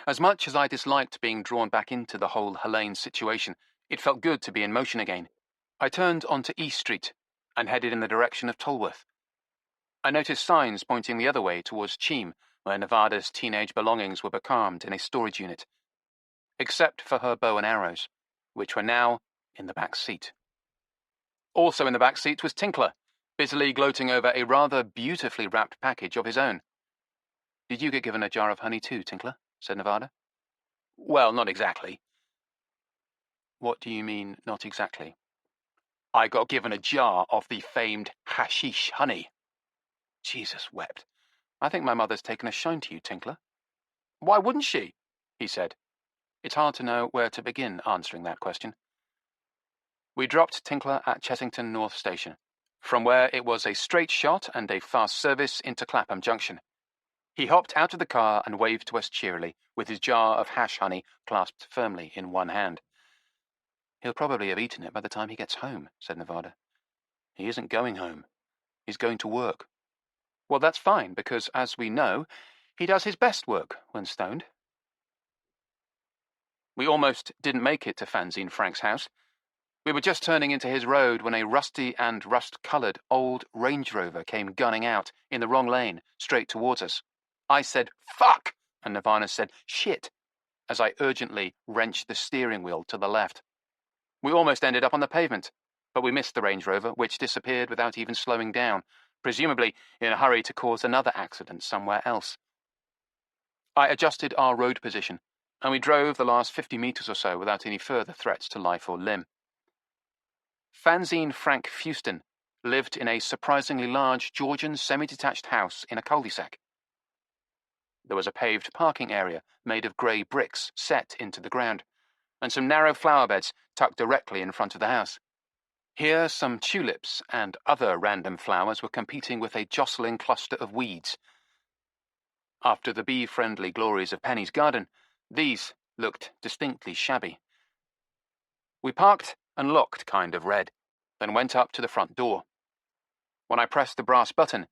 As much as I disliked being drawn back into the whole Helene situation, it felt good to be in motion again. I turned onto East Street and headed in the direction of Tolworth. I noticed signs pointing the other way towards Cheam, where Nevada's teenage belongings were becalmed in a storage unit, except for her bow and arrows, which were now in the back seat. Also in the back seat was Tinkler, busily gloating over a rather beautifully wrapped package of his own. "Did you get given a jar of honey too, Tinkler?" said Nevada. "Well, not exactly." "What do you mean, not exactly?" "I got given a jar of the famed hashish honey." Jesus wept. "I think my mother's taken a shine to you, Tinkler." "Why wouldn't she?" he said. It's hard to know where to begin answering that question. We dropped Tinkler at Chessington North Station, from where it was a straight shot and a fast service into Clapham Junction. He hopped out of the car and waved to us cheerily, with his jar of hash honey clasped firmly in one hand. "He'll probably have eaten it by the time he gets home," said Nevada. "He isn't going home. He's going to work." "Well, that's fine, because, as we know, he does his best work when stoned." We almost didn't make it to Fanzine Frank's house. We were just turning into his road when a rusty and rust-coloured old Range Rover came gunning out in the wrong lane, straight towards us. I said, "Fuck!" and Nirvana said, "Shit," as I urgently wrenched the steering wheel to the left. We almost ended up on the pavement, but we missed the Range Rover, which disappeared without even slowing down, presumably in a hurry to cause another accident somewhere else. I adjusted our road position, and we drove the last 50 metres or so without any further threats to life or limb. Fanzine Frank Fuston lived in a surprisingly large Georgian semi-detached house in a cul-de-sac. There was a paved parking area made of grey bricks set into the ground, and some narrow flower beds tucked directly in front of the house. Here some tulips and other random flowers were competing with a jostling cluster of weeds. After the bee-friendly glories of Penny's garden, these looked distinctly shabby. We parked and looked kind of red, then went up to the front door. When I pressed the brass button,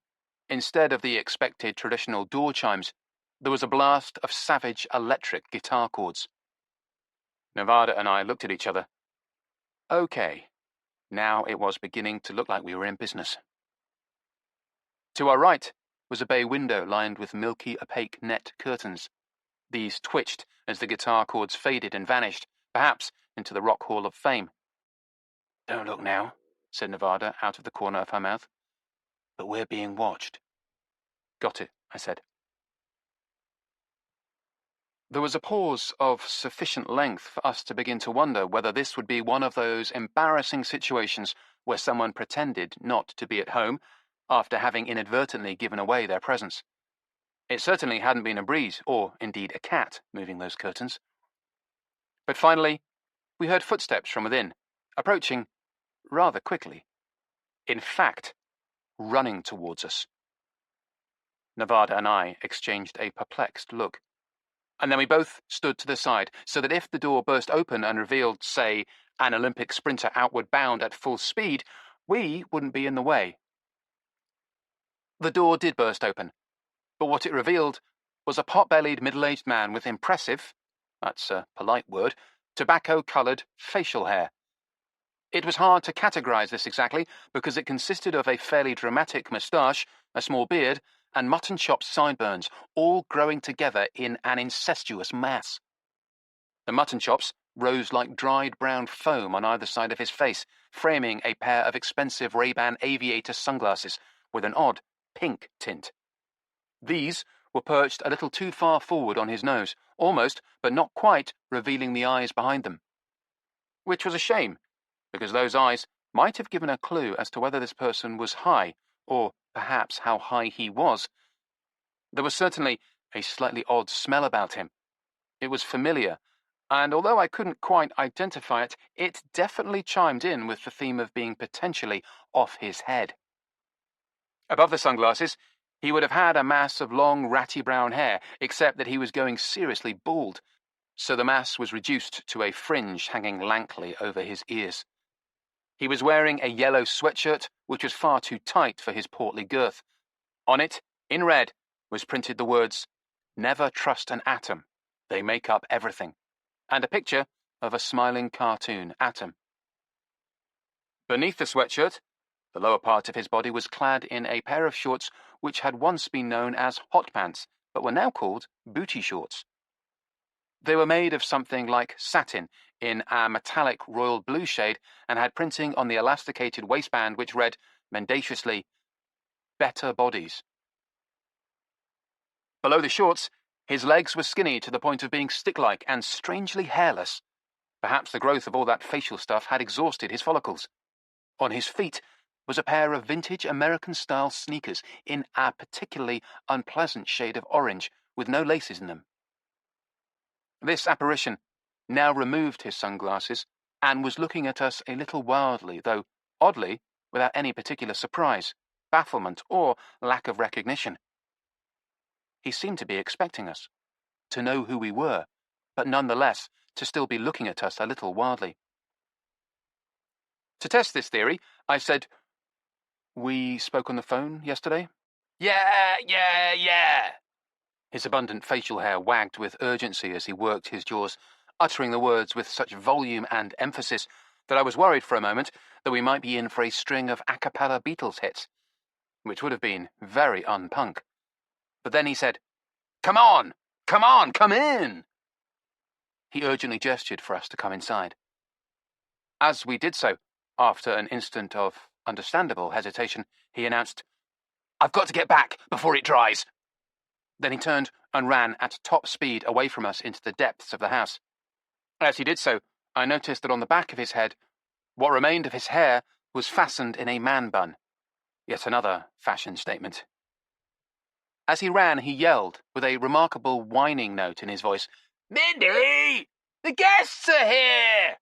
instead of the expected traditional door chimes, there was a blast of savage electric guitar chords. Nevada and I looked at each other. Okay, now it was beginning to look like we were in business. To our right was a bay window lined with milky, opaque net curtains. These twitched as the guitar chords faded and vanished, perhaps into the Rock Hall of Fame. "Don't look now," said Nevada out of the corner of her mouth. "But we're being watched." "Got it," I said. There was a pause of sufficient length for us to begin to wonder whether this would be one of those embarrassing situations where someone pretended not to be at home after having inadvertently given away their presence. It certainly hadn't been a breeze, or indeed a cat, moving those curtains. But finally, we heard footsteps from within, approaching rather quickly. In fact, running towards us. Nevada and I exchanged a perplexed look. And then we both stood to the side, so that if the door burst open and revealed, say, an Olympic sprinter outward bound at full speed, we wouldn't be in the way. The door did burst open, but what it revealed was a pot-bellied middle-aged man with impressive, that's a polite word, tobacco-coloured facial hair. It was hard to categorize this exactly, because it consisted of a fairly dramatic moustache, a small beard, and mutton chop sideburns, all growing together in an incestuous mass. The mutton chops rose like dried brown foam on either side of his face, framing a pair of expensive Ray-Ban aviator sunglasses with an odd pink tint. These were perched a little too far forward on his nose, almost, but not quite, revealing the eyes behind them. Which was a shame, because those eyes might have given a clue as to whether this person was high, or perhaps how high he was. There was certainly a slightly odd smell about him. It was familiar, and although I couldn't quite identify it, it definitely chimed in with the theme of being potentially off his head. Above the sunglasses, he would have had a mass of long, ratty brown hair, except that he was going seriously bald, so the mass was reduced to a fringe hanging lankly over his ears. He was wearing a yellow sweatshirt, which was far too tight for his portly girth. On it, in red, was printed the words, "Never trust an atom," They make up everything. And a picture of a smiling cartoon atom. Beneath the sweatshirt, the lower part of his body was clad in a pair of shorts which had once been known as hot pants, but were now called booty shorts. They were made of something like satin in a metallic royal blue shade and had printing on the elasticated waistband which read, mendaciously, "Better Bodies." Below the shorts, his legs were skinny to the point of being stick-like and strangely hairless. Perhaps the growth of all that facial stuff had exhausted his follicles. On his feet was a pair of vintage American-style sneakers in a particularly unpleasant shade of orange with no laces in them. This apparition now removed his sunglasses and was looking at us a little wildly, though oddly without any particular surprise, bafflement, or lack of recognition. He seemed to be expecting us, to know who we were, but nonetheless to still be looking at us a little wildly. To test this theory, I said, "We spoke on the phone yesterday?" Yeah. His abundant facial hair wagged with urgency as he worked his jaws, uttering the words with such volume and emphasis that I was worried for a moment that we might be in for a string of a cappella Beatles hits, which would have been very unpunk. But then he said, Come on, come in!" He urgently gestured for us to come inside. As we did so, after an instant of understandable hesitation, he announced, "I've got to get back before it dries." Then he turned and ran at top speed away from us into the depths of the house. As he did so, I noticed that on the back of his head, what remained of his hair was fastened in a man bun. Yet another fashion statement. As he ran, he yelled, with a remarkable whining note in his voice, "Mindy! The guests are here!"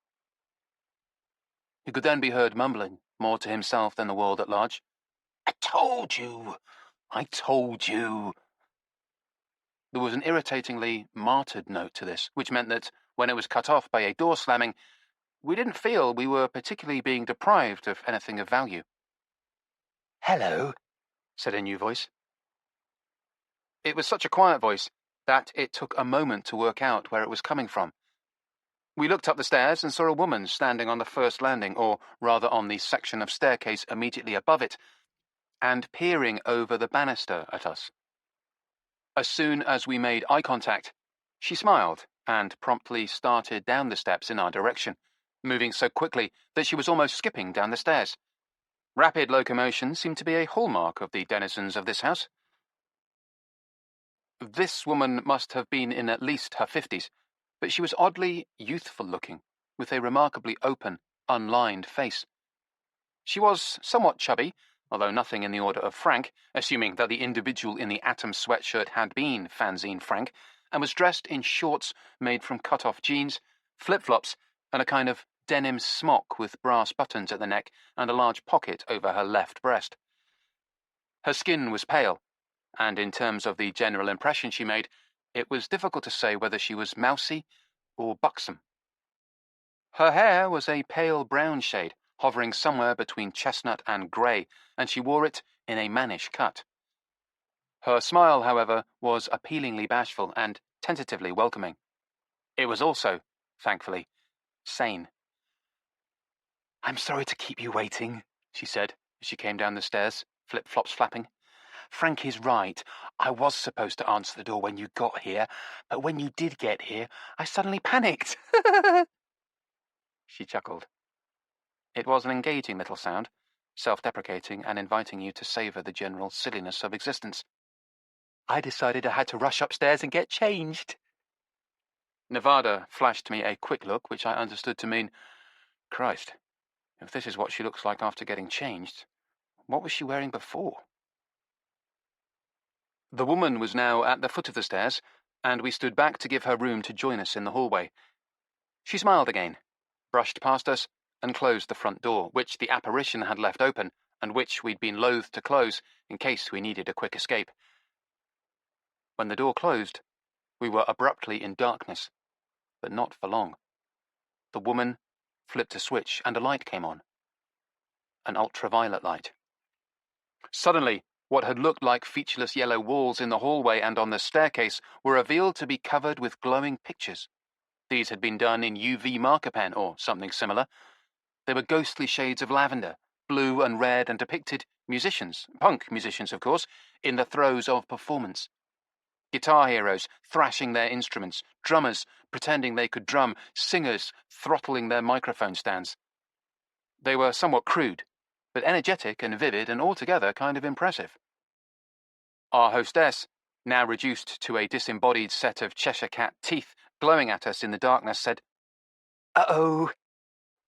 He could then be heard mumbling, more to himself than the world at large, I told you. There was an irritatingly martyred note to this, which meant that, when it was cut off by a door slamming, we didn't feel we were particularly being deprived of anything of value. "Hello," said a new voice. It was such a quiet voice that it took a moment to work out where it was coming from. We looked up the stairs and saw a woman standing on the first landing, or rather on the section of staircase immediately above it, and peering over the banister at us. As soon as we made eye contact, she smiled and promptly started down the steps in our direction, moving so quickly that she was almost skipping down the stairs. Rapid locomotion seemed to be a hallmark of the denizens of this house. This woman must have been in at least her 50s, but she was oddly youthful-looking, with a remarkably open, unlined face. She was somewhat chubby, although nothing in the order of Frank, assuming that the individual in the atom sweatshirt had been fanzine Frank, and was dressed in shorts made from cut-off jeans, flip-flops, and a kind of denim smock with brass buttons at the neck and a large pocket over her left breast. Her skin was pale, and in terms of the general impression she made, it was difficult to say whether she was mousy or buxom. Her hair was a pale brown shade, hovering somewhere between chestnut and grey, and she wore it in a mannish cut. Her smile, however, was appealingly bashful and tentatively welcoming. It was also, thankfully, sane. "I'm sorry to keep you waiting," she said as she came down the stairs, flip-flops flapping. "Frank is right. I was supposed to answer the door when you got here, but when you did get here, I suddenly panicked." She chuckled. It was an engaging little sound, self-deprecating and inviting you to savour the general silliness of existence. "I decided I had to rush upstairs and get changed." Nevada flashed me a quick look, which I understood to mean, Christ, if this is what she looks like after getting changed, what was she wearing before? The woman was now at the foot of the stairs, and we stood back to give her room to join us in the hallway. She smiled again, brushed past us, and closed the front door, which the apparition had left open, and which we'd been loath to close in case we needed a quick escape. When the door closed, we were abruptly in darkness, but not for long. The woman flipped a switch, and a light came on. An ultraviolet light. Suddenly, What had looked like featureless yellow walls in the hallway and on the staircase were revealed to be covered with glowing pictures. These had been done in UV marker pen or something similar. They were ghostly shades of lavender, blue and red, and depicted musicians, punk musicians of course, in the throes of performance. Guitar heroes thrashing their instruments, drummers pretending they could drum, singers throttling their microphone stands. They were somewhat crude, but energetic and vivid and altogether kind of impressive. Our hostess, now reduced to a disembodied set of Cheshire cat teeth glowing at us in the darkness, said, "Uh-oh,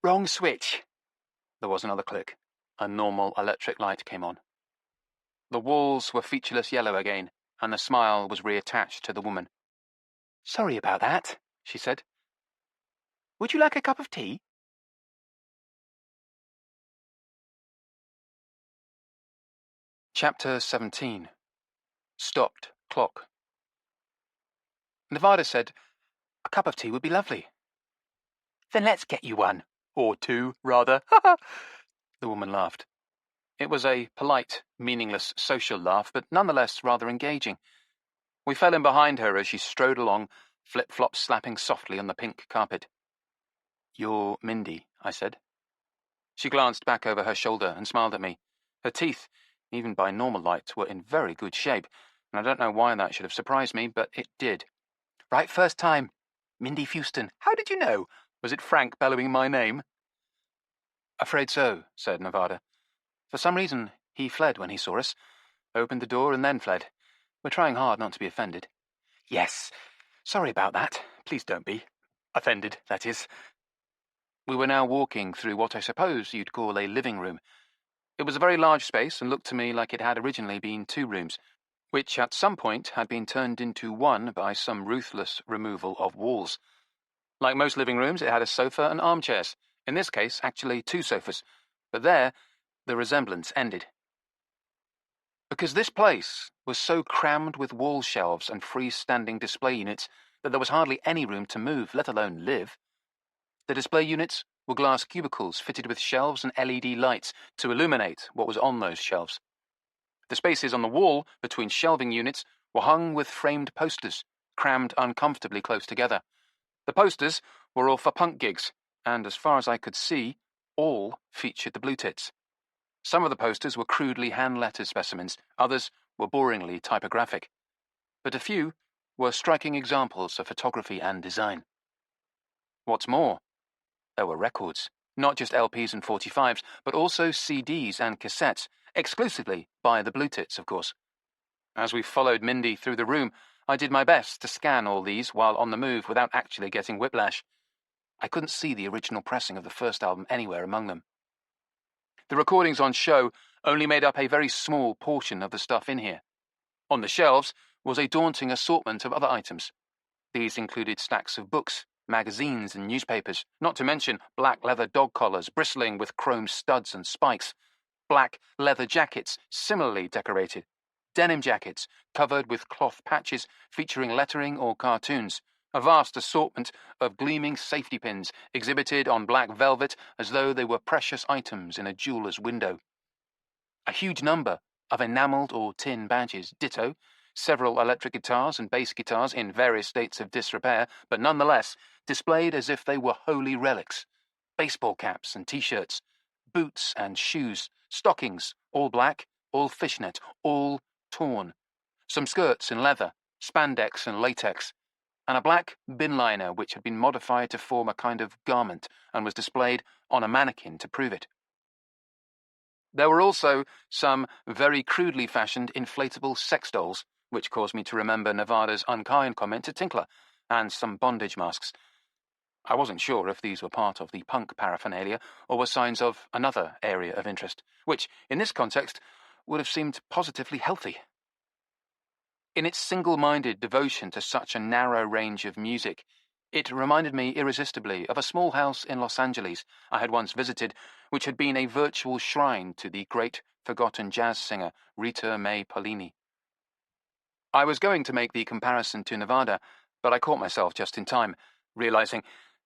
wrong switch." There was another click. A normal electric light came on. The walls were featureless yellow again, and the smile was reattached to the woman. "Sorry about that," she said. "Would you like a cup of tea?" Chapter 17. Stopped Clock. Nevada said, "A cup of tea would be lovely." "Then let's get you one. Or two, rather." The woman laughed. It was a polite, meaningless social laugh, but nonetheless rather engaging. We fell in behind her as she strode along, flip-flops slapping softly on the pink carpet. "You're Mindy," I said. She glanced back over her shoulder and smiled at me. Her teeth, even by normal light, were in very good shape, and I don't know why that should have surprised me, but it did. "Right first time. Mindy Fuston. How did you know? Was it Frank bellowing my name?" "Afraid so," said Nevada. "For some reason, he fled when he saw us. Opened the door and then fled. We're trying hard not to be offended." "Yes. Sorry about that. Please don't be. Offended, that is." We were now walking through what I suppose you'd call a living room. It was a very large space and looked to me like it had originally been 2 rooms, which at some point had been turned into one by some ruthless removal of walls. Like most living rooms, it had a sofa and armchairs. In this case, actually 2 sofas. But there, the resemblance ended. Because this place was so crammed with wall shelves and freestanding display units that there was hardly any room to move, let alone live. The display units were glass cubicles fitted with shelves and LED lights to illuminate what was on those shelves. The spaces on the wall between shelving units were hung with framed posters, crammed uncomfortably close together. The posters were all for punk gigs, and as far as I could see, all featured the Blue Tits. Some of the posters were crudely hand-lettered specimens, others were boringly typographic. But a few were striking examples of photography and design. What's more, there were records, not just LPs and 45s, but also CDs and cassettes, exclusively by the Blue Tits, of course. As we followed Mindy through the room, I did my best to scan all these while on the move without actually getting whiplash. I couldn't see the original pressing of the first album anywhere among them. The recordings on show only made up a very small portion of the stuff in here. On the shelves was a daunting assortment of other items. These included stacks of books, magazines and newspapers, not to mention black leather dog collars bristling with chrome studs and spikes, black leather jackets similarly decorated, denim jackets covered with cloth patches featuring lettering or cartoons, a vast assortment of gleaming safety pins exhibited on black velvet as though they were precious items in a jeweller's window. A huge number of enamelled or tin badges, ditto, several electric guitars and bass guitars in various states of disrepair, but nonetheless displayed as if they were holy relics, baseball caps and T-shirts, boots and shoes, stockings, all black, all fishnet, all torn, some skirts in leather, spandex and latex, and a black bin liner which had been modified to form a kind of garment and was displayed on a mannequin to prove it. There were also some very crudely fashioned inflatable sex dolls, which caused me to remember Nevada's unkind comment to Tinkler, and some bondage masks. I wasn't sure if these were part of the punk paraphernalia or were signs of another area of interest, which, in this context, would have seemed positively healthy. In its single-minded devotion to such a narrow range of music, it reminded me irresistibly of a small house in Los Angeles I had once visited, which had been a virtual shrine to the great forgotten jazz singer Rita Mae Paulini. I was going to make the comparison to Nevada, but I caught myself just in time, realizing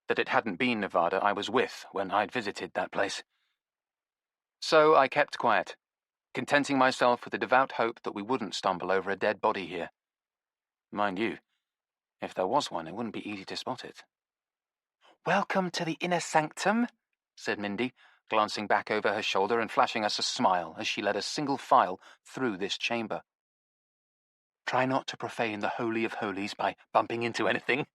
that it hadn't been Nevada I was with when I'd visited that place. So I kept quiet. contenting myself with the devout hope that we wouldn't stumble over a dead body here. Mind you, if there was one, it wouldn't be easy to spot it. "Welcome to the inner sanctum," said Mindy, glancing back over her shoulder and flashing us a smile as she led a single file through this chamber. "Try not to profane the Holy of Holies by bumping into anything."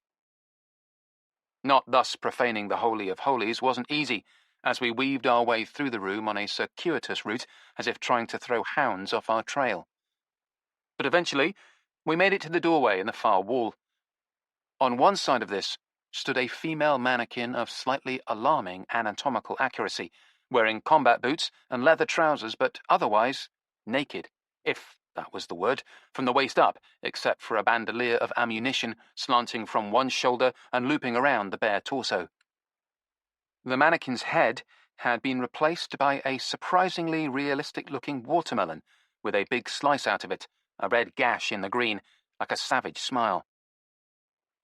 Not thus profaning the Holy of Holies wasn't easy, as we weaved our way through the room on a circuitous route, as if trying to throw hounds off our trail. But eventually, we made it to the doorway in the far wall. On one side of this stood a female mannequin of slightly alarming anatomical accuracy, wearing combat boots and leather trousers, but otherwise naked, if that was the word, from the waist up, except for a bandolier of ammunition slanting from one shoulder and looping around the bare torso. The mannequin's head had been replaced by a surprisingly realistic-looking watermelon, with a big slice out of it, a red gash in the green, like a savage smile.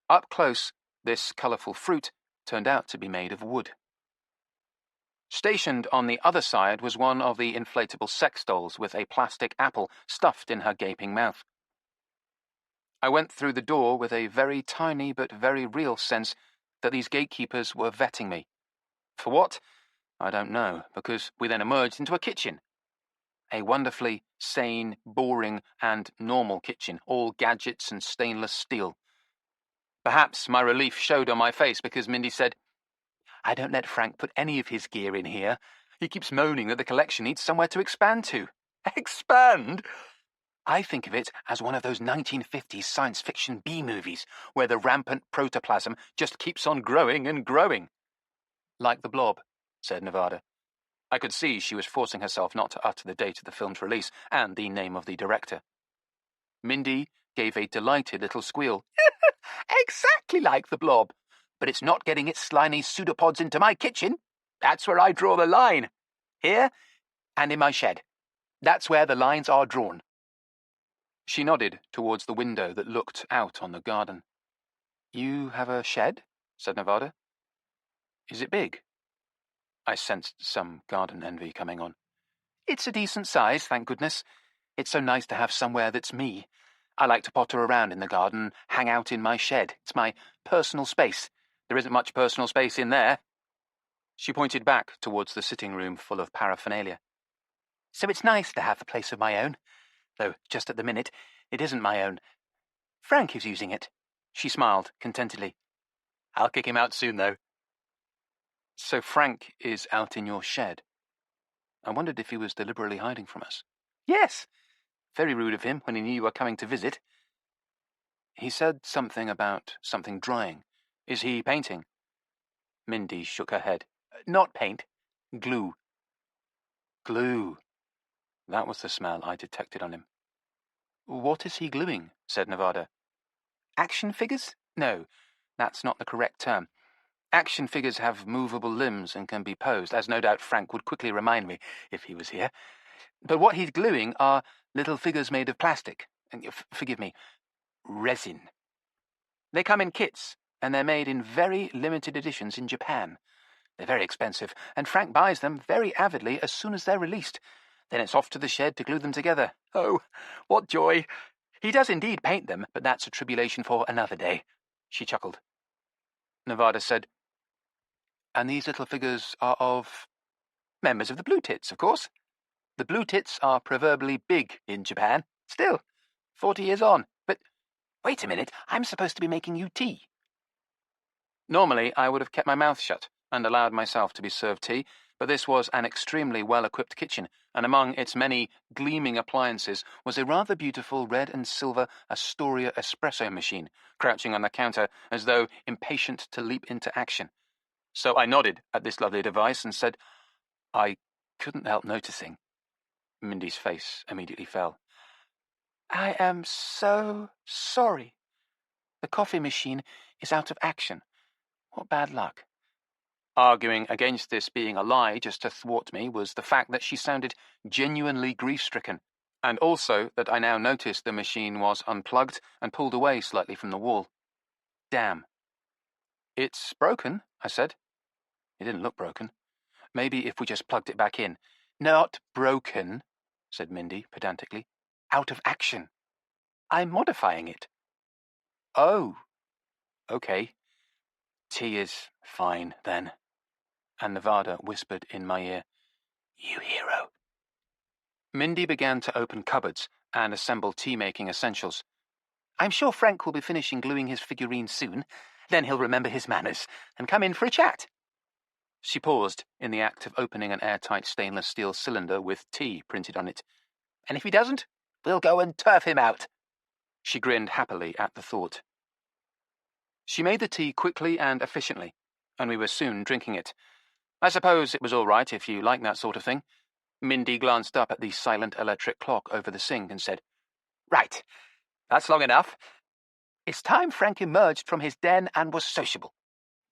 Up close, this colourful fruit turned out to be made of wood. Stationed on the other side was one of the inflatable sex dolls with a plastic apple stuffed in her gaping mouth. I went through the door with a very tiny but very real sense that these gatekeepers were vetting me. For what? I don't know, because we then emerged into a kitchen. A wonderfully sane, boring, and normal kitchen, all gadgets and stainless steel. Perhaps my relief showed on my face because Mindy said, "I don't let Frank put any of his gear in here. He keeps moaning that the collection needs somewhere to expand to." Expand? I think of it as one of those 1950s science fiction B-movies where the rampant protoplasm just keeps on growing and growing. "Like the Blob," said Nevada. I could see she was forcing herself not to utter the date of the film's release and the name of the director. Mindy gave a delighted little squeal. "Exactly like the Blob, but it's not getting its slimy pseudopods into my kitchen. That's where I draw the line. Here and in my shed. That's where the lines are drawn." She nodded towards the window that looked out on the garden. "You have a shed?" said Nevada. "Is it big?" I sensed some garden envy coming on. "It's a decent size, thank goodness. It's so nice to have somewhere that's me. I like to potter around in the garden, hang out in my shed. It's my personal space. There isn't much personal space in there." She pointed back towards the sitting room full of paraphernalia. "So it's nice to have a place of my own. Though, just at the minute, it isn't my own. Frank is using it." She smiled contentedly. "I'll kick him out soon, though." "So Frank is out in your shed?" I wondered if he was deliberately hiding from us. "Yes. Very rude of him when he knew you were coming to visit." "He said something about something drying. Is he painting?" Mindy shook her head. "Not paint. Glue." Glue. That was the smell I detected on him. "What is he gluing?" said Nevada. "Action figures? No, that's not the correct term. Action figures have movable limbs and can be posed, as no doubt Frank would quickly remind me if he was here. But what he's gluing are little figures made of plastic. Forgive me, resin. They come in kits, and they're made in very limited editions in Japan. They're very expensive, and Frank buys them very avidly as soon as they're released. Then it's off to the shed to glue them together. Oh, what joy! He does indeed paint them, but that's a tribulation for another day." She chuckled. Nevada said, "And these little figures are of members of the Blue Tits, of course. The Blue Tits are proverbially big in Japan. Still, 40 years on. But wait a minute, I'm supposed to be making you tea." Normally, I would have kept my mouth shut and allowed myself to be served tea, but this was an extremely well-equipped kitchen, and among its many gleaming appliances was a rather beautiful red and silver Astoria espresso machine, crouching on the counter as though impatient to leap into action. So I nodded at this lovely device and said, "I couldn't help noticing." Mindy's face immediately fell. "I am so sorry. The coffee machine is out of action. What bad luck." Arguing against this being a lie just to thwart me was the fact that she sounded genuinely grief-stricken, and also that I now noticed the machine was unplugged and pulled away slightly from the wall. Damn. "It's broken," I said. It didn't look broken. "Maybe if we just plugged it back in." "Not broken," said Mindy pedantically. Out of action. I'm modifying it. Oh, okay. Tea is fine, then. And Nevada whispered in my ear, You hero. Mindy began to open cupboards and assemble tea-making essentials. I'm sure Frank will be finishing gluing his figurine soon. Then he'll remember his manners and come in for a chat. She paused in the act of opening an airtight stainless steel cylinder with tea printed on it. And if he doesn't, we'll go and turf him out. She grinned happily at the thought. She made the tea quickly and efficiently, and we were soon drinking it. I suppose it was all right if you like that sort of thing. Mindy glanced up at the silent electric clock over the sink and said, Right, that's long enough. It's time Frank emerged from his den and was sociable.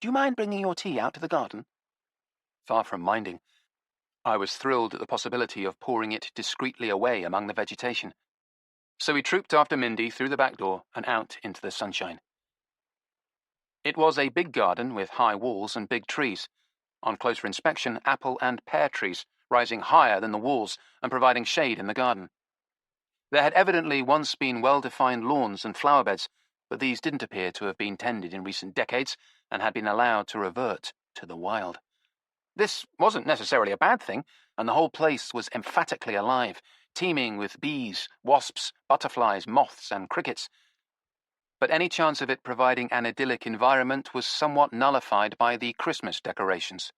Do you mind bringing your tea out to the garden? Far from minding. I was thrilled at the possibility of pouring it discreetly away among the vegetation. So we trooped after Mindy through the back door and out into the sunshine. It was a big garden with high walls and big trees. On closer inspection, apple and pear trees, rising higher than the walls and providing shade in the garden. There had evidently once been well-defined lawns and flower beds, but these didn't appear to have been tended in recent decades and had been allowed to revert to the wild. This wasn't necessarily a bad thing, and the whole place was emphatically alive, teeming with bees, wasps, butterflies, moths, and crickets. But any chance of it providing an idyllic environment was somewhat nullified by the Christmas decorations.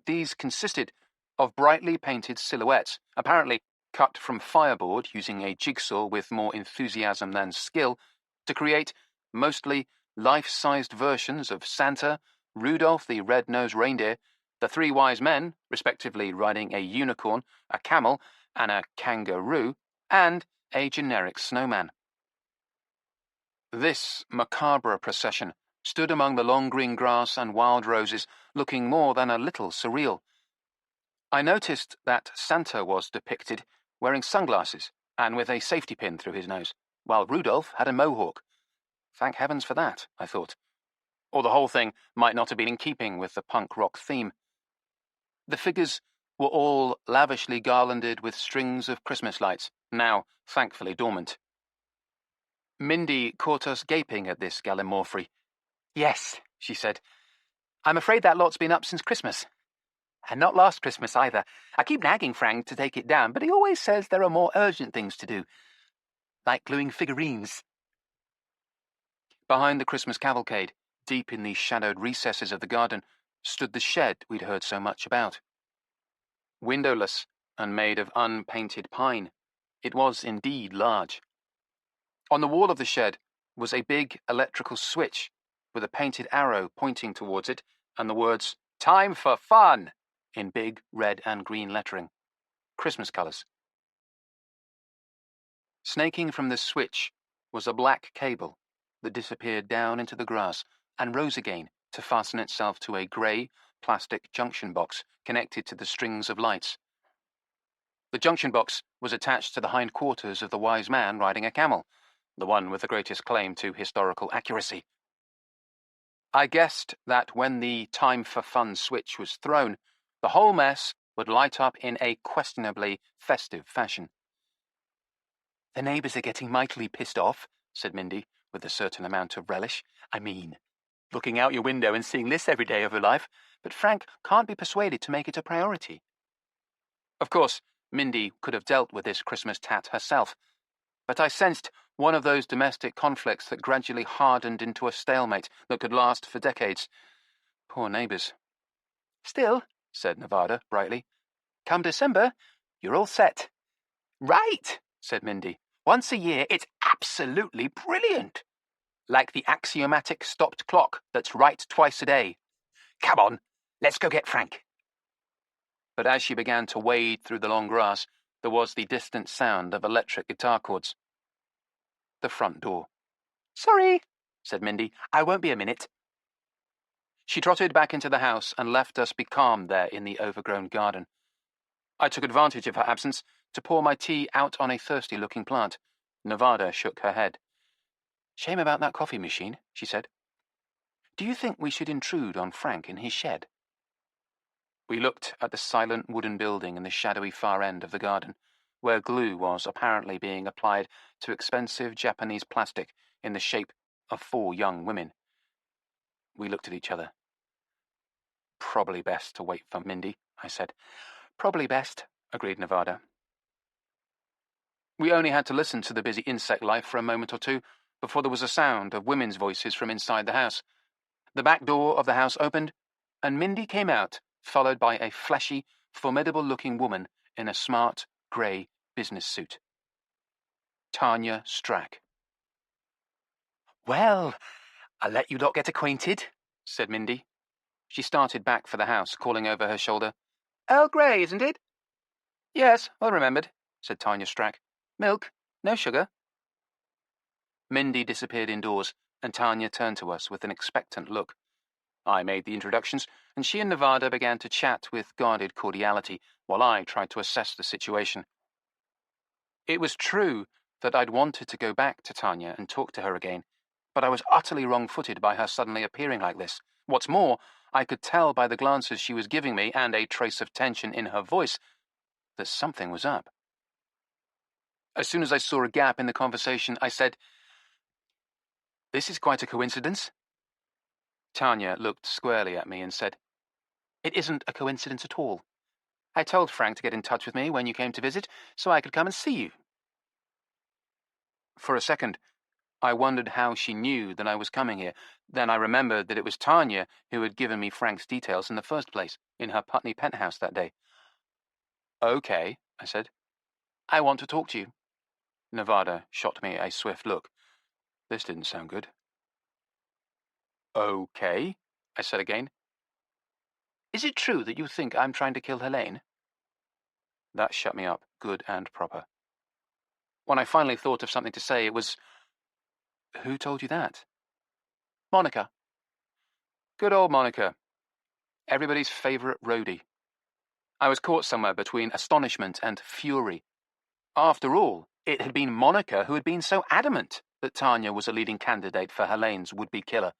These consisted of brightly painted silhouettes, apparently cut from fireboard using a jigsaw with more enthusiasm than skill, to create mostly life-sized versions of Santa, Rudolph the red-nosed reindeer, the three wise men, respectively riding a unicorn, a camel, and a kangaroo, and a generic snowman. This macabre procession stood among the long green grass and wild roses, looking more than a little surreal. I noticed that Santa was depicted wearing sunglasses and with a safety pin through his nose, while Rudolph had a mohawk. Thank heavens for that, I thought. Or the whole thing might not have been in keeping with the punk rock theme. The figures were all lavishly garlanded with strings of Christmas lights, now thankfully dormant. Mindy caught us gaping at this gallimaufry. Yes, she said. I'm afraid that lot's been up since Christmas. And not last Christmas either. I keep nagging Frank to take it down, but he always says there are more urgent things to do. Like gluing figurines. Behind the Christmas cavalcade, deep in the shadowed recesses of the garden, stood the shed we'd heard so much about. Windowless and made of unpainted pine, it was indeed large. On the wall of the shed was a big electrical switch with a painted arrow pointing towards it and the words, Time for Fun, in big red and green lettering. Christmas colours. Snaking from the switch was a black cable that disappeared down into the grass and rose again to fasten itself to a grey plastic junction box connected to the strings of lights. The junction box was attached to the hindquarters of the wise man riding a camel, the one with the greatest claim to historical accuracy. I guessed that when the Time for Fun switch was thrown, the whole mess would light up in a questionably festive fashion. The neighbours are getting mightily pissed off, said Mindy, with a certain amount of relish. I mean, looking out your window and seeing this every day of her life, but Frank can't be persuaded to make it a priority. Of course, Mindy could have dealt with this Christmas tat herself, but I sensed one of those domestic conflicts that gradually hardened into a stalemate that could last for decades. Poor neighbours. Still, said Nevada brightly, come December, you're all set. Right, said Mindy. Once a year, it's absolutely brilliant. Like the axiomatic stopped clock that's right twice a day. Come on, let's go get Frank. But as she began to wade through the long grass, there was the distant sound of electric guitar chords. The front door. Sorry, said Mindy. I won't be a minute. She trotted back into the house and left us becalmed there in the overgrown garden. I took advantage of her absence to pour my tea out on a thirsty-looking plant. Nevada shook her head. Shame about that coffee machine, she said. Do you think we should intrude on Frank in his shed? We looked at the silent wooden building in the shadowy far end of the garden, where glue was apparently being applied to expensive Japanese plastic in the shape of 4 young women. We looked at each other. "Probably best to wait for Mindy," I said. "Probably best," agreed Nevada. We only had to listen to the busy insect life for a moment or two before there was a sound of women's voices from inside the house. The back door of the house opened, and Mindy came out, followed by a fleshy, formidable-looking woman in a smart, grey business suit. Tanya Strack. "Well, I'll let you lot get acquainted," said Mindy. She started back for the house, calling over her shoulder, "Earl Grey, isn't it?" "Yes, well remembered," said Tanya Strack. "Milk, no sugar." Mindy disappeared indoors, and Tanya turned to us with an expectant look. I made the introductions, and she and Nevada began to chat with guarded cordiality, while I tried to assess the situation. It was true that I'd wanted to go back to Tanya and talk to her again, but I was utterly wrong-footed by her suddenly appearing like this. What's more, I could tell by the glances she was giving me and a trace of tension in her voice that something was up. As soon as I saw a gap in the conversation, I said, "This is quite a coincidence." Tanya looked squarely at me and said, "It isn't a coincidence at all. I told Frank to get in touch with me when you came to visit, so I could come and see you." For a second, I wondered how she knew that I was coming here. Then I remembered that it was Tanya who had given me Frank's details in the first place, in her Putney penthouse that day. "Okay," I said. "I want to talk to you." Nevada shot me a swift look. This didn't sound good. "Okay," I said again. "Is it true that you think I'm trying to kill Helene?" That shut me up, good and proper. When I finally thought of something to say, it was, "Who told you that?" "Monica." Good old Monica. Everybody's favourite roadie. I was caught somewhere between astonishment and fury. After all, it had been Monica who had been so adamant that Tanya was a leading candidate for Helene's would-be killer.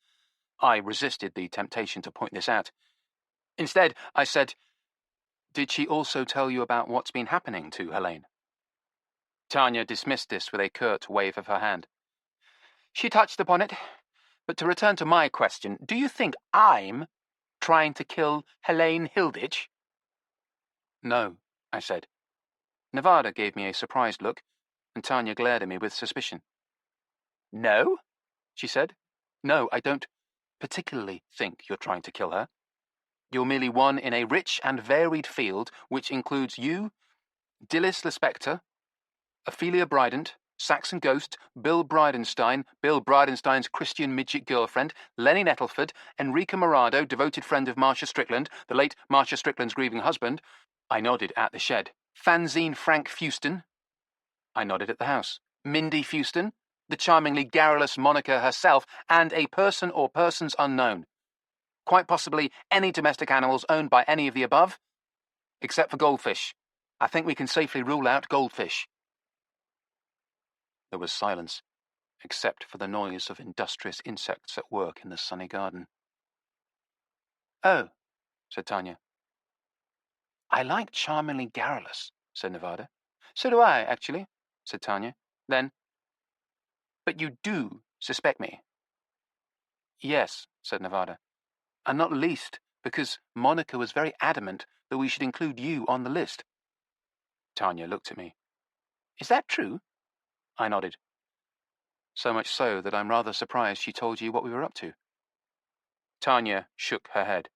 I resisted the temptation to point this out. Instead, I said, "Did she also tell you about what's been happening to Helene?" Tanya dismissed this with a curt wave of her hand. "She touched upon it. But to return to my question, do you think I'm trying to kill Helene Hilditch?" "No," I said. Nevada gave me a surprised look, and Tanya glared at me with suspicion. "No?" she said. "No, I don't particularly think you're trying to kill her. You're merely one in a rich and varied field which includes you, Delia Lispector, Ophelia Brident, Saxon Ghost, Bill Bridenstine, Bill Bridenstine's Christian midget girlfriend, Lenny Nettleford, Enrica Morado, devoted friend of Marcia Strickland, the late Marcia Strickland's grieving husband." I nodded at the shed. "Fanzine Frank Fuston." I nodded at the house. "Mindy Fuston, the charmingly garrulous Monica herself, and a person or persons unknown. Quite possibly any domestic animals owned by any of the above, except for goldfish. I think we can safely rule out goldfish." There was silence, except for the noise of industrious insects at work in the sunny garden. "Oh," said Tanya. "I like charmingly garrulous," said Nevada. "So do I, actually," said Tanya. Then, "But you do suspect me?" "Yes," said Nevada. "And not least because Monica was very adamant that we should include you on the list." Tanya looked at me. "Is that true?" I nodded. "So much so that I'm rather surprised she told you what we were up to." Tanya shook her head.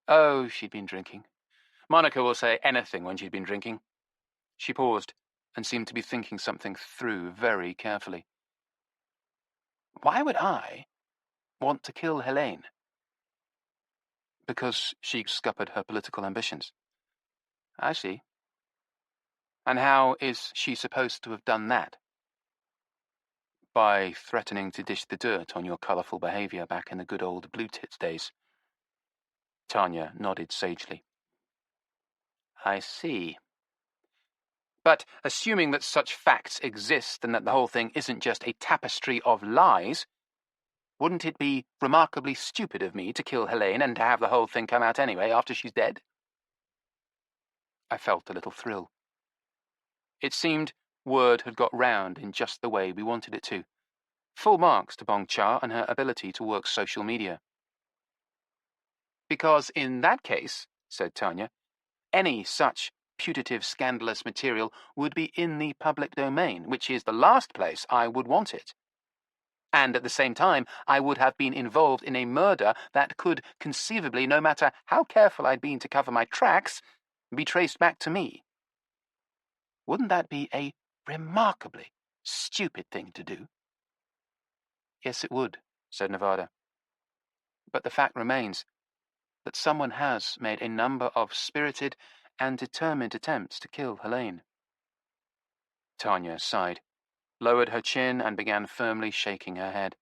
"Oh, she'd been drinking. Monica will say anything when she'd been drinking." She paused and seemed to be thinking something through very carefully. "Why would I want to kill Helene?" "Because she scuppered her political ambitions." "I see. And how is she supposed to have done that?" "By threatening to dish the dirt on your colourful behaviour back in the good old Blue Tits days." Tanya nodded sagely. "I see. But assuming that such facts exist and that the whole thing isn't just a tapestry of lies, wouldn't it be remarkably stupid of me to kill Helene and to have the whole thing come out anyway after she's dead?" I felt a little thrill. It seemed word had got round in just the way we wanted it to. Full marks to Bong Cha and her ability to work social media. Because in that case, said Tanya, any such putative scandalous material would be in the public domain, which is the last place I would want it. And at the same time, I would have been involved in a murder that could conceivably, no matter how careful I'd been to cover my tracks, be traced back to me. Wouldn't that be a remarkably stupid thing to do? Yes, it would, said Nevada. But the fact remains that someone has made a number of spirited and determined attempts to kill Helene. Tanya sighed, lowered her chin, and began firmly shaking her head.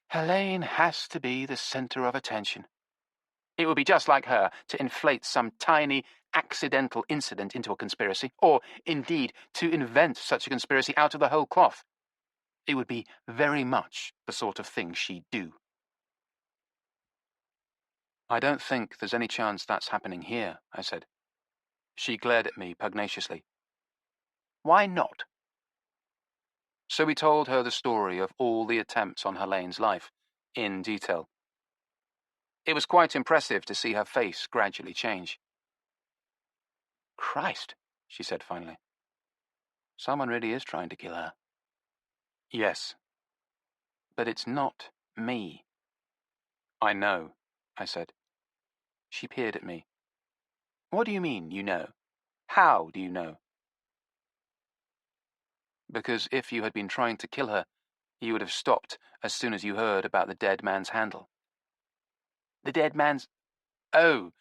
Helene has to be the center of attention. It would be just like her to inflate some tiny, accidental incident into a conspiracy, or, indeed, to invent such a conspiracy out of the whole cloth. It would be very much the sort of thing she'd do. I don't think there's any chance that's happening here, I said. She glared at me pugnaciously. Why not? So we told her the story of all the attempts on Helene's life, in detail. It was quite impressive to see her face gradually change. Christ, she said finally. Someone really is trying to kill her. Yes. But it's not me. I know, I said. She peered at me. What do you mean, you know? How do you know? Because if you had been trying to kill her, you would have stopped as soon as you heard about the dead man's handle. The dead man's... Oh,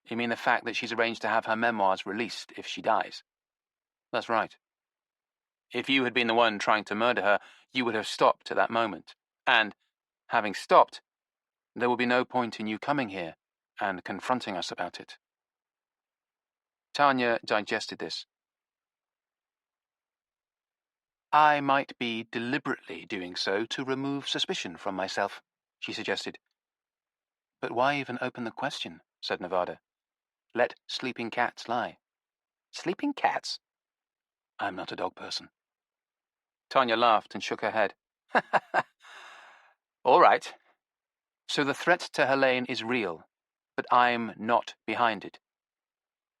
you mean the fact that she's arranged to have her memoirs released if she dies? That's right. If you had been the one trying to murder her, you would have stopped at that moment. And, having stopped, there would be no point in you coming here and confronting us about it. Tanya digested this. I might be deliberately doing so to remove suspicion from myself, she suggested. But why even open the question, said Nevada. Let sleeping cats lie. Sleeping cats? I'm not a dog person. Tanya laughed and shook her head. All right. So the threat to Helene is real, but I'm not behind it.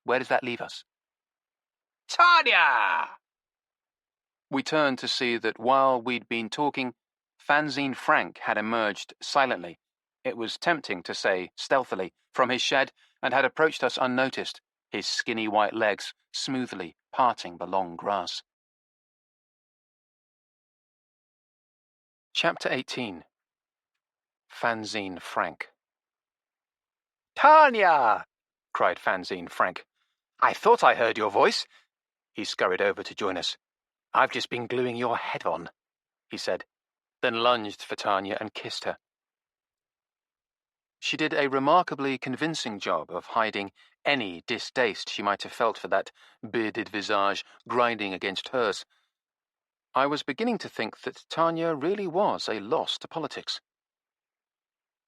Where does that leave us? Tanya! We turned to see that while we'd been talking, Fanzine Frank had emerged silently. It was tempting to say stealthily from his shed and had approached us unnoticed, his skinny white legs smoothly parting the long grass. Chapter 18. Fanzine Frank. Tanya! Cried Fanzine Frank. I thought I heard your voice. He scurried over to join us. I've just been gluing your head on, he said, then lunged for Tanya and kissed her. She did a remarkably convincing job of hiding any distaste she might have felt for that bearded visage grinding against hers. I was beginning to think that Tanya really was a loss to politics.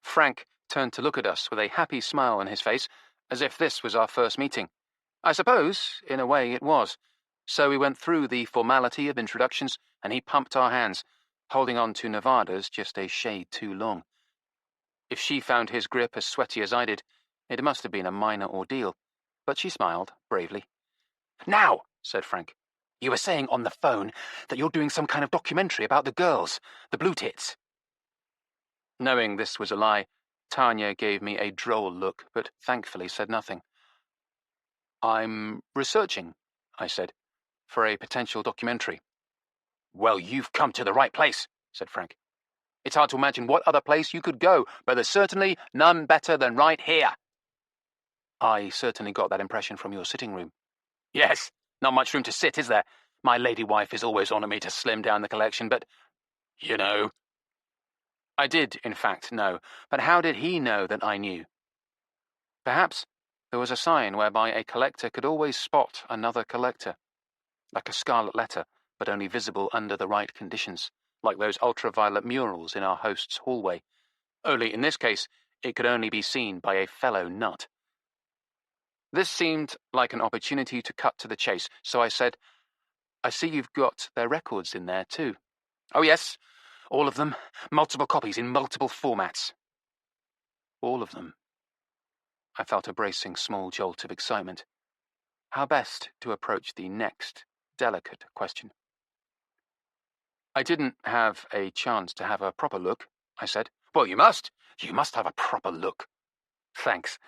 Frank turned to look at us with a happy smile on his face, as if this was our first meeting. I suppose, in a way, it was. So we went through the formality of introductions, and he pumped our hands, holding on to Nevada's just a shade too long. If she found his grip as sweaty as I did, it must have been a minor ordeal, but she smiled bravely. Now, said Frank, you were saying on the phone that you're doing some kind of documentary about the girls, the Blue Tits. Knowing this was a lie, Tanya gave me a droll look, but thankfully said nothing. I'm researching, I said, for a potential documentary. Well, you've come to the right place, said Frank. It's hard to imagine what other place you could go, but there's certainly none better than right here. I certainly got that impression from your sitting room. Yes, not much room to sit, is there? My lady wife is always on at me to slim down the collection, but, you know. I did, in fact, know, but how did he know that I knew? Perhaps there was a sign whereby a collector could always spot another collector, like a scarlet letter, but only visible under the right conditions, like those ultraviolet murals in our host's hallway. Only in this case, it could only be seen by a fellow nut. This seemed like an opportunity to cut to the chase, so I said, I see you've got their records in there too. Oh yes, all of them. Multiple copies in multiple formats. All of them. I felt a bracing small jolt of excitement. How best to approach the next delicate question? I didn't have a chance to have a proper look, I said. Well, you must. You must have a proper look. Thanks.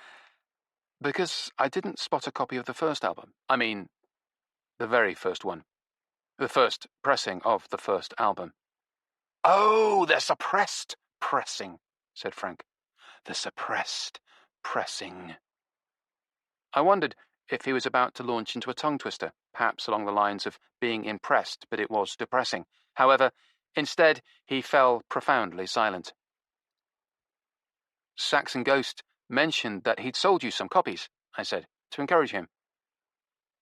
Because I didn't spot a copy of the first album. I mean, the very first one. The first pressing of the first album. Oh, the suppressed pressing, said Frank. The suppressed pressing. I wondered if he was about to launch into a tongue twister, perhaps along the lines of being impressed, but it was depressing. However, instead, he fell profoundly silent. Saxon Ghost mentioned that he'd sold you some copies, I said, to encourage him.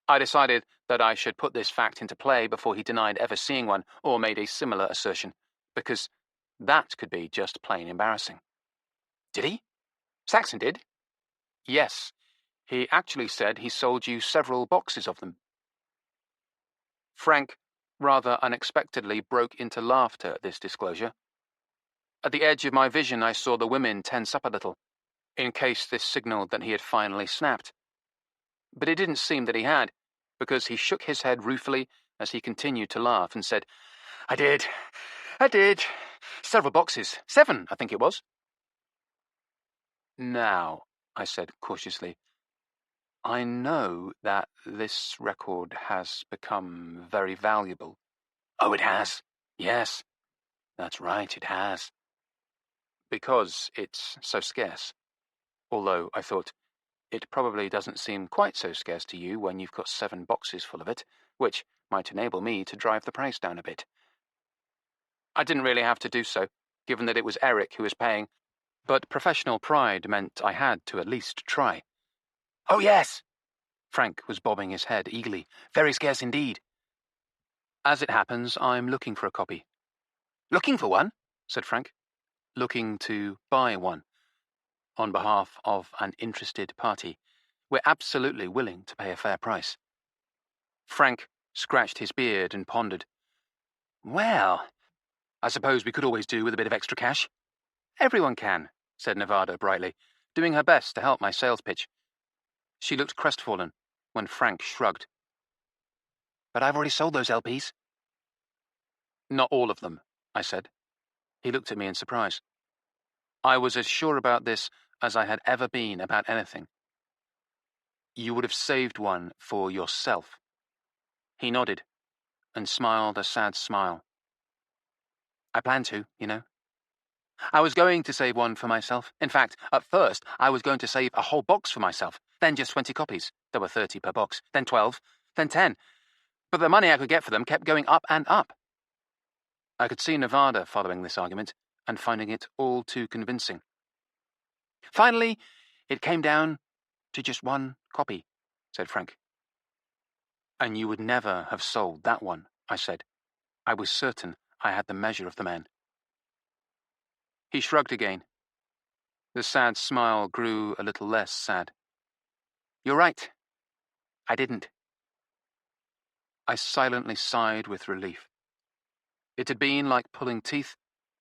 I decided that I should put this fact into play before he denied ever seeing one or made a similar assertion, because that could be just plain embarrassing. Did he? Saxon did? Yes. He actually said he sold you several boxes of them. Frank rather unexpectedly broke into laughter at this disclosure. At the edge of my vision, I saw the women tense up a little, in case this signaled that he had finally snapped. But it didn't seem that he had, because he shook his head ruefully as he continued to laugh and said, I did. Several boxes. 7, I think it was. Now, I said cautiously, I know that this record has become very valuable. Oh, it has. Yes. That's right, it has. Because it's so scarce. Although, I thought, it probably doesn't seem quite so scarce to you when you've got 7 boxes full of it, which might enable me to drive the price down a bit. I didn't really have to do so, given that it was Erik who was paying, but professional pride meant I had to at least try. Oh, yes! Frank was bobbing his head eagerly. Very scarce indeed. As it happens, I'm looking for a copy. Looking for one? Said Frank. Looking to buy one. On behalf of an interested party. We're absolutely willing to pay a fair price. Frank scratched his beard and pondered. Well, I suppose we could always do with a bit of extra cash. Everyone can, said Nevada brightly, doing her best to help my sales pitch. She looked crestfallen when Frank shrugged. But I've already sold those LPs. Not all of them, I said. He looked at me in surprise. I was as sure about this as I had ever been about anything. You would have saved one for yourself. He nodded and smiled a sad smile. I plan to, you know. I was going to save one for myself. In fact, at first, I was going to save a whole box for myself, then just 20 copies. There were 30 per box, then 12, then 10. But the money I could get for them kept going up and up. I could see Nevada following this argument and finding it all too convincing. Finally, it came down to just 1 copy, said Frank. And you would never have sold that one, I said. I was certain I had the measure of the man. He shrugged again. The sad smile grew a little less sad. You're right. I didn't. I silently sighed with relief. It had been like pulling teeth,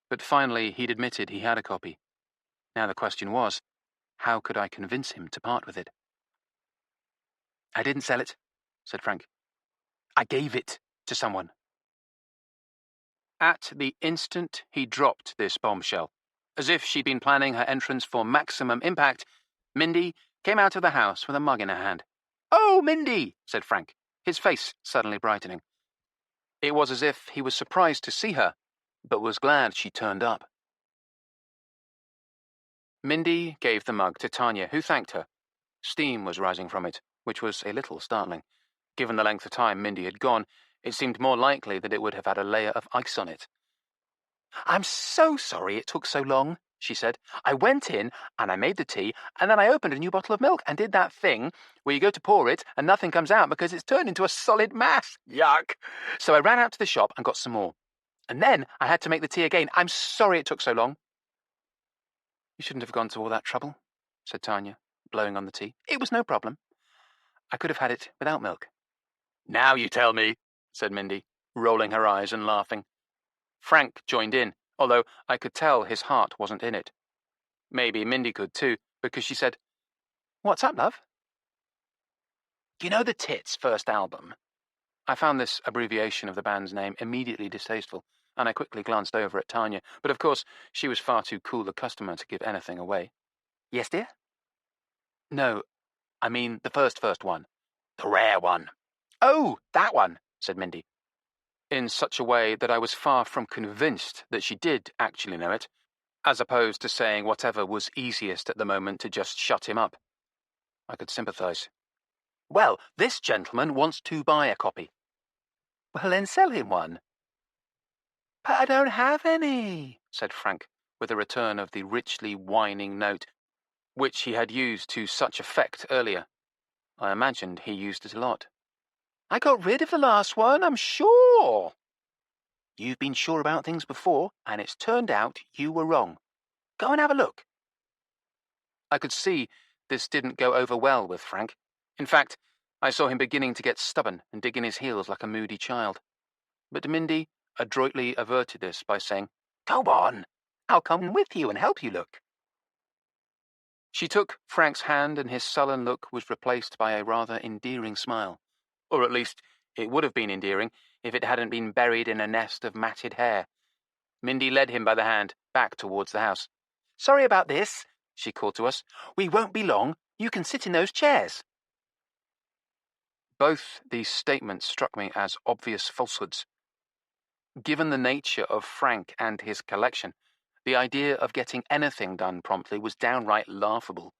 but finally he'd admitted he had a copy. Now the question was, how could I convince him to part with it? I didn't sell it, said Frank. I gave it to someone. At the instant he dropped this bombshell, as if she'd been planning her entrance for maximum impact, Mindy came out of the house with a mug in her hand. Oh, Mindy, said Frank, his face suddenly brightening. It was as if he was surprised to see her, but was glad she turned up. Mindy gave the mug to Tanya, who thanked her. Steam was rising from it, which was a little startling. Given the length of time Mindy had gone, it seemed more likely that it would have had a layer of ice on it. I'm so sorry it took so long, she said. I went in and I made the tea, and then I opened a new bottle of milk and did that thing where you go to pour it and nothing comes out because it's turned into a solid mass. Yuck. So I ran out to the shop and got some more. And then I had to make the tea again. I'm sorry it took so long. You shouldn't have gone to all that trouble, said Tanya, blowing on the tea. It was no problem. I could have had it without milk. Now you tell me, said Mindy, rolling her eyes and laughing. Frank joined in, although I could tell his heart wasn't in it. Maybe Mindy could too, because she said, "What's up, love?" You know the Tits' first album? I found this abbreviation of the band's name immediately distasteful, and I quickly glanced over at Tanya, but of course she was far too cool a customer to give anything away. Yes, dear? No, I mean the first one. The rare one. Oh, that one, said Mindy, in such a way that I was far from convinced that she did actually know it, as opposed to saying whatever was easiest at the moment to just shut him up. I could sympathize. Well, this gentleman wants to buy a copy. Well, then sell him one. But I don't have any, said Frank, with a return of the richly whining note, which he had used to such effect earlier. I imagined he used it a lot. I got rid of the last one, I'm sure. You've been sure about things before, and it's turned out you were wrong. Go and have a look. I could see this didn't go over well with Frank. In fact, I saw him beginning to get stubborn and dig in his heels like a moody child. But Mindy adroitly averted this by saying, Go on, I'll come with you and help you look. She took Frank's hand, and his sullen look was replaced by a rather endearing smile. Or at least, it would have been endearing if it hadn't been buried in a nest of matted hair. Mindy led him by the hand back towards the house. Sorry about this, she called to us. We won't be long. You can sit in those chairs. Both these statements struck me as obvious falsehoods. Given the nature of Frank and his collection, the idea of getting anything done promptly was downright laughable.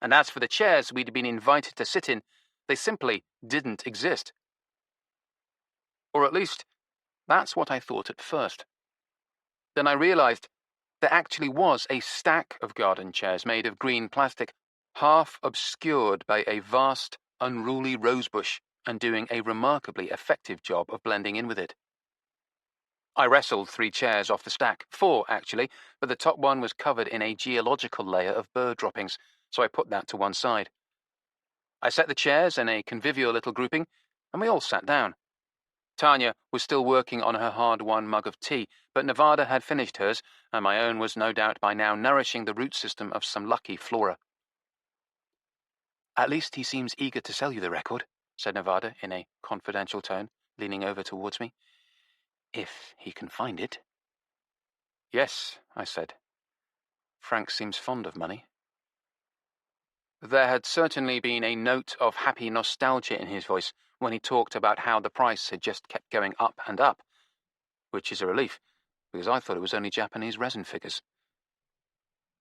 And as for the chairs we'd been invited to sit in, they simply didn't exist. Or at least, that's what I thought at first. Then I realized there actually was a stack of garden chairs made of green plastic, half obscured by a vast, unruly rosebush, and doing a remarkably effective job of blending in with it. I wrestled 3 chairs off the stack, 4 actually, but the top one was covered in a geological layer of bird droppings, so I put that to one side. I set the chairs in a convivial little grouping, and we all sat down. Tanya was still working on her hard-won mug of tea, but Nevada had finished hers, and my own was no doubt by now nourishing the root system of some lucky flora. At least he seems eager to sell you the record, said Nevada in a confidential tone, leaning over towards me. If he can find it. Yes, I said. Frank seems fond of money. There had certainly been a note of happy nostalgia in his voice when he talked about how the price had just kept going up and up, which is a relief, because I thought it was only Japanese resin figures.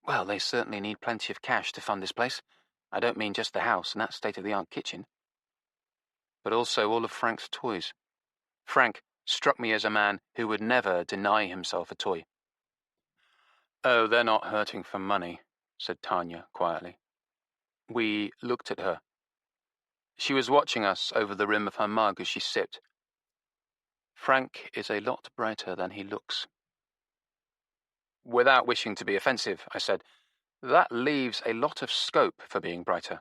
Well, they certainly need plenty of cash to fund this place. I don't mean just the house and that state-of-the-art kitchen, but also all of Frank's toys. Frank struck me as a man who would never deny himself a toy. Oh, they're not hurting for money, said Tanya quietly. We looked at her. She was watching us over the rim of her mug as she sipped. Frank is a lot brighter than he looks. Without wishing to be offensive, I said, that leaves a lot of scope for being brighter.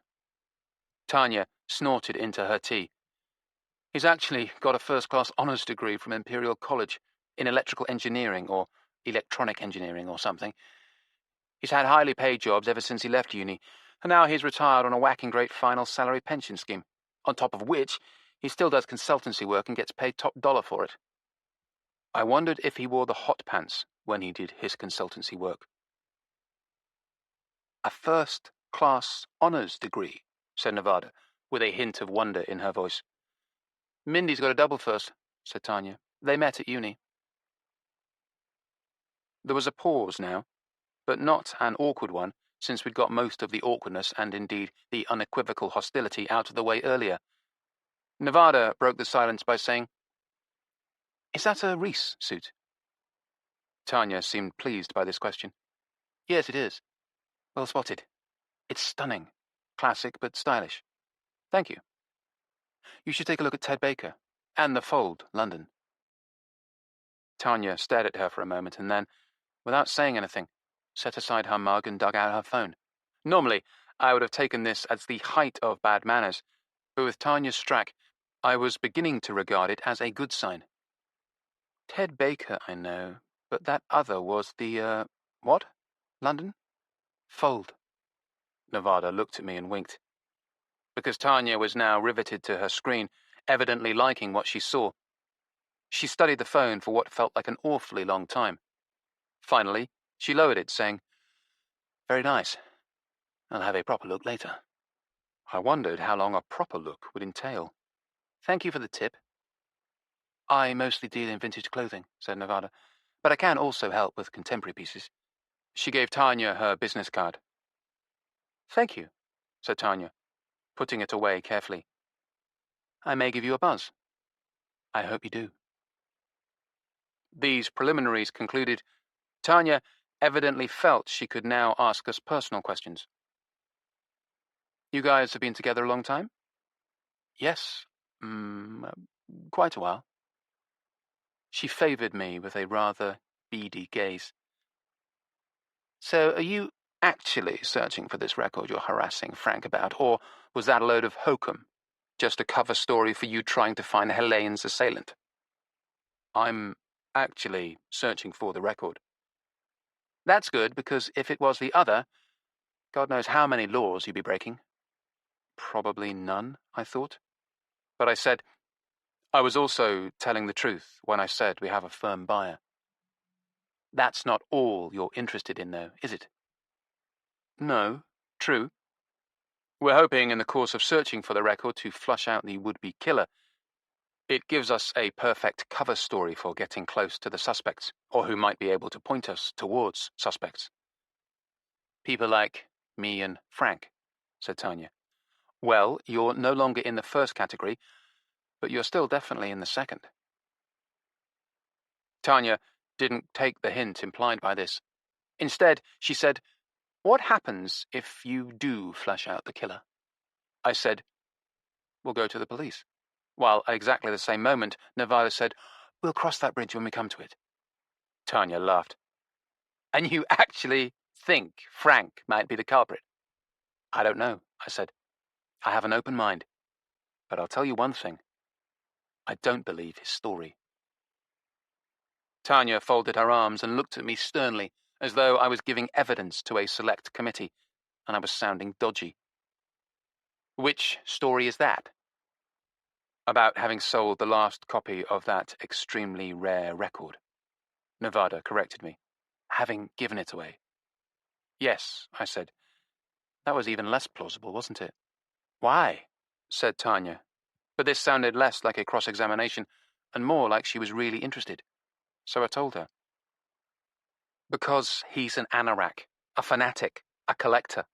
Tanya snorted into her tea. He's actually got a first-class honours degree from Imperial College in electrical engineering or electronic engineering or something. He's had highly paid jobs ever since he left uni, and now he's retired on a whacking great final salary pension scheme, on top of which he still does consultancy work and gets paid top dollar for it. I wondered if he wore the hot pants when he did his consultancy work. A first-class honours degree, said Nevada, with a hint of wonder in her voice. Mindy's got a double first, said Tanya. They met at uni. There was a pause now, but not an awkward one, since we'd got most of the awkwardness and indeed the unequivocal hostility out of the way earlier. Nevada broke the silence by saying, Is that a Reese suit? Tanya seemed pleased by this question. Yes, it is. Well spotted. It's stunning. Classic but stylish. Thank you. You should take a look at Ted Baker and The Fold, London. Tanya stared at her for a moment and then, without saying anything, set aside her mug and dug out her phone. Normally, I would have taken this as the height of bad manners, but with Tanya Strack, I was beginning to regard it as a good sign. Ted Baker, I know, but that other was the, what? London? Fold. Nevada looked at me and winked. Because Tanya was now riveted to her screen, evidently liking what she saw. She studied the phone for what felt like an awfully long time. Finally, she lowered it, saying, "Very nice. I'll have a proper look later." I wondered how long a proper look would entail. "Thank you for the tip." "I mostly deal in vintage clothing," said Nevada, "but I can also help with contemporary pieces." She gave Tanya her business card. "Thank you," said Tanya, putting it away carefully. "I may give you a buzz." "I hope you do." These preliminaries concluded, Tanya evidently felt she could now ask us personal questions. "You guys have been together a long time?" "Yes, quite a while." She favored me with a rather beady gaze. "So are you actually searching for this record you're harassing Frank about, or was that a load of hokum? Just a cover story for you trying to find Helene's assailant?" "I'm actually searching for the record." "That's good, because if it was the other, God knows how many laws you'd be breaking." Probably none, I thought. But I said, I was also telling the truth when I said we have a firm buyer. "That's not all you're interested in, though, is it?" "No, true. We're hoping in the course of searching for the record to flush out the would-be killer. It gives us a perfect cover story for getting close to the suspects, or who might be able to point us towards suspects." "People like me and Frank," said Tanya. "Well, you're no longer in the first category, but you're still definitely in the second." Tanya didn't take the hint implied by this. Instead, she said, "What happens if you do flush out the killer?" I said, "We'll go to the police." While at exactly the same moment, Nevada said, "We'll cross that bridge when we come to it." Tanya laughed. "And you actually think Frank might be the culprit?" "I don't know," I said. "I have an open mind. But I'll tell you one thing. I don't believe his story." Tanya folded her arms and looked at me sternly, as though I was giving evidence to a select committee, and I was sounding dodgy. "Which story is that?" "About having sold the last copy of that extremely rare record." Nevada corrected me. "Having given it away." "Yes," I said. "That was even less plausible, wasn't it?" "Why?" said Tanya. But this sounded less like a cross-examination and more like she was really interested. So I told her. "Because he's an anorak, a fanatic, a collector."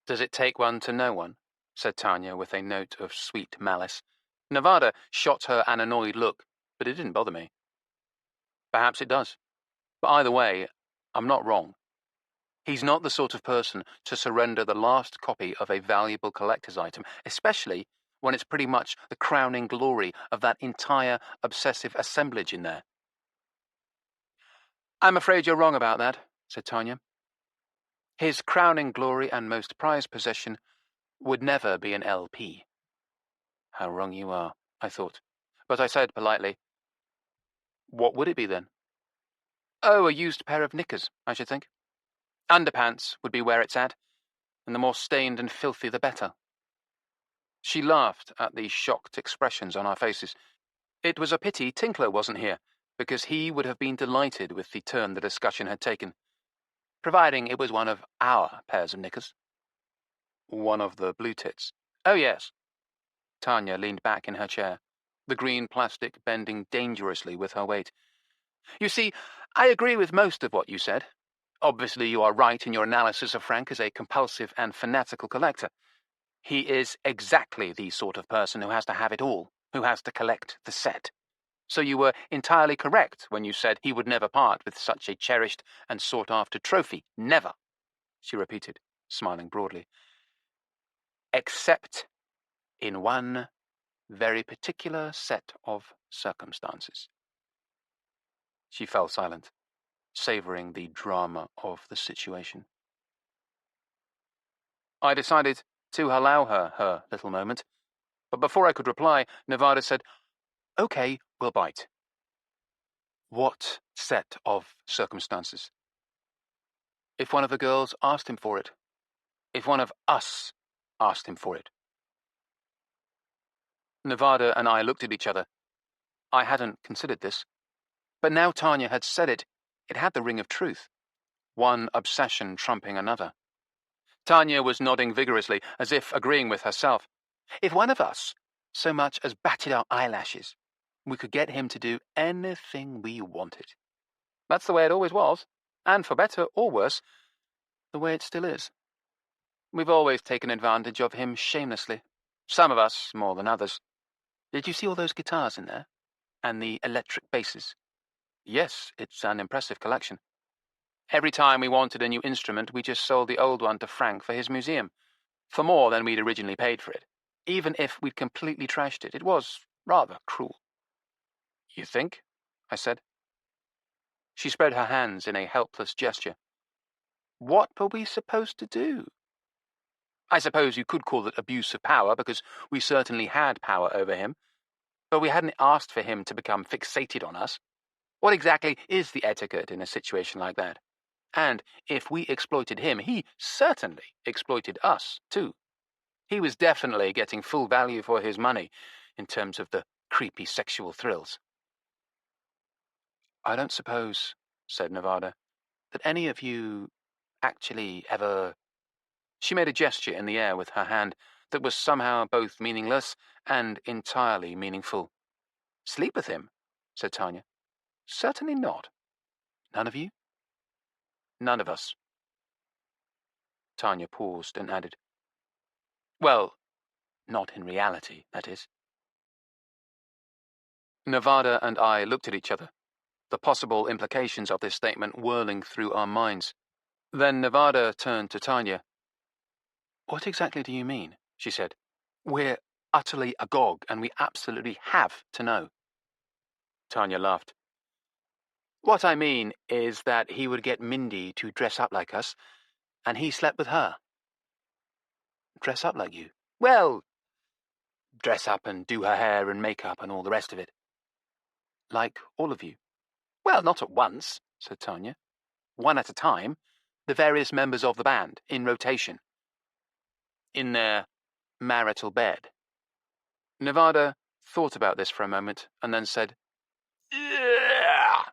"Does it take one to know one?" said Tanya with a note of sweet malice. Nevada shot her an annoyed look, but it didn't bother me. "Perhaps it does. But either way, I'm not wrong. He's not the sort of person to surrender the last copy of a valuable collector's item, especially when it's pretty much the crowning glory of that entire obsessive assemblage in there." "I'm afraid you're wrong about that," said Tanya. "His crowning glory and most prized possession would never be an LP." How wrong you are, I thought. But I said politely, "What would it be then?" "Oh, a used pair of knickers, I should think. Underpants would be where it's at, and the more stained and filthy the better." She laughed at the shocked expressions on our faces. It was a pity Tinkler wasn't here, because he would have been delighted with the turn the discussion had taken, providing it was one of our pairs of knickers. "One of the Blue Tits?" "Oh, yes." Tanya leaned back in her chair, the green plastic bending dangerously with her weight. "You see, I agree with most of what you said. Obviously, you are right in your analysis of Frank as a compulsive and fanatical collector. He is exactly the sort of person who has to have it all, who has to collect the set. So you were entirely correct when you said he would never part with such a cherished and sought-after trophy. Never," she repeated, smiling broadly. "Except in one very particular set of circumstances." She fell silent, savoring the drama of the situation. I decided to allow her her little moment. But before I could reply, Nevada said, "Okay, we'll bite." What set of circumstances? If one of the girls asked him for it. If one of us asked him for it. Nevada and I looked at each other. I hadn't considered this. But now Tanya had said it, it had the ring of truth. One obsession trumping another. Tanya was nodding vigorously, as if agreeing with herself. If one of us so much as batted our eyelashes, we could get him to do anything we wanted. That's the way it always was, and for better or worse, the way it still is. We've always taken advantage of him shamelessly. Some of us more than others. Did you see all those guitars in there? And the electric basses? Yes, it's an impressive collection. Every time we wanted a new instrument, we just sold the old one to Frank for his museum, for more than we'd originally paid for it. Even if we'd completely trashed it, it was rather cruel. You think? I said. She spread her hands in a helpless gesture. What were we supposed to do? I suppose you could call it abuse of power, because we certainly had power over him, but we hadn't asked for him to become fixated on us. What exactly is the etiquette in a situation like that? And if we exploited him, he certainly exploited us, too. He was definitely getting full value for his money in terms of the creepy sexual thrills. I don't suppose, said Nevada, that any of you actually ever... She made a gesture in the air with her hand that was somehow both meaningless and entirely meaningful. Sleep with him, said Tanya. Certainly not. None of you? None of us. Tanya paused and added, well, not in reality, that is. Nevada and I looked at each other, the possible implications of this statement whirling through our minds. Then Nevada turned to Tanya. What exactly do you mean? She said. We're utterly agog, and we absolutely have to know. Tanya laughed. What I mean is that he would get Mindy to dress up like us, and he slept with her. Dress up like you? Well, dress up and do her hair and makeup and all the rest of it. Like all of you? Well, not at once, said Tanya. One at a time, the various members of the band, in rotation. In their marital bed. Nevada thought about this for a moment and then said, yeah.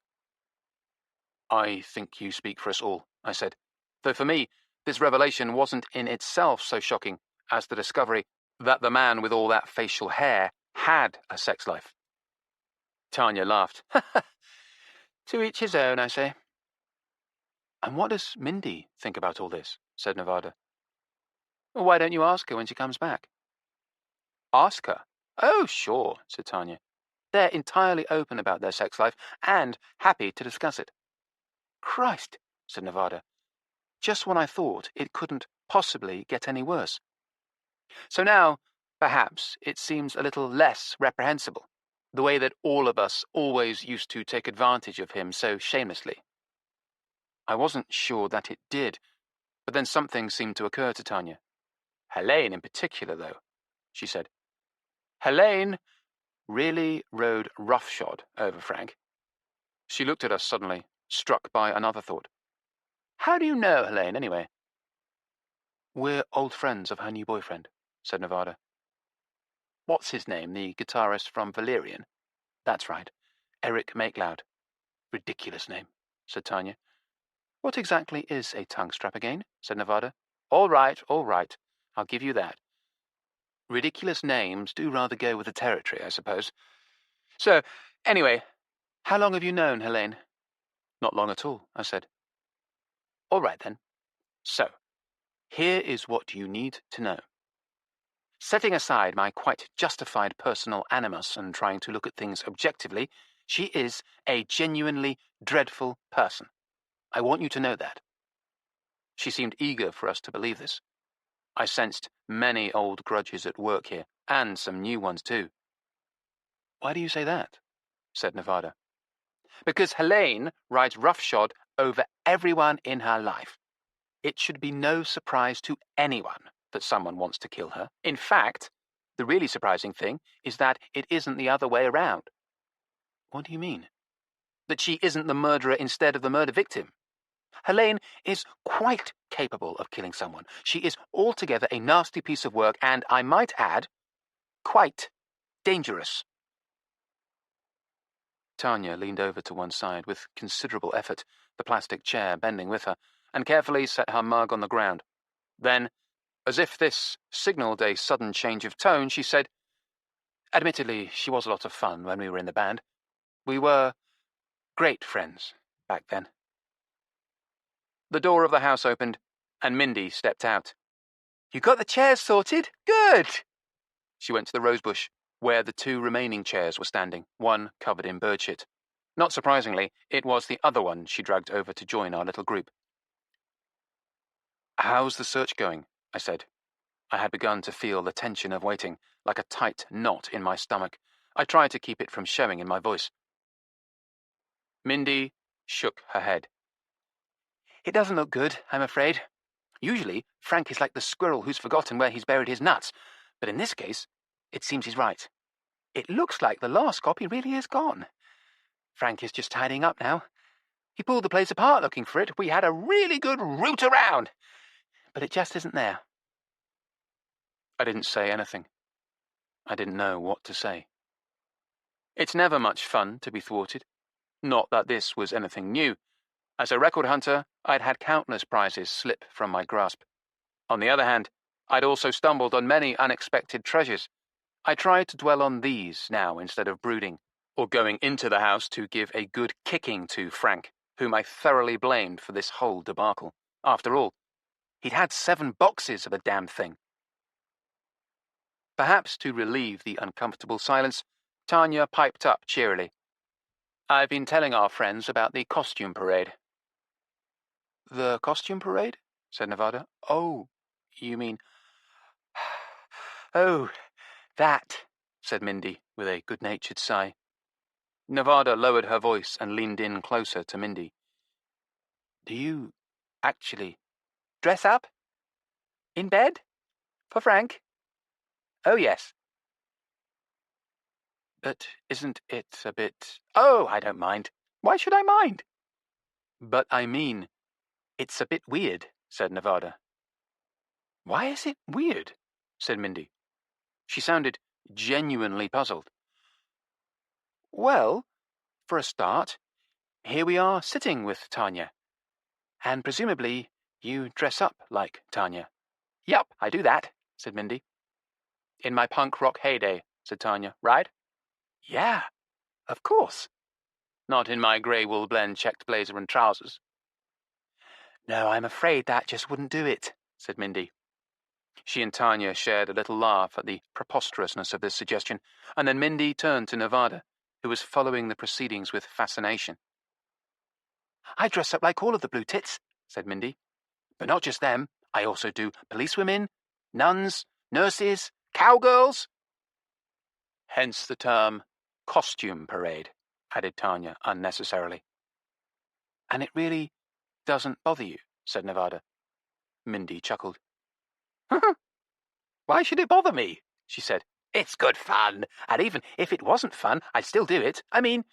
I think you speak for us all, I said. Though for me, this revelation wasn't in itself so shocking as the discovery that the man with all that facial hair had a sex life. Tanya laughed. To each his own, I say. And what does Mindy think about all this? Said Nevada. Well, why don't you ask her when she comes back? Ask her? Oh, sure, said Tanya. They're entirely open about their sex life and happy to discuss it. Christ, said Nevada. Just when I thought it couldn't possibly get any worse. So now, perhaps, it seems a little less reprehensible, the way that all of us always used to take advantage of him so shamelessly. I wasn't sure that it did, but then something seemed to occur to Tanya. Helene in particular, though, she said. Helene really rode roughshod over Frank. She looked at us suddenly, struck by another thought. How do you know Helene, anyway? We're old friends of her new boyfriend, said Nevada. What's his name, the guitarist from Valerian? That's right, Erik Make Loud. Ridiculous name, said Tanya. What exactly is a tongue strap again? Said Nevada. All right, I'll give you that. Ridiculous names do rather go with the territory, I suppose. So, anyway, how long have you known Helene? Not long at all, I said. All right, then. So, here is what you need to know. Setting aside my quite justified personal animus and trying to look at things objectively, she is a genuinely dreadful person. I want you to know that. She seemed eager for us to believe this. I sensed many old grudges at work here, and some new ones too. Why do you say that? Said Nevada. Because Helene rides roughshod over everyone in her life. It should be no surprise to anyone that someone wants to kill her. In fact, the really surprising thing is that it isn't the other way around. What do you mean? That she isn't the murderer instead of the murder victim. Helene is quite capable of killing someone. She is altogether a nasty piece of work and, I might add, quite dangerous. Tanya leaned over to one side with considerable effort, the plastic chair bending with her, and carefully set her mug on the ground. Then, as if this signalled a sudden change of tone, she said, "Admittedly, she was a lot of fun when we were in the band. We were great friends back then." The door of the house opened, and Mindy stepped out. "You got the chairs sorted? Good!" She went to the rosebush, where the two remaining chairs were standing, one covered in birdshit. Not surprisingly, it was the other one she dragged over to join our little group. "How's the search going?" I said. I had begun to feel the tension of waiting, like a tight knot in my stomach. I tried to keep it from showing in my voice. Mindy shook her head. "It doesn't look good, I'm afraid. Usually, Frank is like the squirrel who's forgotten where he's buried his nuts, but in this case, it seems he's right. It looks like the last copy really is gone. Frank is just tidying up now. He pulled the place apart looking for it. We had a really good root around, but it just isn't there." I didn't say anything. I didn't know what to say. It's never much fun to be thwarted. Not that this was anything new. As a record hunter, I'd had countless prizes slip from my grasp. On the other hand, I'd also stumbled on many unexpected treasures. I tried to dwell on these now instead of brooding, or going into the house to give a good kicking to Frank, whom I thoroughly blamed for this whole debacle. After all, he'd had 7 boxes of the damned thing. Perhaps to relieve the uncomfortable silence, Tanya piped up cheerily. "I've been telling our friends about the costume parade." "The costume parade?" said Nevada. "Oh, you mean—" "Oh, that," said Mindy, with a good-natured sigh. Nevada lowered her voice and leaned in closer to Mindy. "Do you actually dress up? In bed? For Frank?" "Oh, yes." "But isn't it a bit—" "Oh, I don't mind. Why should I mind?" "But I mean, it's a bit weird," said Nevada. "Why is it weird?" said Mindy. She sounded genuinely puzzled. "Well, for a start, here we are sitting with Tanya. And presumably you dress up like Tanya." "Yup, I do that," said Mindy. "In my punk rock heyday," said Tanya. "Right?" "Yeah, of course." "Not in my grey wool blend checked blazer and trousers." "No, I'm afraid that just wouldn't do it," said Mindy. She and Tanya shared a little laugh at the preposterousness of this suggestion, and then Mindy turned to Nevada, who was following the proceedings with fascination. "I dress up like all of the Blue Tits," said Mindy. "But not just them. I also do policewomen, nuns, nurses, cowgirls." "Hence the term costume parade," added Tanya unnecessarily. "And it really doesn't bother you," said Nevada. Mindy chuckled. "Why should it bother me?" she said. "It's good fun, and even if it wasn't fun, I'd still do it. I mean,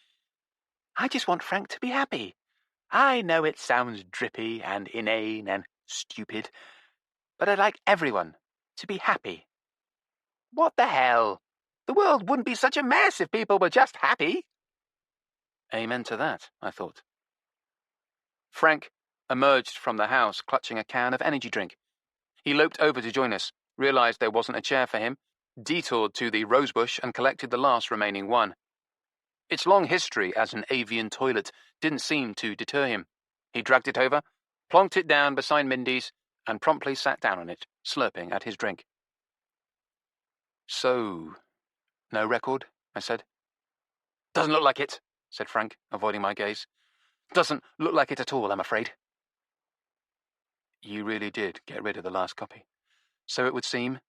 I just want Frank to be happy. I know it sounds drippy and inane and stupid, but I'd like everyone to be happy." "What the hell? The world wouldn't be such a mess if people were just happy." Amen to that, I thought. Frank emerged from the house clutching a can of energy drink. He loped over to join us, realized there wasn't a chair for him, detoured to the rosebush and collected the last remaining one. Its long history as an avian toilet didn't seem to deter him. He dragged it over, plonked it down beside Mindy's, and promptly sat down on it, slurping at his drink. "So, no record?" I said. "Doesn't look like it," said Frank, avoiding my gaze. "Doesn't look like it at all, I'm afraid." "You really did get rid of the last copy. So it would seem."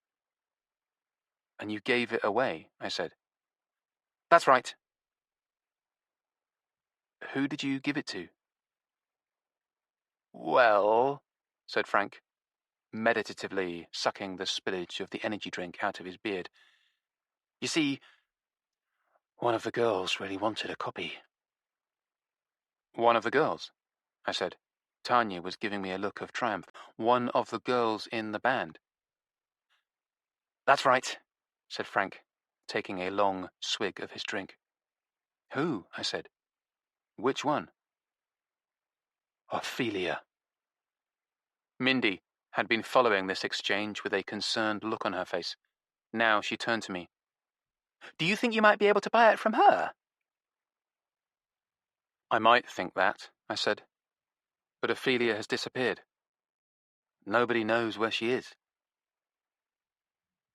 "And you gave it away," I said. "That's right." "Who did you give it to?" "Well," said Frank, meditatively sucking the spillage of the energy drink out of his beard. You see, one of the girls really wanted a copy. One of the girls, I said. Tanya was giving me a look of triumph. One of the girls in the band. That's right, said Frank, taking a long swig of his drink. Who? I said. Which one? Ophelia. Mindy had been following this exchange with a concerned look on her face. Now she turned to me. Do you think you might be able to buy it from her? I might think that, I said. But Ophelia has disappeared. Nobody knows where she is.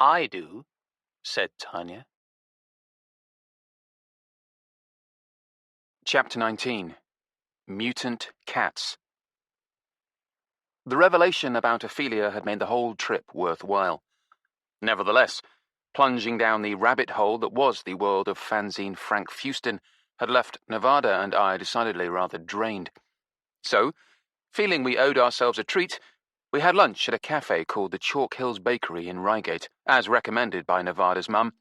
I do, said Tanya. Chapter 19. Mutant Cats. The revelation about Ophelia had made the whole trip worthwhile. Nevertheless, plunging down the rabbit hole that was the world of fanzine Frank Fuston had left Nevada and I decidedly rather drained. So, feeling we owed ourselves a treat, we had lunch at a cafe called the Chalk Hills Bakery in Reigate, as recommended by Nevada's mum,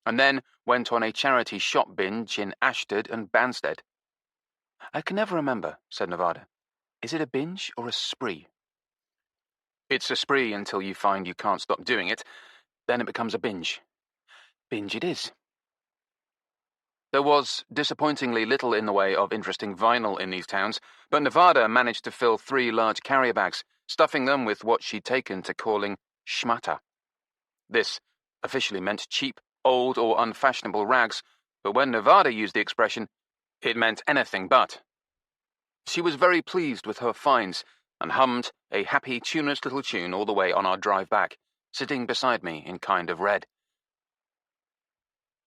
and then went on a charity shop binge in Ashted and Banstead. I can never remember, said Nevada. Is it a binge or a spree? It's a spree until you find you can't stop doing it. Then it becomes a binge. Binge it is. There was disappointingly little in the way of interesting vinyl in these towns, but Nevada managed to fill 3 large carrier bags, stuffing them with what she'd taken to calling schmatter. This officially meant cheap, old or unfashionable rags, but when Nevada used the expression, it meant anything but. She was very pleased with her finds and hummed a happy, tuneless little tune all the way on our drive back, sitting beside me in kind of red.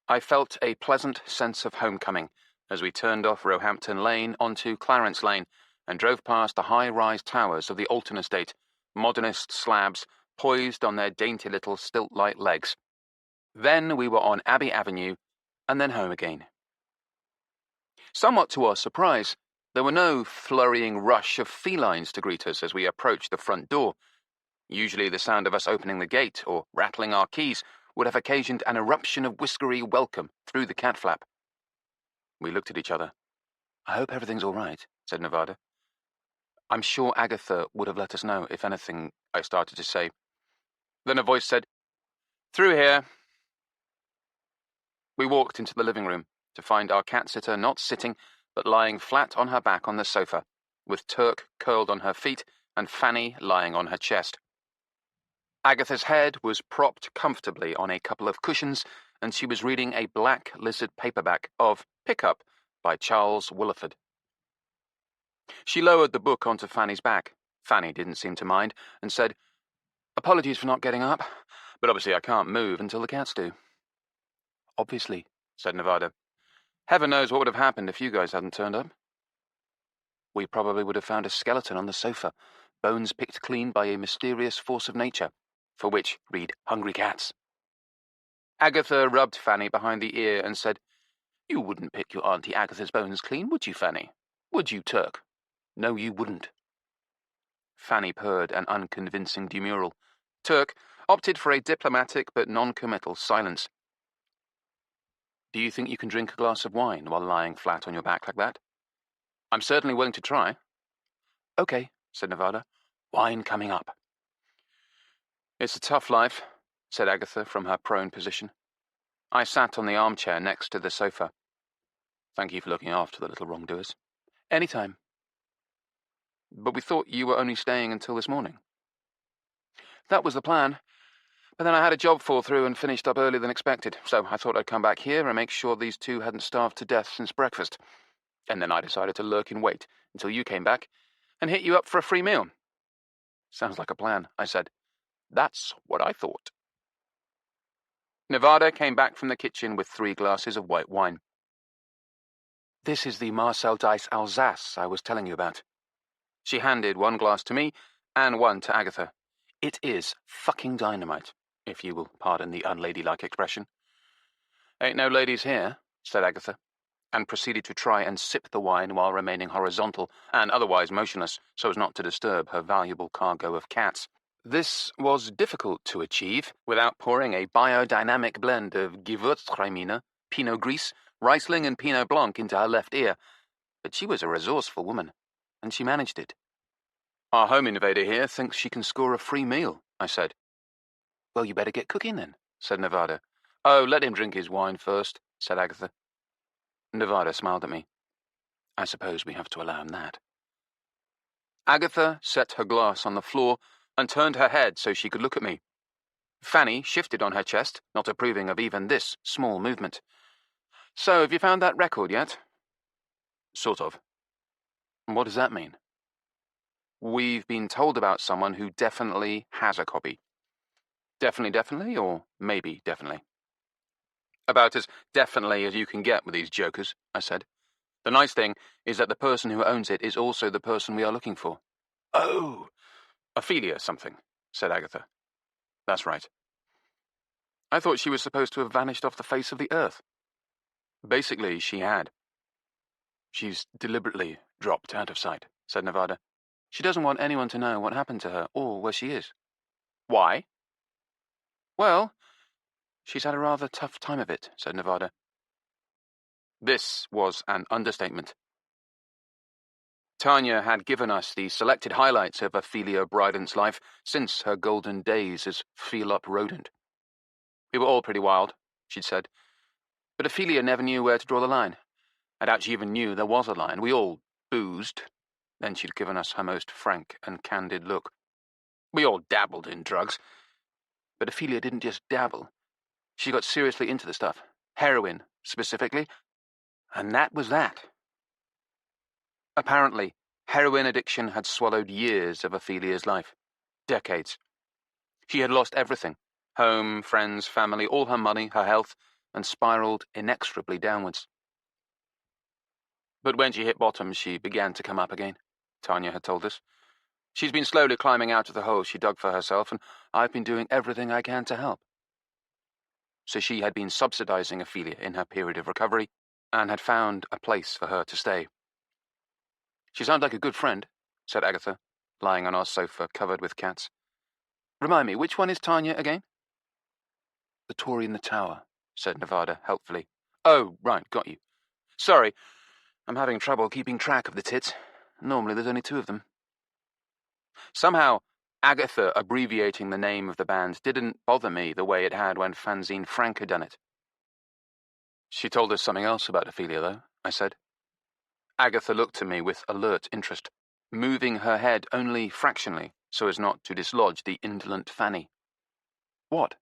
I felt a pleasant sense of homecoming as we turned off Roehampton Lane onto Clarence Lane and drove past the high-rise towers of the Alton estate, modernist slabs poised on their dainty little stilt-like legs. Then we were on Abbey Avenue, and then home again. Somewhat to our surprise, there were no flurrying rush of felines to greet us as we approached the front door. Usually the sound of us opening the gate or rattling our keys would have occasioned an eruption of whiskery welcome through the cat flap. We looked at each other. I hope everything's all right, said Nevada. I'm sure Agatha would have let us know if anything, I started to say. Then a voice said, Through here. We walked into the living room to find our cat-sitter not sitting, but lying flat on her back on the sofa, with Turk curled on her feet and Fanny lying on her chest. Agatha's head was propped comfortably on a couple of cushions, and she was reading a black lizard paperback of Pickup by Charles Willeford. She lowered the book onto Fanny's back. Fanny didn't seem to mind, and said, Apologies for not getting up, but obviously I can't move until the cats do. Obviously, said Nevada. Heaven knows what would have happened if you guys hadn't turned up. We probably would have found a skeleton on the sofa, bones picked clean by a mysterious force of nature, for which read Hungry Cats. Agatha rubbed Fanny behind the ear and said, You wouldn't pick your Auntie Agatha's bones clean, would you, Fanny? Would you, Turk? No, you wouldn't. Fanny purred an unconvincing demurral. Turk opted for a diplomatic but non-committal silence. Do you think you can drink a glass of wine while lying flat on your back like that? I'm certainly willing to try. Okay, said Nevada. Wine coming up. It's a tough life, said Agatha from her prone position. I sat on the armchair next to the sofa. Thank you for looking after the little wrongdoers. Any time. But we thought you were only staying until this morning. That was the plan. But then I had a job fall through and finished up earlier than expected, so I thought I'd come back here and make sure these two hadn't starved to death since breakfast. And then I decided to lurk in wait until you came back and hit you up for a free meal. Sounds like a plan, I said. That's what I thought. Nevada came back from the kitchen with 3 glasses of white wine. This is the Marcel Dice Alsace I was telling you about. She handed 1 glass to me and 1 to Agatha. It is fucking dynamite, if you will pardon the unladylike expression. Ain't no ladies here, said Agatha, and proceeded to try and sip the wine while remaining horizontal and otherwise motionless so as not to disturb her valuable cargo of cats. This was difficult to achieve without pouring a biodynamic blend of Gewürztraminer, Pinot Gris, Riesling and Pinot Blanc into her left ear, but she was a resourceful woman, and she managed it. Our home invader here thinks she can score a free meal, I said. Well, you better get cooking then, said Nevada. Oh, let him drink his wine first, said Agatha. Nevada smiled at me. I suppose we have to allow him that. Agatha set her glass on the floor and turned her head so she could look at me. Fanny shifted on her chest, not approving of even this small movement. So, have you found that record yet? Sort of. What does that mean? We've been told about someone who definitely has a copy. Definitely, or maybe definitely? About as definitely as you can get with these jokers, I said. The nice thing is that the person who owns it is also the person we are looking for. Oh, Ophelia something, said Agatha. That's right. I thought she was supposed to have vanished off the face of the earth. Basically, she had. She's deliberately dropped out of sight, said Nevada. She doesn't want anyone to know what happened to her or where she is. Why? Well, she's had a rather tough time of it, said Nevada. This was an understatement. Tanya had given us the selected highlights of Ophelia Brydon's life since her golden days as feel-up rodent. We were all pretty wild, she'd said, but Ophelia never knew where to draw the line. I doubt she even knew there was a line. We all boozed. Then she'd given us her most frank and candid look. We all dabbled in drugs, but Ophelia didn't just dabble. She got seriously into the stuff. Heroin, specifically, and that was that. Apparently, heroin addiction had swallowed years of Ophelia's life. Decades. She had lost everything. Home, friends, family, all her money, her health, and spiraled inexorably downwards. But when she hit bottom, she began to come up again, Tanya had told us. She's been slowly climbing out of the hole she dug for herself, and I've been doing everything I can to help. So she had been subsidizing Ophelia in her period of recovery, and had found a place for her to stay. She sounds like a good friend, said Agatha, lying on our sofa covered with cats. Remind me, which one is Tanya again? The Tory in the tower, said Nevada helpfully. Oh, right, got you. Sorry, I'm having trouble keeping track of the tits. Normally there's only two of them. Somehow, Agatha abbreviating the name of the band didn't bother me the way it had when Fanzine Frank had done it. She told us something else about Ophelia, though, I said. Agatha looked at me with alert interest, moving her head only fractionally so as not to dislodge the indolent Fanny. What?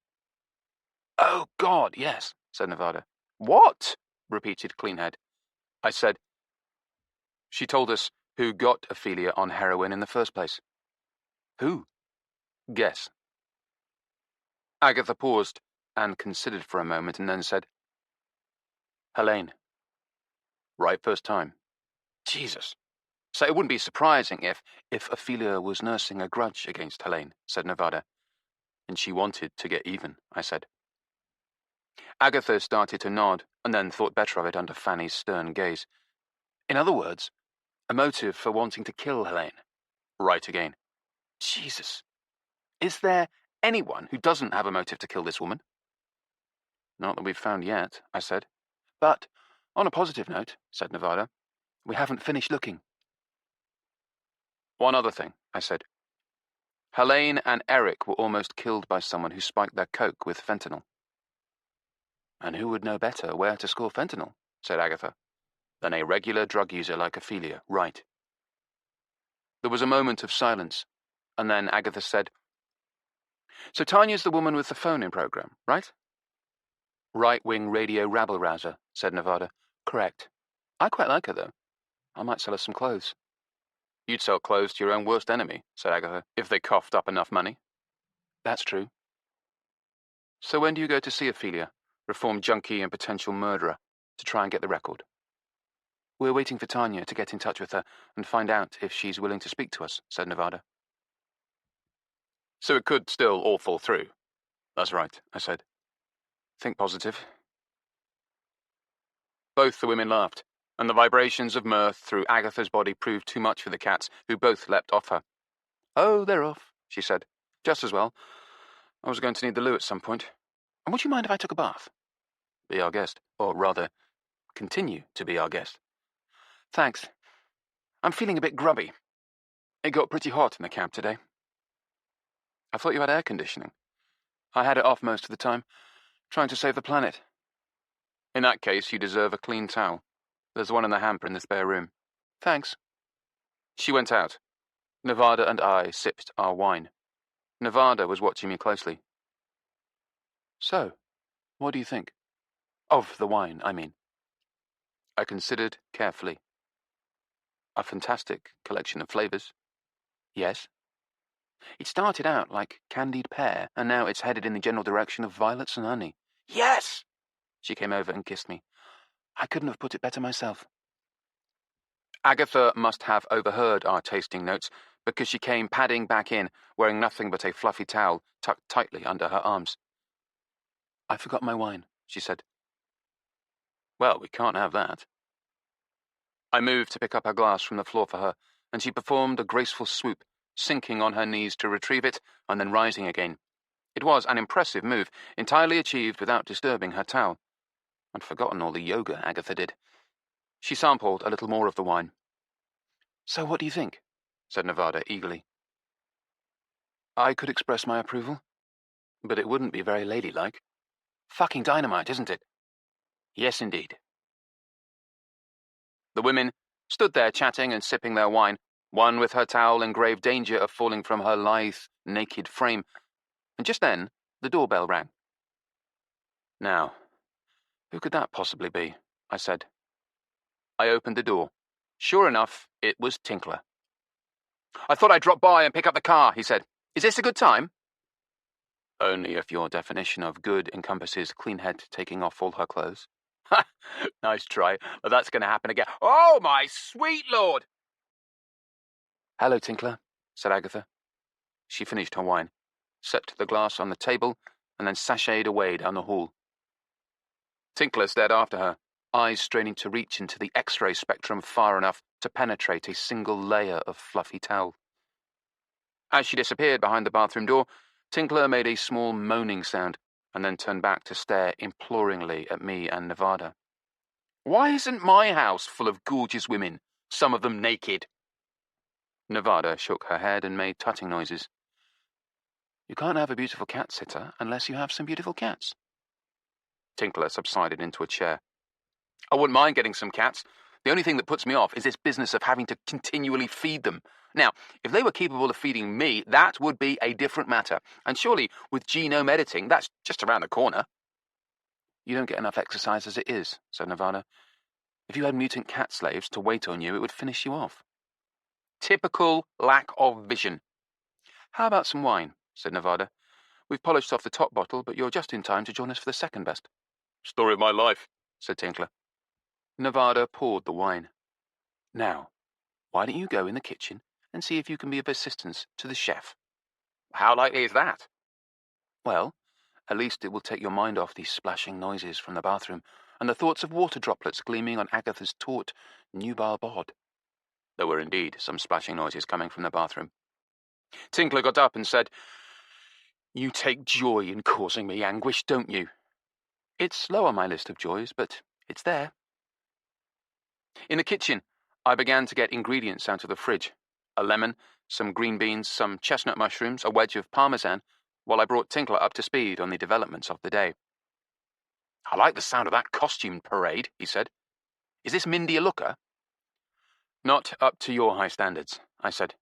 Oh, God, yes, said Nevada. What? Repeated Cleanhead. I said, she told us who got Ophelia on heroin in the first place. Who? Guess. Agatha paused and considered for a moment and then said, Helene. Right first time. Jesus. So it wouldn't be surprising if Ophelia was nursing a grudge against Helene, said Nevada. And she wanted to get even, I said. Agatha started to nod and then thought better of it under Fanny's stern gaze. In other words, a motive for wanting to kill Helene. Right again. Jesus. Is there anyone who doesn't have a motive to kill this woman? Not that we've found yet, I said. But, on a positive note, said Nevada, we haven't finished looking. One other thing, I said. Helene and Erik were almost killed by someone who spiked their coke with fentanyl. And who would know better where to score fentanyl, said Agatha, than a regular drug user like Ophelia, right? There was a moment of silence, and then Agatha said, So Tanya's the woman with the phone-in program, right? Right-wing radio rabble-rouser, said Nevada. Correct. I quite like her, though. I might sell her some clothes. You'd sell clothes to your own worst enemy, said Agatha, if they coughed up enough money. That's true. So when do you go to see Ophelia, reformed junkie and potential murderer, to try and get the record? We're waiting for Tanya to get in touch with her and find out if she's willing to speak to us, said Nevada. So it could still all fall through. That's right, I said. Think positive. Both the women laughed, and the vibrations of mirth through Agatha's body proved too much for the cats, who both leapt off her. Oh, they're off, she said. Just as well. I was going to need the loo at some point. And would you mind if I took a bath? Be our guest. Or rather, continue to be our guest. Thanks. I'm feeling a bit grubby. It got pretty hot in the cab today. I thought you had air conditioning. I had it off most of the time, trying to save the planet. In that case, you deserve a clean towel. There's one in the hamper in the spare room. Thanks. She went out. Nevada and I sipped our wine. Nevada was watching me closely. So, what do you think? Of the wine, I mean. I considered carefully. A fantastic collection of flavours. Yes. It started out like candied pear, and now it's headed in the general direction of violets and honey. Yes! She came over and kissed me. I couldn't have put it better myself. Agatha must have overheard our tasting notes, because she came padding back in, wearing nothing but a fluffy towel tucked tightly under her arms. I forgot my wine, she said. Well, we can't have that. I moved to pick up her glass from the floor for her, and she performed a graceful swoop, sinking on her knees to retrieve it, and then rising again. It was an impressive move, entirely achieved without disturbing her towel. I'd forgotten all the yoga Agatha did. She sampled a little more of the wine. So what do you think? Said Nevada eagerly. I could express my approval, but it wouldn't be very ladylike. Fucking dynamite, isn't it? Yes, indeed. The women stood there chatting and sipping their wine, one with her towel in grave danger of falling from her lithe, naked frame, and just then the doorbell rang. Now, who could that possibly be? I said. I opened the door. Sure enough, it was Tinkler. I thought I'd drop by and pick up the car, he said. Is this a good time? Only if your definition of good encompasses Cleanhead taking off all her clothes. Ha! Nice try, but that's going to happen again. Oh, my sweet lord! Hello, Tinkler, said Agatha. She finished her wine, set the glass on the table, and then sashayed away down the hall. Tinkler stared after her, eyes straining to reach into the X-ray spectrum far enough to penetrate a single layer of fluffy towel. As she disappeared behind the bathroom door, Tinkler made a small moaning sound, and then turned back to stare imploringly at me and Nevada. Why isn't my house full of gorgeous women, some of them naked? Nevada shook her head and made tutting noises. You can't have a beautiful cat sitter unless you have some beautiful cats. Tinkler subsided into a chair. I wouldn't mind getting some cats. The only thing that puts me off is this business of having to continually feed them. Now, if they were capable of feeding me, that would be a different matter. And surely, with genome editing, that's just around the corner. You don't get enough exercise as it is, said Nevada. If you had mutant cat slaves to wait on you, it would finish you off. Typical lack of vision. How about some wine, said Nevada. We've polished off the top bottle, but you're just in time to join us for the second best. Story of my life, said Tinkler. Nevada poured the wine. Now, why don't you go in the kitchen and see if you can be of assistance to the chef? How likely is that? Well, at least it will take your mind off these splashing noises from the bathroom and the thoughts of water droplets gleaming on Agatha's taut, nubile bod. There were indeed some splashing noises coming from the bathroom. Tinkler got up and said, You take joy in causing me anguish, don't you? It's low on my list of joys, but it's there. In the kitchen, I began to get ingredients out of the fridge. A lemon, some green beans, some chestnut mushrooms, a wedge of parmesan, while I brought Tinkler up to speed on the developments of the day. I like the sound of that costume parade, he said. Is this Mindy a looker? Not up to your high standards, I said.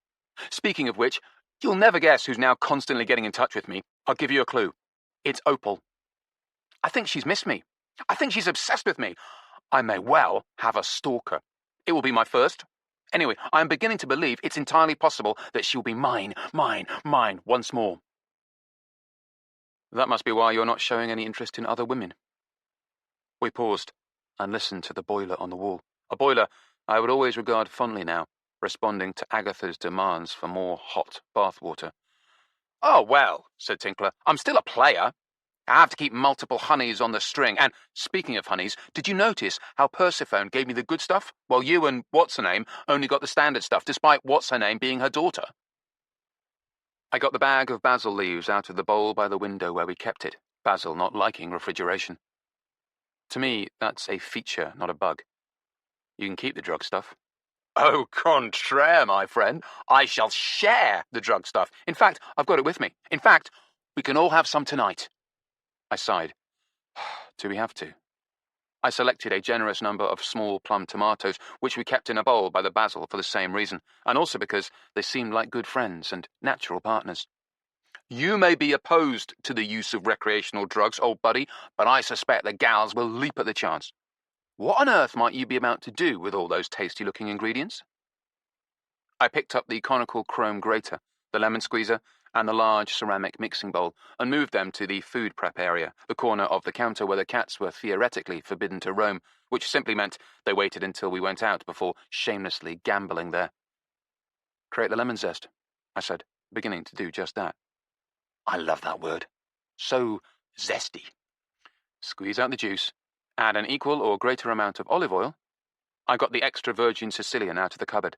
Speaking of which, you'll never guess who's now constantly getting in touch with me. I'll give you a clue. It's Opal. I think she's missed me. I think she's obsessed with me. I may well have a stalker. It will be my first. Anyway, I am beginning to believe it's entirely possible that she will be mine once more. That must be why you're not showing any interest in other women. We paused and listened to the boiler on the wall. A boiler I would always regard fondly now, responding to Agatha's demands for more hot bath water. Oh, well, said Tinkler, I'm still a player. I have to keep multiple honeys on the string. And, speaking of honeys, did you notice how Persephone gave me the good stuff, while you and what's-her-name only got the standard stuff, despite what's-her-name being her daughter? I got the bag of basil leaves out of the bowl by the window where we kept it, basil not liking refrigeration. To me, that's a feature, not a bug. You can keep the drug stuff. Au contraire, my friend. I shall share the drug stuff. In fact, I've got it with me. In fact, we can all have some tonight. I sighed. Do we have to? I selected a generous number of small plum tomatoes, which we kept in a bowl by the basil for the same reason, and also because they seemed like good friends and natural partners. You may be opposed to the use of recreational drugs, old buddy, but I suspect the gals will leap at the chance. What on earth might you be about to do with all those tasty-looking ingredients? I picked up the conical chrome grater, the lemon squeezer, and the large ceramic mixing bowl, and moved them to the food prep area, the corner of the counter where the cats were theoretically forbidden to roam, which simply meant they waited until we went out before shamelessly gambling there. Create the lemon zest, I said, beginning to do just that. I love that word. So zesty. Squeeze out the juice, add an equal or greater amount of olive oil. I got the extra virgin Sicilian out of the cupboard.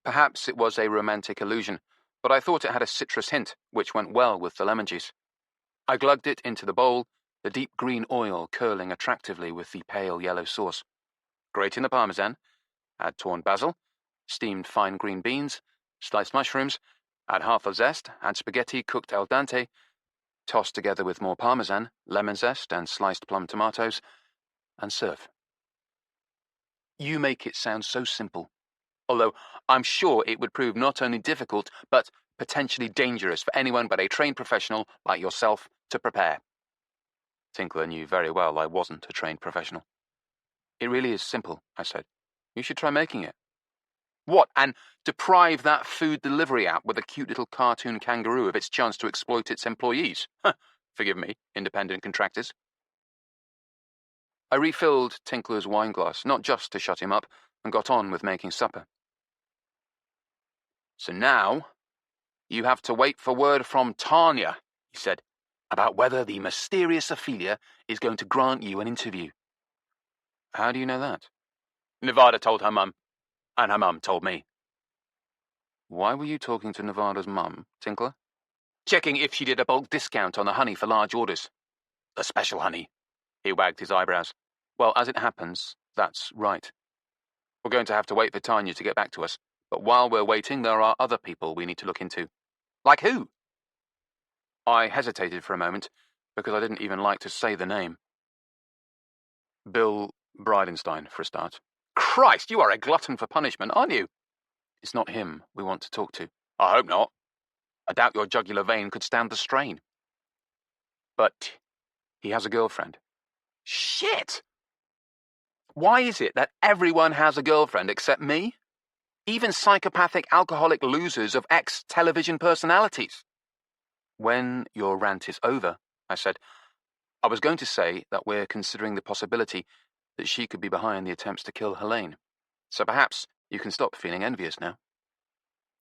Perhaps it was a romantic illusion, but I thought it had a citrus hint, which went well with the lemon juice. I glugged it into the bowl, the deep green oil curling attractively with the pale yellow sauce. Grate in the parmesan, add torn basil, steamed fine green beans, sliced mushrooms, add half a zest, add spaghetti cooked al dente, toss together with more parmesan, lemon zest, and sliced plum tomatoes, and serve. You make it sound so simple, although I'm sure it would prove not only difficult, but potentially dangerous for anyone but a trained professional like yourself to prepare. Tinkler knew very well I wasn't a trained professional. It really is simple, I said. You should try making it. What, and deprive that food delivery app with a cute little cartoon kangaroo of its chance to exploit its employees? Forgive me, independent contractors. I refilled Tinkler's wineglass, not just to shut him up, and got on with making supper. So now, you have to wait for word from Tanya, he said, about whether the mysterious Ophelia is going to grant you an interview. How do you know that? Nevada told her mum, and her mum told me. Why were you talking to Nevada's mum, Tinkler? Checking if she did a bulk discount on the honey for large orders. The special honey. He wagged his eyebrows. Well, as it happens, that's right. We're going to have to wait for Tanya to get back to us, but while we're waiting, there are other people we need to look into. Like who? I hesitated for a moment, because I didn't even like to say the name. Bill Bridenstine, for a start. Christ, you are a glutton for punishment, aren't you? It's not him we want to talk to. I hope not. I doubt your jugular vein could stand the strain. But he has a girlfriend. Shit! Why is it that everyone has a girlfriend except me? Even psychopathic alcoholic losers of ex-television personalities. When your rant is over, I said, I was going to say that we're considering the possibility that she could be behind the attempts to kill Helene. So perhaps you can stop feeling envious now.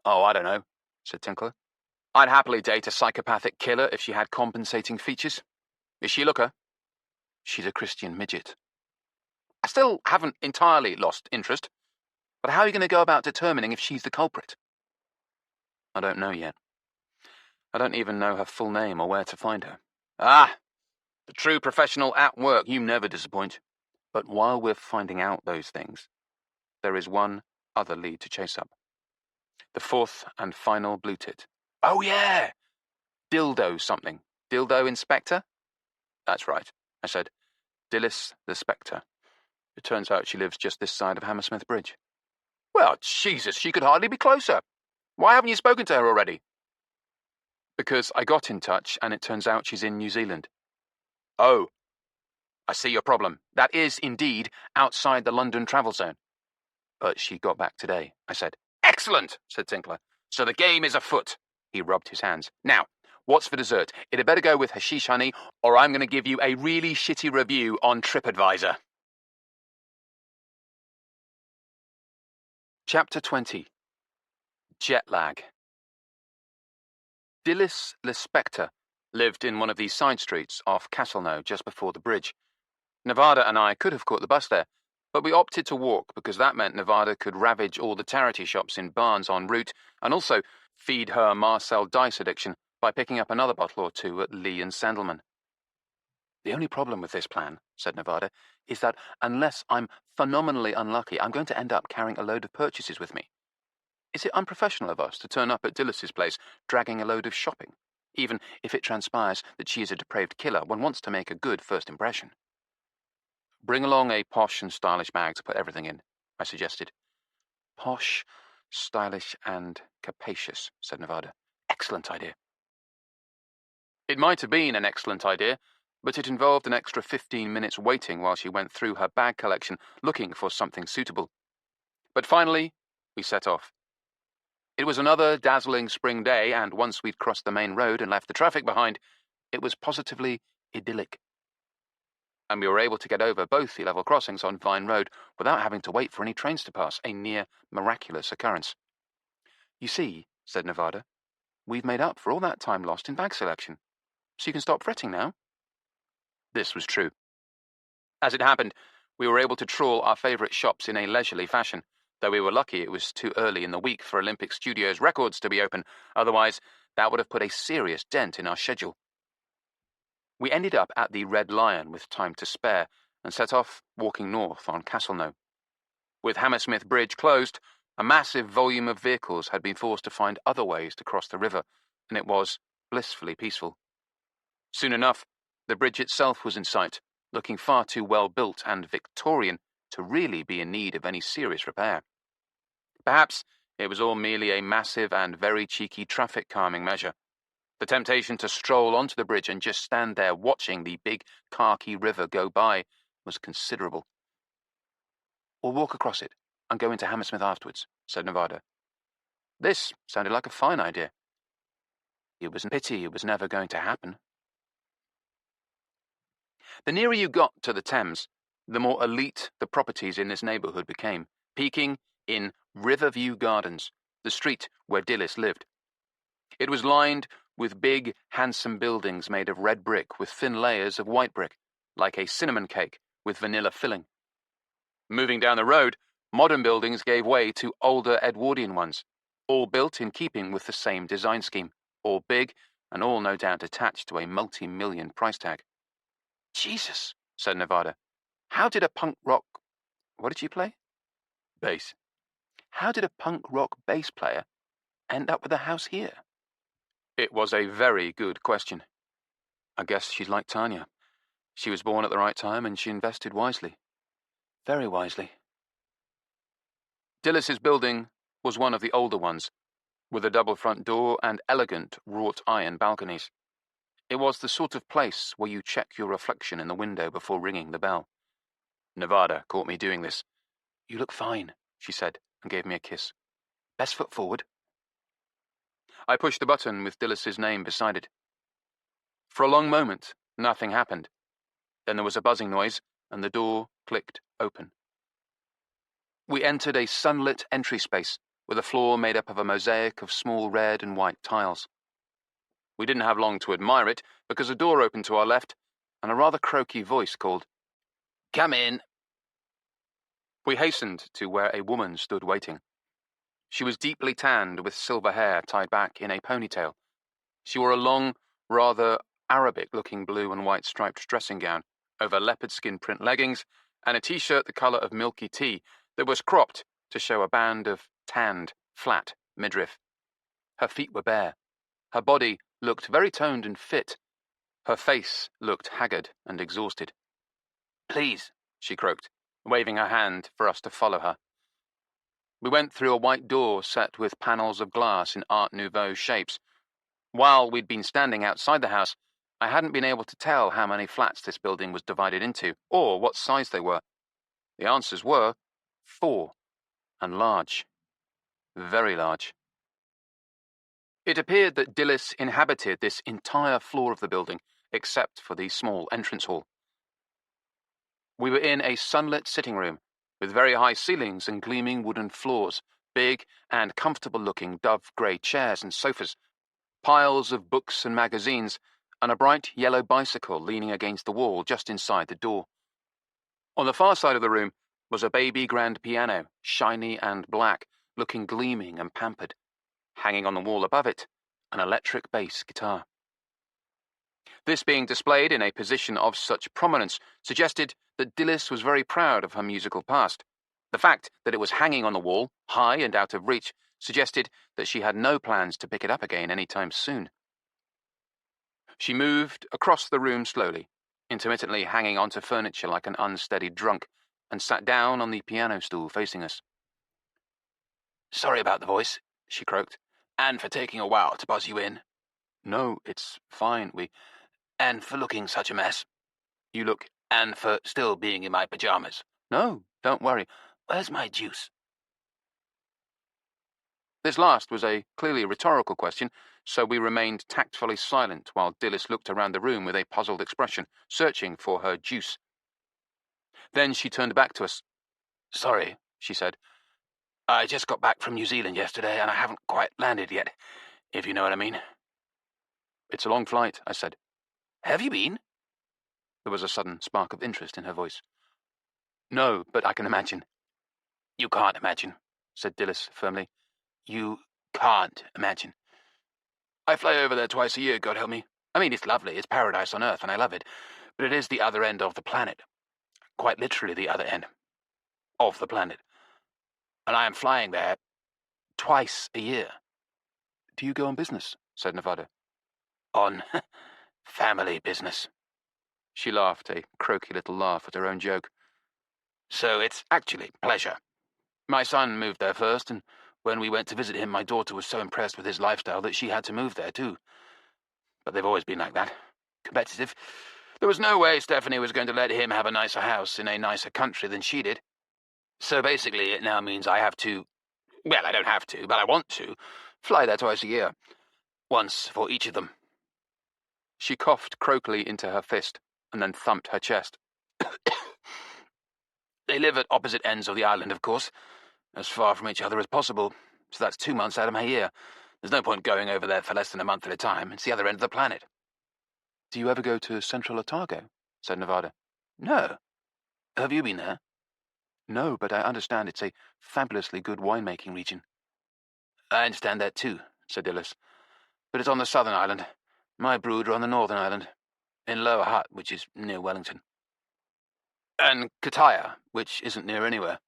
Oh, I don't know, said Tinkler. I'd happily date a psychopathic killer if she had compensating features. Is she a looker? She's a Christian midget. I still haven't entirely lost interest, but how are you going to go about determining if she's the culprit? I don't know yet. I don't even know her full name or where to find her. Ah, the true professional at work, you never disappoint. But while we're finding out those things, there is one other lead to chase up. The fourth and final Blue Tit. Oh yeah! Dildo something. Dildo Inspector? That's right, I said. Delia Lispector. It turns out she lives just this side of Hammersmith Bridge. Well, Jesus, she could hardly be closer. Why haven't you spoken to her already? Because I got in touch, and it turns out she's in New Zealand. Oh, I see your problem. That is, indeed, outside the London travel zone. But she got back today, I said. Excellent, said Tinkler. So the game is afoot. He rubbed his hands. Now, what's for dessert? It had better go with hashish honey, or I'm going to give you a really shitty review on TripAdvisor. Chapter 20. Jet Lag. Delia Lispector lived in one of these side streets off Castleknow just before the bridge. Nevada and I could have caught the bus there, But we opted to walk because that meant Nevada could ravage all the charity shops in Barnes en route and also feed her Marcel Dice addiction by picking up another bottle or two at Lee and Sandelman. The only problem with this plan, said Nevada, is that unless I'm phenomenally unlucky, I'm going to end up carrying a load of purchases with me. Is it unprofessional of us to turn up at Dillis's place dragging a load of shopping? Even if it transpires that she is a depraved killer, one wants to make a good first impression. Bring along a posh and stylish bag to put everything in, I suggested. Posh, stylish, and capacious, said Nevada. Excellent idea. It might have been an excellent idea, but it involved an extra 15 minutes waiting while she went through her bag collection looking for something suitable. But finally, we set off. It was another dazzling spring day, and once we'd crossed the main road and left the traffic behind, it was positively idyllic. And we were able to get over both the level crossings on Vine Road without having to wait for any trains to pass, a near miraculous occurrence. You see, said Nevada, we've made up for all that time lost in bag selection, so you can stop fretting now. This was true. As it happened, we were able to trawl our favourite shops in a leisurely fashion, though we were lucky it was too early in the week for Olympic Studios records to be open, otherwise that would have put a serious dent in our schedule. We ended up at the Red Lion with time to spare and set off walking north on Castleknoe. With Hammersmith Bridge closed, a massive volume of vehicles had been forced to find other ways to cross the river, and it was blissfully peaceful. Soon enough, the bridge itself was in sight, looking far too well built and Victorian to really be in need of any serious repair. Perhaps it was all merely a massive and very cheeky traffic calming measure. The temptation to stroll onto the bridge and just stand there watching the big khaki river go by was considerable. We'll walk across it and go into Hammersmith afterwards, said Nevada. This sounded like a fine idea. It was a pity it was never going to happen. The nearer you got to the Thames, the more elite the properties in this neighbourhood became, peaking in Riverview Gardens, the street where Dillis lived. It was lined with big, handsome buildings made of red brick with thin layers of white brick, like a cinnamon cake with vanilla filling. Moving down the road, modern buildings gave way to older Edwardian ones, all built in keeping with the same design scheme, all big and all no doubt attached to a multi-million price tag. Jesus, said Nevada. How did a punk rock... What did she play? Bass. How did a punk rock bass player end up with a house here? It was a very good question. I guess she's like Tanya. She was born at the right time and she invested wisely. Very wisely. Dillis's building was one of the older ones, with a double front door and elegant wrought iron balconies. It was the sort of place where you check your reflection in the window before ringing the bell. Nevada caught me doing this. You look fine, she said, and gave me a kiss. Best foot forward. I pushed the button with Dillis's name beside it. For a long moment, nothing happened. Then there was a buzzing noise, and the door clicked open. We entered a sunlit entry space, with a floor made up of a mosaic of small red and white tiles. We didn't have long to admire it, because a door opened to our left, and a rather croaky voice called, "Come in." We hastened to where a woman stood waiting. She was deeply tanned with silver hair tied back in a ponytail. She wore a long, rather Arabic-looking blue and white striped dressing gown over leopard skin print leggings and a t-shirt the colour of milky tea that was cropped to show a band of tanned, flat midriff. Her feet were bare. Her body looked very toned and fit. Her face looked haggard and exhausted. "Please," she croaked, waving her hand for us to follow her. We went through a white door set with panels of glass in Art Nouveau shapes. While we'd been standing outside the house, I hadn't been able to tell how many flats this building was divided into, or what size they were. The answers were 4, and large. Very large. It appeared that Dillis inhabited this entire floor of the building, except for the small entrance hall. We were in a sunlit sitting room, with very high ceilings and gleaming wooden floors, big and comfortable-looking dove-grey chairs and sofas, piles of books and magazines, and a bright yellow bicycle leaning against the wall just inside the door. On the far side of the room, was a baby grand piano, shiny and black, looking gleaming and pampered. Hanging on the wall above it, an electric bass guitar. This being displayed in a position of such prominence suggested that Dilys was very proud of her musical past. The fact that it was hanging on the wall, high and out of reach, suggested that she had no plans to pick it up again any time soon. She moved across the room slowly, intermittently hanging onto furniture like an unsteady drunk, and sat down on the piano stool facing us. "Sorry about the voice," she croaked, "and for taking a while to buzz you in." "No, it's fine, and for looking such a mess." "You look..." "And for still being in my pajamas." "No, don't worry. Where's my juice?" This last was a clearly rhetorical question, so we remained tactfully silent while Dilys looked around the room with a puzzled expression, searching for her juice. Then she turned back to us. "Sorry," she said. "I just got back from New Zealand yesterday, and I haven't quite landed yet, if you know what I mean." "It's a long flight," I said. "Have you been?" There was a sudden spark of interest in her voice. "No, but I can imagine." "You can't imagine," said Dilys firmly. "You can't imagine. I fly over there twice a year, God help me. I mean, it's lovely, it's paradise on earth, and I love it, but it is the other end of the planet. Quite literally the other end of the planet. And I am flying there twice a year." "Do you go on business?" said Nevada. "On family business." She laughed, a croaky little laugh at her own joke. "So it's actually pleasure. My son moved there first, and when we went to visit him, my daughter was so impressed with his lifestyle that she had to move there too. But they've always been like that. Competitive. There was no way Stephanie was going to let him have a nicer house in a nicer country than she did. So basically it now means I have to... Well, I don't have to, but I want to fly there twice a year. Once for each of them." She coughed croakily into her fist, and then thumped her chest. "They live at opposite ends of the island, of course, as far from each other as possible, so that's 2 months out of my year. There's no point going over there for less than a month at a time. It's the other end of the planet." "Do you ever go to Central Otago?" said Nevada. "No. Have you been there?" "No, but I understand it's a fabulously good winemaking region." "I understand that too," said Dilys. "But it's on the southern island. My brood are on the northern island, in Lower Hutt, which is near Wellington. And Kataya, which isn't near anywhere."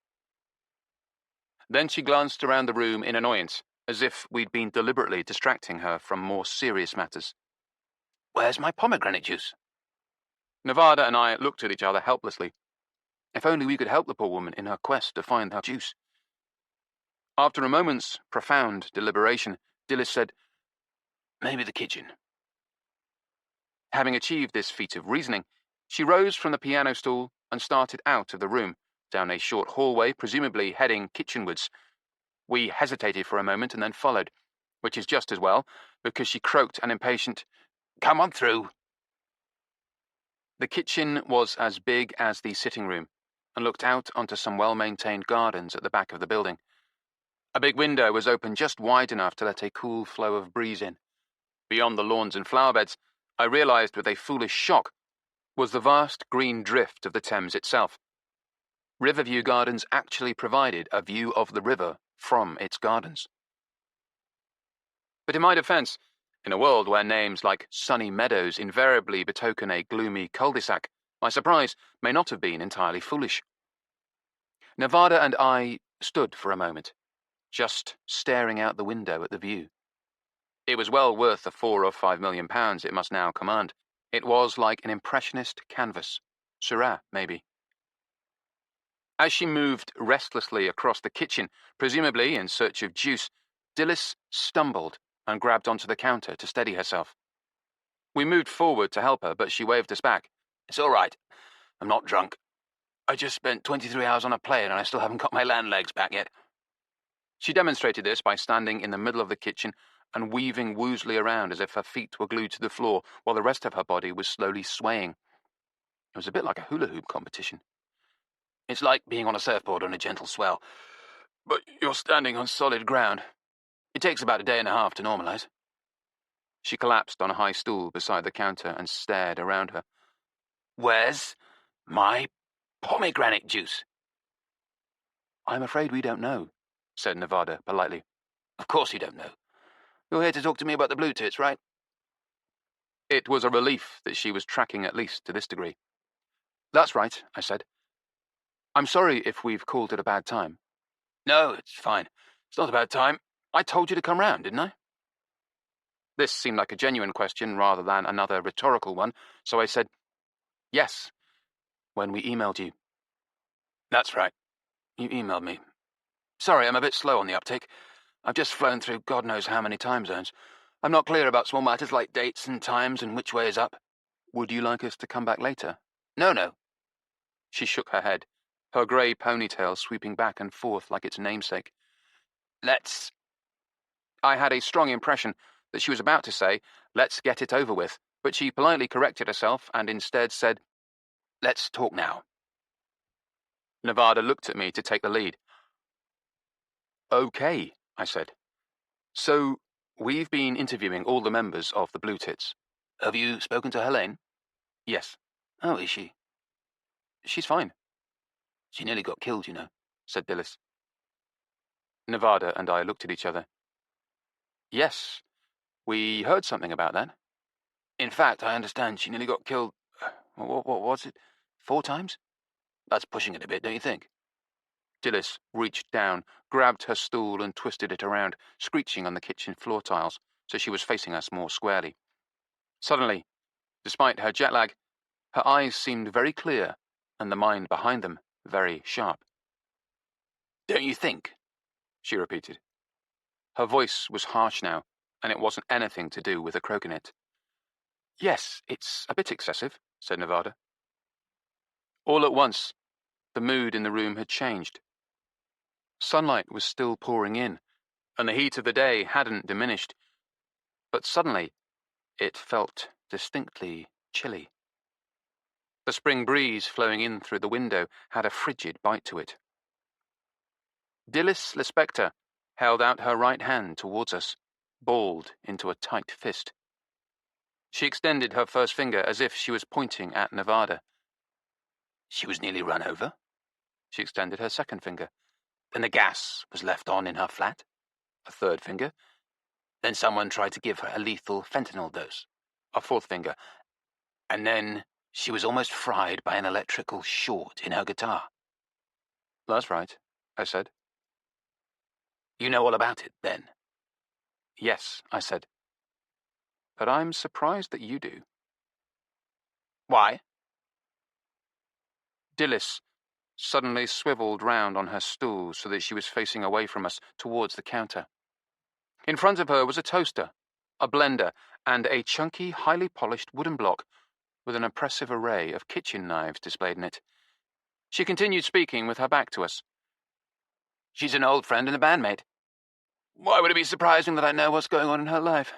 Then she glanced around the room in annoyance, as if we'd been deliberately distracting her from more serious matters. "Where's my pomegranate juice?" Nevada and I looked at each other helplessly. If only we could help the poor woman in her quest to find her juice. After a moment's profound deliberation, Dilys said, "Maybe the kitchen." Having achieved this feat of reasoning, she rose from the piano stool and started out of the room, down a short hallway, presumably heading kitchenwards. We hesitated for a moment and then followed, which is just as well, because she croaked an impatient, "Come on through." The kitchen was as big as the sitting room, and looked out onto some well-maintained gardens at the back of the building. A big window was open just wide enough to let a cool flow of breeze in. Beyond the lawns and flower beds, I realized with a foolish shock, was the vast green drift of the Thames itself. Riverview Gardens actually provided a view of the river from its gardens. But in my defense, in a world where names like Sunny Meadows invariably betoken a gloomy cul-de-sac, my surprise may not have been entirely foolish. Nevada and I stood for a moment, just staring out the window at the view. It was well worth the £4 or £5 million it must now command. It was like an impressionist canvas. Seurat, maybe. As she moved restlessly across the kitchen, presumably in search of juice, Dilys stumbled and grabbed onto the counter to steady herself. We moved forward to help her, but she waved us back. "It's all right. I'm not drunk. I just spent 23 hours on a plane and I still haven't got my land legs back yet." She demonstrated this by standing in the middle of the kitchen and weaving woozily around as if her feet were glued to the floor while the rest of her body was slowly swaying. It was a bit like a hula hoop competition. "It's like being on a surfboard on a gentle swell, but you're standing on solid ground. It takes about a day and a half to normalize." She collapsed on a high stool beside the counter and stared around her. "Where's my pomegranate juice?" I'm afraid we don't know, said Nevada politely. Of course you don't know. You're here to talk to me about the Blue Tits, right? It was a relief that she was tracking at least to this degree. That's right, I said. I'm sorry if we've called it a bad time. No, it's fine. It's not a bad time. I told you to come round, didn't I? This seemed like a genuine question rather than another rhetorical one, so I said, yes, when we emailed you. That's right. You emailed me. Sorry, I'm a bit slow on the uptake. I've just flown through God knows how many time zones. I'm not clear about small matters like dates and times and which way is up. Would you like us to come back later? No. She shook her head, her grey ponytail sweeping back and forth like its namesake. Let's... I had a strong impression that she was about to say, let's get it over with, but she politely corrected herself and instead said, let's talk now. Nevada looked at me to take the lead. Okay, I said. So, we've been interviewing all the members of the Blue Tits. Have you spoken to Helene? Yes. Oh, is she? She's fine. She nearly got killed, you know, said Dillis. Nevada and I looked at each other. Yes, we heard something about that. In fact, I understand she nearly got killed, what was it, 4 times? That's pushing it a bit, don't you think? Dillis reached down, grabbed her stool and twisted it around, screeching on the kitchen floor tiles, so she was facing us more squarely. Suddenly, despite her jet lag, her eyes seemed very clear, and the mind behind them very sharp. Don't you think? She repeated. Her voice was harsh now, and it wasn't anything to do with the croakinit. Yes, it's a bit excessive, said Nevada. All at once, the mood in the room had changed. Sunlight was still pouring in, and the heat of the day hadn't diminished. But suddenly, it felt distinctly chilly. The spring breeze flowing in through the window had a frigid bite to it. Delia Lispector held out her right hand towards us, balled into a tight fist. She extended her first finger as if she was pointing at Nevada. She was nearly run over. She extended her second finger. Then the gas was left on in her flat. A third finger. Then someone tried to give her a lethal fentanyl dose. A fourth finger. And then she was almost fried by an electrical short in her guitar. That's right, I said. You know all about it, then? Yes, I said. But I'm surprised that you do. Why? Dillis suddenly swiveled round on her stool so that she was facing away from us towards the counter. In front of her was a toaster, a blender, and a chunky, highly polished wooden block with an impressive array of kitchen knives displayed in it. She continued speaking with her back to us. She's an old friend and a bandmate. Why would it be surprising that I know what's going on in her life?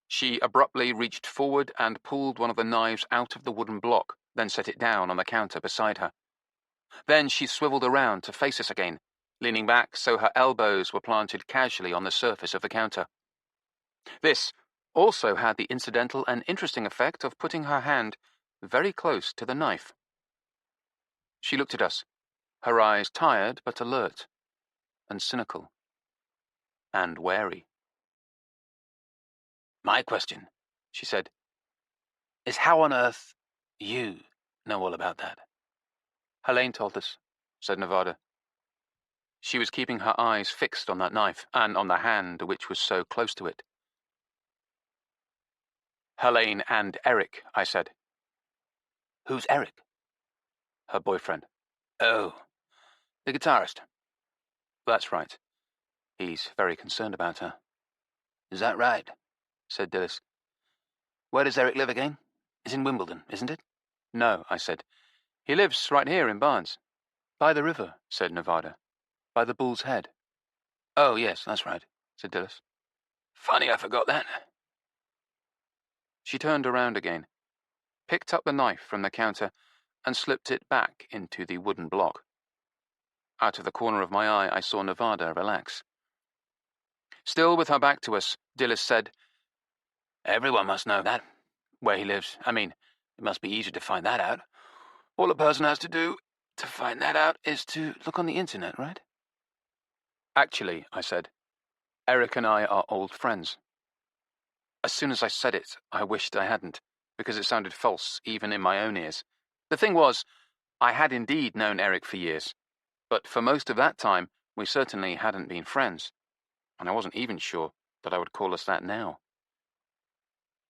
She abruptly reached forward and pulled one of the knives out of the wooden block, then set it down on the counter beside her. Then she swiveled around to face us again, leaning back so her elbows were planted casually on the surface of the counter. This also had the incidental and interesting effect of putting her hand very close to the knife. She looked at us, her eyes tired but alert, and cynical, and wary. My question, she said, is how on earth you know all about that? Helene told us, said Nevada. She was keeping her eyes fixed on that knife and on the hand which was so close to it. Helene and Erik, I said. Who's Erik? Her boyfriend. Oh, the guitarist. That's right. He's very concerned about her. Is that right? Said Dillis. Where does Erik live again? It's in Wimbledon, isn't it? No, I said. He lives right here in Barnes. By the river, said Nevada. By the Bull's Head. Oh, yes, that's right, said Dillis. Funny I forgot that. She turned around again, picked up the knife from the counter, and slipped it back into the wooden block. Out of the corner of my eye, I saw Nevada relax. Still with her back to us, Dillis said, Everyone must know that, where he lives. I mean, it must be easy to find that out. All a person has to do, To find that out is to look on the internet, right? Actually, I said, Erik and I are old friends. As soon as I said it, I wished I hadn't, because it sounded false, even in my own ears. The thing was, I had indeed known Erik for years, but for most of that time, we certainly hadn't been friends, and I wasn't even sure that I would call us that now.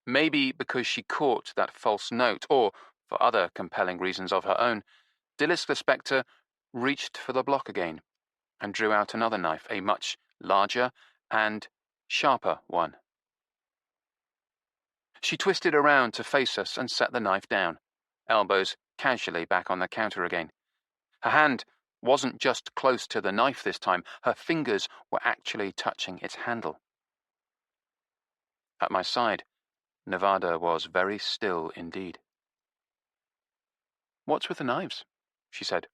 Maybe because she caught that false note, or for other compelling reasons of her own, Delia Lispector reached for the block again and drew out another knife, a much larger and sharper one. She twisted around to face us and set the knife down, elbows casually back on the counter again. Her hand wasn't just close to the knife this time, her fingers were actually touching its handle. At my side, Nevada was very still indeed. "What's with the knives?" she said.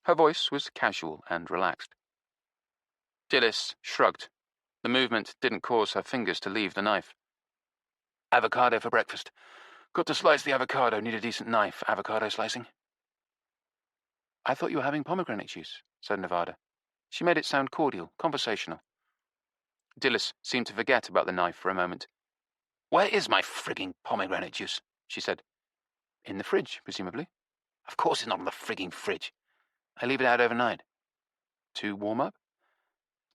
Her voice was casual and relaxed. Delia shrugged. The movement didn't cause her fingers to leave the knife. Avocado for breakfast. Got to slice the avocado, need a decent knife for avocado slicing. "I thought you were having pomegranate juice," said Nevada. She made it sound cordial, conversational. Delia seemed to forget about the knife for a moment. "Where is my frigging pomegranate juice?" she said. "In the fridge, presumably." "Of course it's not in the frigging fridge. I leave it out overnight." "To warm up?"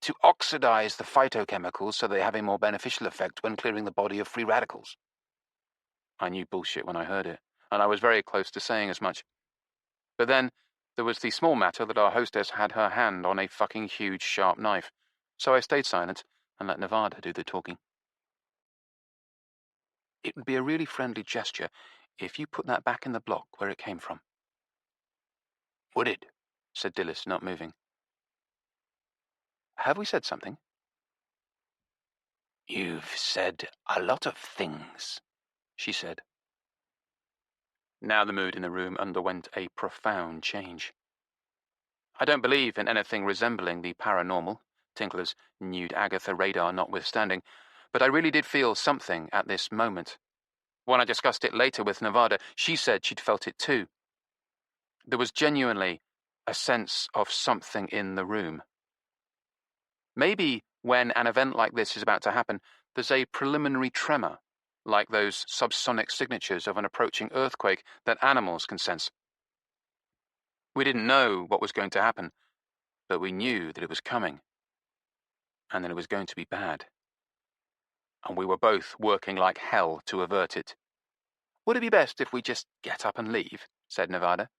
"To oxidize the phytochemicals so they have a more beneficial effect when clearing the body of free radicals." I knew bullshit when I heard it, and I was very close to saying as much. But then there was the small matter that our hostess had her hand on a fucking huge sharp knife, so I stayed silent and let Nevada do the talking. "It would be a really friendly gesture if you put that back in the block where it came from." "Would it?" said Delia, not moving. "Have we said something?" "You've said a lot of things," she said. Now the mood in the room underwent a profound change. I don't believe in anything resembling the paranormal, Tinkler's nude Agatha radar notwithstanding, but I really did feel something at this moment. When I discussed it later with Nevada, she said she'd felt it too. There was genuinely a sense of something in the room. Maybe when an event like this is about to happen, there's a preliminary tremor, like those subsonic signatures of an approaching earthquake that animals can sense. We didn't know what was going to happen, but we knew that it was coming, and that it was going to be bad. And we were both working like hell to avert it. "Would it be best if we just get up and leave?" said Nevada.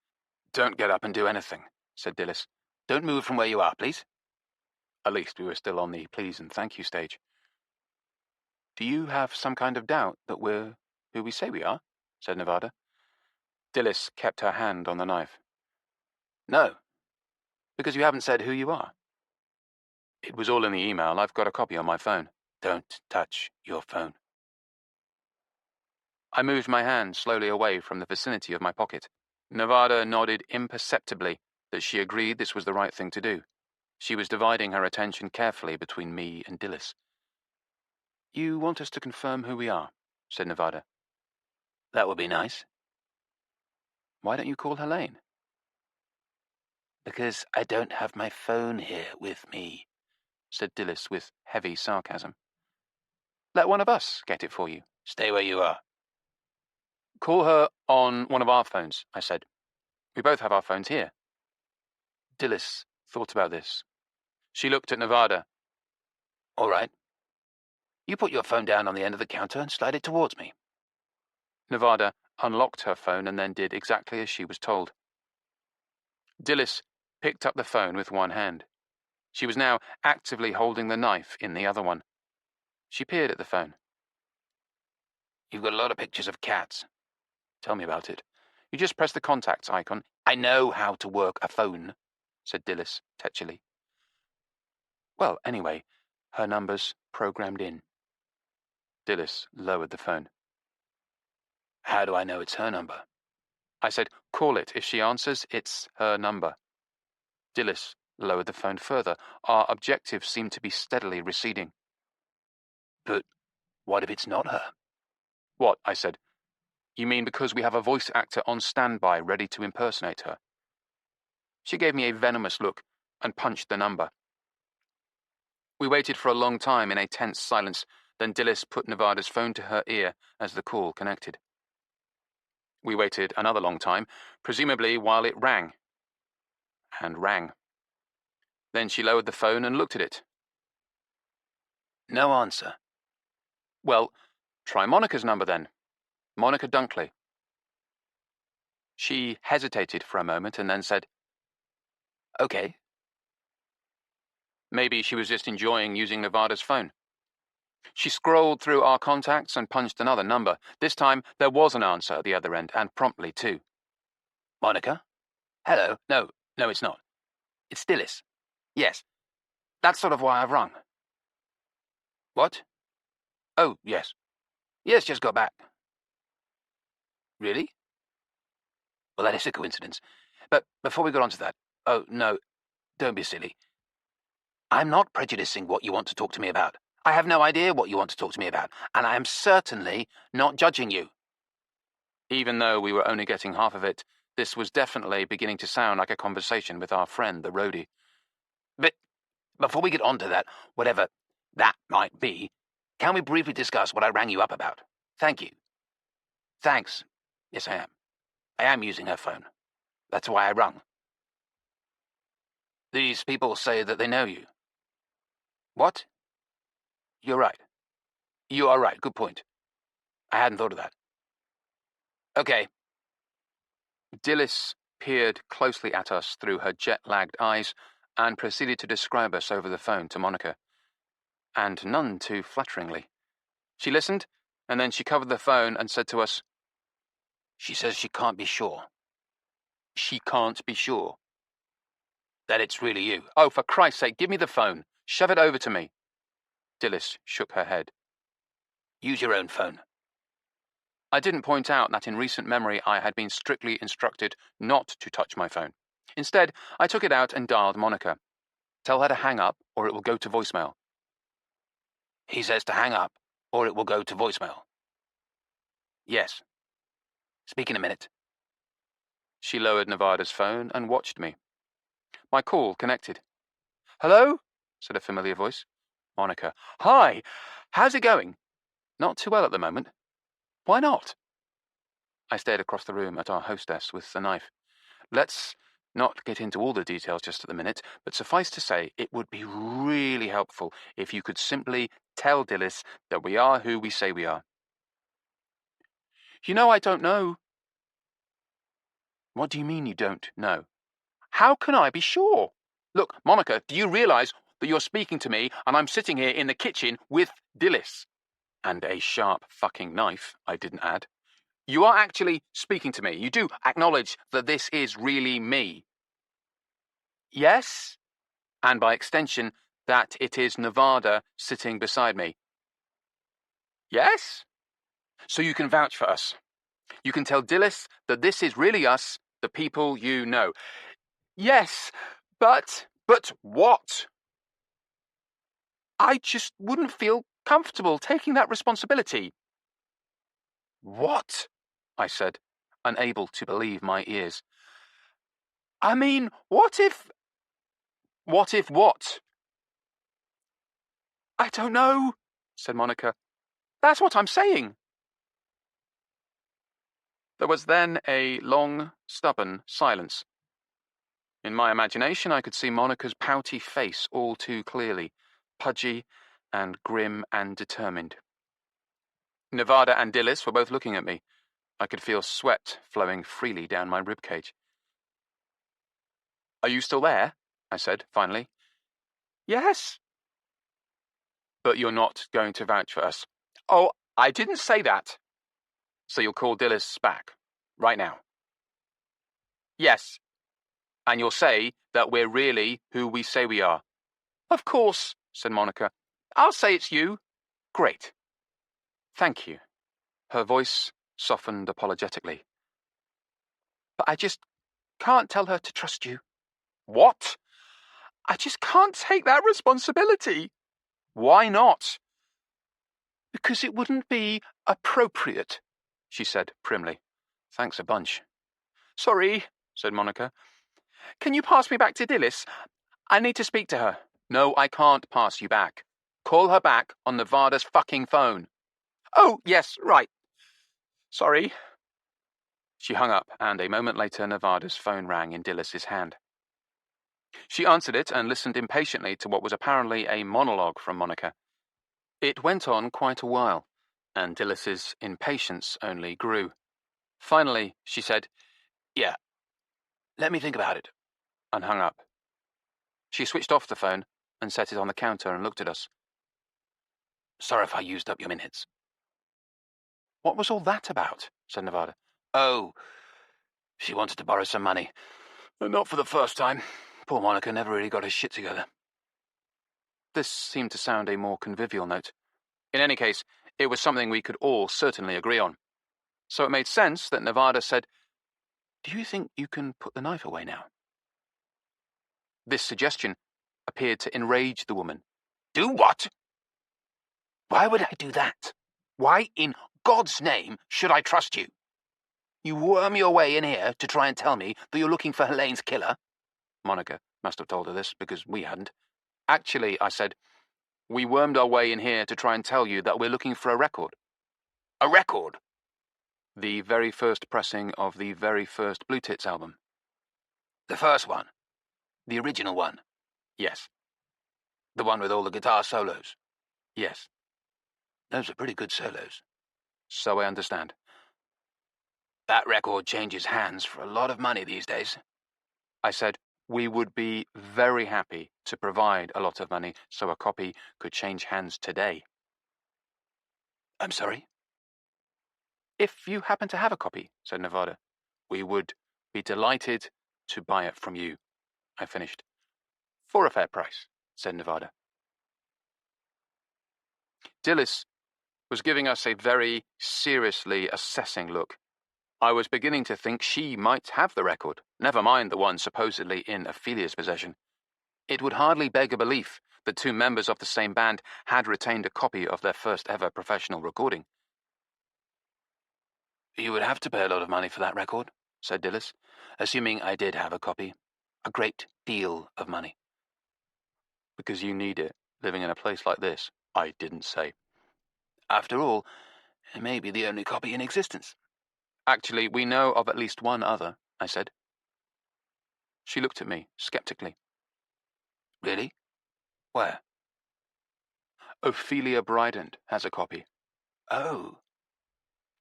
"Don't get up and do anything," said Delia. "Don't move from where you are, please." At least we were still on the please and thank you stage. "Do you have some kind of doubt that we're who we say we are?" said Nevada. Delia kept her hand on the knife. "No." "Because you haven't said who you are." "It was all in the email. I've got a copy on my phone." "Don't touch your phone." I moved my hand slowly away from the vicinity of my pocket. Nevada nodded imperceptibly that she agreed this was the right thing to do. She was dividing her attention carefully between me and Delia. "You want us to confirm who we are," said Nevada. "That would be nice." "Why don't you call Helene?" "Because I don't have my phone here with me," said Delia with heavy sarcasm. "Let one of us get it for you." "Stay where you are." "Call her on one of our phones," I said. "We both have our phones here." Delia thought about this. She looked at Nevada. "All right. You put your phone down on the end of the counter and slide it towards me." Nevada unlocked her phone and then did exactly as she was told. Delia picked up the phone with one hand. She was now actively holding the knife in the other one. She peered at the phone. "You've got a lot of pictures of cats." "Tell me about it. You just press the contacts icon." "I know how to work a phone," said Delia tetchily. "Well, anyway, her number's programmed in." Delia lowered the phone. "How do I know it's her number?" I said, "Call it. If she answers, it's her number." Delia lowered the phone further. Our objective seemed to be steadily receding. "But what if it's not her?" "What?" I said. "You mean because we have a voice actor on standby ready to impersonate her?" She gave me a venomous look and punched the number. We waited for a long time in a tense silence, then Dilys put Nevada's phone to her ear as the call connected. We waited another long time, presumably while it rang. And rang. Then she lowered the phone and looked at it. No answer. Well, try Monica's number then. Monica Dunkley. She hesitated for a moment and then said, Okay. Maybe she was just enjoying using Nevada's phone. She scrolled through our contacts and punched another number. This time, there was an answer at the other end, and promptly, too. Monica? Hello? No, it's not. It's Dilys. Yes. That's sort of why I've rung. What? Oh, yes. Yes, just got back. Really? Well, that is a coincidence. But before we get on to that, oh, no, don't be silly. I'm not prejudicing what you want to talk to me about. I have no idea what you want to talk to me about, and I am certainly not judging you. Even though we were only getting half of it, this was definitely beginning to sound like a conversation with our friend, the roadie. But before we get on to that, whatever that might be, can we briefly discuss what I rang you up about? Thank you. Thanks. Yes, I am. I am using her phone. That's why I rung. These people say that they know you. What? You're right. You are right. Good point. I hadn't thought of that. Okay. Dilys peered closely at us through her jet-lagged eyes and proceeded to describe us over the phone to Monica. And none too flatteringly. She listened, and then she covered the phone and said to us, She says she can't be sure. She can't be sure. That it's really you. Oh, for Christ's sake, give me the phone. Shove it over to me. Dilys shook her head. Use your own phone. I didn't point out that in recent memory I had been strictly instructed not to touch my phone. Instead, I took it out and dialed Monica. Tell her to hang up, or it will go to voicemail. He says to hang up, or it will go to voicemail. Yes. Speak in a minute. She lowered Nevada's phone and watched me. My call connected. Hello? Said a familiar voice. Monica. Hi. How's it going? Not too well at the moment. Why not? I stared across the room at our hostess with the knife. Let's not get into all the details just at the minute, but suffice to say, it would be really helpful if you could simply tell Dilys that we are who we say we are. You know, I don't know. What do you mean you don't know? How can I be sure? Look, Monica, do you realize that you're speaking to me and I'm sitting here in the kitchen with Dilys? And a sharp fucking knife, I didn't add. You are actually speaking to me. You do acknowledge that this is really me. Yes? And by extension, that it is Nevada sitting beside me. Yes? So you can vouch for us. You can tell Dilys that this is really us, the people you know. Yes, but what? I just wouldn't feel comfortable taking that responsibility. What? I said, unable to believe my ears. I mean, what if... What if what? I don't know, said Monica. That's what I'm saying. There was then a long, stubborn silence. In my imagination, I could see Monica's pouty face all too clearly, pudgy and grim and determined. Nevada and Dilys were both looking at me. I could feel sweat flowing freely down my ribcage. Are you still there? I said, finally. Yes. But you're not going to vouch for us. Oh, I didn't say that. So you'll call Dilys back, right now? Yes. And you'll say that we're really who we say we are. Of course, said Monica. I'll say it's you. Great. Thank you. Her voice softened apologetically. But I just can't tell her to trust you. What? I just can't take that responsibility. Why not? Because it wouldn't be appropriate, she said primly. Thanks a bunch. Sorry, said Monica. Can you pass me back to Dilys? I need to speak to her. No, I can't pass you back. Call her back on Nevada's fucking phone. Oh, yes, right. Sorry. She hung up, and a moment later Nevada's phone rang in Dilys's hand. She answered it and listened impatiently to what was apparently a monologue from Monica. It went on quite a while, and Dilys's impatience only grew. Finally, she said, "Yeah, let me think about it," and hung up. She switched off the phone and set it on the counter and looked at us. "Sorry if I used up your minutes." "What was all that about?" said Nevada. "Oh, she wanted to borrow some money. Not for the first time. Poor Monica never really got her shit together." This seemed to sound a more convivial note. In any case, it was something we could all certainly agree on. So it made sense that Nevada said, "Do you think you can put the knife away now?" This suggestion appeared to enrage the woman. "Do what? Why would I do that? Why in God's name should I trust you? You worm your way in here to try and tell me that you're looking for Helene's killer?" Monica must have told her this because we hadn't. "Actually," I said, "we wormed our way in here to try and tell you that we're looking for a record." "A record?" "The very first pressing of the very first Blue Tits album." "The first one? The original one?" "Yes." "The one with all the guitar solos?" "Yes." "Those are pretty good solos." "So I understand." "That record changes hands for a lot of money these days." I said, "We would be very happy to provide a lot of money so a copy could change hands today." "I'm sorry?" "If you happen to have a copy," said Nevada, "we would be delighted to buy it from you," I finished. "For a fair price," said Nevada. Dilys was giving us a very seriously assessing look. I was beginning to think she might have the record, never mind the one supposedly in Ophelia's possession. It would hardly beg a belief that two members of the same band had retained a copy of their first ever professional recording. "You would have to pay a lot of money for that record," said Dilys, "assuming I did have a copy. A great deal of money." "Because you need it, living in a place like this," I didn't say. "After all, it may be the only copy in existence." "Actually, we know of at least one other," I said. She looked at me skeptically. "Really? Where?" "Ophelia Brident has a copy." "Oh.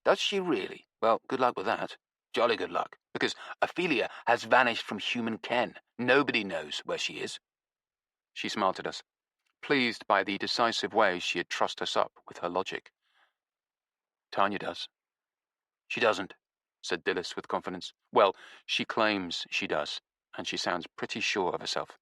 Does she really? Well, good luck with that. Jolly good luck, because Ophelia has vanished from human ken. Nobody knows where she is." She smiled at us, pleased by the decisive way she had trussed us up with her logic. "Tanya does." "She doesn't," said Dilys with confidence. "Well, she claims she does, and she sounds pretty sure of herself."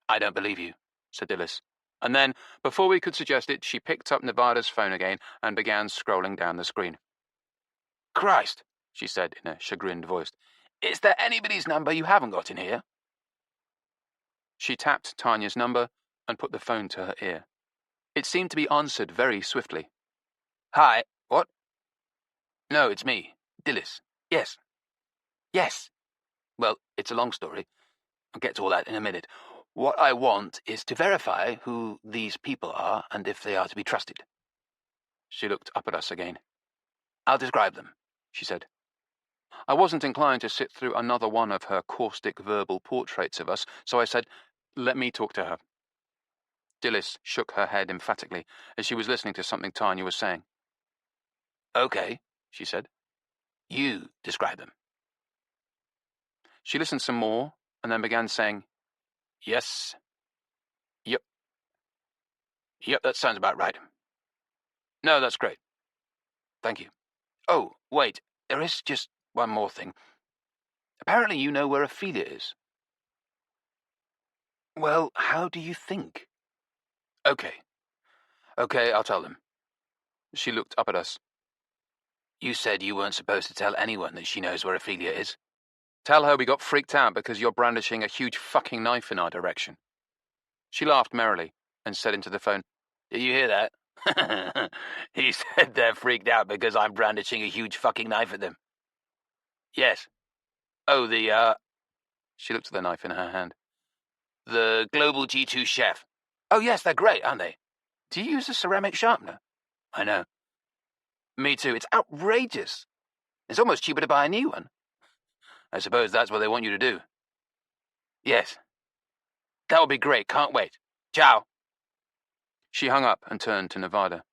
"I don't believe you," said Dilys. And then, before we could suggest it, she picked up Nevada's phone again and began scrolling down the screen. "Christ," she said in a chagrined voice. "Is there anybody's number you haven't got in here?" She tapped Tanya's number and put the phone to her ear. It seemed to be answered very swiftly. "Hi, what?" "No, it's me, Dilys. Yes. Yes. Well, it's a long story. I'll get to all that in a minute. What I want is to verify who these people are and if they are to be trusted." She looked up at us again. "I'll describe them," she said. I wasn't inclined to sit through another one of her caustic verbal portraits of us, so I said, "Let me talk to her." Dilys shook her head emphatically, as she was listening to something Tanya was saying. "Okay," she said. "You describe them." She listened some more, and then began saying, "Yes. Yep. Yep, that sounds about right. No, that's great. Thank you. Oh, wait, there is just one more thing. Apparently you know where Ophelia is." "Well, how do you think?" Okay, I'll tell them." She looked up at us. "You said you weren't supposed to tell anyone that she knows where Ophelia is." "Tell her we got freaked out because you're brandishing a huge fucking knife in our direction." She laughed merrily and said into the phone, "Did you hear that? He said they're freaked out because I'm brandishing a huge fucking knife at them." "Yes. Oh, She looked at the knife in her hand. The Global G2 Chef. Oh yes, they're great, aren't they? Do you use a ceramic sharpener? I know. Me too. It's outrageous. It's almost cheaper to buy a new one. I suppose that's what they want you to do. Yes. That would be great. Can't wait. Ciao. She hung up and turned to Nevada.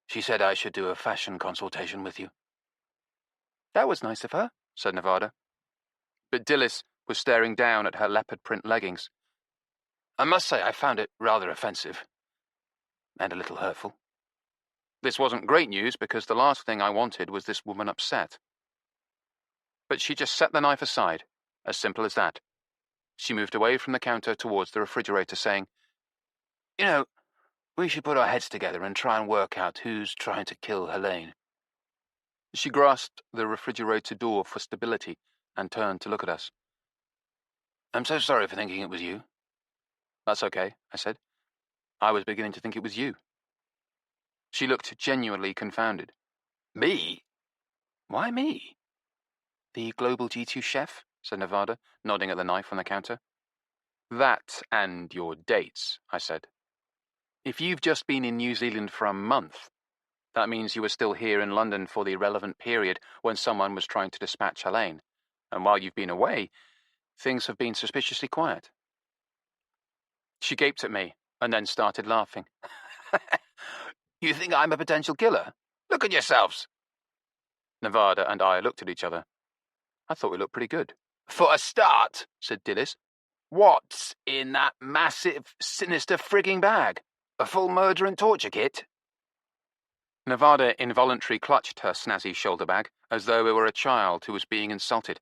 She said I should do a fashion consultation with you. That was nice of her, said Nevada. But Dilys was staring down at her leopard print leggings. I must say I found it rather offensive. And a little hurtful. This wasn't great news because the last thing I wanted was this woman upset. But she just set the knife aside, as simple as that. She moved away from the counter towards the refrigerator, saying, You know, we should put our heads together and try and work out who's trying to kill Helene. She grasped the refrigerator door for stability and turned to look at us. I'm so sorry for thinking it was you. That's okay, I said. I was beginning to think it was you. She looked genuinely confounded. Me? Why me? The Global G2 Chef, said Nevada, nodding at the knife on the counter. That and your dates, I said. If you've just been in New Zealand for a month, that means you were still here in London for the relevant period when someone was trying to dispatch Helene. And while you've been away, things have been suspiciously quiet. She gaped at me and then started laughing. You think I'm a potential killer? Look at yourselves. Nevada and I looked at each other. I thought we looked pretty good. For a start, said Dilys, what's in that massive, sinister frigging bag? A full murder and torture kit? Nevada involuntarily clutched her snazzy shoulder bag as though it were a child who was being insulted.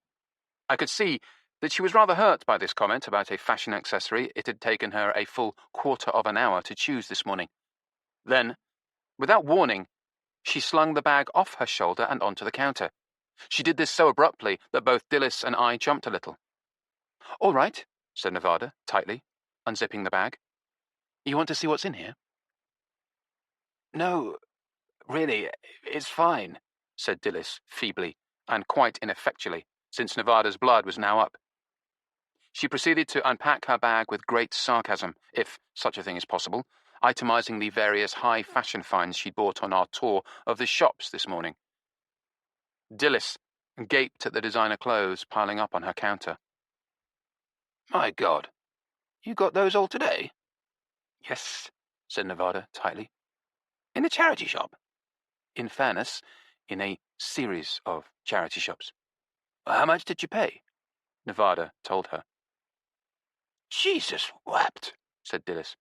I could see that she was rather hurt by this comment about a fashion accessory it had taken her a full quarter of an hour to choose this morning. Then, without warning, she slung the bag off her shoulder and onto the counter. She did this so abruptly that both Dilys and I jumped a little. All right, said Nevada, tightly, unzipping the bag. You want to see what's in here? No, really, it's fine, said Dilys, feebly, and quite ineffectually, since Nevada's blood was now up. She proceeded to unpack her bag with great sarcasm, if such a thing is possible, itemizing the various high fashion finds she'd bought on our tour of the shops this morning. Dilys gaped at the designer clothes piling up on her counter. My God, you got those all today? Yes, said Nevada tightly. In a charity shop? In fairness, in a series of charity shops. How much did you pay? Nevada told her. Jesus wept, said Dilys.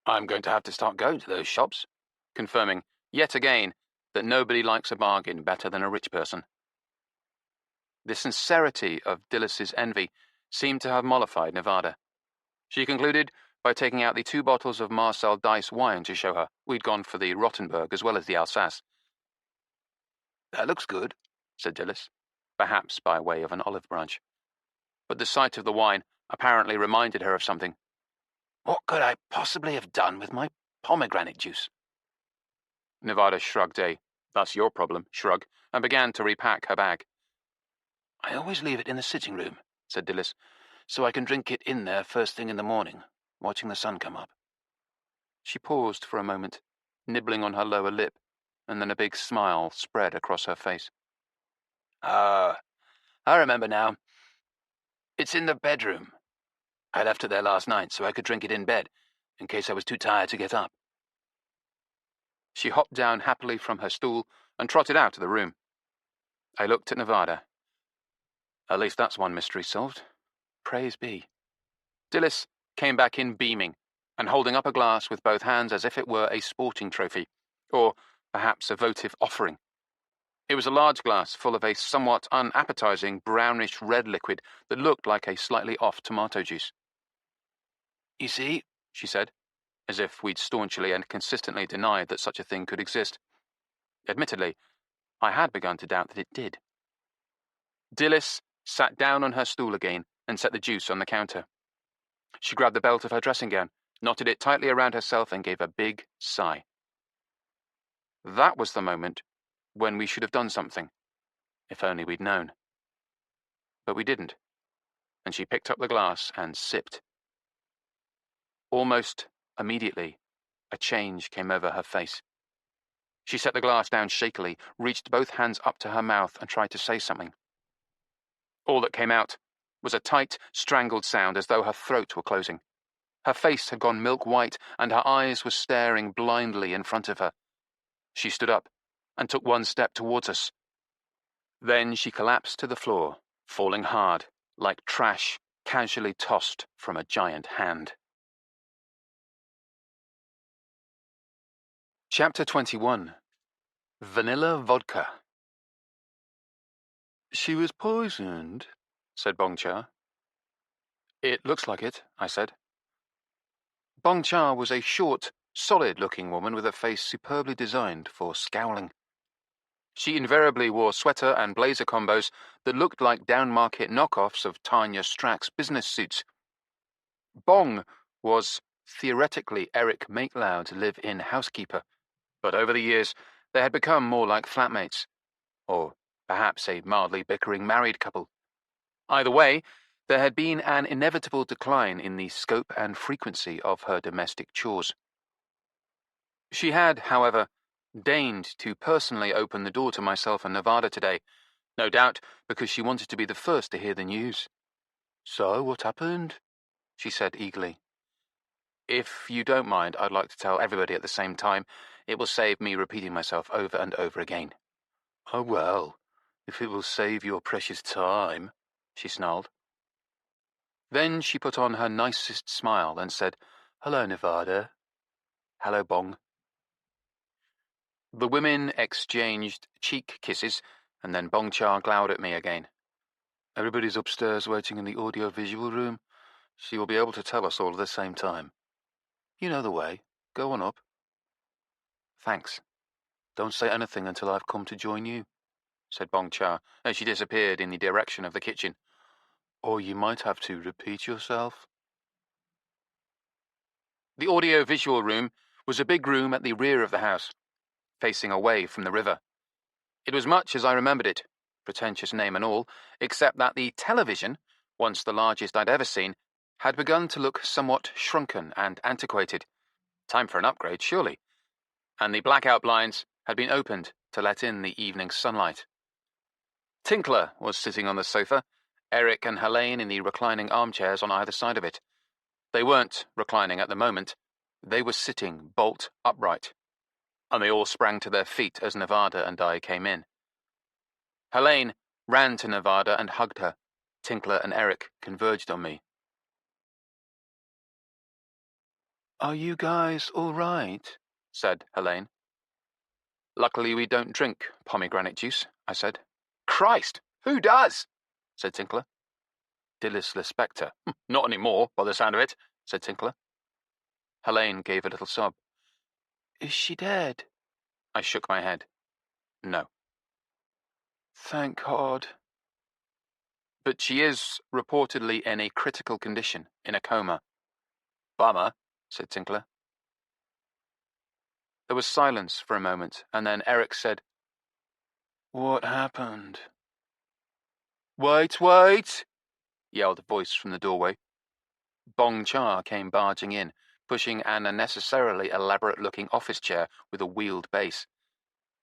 I'm going to have to start going to those shops, confirming, yet again, that nobody likes a bargain better than a rich person. The sincerity of Dilys's envy seemed to have mollified Nevada. She concluded by taking out the 2 bottles of Marcel Dice wine to show her we'd gone for the Rottenburg as well as the Alsace. That looks good, said Dilys, perhaps by way of an olive branch. But the sight of the wine apparently reminded her of something. What could I possibly have done with my pomegranate juice? Nevada shrugged a "that's your problem" shrug and began to repack her bag. I always leave it in the sitting room, said Dilys, so I can drink it in there first thing in the morning, watching the sun come up. She paused for a moment, nibbling on her lower lip, and then a big smile spread across her face. Ah, I remember now. It's in the bedroom. I left it there last night so I could drink it in bed, in case I was too tired to get up. She hopped down happily from her stool and trotted out of the room. I looked at Nevada. At least that's one mystery solved. Praise be. Dilys came back in beaming, and holding up a glass with both hands as if it were a sporting trophy, or perhaps a votive offering. It was a large glass full of a somewhat unappetizing brownish-red liquid that looked like a slightly off tomato juice. You see, she said, as if we'd staunchly and consistently denied that such a thing could exist. Admittedly, I had begun to doubt that it did. Dilys sat down on her stool again and set the juice on the counter. She grabbed the belt of her dressing gown, knotted it tightly around herself, and gave a big sigh. That was the moment when we should have done something, if only we'd known. But we didn't. and she picked up the glass and sipped. Almost immediately, a change came over her face. She set the glass down shakily, reached both hands up to her mouth, and tried to say something. All that came out was a tight, strangled sound as though her throat were closing. Her face had gone milk white, and her eyes were staring blindly in front of her. She stood up and took one step towards us. Then she collapsed to the floor, falling hard, like trash casually tossed from a giant hand. Chapter 21. Vanilla Vodka. "She was poisoned," said Bongcha. "It looks like it," I said. Bongcha was a short, solid-looking woman with a face superbly designed for scowling. She invariably wore sweater and blazer combos that looked like down-market knockoffs of Tanya Strack's business suits. Bong was theoretically Erik Make Loud's live-in housekeeper, but over the years they had become more like flatmates, or perhaps a mildly bickering married couple. Either way, there had been an inevitable decline in the scope and frequency of her domestic chores. She had, however, deigned to personally open the door to myself and Nevada today, no doubt because she wanted to be the first to hear the news. "So, what happened?" she said eagerly. "If you don't mind, I'd like to tell everybody at the same time. It will save me repeating myself over and over again." "Oh, well, if it will save your precious time," she snarled. Then she put on her nicest smile and said, "Hello, Nevada." "Hello, Bong." The women exchanged cheek kisses, and then Bongcha glowered at me again. "Everybody's upstairs waiting in the audio-visual room. She will be able to tell us all at the same time. You know the way. Go on up." "Thanks. Don't say anything until I've come to join you," said Bongcha as she disappeared in the direction of the kitchen. "Or you might have to repeat yourself." The audio-visual room was a big room at the rear of the house, facing away from the river. It was much as I remembered it, pretentious name and all, except that the television, once the largest I'd ever seen, had begun to look somewhat shrunken and antiquated. Time for an upgrade, surely. And the blackout blinds had been opened to let in the evening sunlight. Tinkler was sitting on the sofa, Erik and Helene in the reclining armchairs on either side of it. They weren't reclining at the moment. They were sitting bolt upright, and they all sprang to their feet as Nevada and I came in. Helene ran to Nevada and hugged her. Tinkler and Erik converged on me. "Are you guys all right?" said Helene. "Luckily we don't drink pomegranate juice," I said. "Christ, who does?" said Tinkler. "Delia Lispector." "Not anymore, by the sound of it," said Tinkler. Helene gave a little sob. "Is she dead?" I shook my head. "No." "Thank God." "But she is reportedly in a critical condition, in a coma." "Bummer," said Tinkler. There was silence for a moment, and then Erik said, "What happened?" "Wait, wait!" yelled a voice from the doorway. Bongcha came barging in, pushing an unnecessarily elaborate-looking office chair with a wheeled base.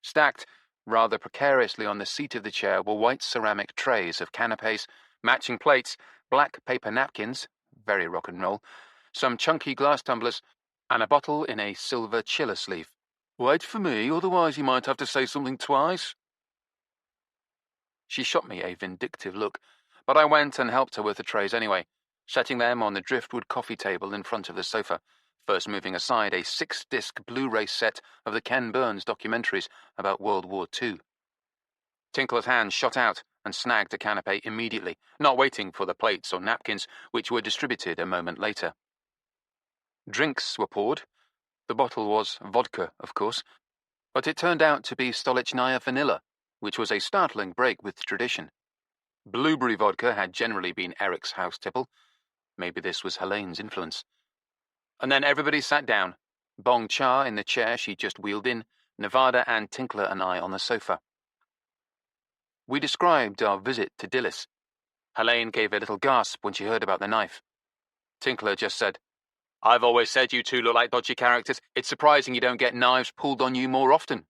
Stacked rather precariously on the seat of the chair were white ceramic trays of canapes, matching plates, black paper napkins, very rock and roll, some chunky glass tumblers, and a bottle in a silver chiller sleeve. "Wait for me, otherwise you might have to say something twice." She shot me a vindictive look, but I went and helped her with the trays anyway, setting them on the driftwood coffee table in front of the sofa, first moving aside a 6-disc Blu-ray set of the Ken Burns documentaries about World War II. Tinkler's hand shot out and snagged a canapé immediately, not waiting for the plates or napkins, which were distributed a moment later. Drinks were poured. The bottle was vodka, of course, but it turned out to be Stolichnaya vanilla, which was a startling break with tradition. Blueberry vodka had generally been Erik's house tipple. Maybe this was Helene's influence. And then everybody sat down, Bongcha in the chair she just wheeled in, Nevada and Tinkler and I on the sofa. We described our visit to Dillis. Helene gave a little gasp when she heard about the knife. Tinkler just said, "I've always said you two look like dodgy characters. It's surprising you don't get knives pulled on you more often."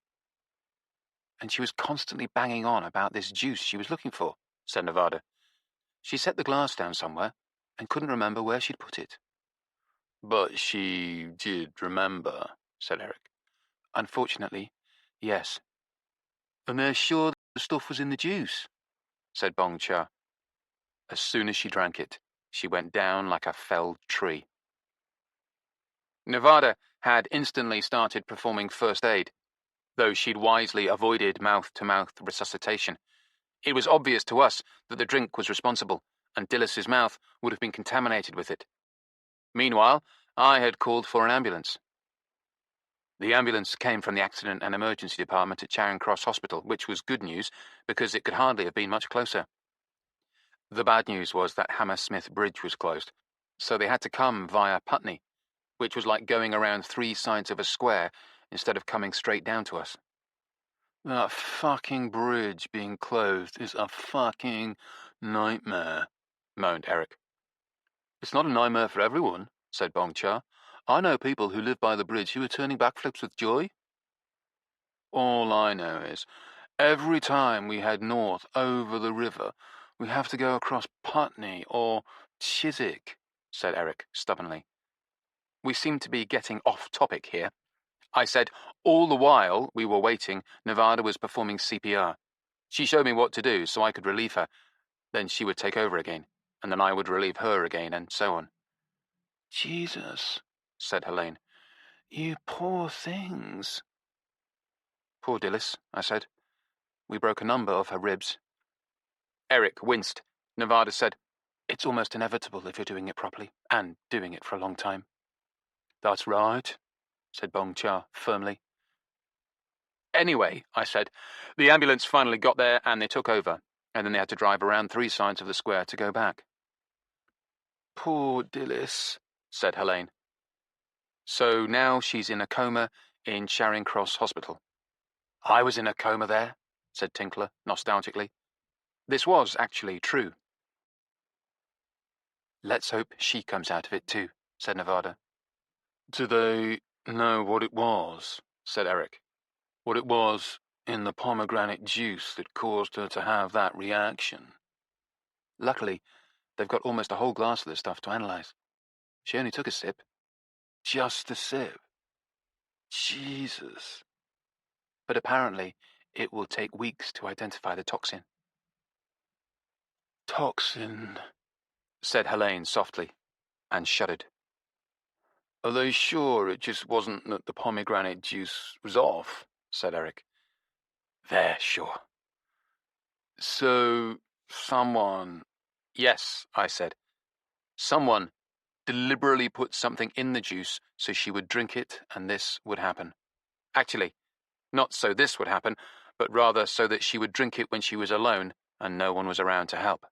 "And she was constantly banging on about this juice she was looking for," said Nevada. "She set the glass down somewhere and couldn't remember where she'd put it." "But she did remember," said Erik. "Unfortunately, yes." "And they're sure the stuff was in the juice," said Bong Cha. "As soon as she drank it, she went down like a felled tree." Nevada had instantly started performing first aid, though she'd wisely avoided mouth-to-mouth resuscitation. It was obvious to us that the drink was responsible, and Dillis's mouth would have been contaminated with it. Meanwhile, I had called for an ambulance. The ambulance came from the Accident and Emergency Department at Charing Cross Hospital, which was good news because it could hardly have been much closer. The bad news was that Hammersmith Bridge was closed, so they had to come via Putney, which was like going around 3 sides of a square instead of coming straight down to us. "That fucking bridge being closed is a fucking nightmare," moaned Erik. "It's not a nightmare for everyone," said Bong Cha. "I know people who live by the bridge who are turning backflips with joy." "All I know is, every time we head north over the river, we have to go across Putney or Chiswick," said Erik stubbornly. We seemed to be getting off topic here. I said, all the while we were waiting, Nevada was performing CPR. She showed me what to do so I could relieve her. Then she would take over again, and then I would relieve her again, and so on. "Jesus," said Helene. "You poor things." "Poor Dillis," I said. "We broke a number of her ribs." Erik winced. Nevada said, "It's almost inevitable if you're doing it properly, and doing it for a long time." "That's right," said Bong Cha firmly. "Anyway," I said, "the ambulance finally got there and they took over, and then they had to drive around 3 sides of the square to go back." "Poor Dillis," said Helene. "So now she's in a coma in Charing Cross Hospital." "I was in a coma there," said Tinkler nostalgically. This was actually true. "Let's hope she comes out of it too," said Nevada. "Do they know what it was?" said Erik. "What it was in the pomegranate juice that caused her to have that reaction?" "Luckily, they've got almost a whole glass of the stuff to analyze. She only took a sip." "Just a sip? Jesus." "But apparently, it will take weeks to identify the toxin." "Toxin," said Helene softly, and shuddered. "Are they sure it just wasn't that the pomegranate juice was off?" said Erik. "They're sure." "So, someone—" "Yes," I said. "Someone deliberately put something in the juice so she would drink it and this would happen. Actually, not so this would happen, but rather so that she would drink it when she was alone and no one was around to help."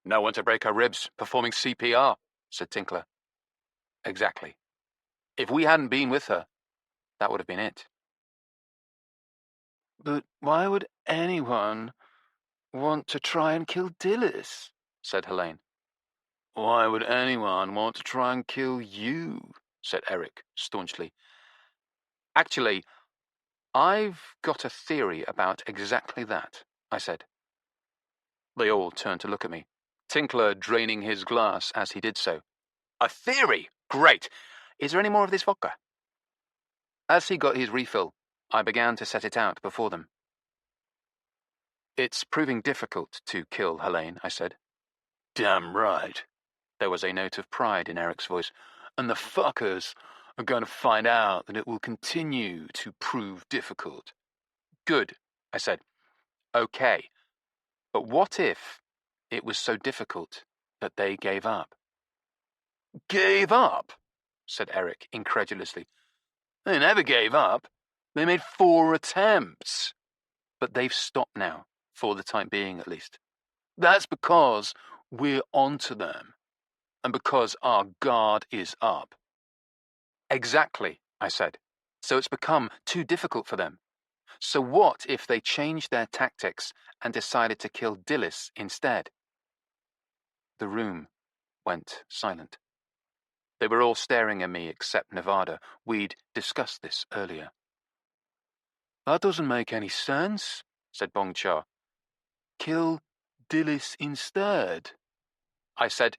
"No one to break her ribs performing CPR," said Tinkler. "Exactly. If we hadn't been with her, that would have been it." "But why would anyone want to try and kill Dillis?" said Helene. "Why would anyone want to try and kill you?" said Erik staunchly. "Actually, I've got a theory about exactly that," I said. They all turned to look at me, Tinkler draining his glass as he did so. "A theory? Great! Is there any more of this vodka?" As he got his refill, I began to set it out before them. "It's proving difficult to kill Helene," I said. "Damn right." There was a note of pride in Erik's voice. "And the fuckers are going to find out that it will continue to prove difficult." "Good," I said. "Okay. But what if it was so difficult that they gave up?" "Gave up?" said Erik incredulously. "They never gave up. They made 4 attempts. But they've stopped now, for the time being at least. That's because we're onto them, and because our guard is up." "Exactly," I said. "So it's become too difficult for them. So what if they changed their tactics and decided to kill Dillis instead?" The room went silent. They were all staring at me except Nevada. We'd discussed this earlier. "That doesn't make any sense," said Bong Cha. "Kill Dillis instead." I said,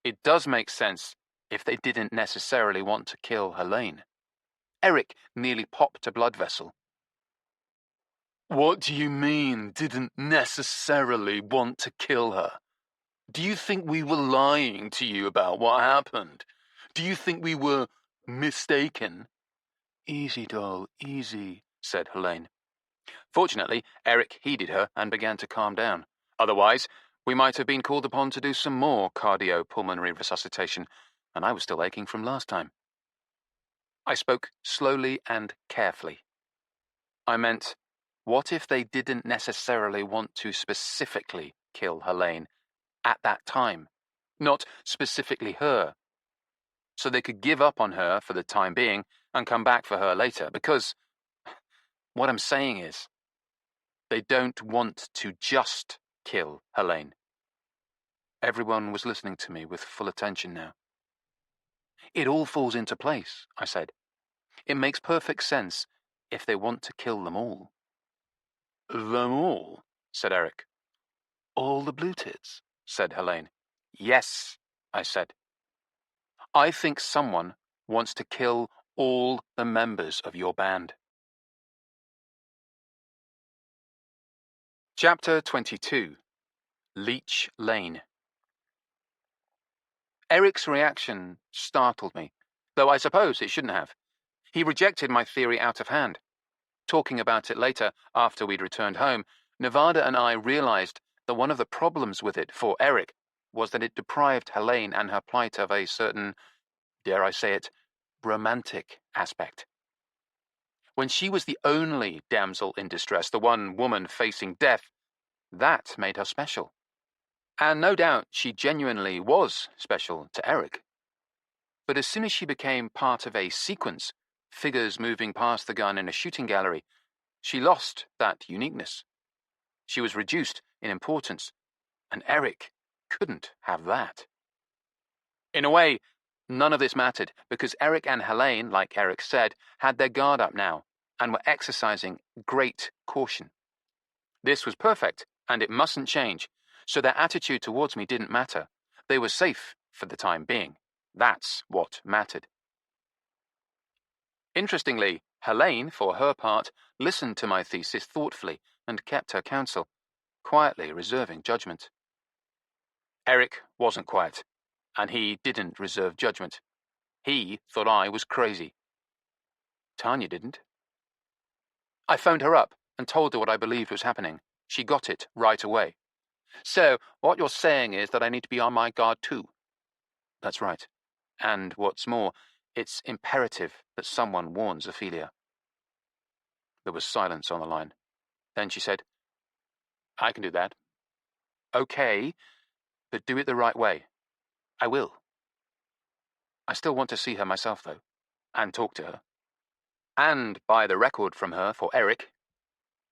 "It does make sense if they didn't necessarily want to kill Helene." Erik nearly popped a blood vessel. "What do you mean, didn't necessarily want to kill her? Do you think we were lying to you about what happened? Do you think we were mistaken?" "Easy, doll, easy," said Helene. Fortunately, Erik heeded her and began to calm down. Otherwise, we might have been called upon to do some more cardiopulmonary resuscitation, and I was still aching from last time. I spoke slowly and carefully. I meant, what if they didn't necessarily want to specifically kill Helene at that time? Not specifically her. So they could give up on her for the time being and come back for her later, because what I'm saying is, they don't want to just kill Helene. Everyone was listening to me with full attention now. "It all falls into place," I said. "It makes perfect sense if they want to kill them all." "Them all?" said Erik. "All the Blue Tits," said Helene. "Yes," I said. "I think someone wants to kill all the members of your band." Chapter 22. Leech Lane. Erik's reaction startled me, though I suppose it shouldn't have. He rejected my theory out of hand. Talking about it later, after we'd returned home, Nevada and I realized that one of the problems with it for Erik was that it deprived Helene and her plight of a certain, dare I say it, romantic aspect. When she was the only damsel in distress, the one woman facing death, that made her special. And no doubt she genuinely was special to Erik. But as soon as she became part of a sequence, figures moving past the gun in a shooting gallery, she lost that uniqueness. She was reduced in importance, and Erik couldn't have that. In a way, none of this mattered, because Erik and Helene, like Erik said, had their guard up now, and were exercising great caution. This was perfect, and it mustn't change, so their attitude towards me didn't matter. They were safe for the time being. That's what mattered. Interestingly, Helene, for her part, listened to my thesis thoughtfully and kept her counsel, quietly reserving judgment. Erik wasn't quiet, and he didn't reserve judgment. He thought I was crazy. Tanya didn't. I phoned her up and told her what I believed was happening. She got it right away. "So, what you're saying is that I need to be on my guard too?" "That's right. And what's more, it's imperative that someone warns Ophelia." There was silence on the line. Then she said, "I can do that." "Okay, but do it the right way." "I will." I still want to see her myself, though, and talk to her. And buy the record from her for Erik.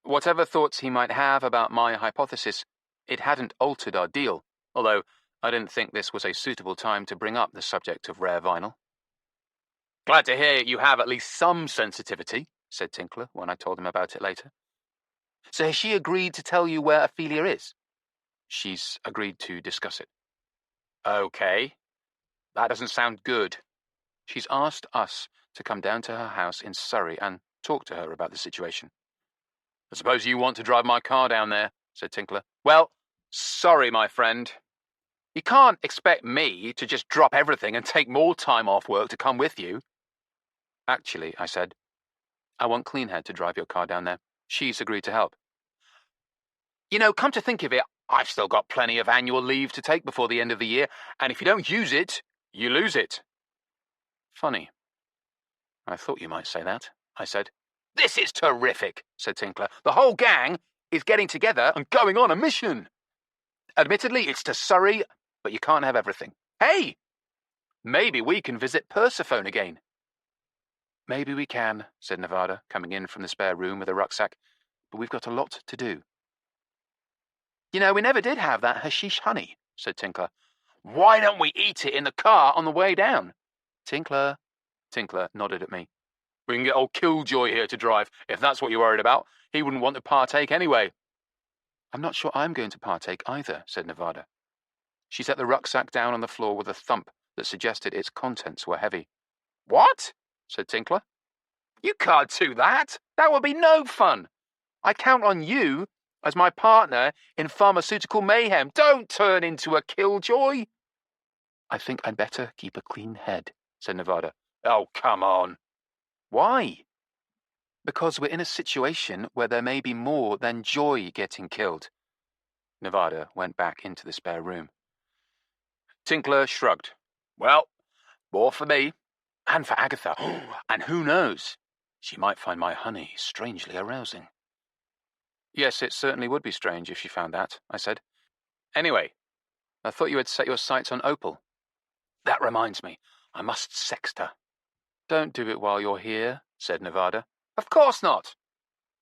Whatever thoughts he might have about my hypothesis, it hadn't altered our deal, although I didn't think this was a suitable time to bring up the subject of rare vinyl. "Glad to hear you have at least some sensitivity," said Tinkler when I told him about it later. "So has she agreed to tell you where Ophelia is?" "She's agreed to discuss it." "Okay. That doesn't sound good." "She's asked us to come down to her house in Surrey and talk to her about the situation." "I suppose you want to drive my car down there," said Tinkler. "Well, sorry, my friend. You can't expect me to just drop everything and take more time off work to come with you." "Actually," I said, "I want Cleanhead to drive your car down there. She's agreed to help." Come to think of it, I've still got plenty of annual leave to take before the end of the year, and if you don't use it, you lose it." "Funny. I thought you might say that," I said. "This is terrific," said Tinkler. "The whole gang is getting together and going on a mission. Admittedly, it's to Surrey, but you can't have everything. Hey, maybe we can visit Persephone again." "Maybe we can," said Nevada, coming in from the spare room with a rucksack, "but we've got a lot to do." "We never did have that hashish honey," said Tinkler. Why don't we eat it in the car on the way down? Tinkler nodded at me. We can get old Killjoy here to drive, if that's what you're worried about. He wouldn't want to partake anyway. I'm not sure I'm going to partake either, said Nevada. She set the rucksack down on the floor with a thump that suggested its contents were heavy. What? Said Tinkler. You can't do that. That would be no fun. I count on you as my partner in pharmaceutical mayhem. Don't turn into a Killjoy. I think I'd better keep a clean head, said Nevada. Oh, come on. Why? Because we're in a situation where there may be more than Joy getting killed. Nevada went back into the spare room. Tinkler shrugged. Well, more for me. And for Agatha. And who knows? She might find my honey strangely arousing. Yes, it certainly would be strange if she found that, I said. Anyway, I thought you had set your sights on Opal. That reminds me, I must sext her. Don't do it while you're here, said Nevada. Of course not.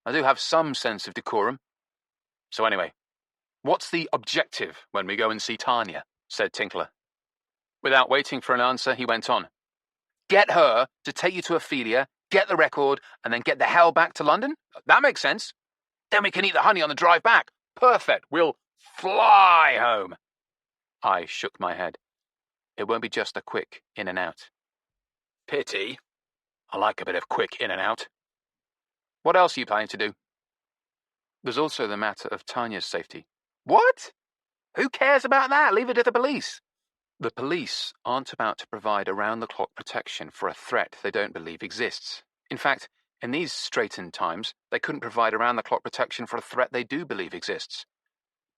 I do have some sense of decorum. So anyway, what's the objective when we go and see Tanya? Said Tinkler. Without waiting for an answer, he went on. Get her to take you to Ophelia, get the record, and then get the hell back to London? That makes sense. Then we can eat the honey on the drive back. Perfect. We'll fly home. I shook my head. It won't be just a quick in and out. Pity. I like a bit of quick in and out. What else are you planning to do? There's also the matter of Tanya's safety. What? Who cares about that? Leave it to the police. The police aren't about to provide around-the-clock protection for a threat they don't believe exists. In fact, in these straitened times, they couldn't provide around-the-clock protection for a threat they do believe exists.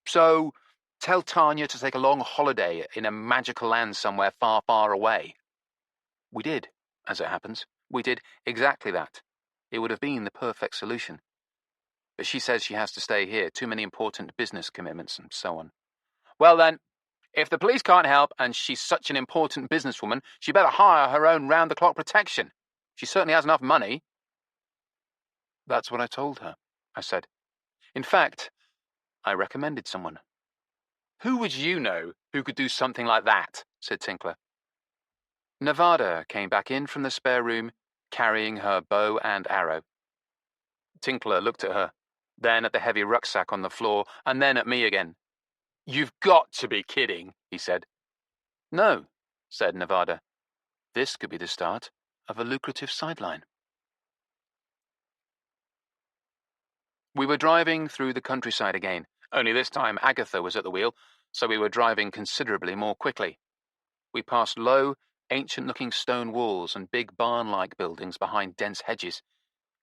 So, tell Tanya to take a long holiday in a magical land somewhere far, far away. We did, as it happens. We did exactly that. It would have been the perfect solution. But she says she has to stay here, too many important business commitments and so on. Well then, if the police can't help and she's such an important businesswoman, she better hire her own round-the-clock protection. She certainly has enough money. That's what I told her, I said. In fact, I recommended someone. Who would you know who could do something like that? Said Tinkler. Nevada came back in from the spare room, carrying her bow and arrow. Tinkler looked at her, then at the heavy rucksack on the floor, and then at me again. You've got to be kidding, he said. No, said Nevada. This could be the start of a lucrative sideline. We were driving through the countryside again, only this time Agatha was at the wheel, so we were driving considerably more quickly. We passed low, ancient-looking stone walls and big barn-like buildings behind dense hedges.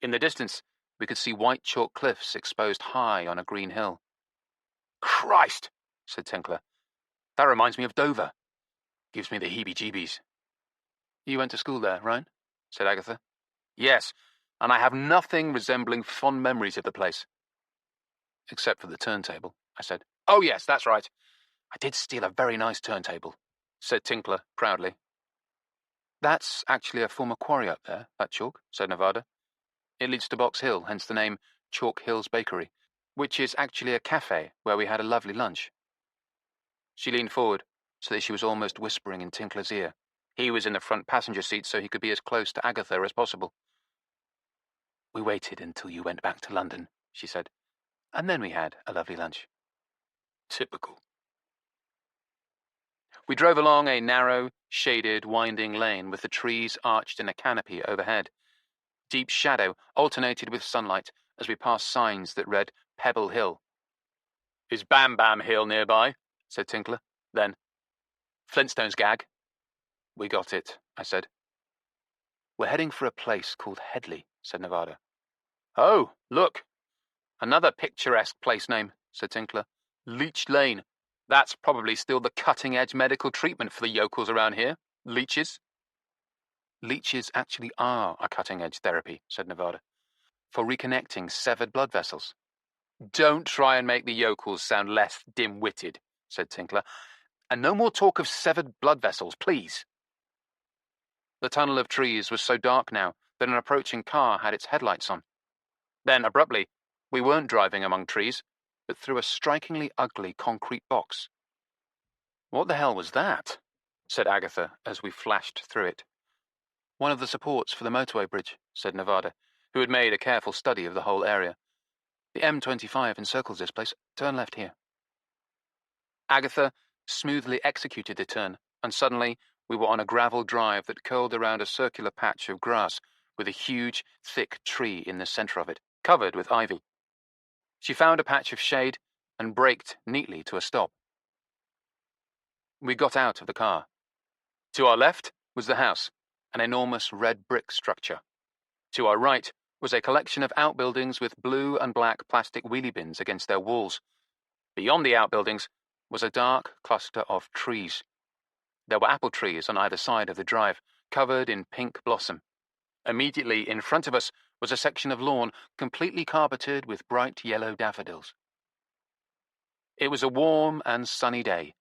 In the distance, we could see white chalk cliffs exposed high on a green hill. Christ, said Tinkler. That reminds me of Dover. Gives me the heebie-jeebies. You went to school there, right? Said Agatha. Yes, and I have nothing resembling fond memories of the place. Except for the turntable, I said. Oh yes, that's right. I did steal a very nice turntable, said Tinkler proudly. That's actually a former quarry up there, that chalk, said Nevada. It leads to Box Hill, hence the name Chalk Hill's Bakery, which is actually a cafe where we had a lovely lunch. She leaned forward so that she was almost whispering in Tinkler's ear. He was in the front passenger seat so he could be as close to Agatha as possible. We waited until you went back to London, she said, and then we had a lovely lunch. Typical. We drove along a narrow, shaded, winding lane with the trees arched in a canopy overhead. Deep shadow alternated with sunlight as we passed signs that read Pebble Hill. Is Bam Bam Hill nearby? Said Tinkler. Then, Flintstone's gag. We got it, I said. We're heading for a place called Headley, said Nevada. Oh, look. Another picturesque place name, said Tinkler. Leech Lane. That's probably still the cutting-edge medical treatment for the yokels around here. Leeches. Leeches actually are a cutting-edge therapy, said Nevada, for reconnecting severed blood vessels. Don't try and make the yokels sound less dim-witted, said Tinkler. And no more talk of severed blood vessels, please. The tunnel of trees was so dark now that an approaching car had its headlights on. Then, abruptly, we weren't driving among trees, but through a strikingly ugly concrete box. What the hell was that? Said Agatha as we flashed through it. One of the supports for the motorway bridge, said Nevada, who had made a careful study of the whole area. The M25 encircles this place. Turn left here. Agatha smoothly executed the turn, and suddenly we were on a gravel drive that curled around a circular patch of grass with a huge, thick tree in the centre of it, covered with ivy. She found a patch of shade and braked neatly to a stop. We got out of the car. To our left was the house, an enormous red brick structure. To our right was a collection of outbuildings with blue and black plastic wheelie bins against their walls. Beyond the outbuildings was a dark cluster of trees. There were apple trees on either side of the drive, covered in pink blossom. Immediately in front of us was a section of lawn completely carpeted with bright yellow daffodils. It was a warm and sunny day.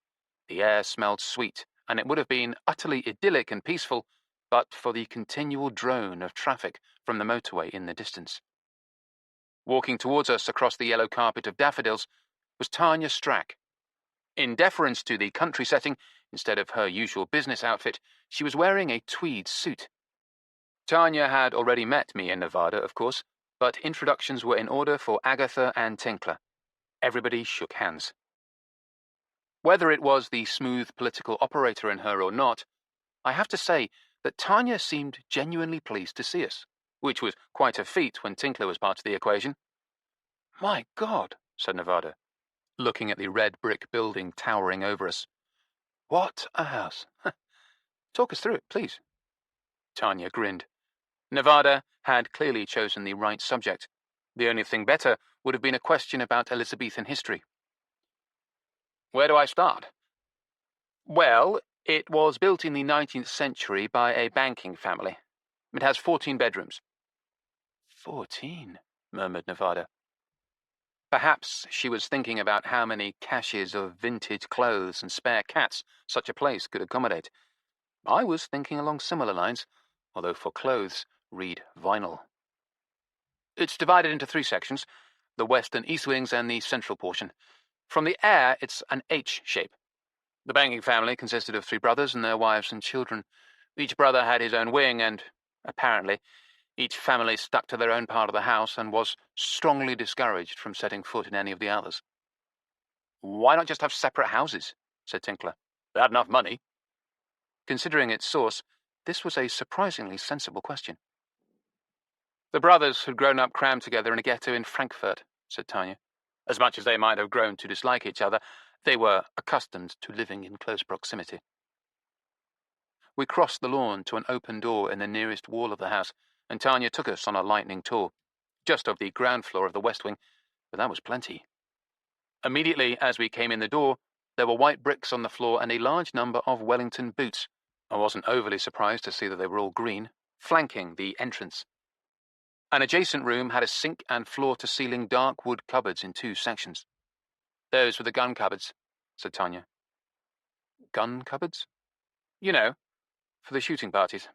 The air smelled sweet, and it would have been utterly idyllic and peaceful but for the continual drone of traffic from the motorway in the distance. Walking towards us across the yellow carpet of daffodils was Tanya Strack. In deference to the country setting, instead of her usual business outfit, she was wearing a tweed suit. Tanya had already met me in Nevada, of course, but introductions were in order for Agatha and Tinkler. Everybody shook hands. Whether it was the smooth political operator in her or not, I have to say that Tanya seemed genuinely pleased to see us, which was quite a feat when Tinkler was part of the equation. "My God," said Nevada, looking at the red brick building towering over us. "What a house. Talk us through it, please." Tanya grinned. Nevada had clearly chosen the right subject. The only thing better would have been a question about Elizabethan history. Where do I start? Well, it was built in the 19th century by a banking family. It has 14 bedrooms. 14, murmured Nevada. Perhaps she was thinking about how many caches of vintage clothes and spare cats such a place could accommodate. I was thinking along similar lines, although for clothes, read vinyl. It's divided into 3 sections, the west and east wings and the central portion. From the air, it's an H shape. The banking family consisted of 3 brothers and their wives and children. Each brother had his own wing, and, apparently, each family stuck to their own part of the house and was strongly discouraged from setting foot in any of the others. "Why not just have separate houses?" said Tinkler. "They had enough money." Considering its source, this was a surprisingly sensible question. "The brothers had grown up crammed together in a ghetto in Frankfurt," said Tanya. "As much as they might have grown to dislike each other, they were accustomed to living in close proximity." We crossed the lawn to an open door in the nearest wall of the house, and Tanya took us on a lightning tour, just of the ground floor of the west wing, but that was plenty. Immediately as we came in the door, there were white bricks on the floor and a large number of Wellington boots. I wasn't overly surprised to see that they were all green, flanking the entrance. An adjacent room had a sink and floor-to-ceiling dark wood cupboards in 2 sections. "Those were the gun cupboards," said Tanya. "Gun cupboards?" "You know, for the shooting parties."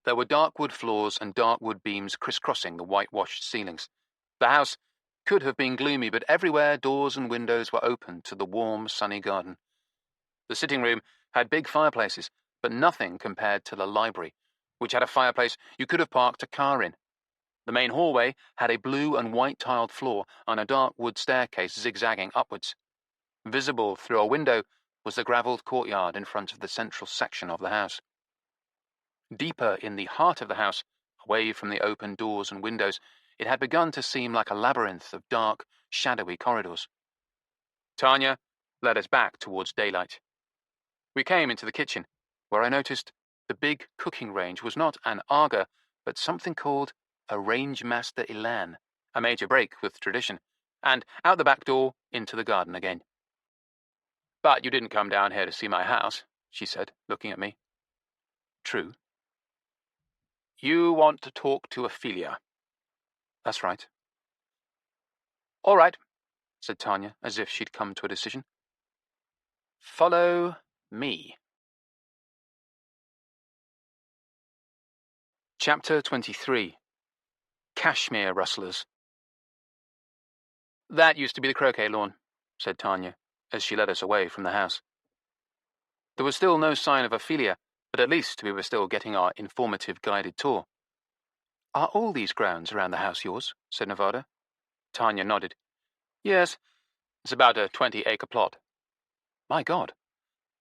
There were dark wood floors and dark wood beams crisscrossing the whitewashed ceilings. The house could have been gloomy, but everywhere doors and windows were open to the warm, sunny garden. The sitting room had big fireplaces, but nothing compared to the library, which had a fireplace you could have parked a car in. The main hallway had a blue and white tiled floor and a dark wood staircase zigzagging upwards. Visible through a window was the gravelled courtyard in front of the central section of the house. Deeper in the heart of the house, away from the open doors and windows, it had begun to seem like a labyrinth of dark, shadowy corridors. Tanya led us back towards daylight. We came into the kitchen, where I noticed the big cooking range was not an Aga, but something called a Range Master Elan, a major break with tradition, and out the back door into the garden again. "But you didn't come down here to see my house," she said, looking at me. "True." "You want to talk to Ophelia." "That's right." "All right," said Tanya, as if she'd come to a decision. "Follow me." Chapter 23. Cashmere Rustlers. "That used to be the croquet lawn," said Tanya, as she led us away from the house. There was still no sign of Ophelia, but at least we were still getting our informative guided tour. "Are all these grounds around the house yours?" said Nevada. Tanya nodded. "Yes, it's about a 20-acre plot." "My God,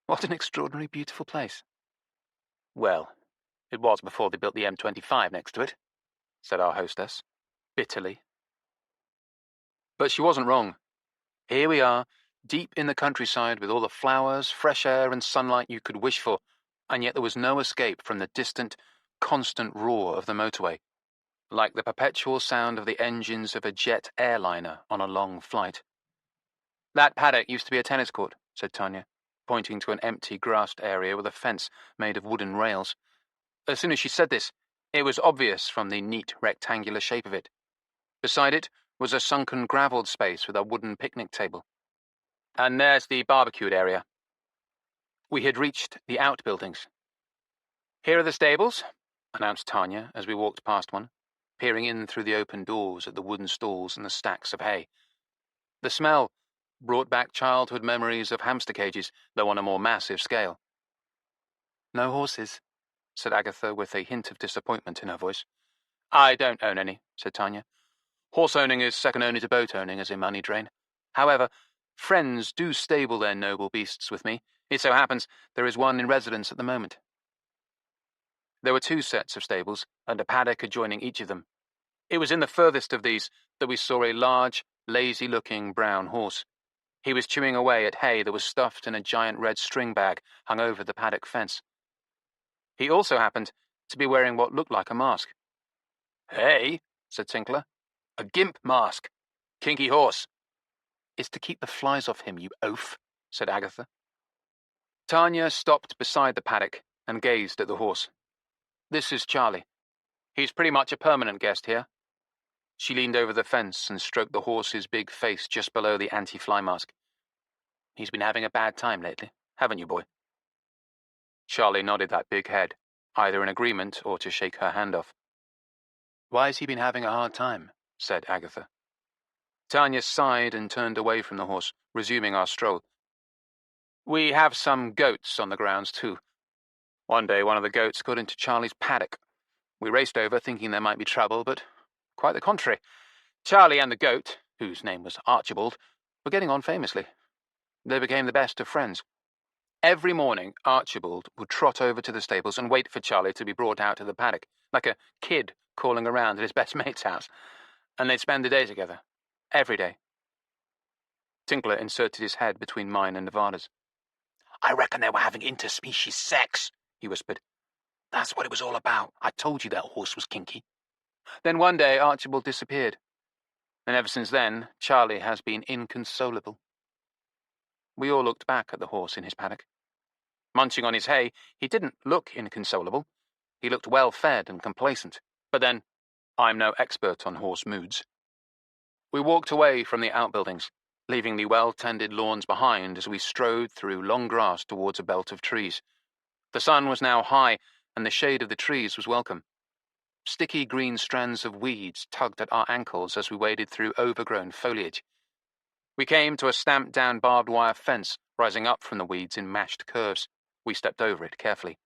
what an extraordinary beautiful place." "Well, it was before they built the M25 next to it," said our hostess, bitterly. But she wasn't wrong. Here we are, deep in the countryside with all the flowers, fresh air and sunlight you could wish for, and yet there was no escape from the distant, constant roar of the motorway, like the perpetual sound of the engines of a jet airliner on a long flight. "That paddock used to be a tennis court," said Tanya, pointing to an empty grassed area with a fence made of wooden rails. As soon as she said this, it was obvious from the neat rectangular shape of it. Beside it was a sunken gravelled space with a wooden picnic table. "And there's the barbecued area." We had reached the outbuildings. "Here are the stables," announced Tanya as we walked past one, peering in through the open doors at the wooden stalls and the stacks of hay. The smell brought back childhood memories of hamster cages, though on a more massive scale. "No horses," said Agatha with a hint of disappointment in her voice. "I don't own any," said Tanya. "Horse owning is second only to boat owning as a money drain. However, friends do stable their noble beasts with me. It so happens there is one in residence at the moment." There were 2 sets of stables, and a paddock adjoining each of them. It was in the furthest of these that we saw a large, lazy-looking brown horse. He was chewing away at hay that was stuffed in a giant red string bag hung over the paddock fence. He also happened to be wearing what looked like a mask. "Hey," said Tinkler. "A gimp mask. Kinky horse." "It's to keep the flies off him, you oaf," said Agatha. Tanya stopped beside the paddock and gazed at the horse. "This is Charlie. He's pretty much a permanent guest here." She leaned over the fence and stroked the horse's big face just below the anti-fly mask. "He's been having a bad time lately, haven't you, boy?" Charlie nodded that big head, either in agreement or to shake her hand off. "Why has he been having a hard time?" said Agatha. Tanya sighed and turned away from the horse, resuming our stroll. "We have some goats on the grounds, too. One day one of the goats got into Charlie's paddock. We raced over, thinking there might be trouble, but quite the contrary. Charlie and the goat, whose name was Archibald, were getting on famously. They became the best of friends. Every morning, Archibald would trot over to the stables and wait for Charlie to be brought out to the paddock, like a kid calling around at his best mate's house, and they'd spend the day together. Every day." Tinkler inserted his head between mine and Nevada's. "I reckon they were having interspecies sex," he whispered. "That's what it was all about. I told you that horse was kinky." Then one day Archibald disappeared, and ever since then Charlie has been inconsolable. We all looked back at the horse in his paddock. Munching on his hay, he didn't look inconsolable. He looked well-fed and complacent. But then, I'm no expert on horse moods. We walked away from the outbuildings, leaving the well-tended lawns behind as we strode through long grass towards a belt of trees. The sun was now high, and the shade of the trees was welcome. Sticky green strands of weeds tugged at our ankles as we waded through overgrown foliage. We came to a stamped-down barbed wire fence rising up from the weeds in mashed curves. We stepped over it carefully.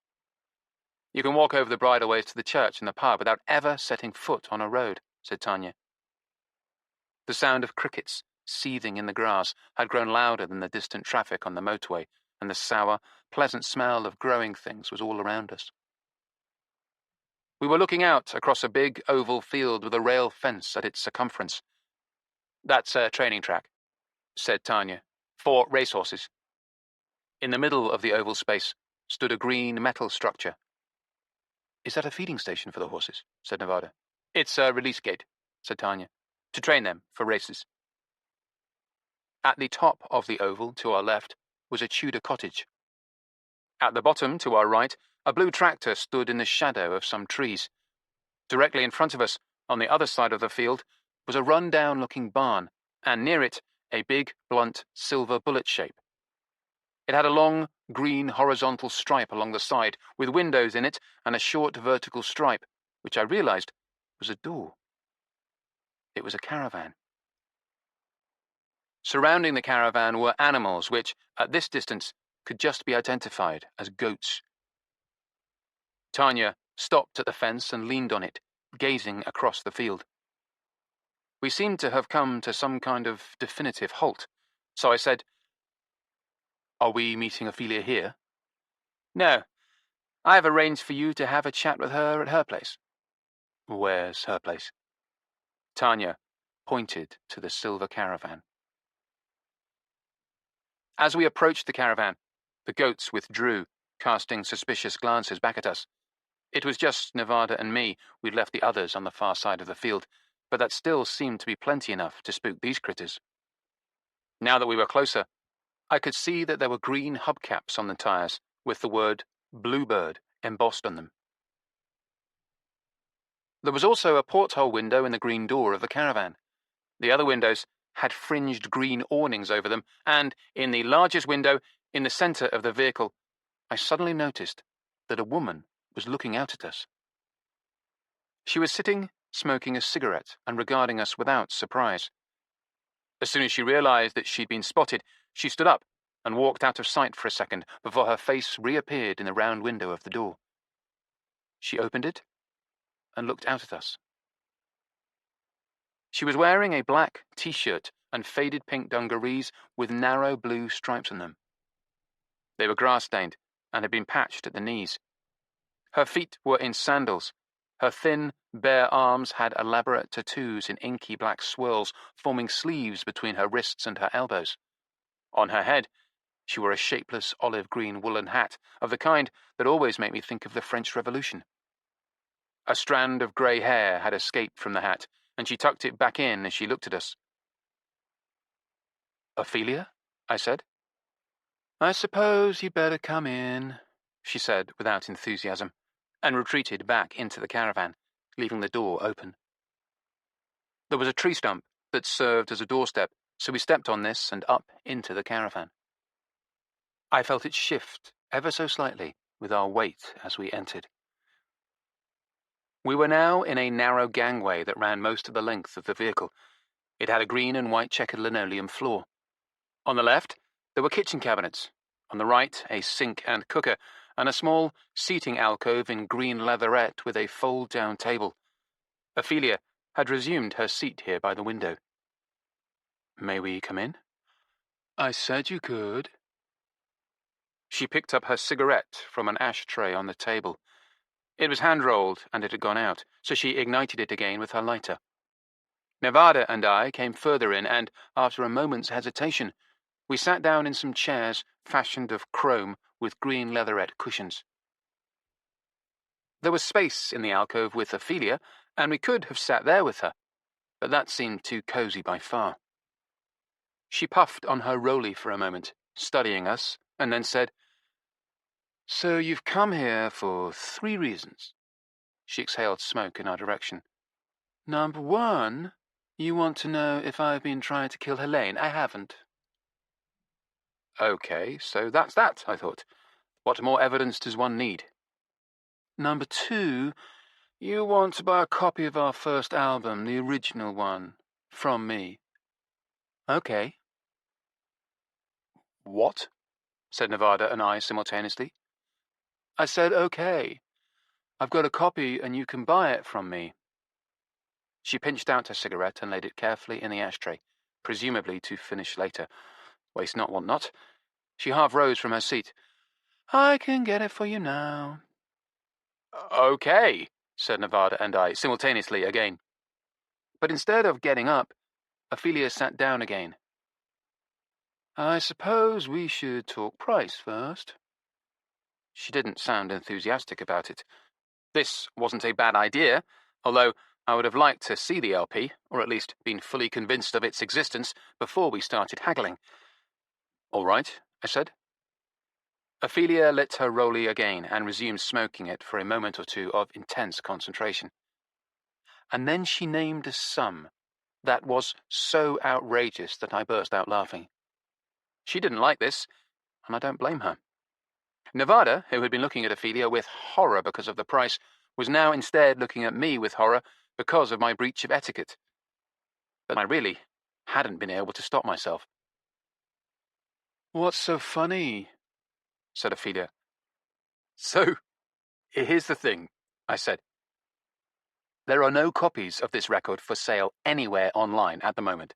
"You can walk over the bridleways to the church and the pub without ever setting foot on a road," said Tanya. The sound of crickets seething in the grass had grown louder than the distant traffic on the motorway, and the sour, pleasant smell of growing things was all around us. We were looking out across a big oval field with a rail fence at its circumference. "That's a training track," said Tanya, "for racehorses." In the middle of the oval space stood a green metal structure. "Is that a feeding station for the horses?" said Nevada. "It's a release gate," said Tanya, "to train them for races." At the top of the oval, to our left, was a Tudor cottage. At the bottom, to our right, a blue tractor stood in the shadow of some trees. Directly in front of us, on the other side of the field, was a run-down-looking barn, and near it, a big, blunt, silver bullet shape. It had a long, green horizontal stripe along the side, with windows in it and a short vertical stripe, which I realized was a door. It was a caravan. Surrounding the caravan were animals which, at this distance, could just be identified as goats. Tanya stopped at the fence and leaned on it, gazing across the field. We seemed to have come to some kind of definitive halt, so I said, "Are we meeting Ophelia here?" "No. I have arranged for you to have a chat with her at her place." "Where's her place?" Tanya pointed to the silver caravan. As we approached the caravan, the goats withdrew, casting suspicious glances back at us. It was just Nevada and me. We'd left the others on the far side of the field, but that still seemed to be plenty enough to spook these critters. Now that we were closer, I could see that there were green hubcaps on the tires with the word Bluebird embossed on them. There was also a porthole window in the green door of the caravan. The other windows had fringed green awnings over them, and in the largest window, in the center of the vehicle, I suddenly noticed that a woman was looking out at us. She was sitting, smoking a cigarette, and regarding us without surprise. As soon as she realized that she'd been spotted, she stood up and walked out of sight for a second before her face reappeared in the round window of the door. She opened it and looked out at us. She was wearing a black t-shirt and faded pink dungarees with narrow blue stripes on them. They were grass-stained and had been patched at the knees. Her feet were in sandals. Her thin, bare arms had elaborate tattoos in inky black swirls forming sleeves between her wrists and her elbows. On her head, she wore a shapeless olive-green woolen hat of the kind that always made me think of the French Revolution. A strand of grey hair had escaped from the hat, and she tucked it back in as she looked at us. "Ophelia?" I said. "I suppose you'd better come in," she said without enthusiasm, and retreated back into the caravan, leaving the door open. There was a tree stump that served as a doorstep, so we stepped on this and up into the caravan. I felt it shift ever so slightly with our weight as we entered. We were now in a narrow gangway that ran most of the length of the vehicle. It had a green and white checkered linoleum floor. On the left, there were kitchen cabinets. On the right, a sink and cooker, and a small seating alcove in green leatherette with a fold-down table. Ophelia had resumed her seat here by the window. "May we come in?" "I said you could." She picked up her cigarette from an ashtray on the table. It was hand-rolled, and it had gone out, so she ignited it again with her lighter. Nevada and I came further in, and, after a moment's hesitation, we sat down in some chairs fashioned of chrome with green leatherette cushions. There was space in the alcove with Ophelia, and we could have sat there with her, but that seemed too cozy by far. She puffed on her roadie for a moment, studying us, and then said, "So you've come here for 3 reasons." She exhaled smoke in our direction. "Number 1, you want to know if I've been trying to kill Helene. I haven't." "Okay, so that's that," I thought. "What more evidence does one need?" "Number 2, you want to buy a copy of our first album, the original one, from me." "Okay." "What?" said Nevada and I simultaneously. "I said okay. I've got a copy and you can buy it from me." She pinched out her cigarette and laid it carefully in the ashtray, presumably to finish later. Waste not, want not. She half rose from her seat. "I can get it for you now." "Okay," said Nevada and I simultaneously again. But instead of getting up, Ophelia sat down again. "I suppose we should talk price first." She didn't sound enthusiastic about it. This wasn't a bad idea, although I would have liked to see the LP, or at least been fully convinced of its existence before we started haggling. "All right," I said. Ophelia lit her roadie again and resumed smoking it for a moment or two of intense concentration. And then she named a sum that was so outrageous that I burst out laughing. She didn't like this, and I don't blame her. Nevada, who had been looking at Ophelia with horror because of the price, was now instead looking at me with horror because of my breach of etiquette. But I really hadn't been able to stop myself. "What's so funny?" said Ophelia. So, here's the thing, I said. There are no copies of this record for sale anywhere online at the moment.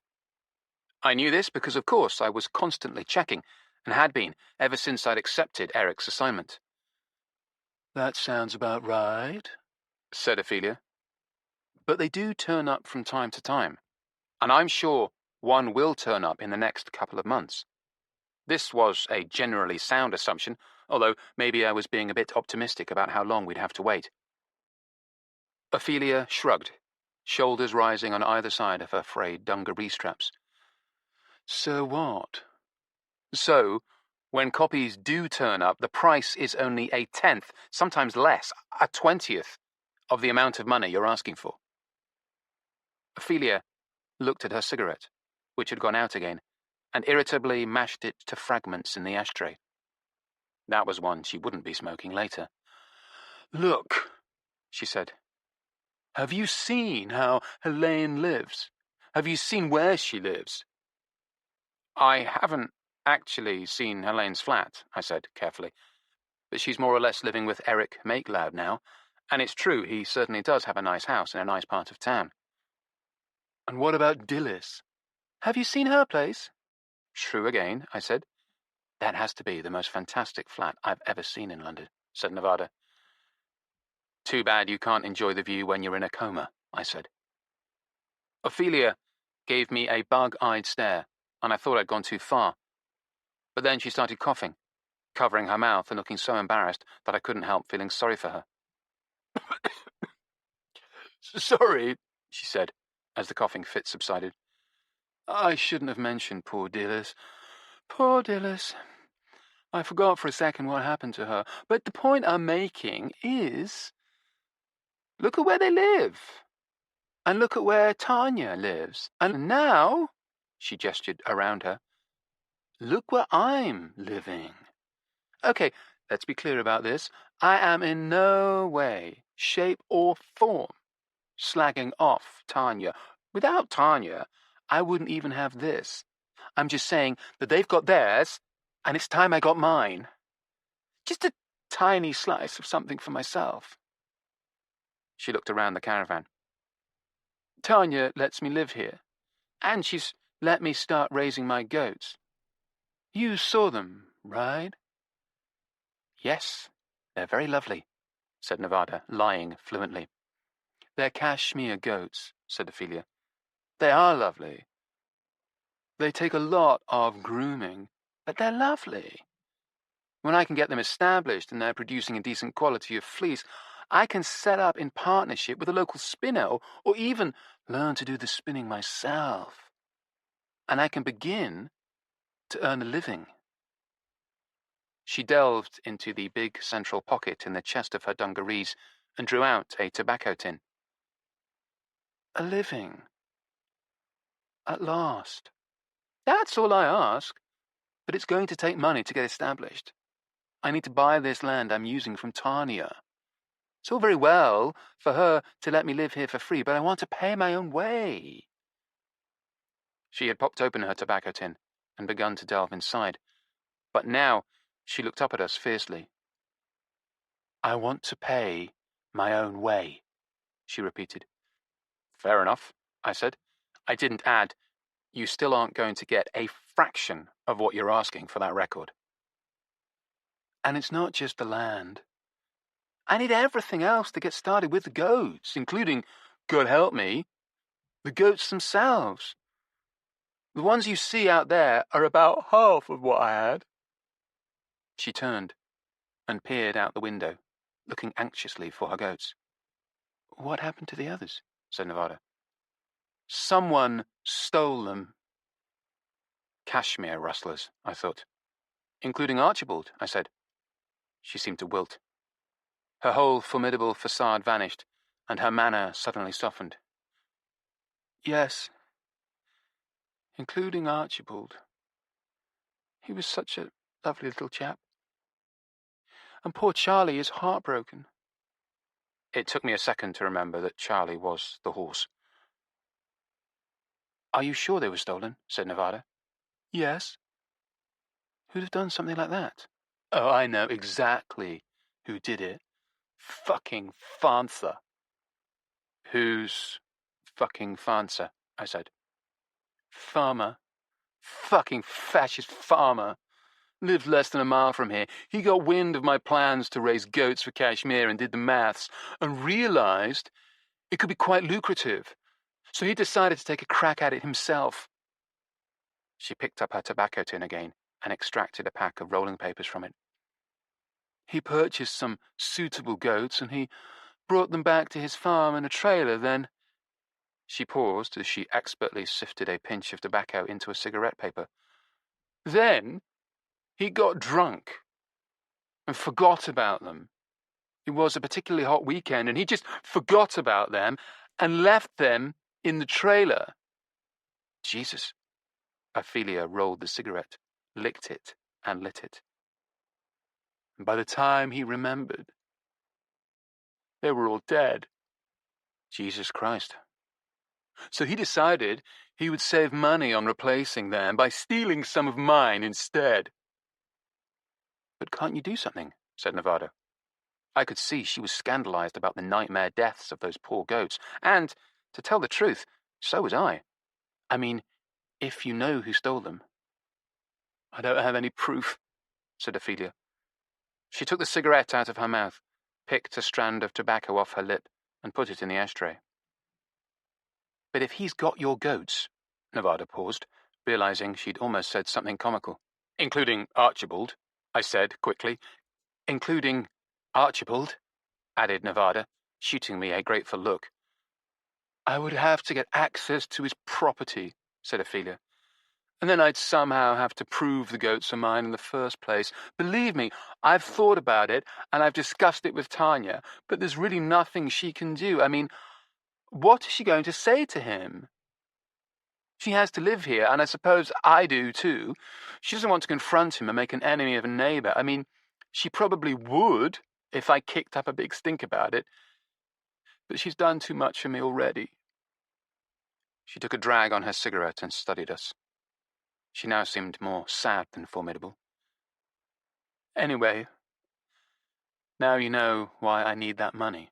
I knew this because, of course, I was constantly checking, and had been ever since I'd accepted Erik's assignment. That sounds about right, said Ophelia. But they do turn up from time to time, and I'm sure one will turn up in the next couple of months. This was a generally sound assumption, although maybe I was being a bit optimistic about how long we'd have to wait. Ophelia shrugged, shoulders rising on either side of her frayed dungaree straps. So what? So, when copies do turn up, the price is only a 10th, sometimes less, a 20th, of the amount of money you're asking for. Ophelia looked at her cigarette, which had gone out again, and irritably mashed it to fragments in the ashtray. That was one she wouldn't be smoking later. Look, she said. Have you seen how Helene lives? Have you seen where she lives? I haven't actually seen Helene's flat, I said carefully, but she's more or less living with Erik Make Loud now, and it's true he certainly does have a nice house in a nice part of town. And what about Dillis? Have you seen her place? True again, I said. That has to be the most fantastic flat I've ever seen in London, said Nevada. Too bad you can't enjoy the view when you're in a coma, I said. Ophelia gave me a bug-eyed stare, and I thought I'd gone too far. But then she started coughing, covering her mouth and looking so embarrassed that I couldn't help feeling sorry for her. Sorry, she said, as the coughing fit subsided. I shouldn't have mentioned poor Dillis. Poor Dillis. I forgot for a second what happened to her. But the point I'm making is, look at where they live. And look at where Tanya lives. And now, she gestured around her, look where I'm living. Okay, let's be clear about this. I am in no way, shape, or form slagging off Tanya. Without Tanya, I wouldn't even have this. I'm just saying that they've got theirs, and it's time I got mine. Just a tiny slice of something for myself. She looked around the caravan. Tanya lets me live here, and she's let me start raising my goats. You saw them, right? Yes, they're very lovely, said Nevada, lying fluently. They're cashmere goats, said Ophelia. They are lovely. They take a lot of grooming, but they're lovely. When I can get them established and they're producing a decent quality of fleece, I can set up in partnership with a local spinner or even learn to do the spinning myself. And I can begin to earn a living. She delved into the big central pocket in the chest of her dungarees and drew out a tobacco tin. A living. At last. That's all I ask. But it's going to take money to get established. I need to buy this land I'm using from Tanya. It's all very well for her to let me live here for free, but I want to pay my own way. She had popped open her tobacco tin and begun to delve inside, but now she looked up at us fiercely. I want to pay my own way, she repeated. Fair enough, I said. I didn't add, you still aren't going to get a fraction of what you're asking for that record. And it's not just the land. I need everything else to get started with the goats, including, God help me, the goats themselves. The ones you see out there are about half of what I had. She turned and peered out the window, looking anxiously for her goats. What happened to the others? Said Nevada. Someone stole them. Cashmere rustlers, I thought. Including Archibald, I said. She seemed to wilt. Her whole formidable facade vanished, and her manner suddenly softened. Yes, including Archibald. He was such a lovely little chap. And poor Charlie is heartbroken. It took me a second to remember that Charlie was the horse. Are you sure they were stolen? Said Nevada. Yes. Who'd have done something like that? Oh, I know exactly who did it. Fucking Fansa. Who's fucking Fansa? I said. Farmer. Fucking fascist farmer. Lived less than a mile from here. He got wind of my plans to raise goats for Kashmir and did the maths and realized it could be quite lucrative. So he decided to take a crack at it himself. She picked up her tobacco tin again and extracted a pack of rolling papers from it. He purchased some suitable goats and he brought them back to his farm in a trailer. Then she paused as she expertly sifted a pinch of tobacco into a cigarette paper. Then he got drunk and forgot about them. It was a particularly hot weekend, and he just forgot about them and left them in the trailer. Jesus. Ophelia rolled the cigarette, licked it, and lit it. And by the time he remembered, they were all dead. Jesus Christ. So he decided he would save money on replacing them by stealing some of mine instead. But can't you do something? Said Nevada. I could see she was scandalized about the nightmare deaths of those poor goats, and, to tell the truth, so was I. I mean, if you know who stole them. I don't have any proof, said Ophelia. She took the cigarette out of her mouth, picked a strand of tobacco off her lip, and put it in the ashtray. But if he's got your goats, Nevada paused, realizing she'd almost said something comical. Including Archibald, I said quickly. Including Archibald, added Nevada, shooting me a grateful look. I would have to get access to his property, said Ophelia. And then I'd somehow have to prove the goats are mine in the first place. Believe me, I've thought about it, and I've discussed it with Tanya, but there's really nothing she can do. I mean, what is she going to say to him? She has to live here, and I suppose I do too. She doesn't want to confront him and make an enemy of a neighbor. I mean, she probably would if I kicked up a big stink about it, but she's done too much for me already. She took a drag on her cigarette and studied us. She now seemed more sad than formidable. Anyway, now you know why I need that money.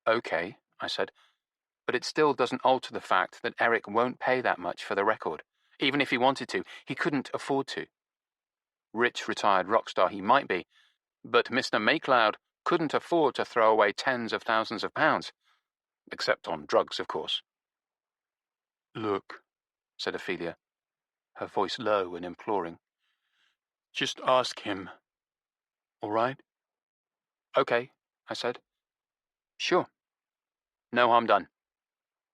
Okay, I said, but it still doesn't alter the fact that Erik won't pay that much for the record. Even if he wanted to, he couldn't afford to. Rich retired rock star he might be, but Mr. Make Loud couldn't afford to throw away tens of thousands of pounds. Except on drugs, of course. Look, said Ophelia, her voice low and imploring. Just ask him. All right? Okay, I said. Sure. No harm done.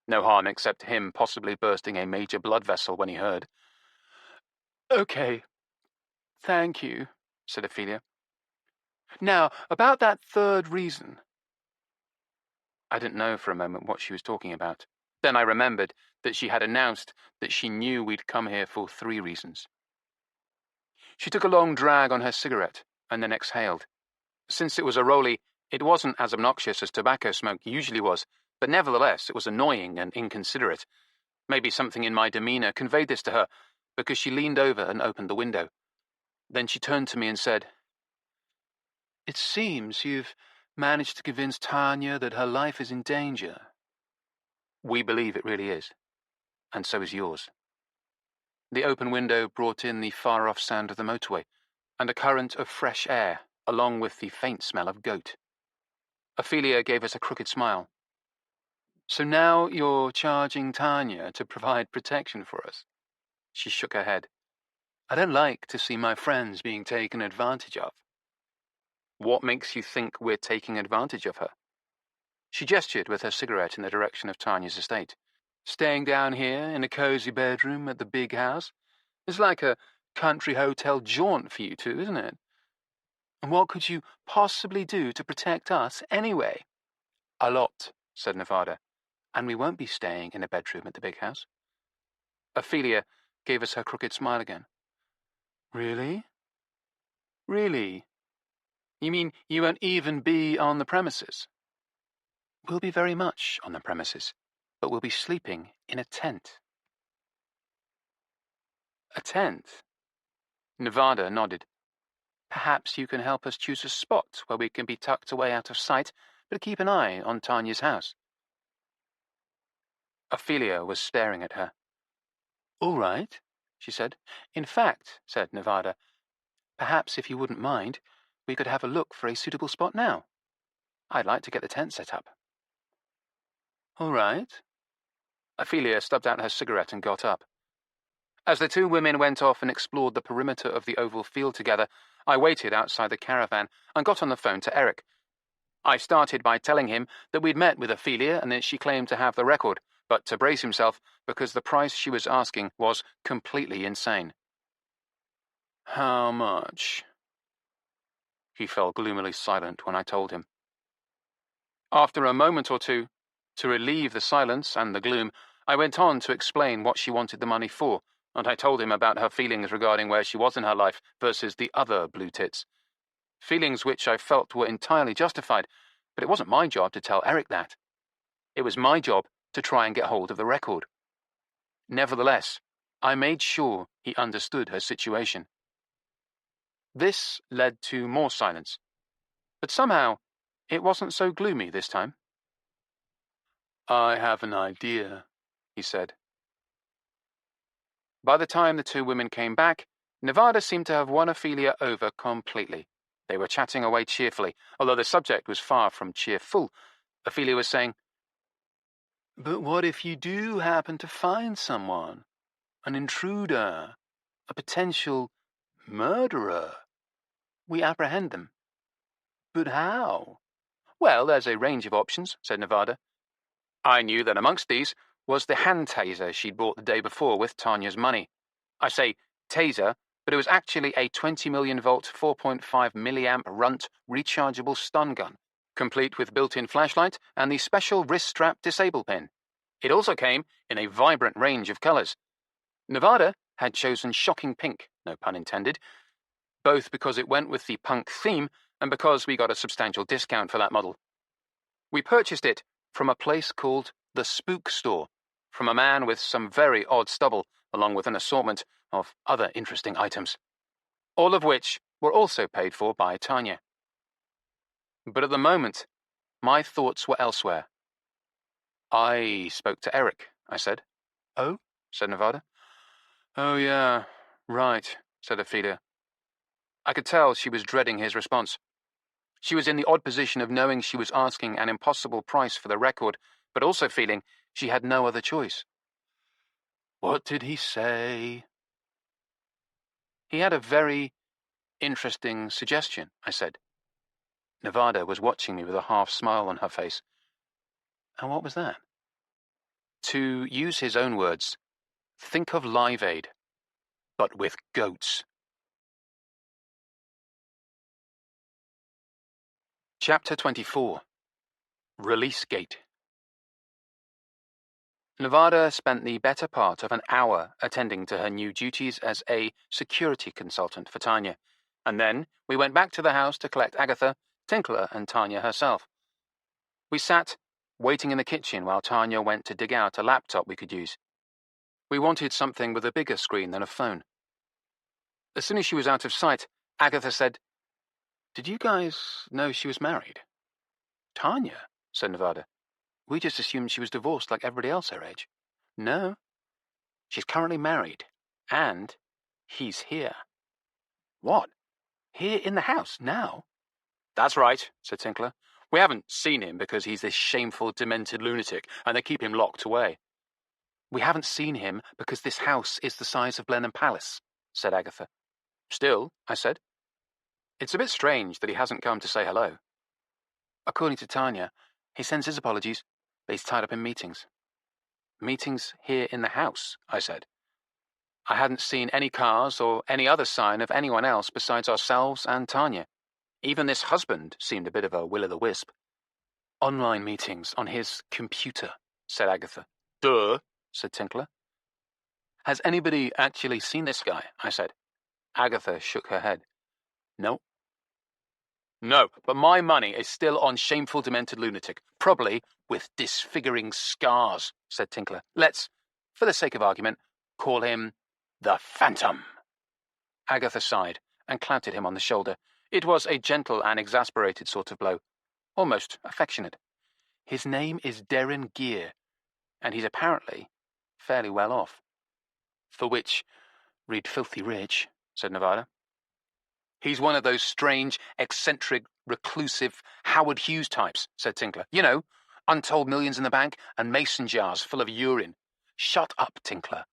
No harm except him possibly bursting a major blood vessel when he heard. Okay. Thank you, said Ophelia. Now, about that third reason. I didn't know for a moment what she was talking about. Then I remembered that she had announced that she knew we'd come here for 3 reasons. She took a long drag on her cigarette and then exhaled. Since it was a rollie, it wasn't as obnoxious as tobacco smoke usually was, but nevertheless it was annoying and inconsiderate. Maybe something in my demeanor conveyed this to her, because she leaned over and opened the window. Then she turned to me and said, It seems you've managed to convince Tanya that her life is in danger. We believe it really is, and so is yours. The open window brought in the far-off sound of the motorway, and a current of fresh air, along with the faint smell of goat. Ophelia gave us a crooked smile. So now you're charging Tanya to provide protection for us? She shook her head. I don't like to see my friends being taken advantage of. What makes you think we're taking advantage of her? She gestured with her cigarette in the direction of Tanya's estate. Staying down here in a cozy bedroom at the big house? It's like a country hotel jaunt for you two, isn't it? And what could you possibly do to protect us anyway? A lot, said Nevada, and we won't be staying in a bedroom at the big house. Ophelia gave us her crooked smile again. Really? Really? You mean you won't even be on the premises? We'll be very much on the premises, but we'll be sleeping in a tent. A tent? Nevada nodded. Perhaps you can help us choose a spot where we can be tucked away out of sight, but keep an eye on Tanya's house. Ophelia was staring at her. All right, she said. In fact, said Nevada, perhaps if you wouldn't mind, we could have a look for a suitable spot now. I'd like to get the tent set up. All right. Ophelia stubbed out her cigarette and got up. As the two women went off and explored the perimeter of the oval field together, I waited outside the caravan and got on the phone to Erik. I started by telling him that we'd met with Ophelia and that she claimed to have the record, but to brace himself because the price she was asking was completely insane. How much? He fell gloomily silent when I told him. After a moment or two, to relieve the silence and the gloom, I went on to explain what she wanted the money for, and I told him about her feelings regarding where she was in her life versus the other Blue Tits. Feelings which I felt were entirely justified, but it wasn't my job to tell Erik that. It was my job to try and get hold of the record. Nevertheless, I made sure he understood her situation. This led to more silence, but somehow it wasn't so gloomy this time. I have an idea, he said. By the time the two women came back, Nevada seemed to have won Ophelia over completely. They were chatting away cheerfully, although the subject was far from cheerful. Ophelia was saying, But what if you do happen to find someone? An intruder? A potential murderer? We apprehend them. But how? Well, there's a range of options, said Nevada. I knew that amongst these was the hand taser she'd bought the day before with Tanya's money. I say taser, but it was actually a 20 million volt 4.5 milliamp runt rechargeable stun gun, complete with built-in flashlight and the special wrist strap disable pin. It also came in a vibrant range of colors. Nevada had chosen shocking pink, no pun intended, both because it went with the punk theme and because we got a substantial discount for that model. We purchased it from a place called the Spook Store, from a man with some very odd stubble, along with an assortment of other interesting items, all of which were also paid for by Tanya. But at the moment, my thoughts were elsewhere. I spoke to Erik, I said. Oh, said Nevada. Oh, yeah, right, said Ophelia. I could tell she was dreading his response. She was in the odd position of knowing she was asking an impossible price for the record, but also feeling she had no other choice. What did he say? He had a very interesting suggestion, I said. Nevada was watching me with a half smile on her face. And what was that? To use his own words, think of Live Aid, but with goats. Chapter 24. Release Gate. Nevada spent the better part of an hour attending to her new duties as a security consultant for Tanya, and then we went back to the house to collect Agatha, Tinkler, and Tanya herself. We sat, waiting in the kitchen while Tanya went to dig out a laptop we could use. We wanted something with a bigger screen than a phone. As soon as she was out of sight, Agatha said, Did you guys know she was married? Tanya, said Nevada. We just assumed she was divorced like everybody else her age. No. She's currently married. And he's here. What? Here in the house, now? That's right, said Tinkler. We haven't seen him because he's this shameful, demented lunatic, and they keep him locked away. We haven't seen him because this house is the size of Blenheim Palace, said Agatha. Still, I said. It's a bit strange that he hasn't come to say hello. According to Tanya, he sends his apologies, but he's tied up in meetings. Meetings here in the house, I said. I hadn't seen any cars or any other sign of anyone else besides ourselves and Tanya. Even this husband seemed a bit of a will-o'-the-wisp. Online meetings on his computer, said Agatha. Duh, said Tinkler. Has anybody actually seen this guy? I said. Agatha shook her head. No. No, but my money is still on shameful, demented lunatic, probably with disfiguring scars, said Tinkler. Let's, for the sake of argument, call him the Phantom. Agatha sighed and clouted him on the shoulder. It was a gentle and exasperated sort of blow, almost affectionate. His name is Darren Gear, and he's apparently fairly well off. For which, read filthy rich, said Nevada. He's one of those strange, eccentric, reclusive Howard Hughes types, said Tinkler. You know, untold millions in the bank and mason jars full of urine. Shut up, Tinkler.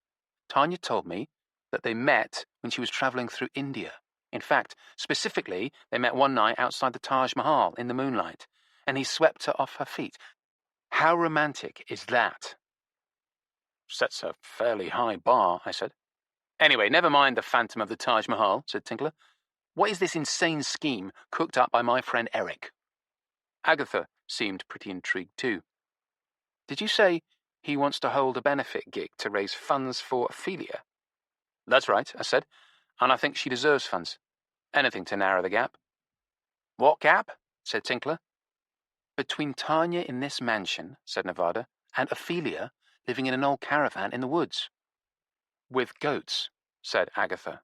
Tanya told me that they met when she was travelling through India. In fact, specifically, they met one night outside the Taj Mahal in the moonlight, and he swept her off her feet. How romantic is that? Sets a fairly high bar, I said. Anyway, never mind the phantom of the Taj Mahal, said Tinkler. What is this insane scheme cooked up by my friend Erik? Agatha seemed pretty intrigued too. Did you say he wants to hold a benefit gig to raise funds for Ophelia? That's right, I said, and I think she deserves funds. Anything to narrow the gap. What gap? Said Tinkler. Between Tanya in this mansion, said Nevada, and Ophelia living in an old caravan in the woods. With goats, said Agatha.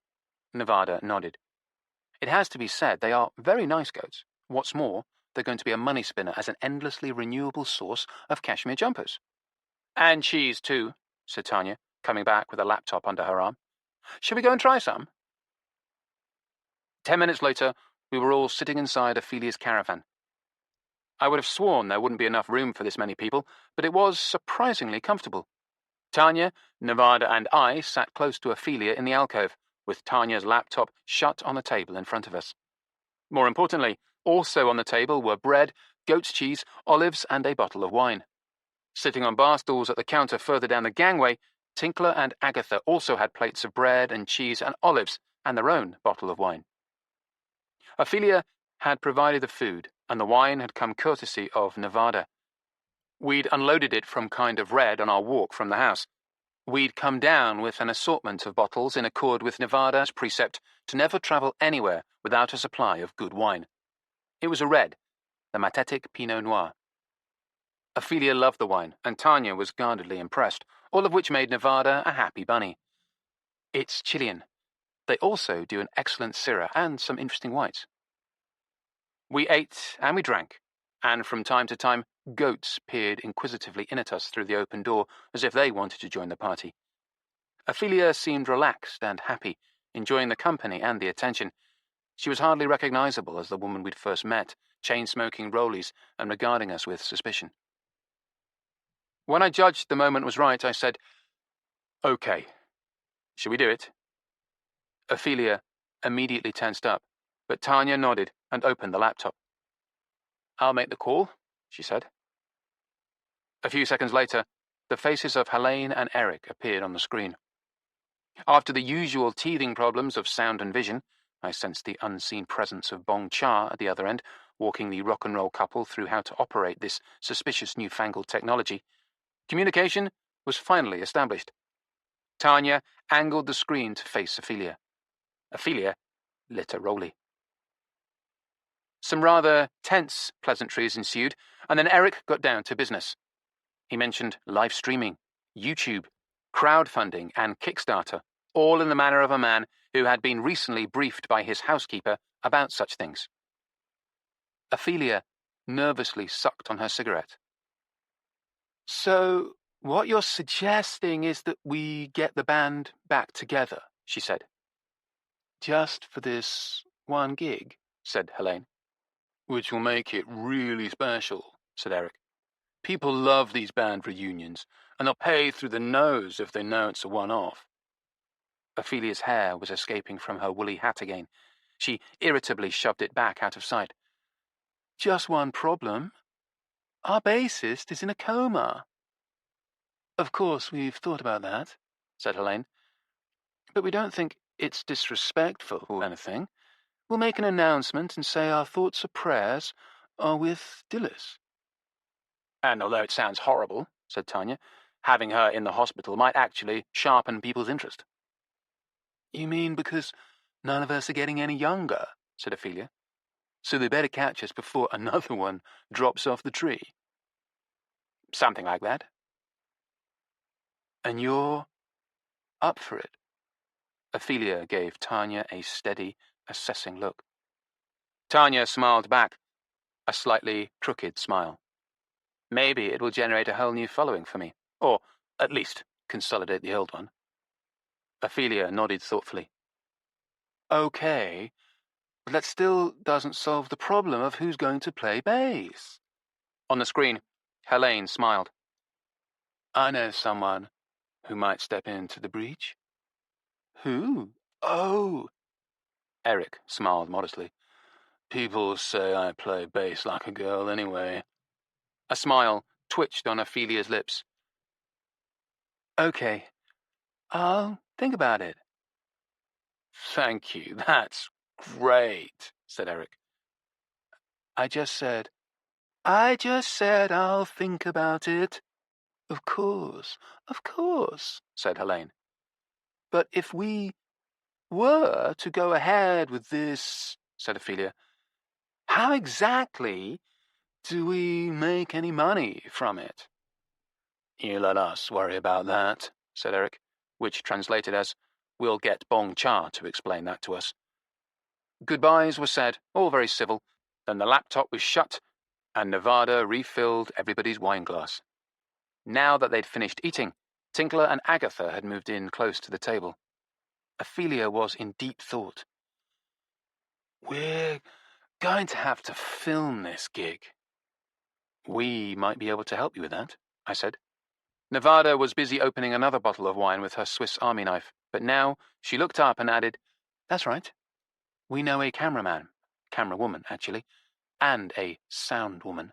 Nevada nodded. It has to be said they are very nice goats. What's more, they're going to be a money spinner as an endlessly renewable source of cashmere jumpers. And cheese, too, said Tanya, coming back with a laptop under her arm. Shall we go and try some? 10 minutes later, we were all sitting inside Ophelia's caravan. I would have sworn there wouldn't be enough room for this many people, but it was surprisingly comfortable. Tanya, Nevada, and I sat close to Ophelia in the alcove, with Tanya's laptop shut on the table in front of us. More importantly, also on the table were bread, goat's cheese, olives, and a bottle of wine. Sitting on bar stools at the counter further down the gangway, Tinkler and Agatha also had plates of bread and cheese and olives and their own bottle of wine. Ophelia had provided the food, and the wine had come courtesy of Nevada. We'd unloaded it from Kind of Red on our walk from the house. We'd come down with an assortment of bottles in accord with Nevada's precept to never travel anywhere without a supply of good wine. It was a red, the Matetic Pinot Noir. Ophelia loved the wine, and Tanya was guardedly impressed, all of which made Nevada a happy bunny. It's Chilean. They also do an excellent Syrah and some interesting whites. We ate and we drank, and from time to time goats peered inquisitively in at us through the open door as if they wanted to join the party. Ophelia seemed relaxed and happy, enjoying the company and the attention. She was hardly recognizable as the woman we'd first met, chain-smoking rollies and regarding us with suspicion. When I judged the moment was right, I said, "Okay, shall we do it?" Ophelia immediately tensed up, but Tanya nodded and opened the laptop. "I'll make the call," she said. A few seconds later, the faces of Helene and Erik appeared on the screen. After the usual teething problems of sound and vision, I sensed the unseen presence of Bong Cha at the other end, walking the rock and roll couple through how to operate this suspicious newfangled technology. Communication was finally established. Tanya angled the screen to face Ophelia. Ophelia lit a rollie. Some rather tense pleasantries ensued, and then Erik got down to business. He mentioned live streaming, YouTube, crowdfunding, and Kickstarter, all in the manner of a man who had been recently briefed by his housekeeper about such things. Ophelia nervously sucked on her cigarette. "So, what you're suggesting is that we get the band back together," she said. "Just for this one gig," said Helene. "Which will make it really special," said Erik. "People love these band reunions, and they'll pay through the nose if they know it's a one-off." Ophelia's hair was escaping from her woolly hat again. She irritably shoved it back out of sight. "Just one problem. Our bassist is in a coma." "Of course, we've thought about that," said Helene. "But we don't think it's disrespectful or anything. We'll make an announcement and say our thoughts and prayers are with Dilys." "And although it sounds horrible," said Tanya, "having her in the hospital might actually sharpen people's interest." "You mean because none of us are getting any younger?" said Ophelia. "So they better catch us before another one drops off the tree." "Something like that." "And you're up for it?" Ophelia gave Tanya a steady, assessing look. Tanya smiled back, a slightly crooked smile. Maybe it will generate a whole new following for me, or at least consolidate the old one. Ophelia nodded thoughtfully. Okay, but that still doesn't solve the problem of who's going to play bass. On the screen, Helene smiled. I know someone who might step into the breach. Who? Oh! Erik smiled modestly. People say I play bass like a girl anyway. A smile twitched on Ophelia's lips. Okay, I'll think about it. Thank you, that's great, said Erik. I just said I'll think about it. Of course, said Helene. But if we were to go ahead with this, said Ophelia, how exactly do we make any money from it? You let us worry about that, said Erik, which translated as, we'll get Bong Cha to explain that to us. Goodbyes were said, all very civil, then the laptop was shut, and Nevada refilled everybody's wineglass. Now that they'd finished eating, Tinkler and Agatha had moved in close to the table. Ophelia was in deep thought. We're going to have to film this gig. We might be able to help you with that, I said. Nevada was busy opening another bottle of wine with her Swiss Army knife, but now she looked up and added, That's right. We know a cameraman, camerawoman, actually, and a sound woman.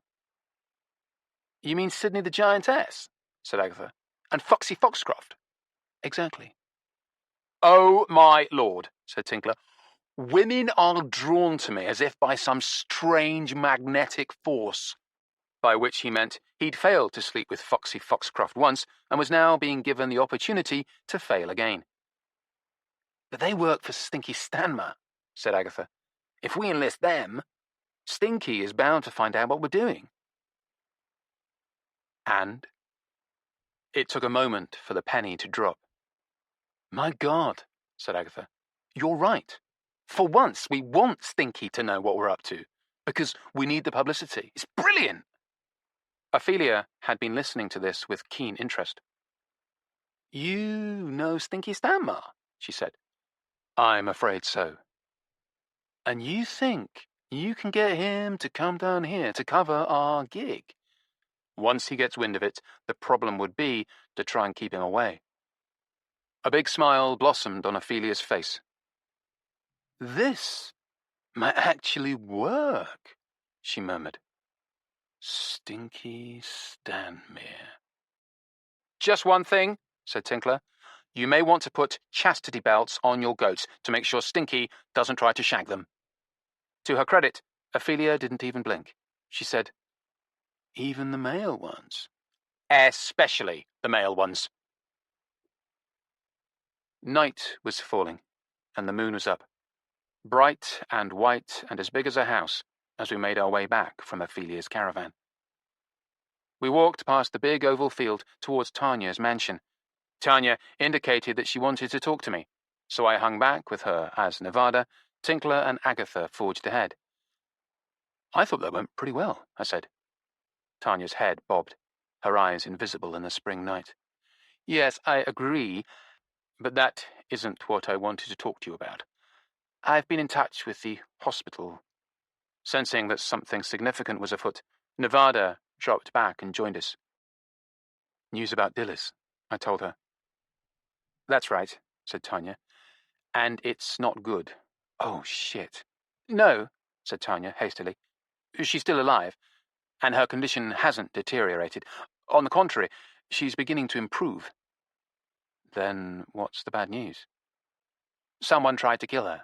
You mean Sydney the Giantess? Said Agatha. And Foxy Foxcroft? Exactly. Oh, my lord, said Tinkler. Women are drawn to me as if by some strange magnetic force. By which he meant he'd failed to sleep with Foxy Foxcroft once and was now being given the opportunity to fail again. But they work for Stinky Stanmer, said Agatha. If we enlist them, Stinky is bound to find out what we're doing. And? It took a moment for the penny to drop. My God, said Agatha, you're right. For once, we want Stinky to know what we're up to, because we need the publicity. It's brilliant! Ophelia had been listening to this with keen interest. You know Stinky Stanmar, she said. I'm afraid so. And you think you can get him to come down here to cover our gig? Once he gets wind of it, the problem would be to try and keep him away. A big smile blossomed on Ophelia's face. This might actually work, she murmured. Stinky Stanmere. Just one thing, said Tinkler. You may want to put chastity belts on your goats to make sure Stinky doesn't try to shag them. To her credit, Ophelia didn't even blink. She said, Even the male ones? Especially the male ones. Night was falling, and the moon was up, bright and white and as big as a house, as we made our way back from Ophelia's caravan. We walked past the big oval field towards Tanya's mansion. Tanya indicated that she wanted to talk to me, so I hung back with her as Nevada, Tinkler, and Agatha forged ahead. I thought that went pretty well, I said. Tanya's head bobbed, her eyes invisible in the spring night. Yes, I agree, but that isn't what I wanted to talk to you about. I've been in touch with the hospital. Sensing that something significant was afoot, Nevada dropped back and joined us. News about Dillis, I told her. That's right, said Tanya. And it's not good. Oh, shit. No, said Tanya hastily. She's still alive, and her condition hasn't deteriorated. On the contrary, she's beginning to improve. Then what's the bad news? Someone tried to kill her.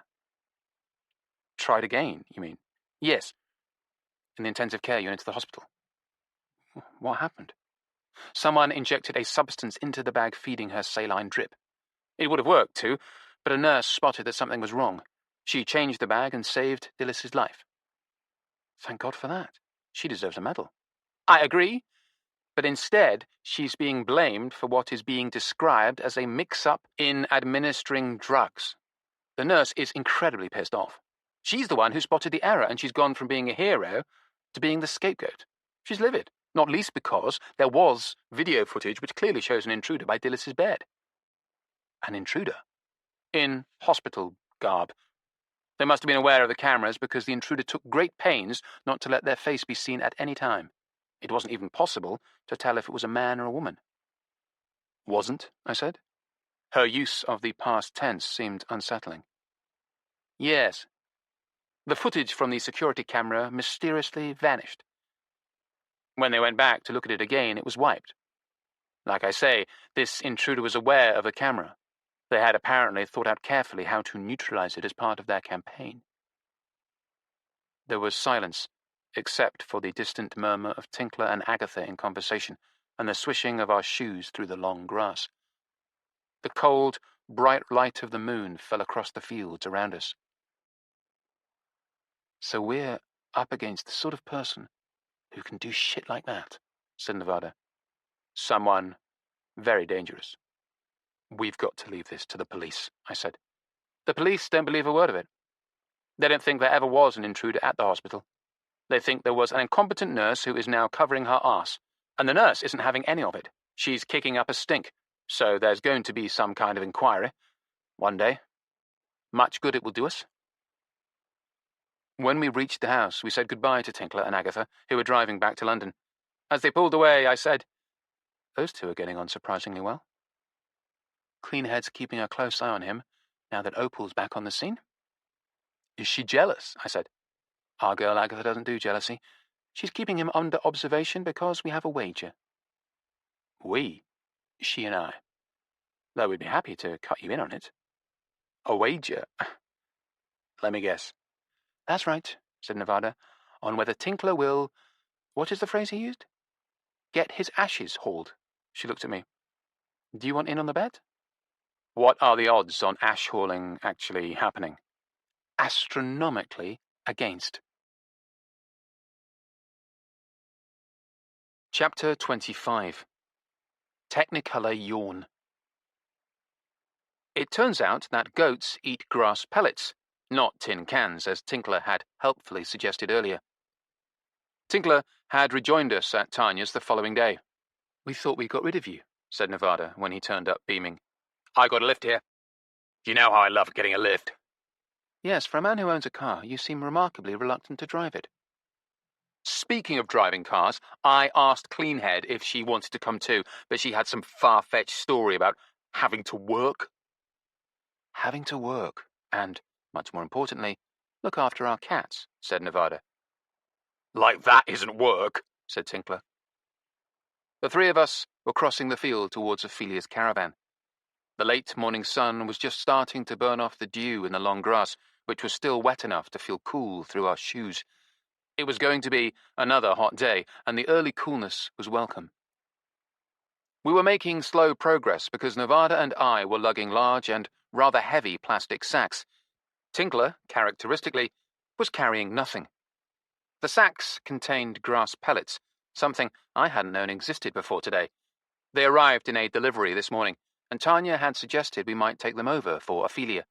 Tried again, you mean? Yes. In the intensive care unit of the hospital. What happened? Someone injected a substance into the bag feeding her saline drip. It would have worked, too, but a nurse spotted that something was wrong. She changed the bag and saved Dillis's life. Thank God for that. She deserves a medal. I agree, but instead she's being blamed for what is being described as a mix-up in administering drugs. The nurse is incredibly pissed off. She's the one who spotted the error, and she's gone from being a hero to being the scapegoat. She's livid, not least because there was video footage which clearly shows an intruder by Dillis's bed. An intruder? In hospital garb. They must have been aware of the cameras because the intruder took great pains not to let their face be seen at any time. It wasn't even possible to tell if it was a man or a woman. Wasn't, I said. Her use of the past tense seemed unsettling. Yes. The footage from the security camera mysteriously vanished. When they went back to look at it again, it was wiped. Like I say, this intruder was aware of the camera. They had apparently thought out carefully how to neutralize it as part of their campaign. There was silence, except for the distant murmur of Tinkler and Agatha in conversation, and the swishing of our shoes through the long grass. The cold, bright light of the moon fell across the fields around us. So we're up against the sort of person who can do shit like that, said Nevada. Someone very dangerous. We've got to leave this to the police, I said. The police don't believe a word of it. They don't think there ever was an intruder at the hospital. They think there was an incompetent nurse who is now covering her arse, and the nurse isn't having any of it. She's kicking up a stink, so there's going to be some kind of inquiry. One day. Much good it will do us. When we reached the house, we said goodbye to Tinkler and Agatha, who were driving back to London. As they pulled away, I said, "Those two are getting on surprisingly well. Cleanhead's keeping a close eye on him, now that Opal's back on the scene." "Is she jealous?" I said. "Our girl Agatha doesn't do jealousy. She's keeping him under observation because we have a wager." "We?" "She and I. Though we'd be happy to cut you in on it." "A wager?" "Let me guess." "That's right," said Nevada, "on whether Tinkler will—" What is the phrase he used? "Get his ashes hauled." She looked at me. "Do you want in on the bet?" "What are the odds on ash hauling actually happening?" "Astronomically against." Chapter 25. Technicolor Yawn. It turns out that goats eat grass pellets, not tin cans, as Tinkler had helpfully suggested earlier. Tinkler had rejoined us at Tanya's the following day. "We thought we got rid of you," said Nevada when he turned up beaming. "I got a lift here. You know how I love getting a lift." "Yes, for a man who owns a car, you seem remarkably reluctant to drive it." Speaking of driving cars, I asked Cleanhead if she wanted to come too, but she had some far-fetched story about having to work. "Having to work, and, much more importantly, look after our cats," said Nevada. "Like that isn't work," said Tinkler. The three of us were crossing the field towards Ophelia's caravan. The late morning sun was just starting to burn off the dew in the long grass, which was still wet enough to feel cool through our shoes. It was going to be another hot day, and the early coolness was welcome. We were making slow progress because Nevada and I were lugging large and rather heavy plastic sacks. Tinkler, characteristically, was carrying nothing. The sacks contained grass pellets, something I hadn't known existed before today. They arrived in a delivery this morning, and Tanya had suggested we might take them over for Ophelia.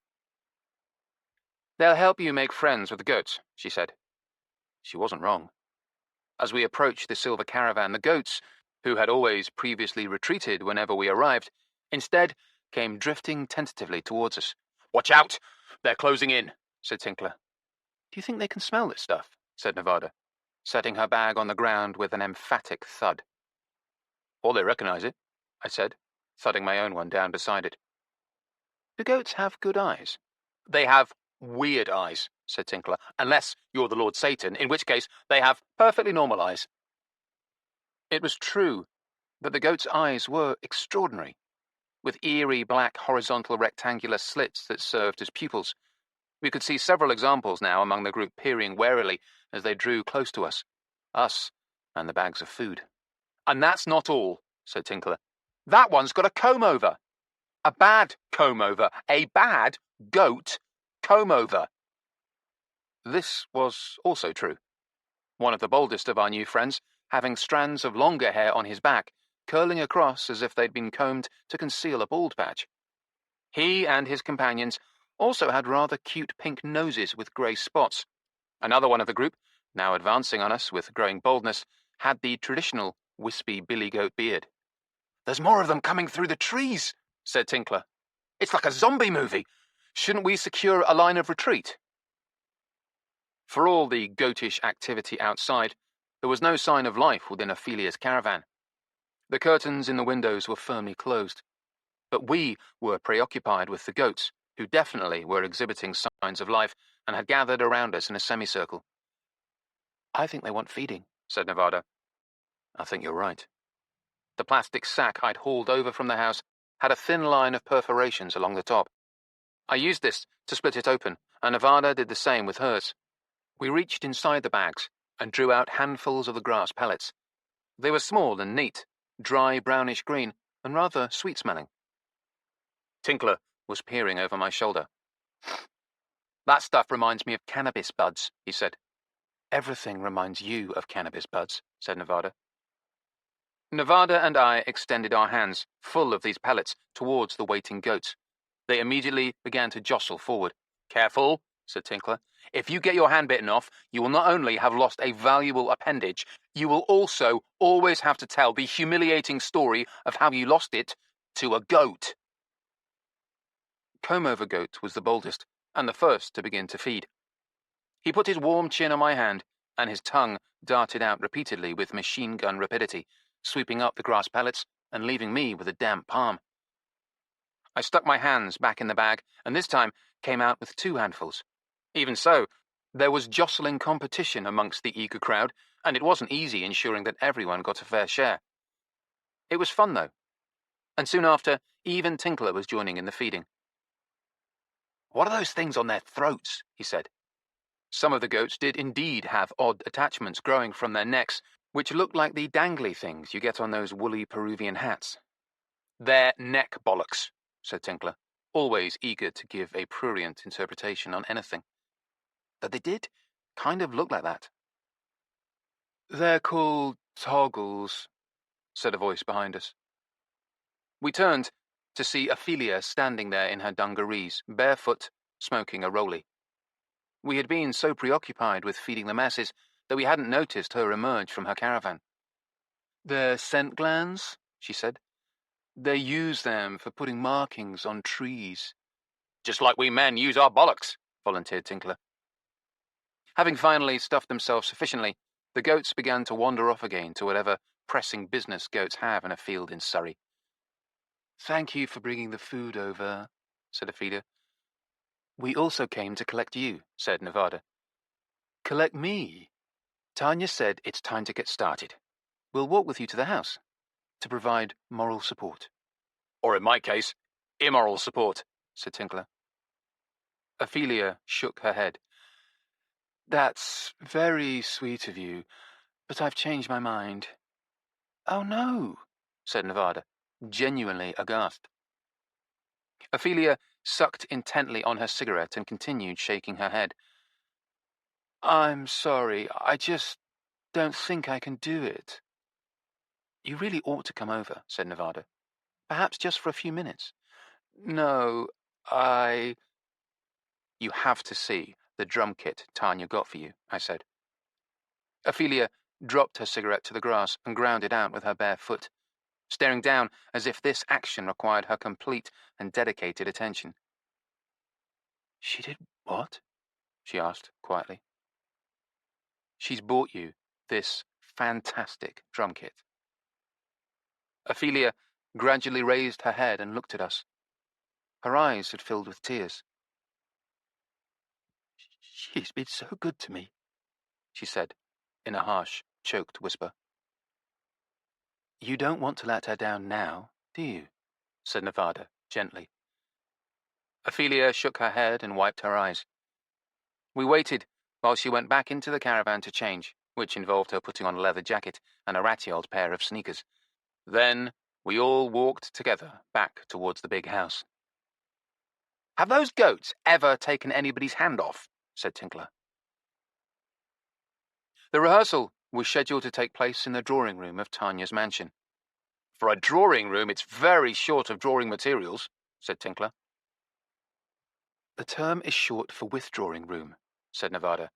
"They'll help you make friends with the goats," she said. She wasn't wrong. As we approached the silver caravan, the goats, who had always previously retreated whenever we arrived, instead came drifting tentatively towards us. "Watch out! They're closing in," said Tinkler. "Do you think they can smell this stuff?" said Nevada, setting her bag on the ground with an emphatic thud. "Or they recognize it," I said, thudding my own one down beside it. "Do goats have good eyes?" "They have weird eyes," said Tinkler, "unless you're the Lord Satan, in which case they have perfectly normal eyes." It was true, but the goat's eyes were extraordinary, with eerie black horizontal rectangular slits that served as pupils. We could see several examples now among the group peering warily as they drew close to us and the bags of food. "And that's not all," said Tinkler. "That one's got a comb-over. A bad comb-over. A bad goat comb-over." This was also true. One of the boldest of our new friends, having strands of longer hair on his back, curling across as if they'd been combed to conceal a bald patch. He and his companions also had rather cute pink noses with grey spots. Another one of the group, now advancing on us with growing boldness, had the traditional wispy billy goat beard. "There's more of them coming through the trees," said Tinkler. "It's like a zombie movie. Shouldn't we secure a line of retreat?" For all the goatish activity outside, there was no sign of life within Ophelia's caravan. The curtains in the windows were firmly closed. But we were preoccupied with the goats, who definitely were exhibiting signs of life and had gathered around us in a semicircle. "I think they want feeding," said Nevada. "I think you're right." The plastic sack I'd hauled over from the house had a thin line of perforations along the top. I used this to split it open, and Nevada did the same with hers. We reached inside the bags and drew out handfuls of the grass pellets. They were small and neat, dry brownish green, and rather sweet-smelling. Tinkler was peering over my shoulder. "That stuff reminds me of cannabis buds," he said. "Everything reminds you of cannabis buds," said Nevada. Nevada and I extended our hands, full of these pellets, towards the waiting goats. They immediately began to jostle forward. "Careful," said Tinkler. "If you get your hand bitten off, you will not only have lost a valuable appendage, you will also always have to tell the humiliating story of how you lost it to a goat." Comb-over Goat was the boldest, and the first to begin to feed. He put his warm chin on my hand, and his tongue darted out repeatedly with machine-gun rapidity, sweeping up the grass pellets and leaving me with a damp palm. I stuck my hands back in the bag, and this time came out with 2 handfuls. Even so, there was jostling competition amongst the eager crowd, and it wasn't easy ensuring that everyone got a fair share. It was fun, though, and soon after, even Tinkler was joining in the feeding. "What are those things on their throats?" he said. Some of the goats did indeed have odd attachments growing from their necks, which looked like the dangly things you get on those woolly Peruvian hats. "They're neck bollocks," said Tinkler, always eager to give a prurient interpretation on anything. But they did kind of look like that. "They're called toggles," said a voice behind us. We turned to see Ophelia standing there in her dungarees, barefoot, smoking a rollie. We had been so preoccupied with feeding the masses that we hadn't noticed her emerge from her caravan. "They're scent glands," she said. "They use them for putting markings on trees." "Just like we men use our bollocks," volunteered Tinkler. Having finally stuffed themselves sufficiently, the goats began to wander off again to whatever pressing business goats have in a field in Surrey. "Thank you for bringing the food over," said Ophelia. "We also came to collect you," said Nevada. "Collect me?" "Tanya said it's time to get started. We'll walk with you to the house to provide moral support." "Or in my case, immoral support," said Tinkler. Ophelia shook her head. "That's very sweet of you, but I've changed my mind." "Oh, no," said Nevada, genuinely aghast. Ophelia sucked intently on her cigarette and continued shaking her head. "I'm sorry, I just don't think I can do it." "You really ought to come over," said Nevada. "Perhaps just for a few minutes." "No, I—" "You have to see the drum kit Tanya got for you," I said. Ophelia dropped her cigarette to the grass and ground it out with her bare foot, staring down as if this action required her complete and dedicated attention. "She did what?" she asked quietly. "She's bought you this fantastic drum kit." Ophelia gradually raised her head and looked at us. Her eyes had filled with tears. "She's been so good to me," she said, in a harsh, choked whisper. "You don't want to let her down now, do you?" said Nevada, gently. Ophelia shook her head and wiped her eyes. We waited while she went back into the caravan to change, which involved her putting on a leather jacket and a ratty old pair of sneakers. Then we all walked together back towards the big house. "Have those goats ever taken anybody's hand off?" said Tinkler. The rehearsal was scheduled to take place in the drawing room of Tanya's mansion. "For a drawing room, it's very short of drawing materials," said Tinkler. The term is short for withdrawing room, said Nevada.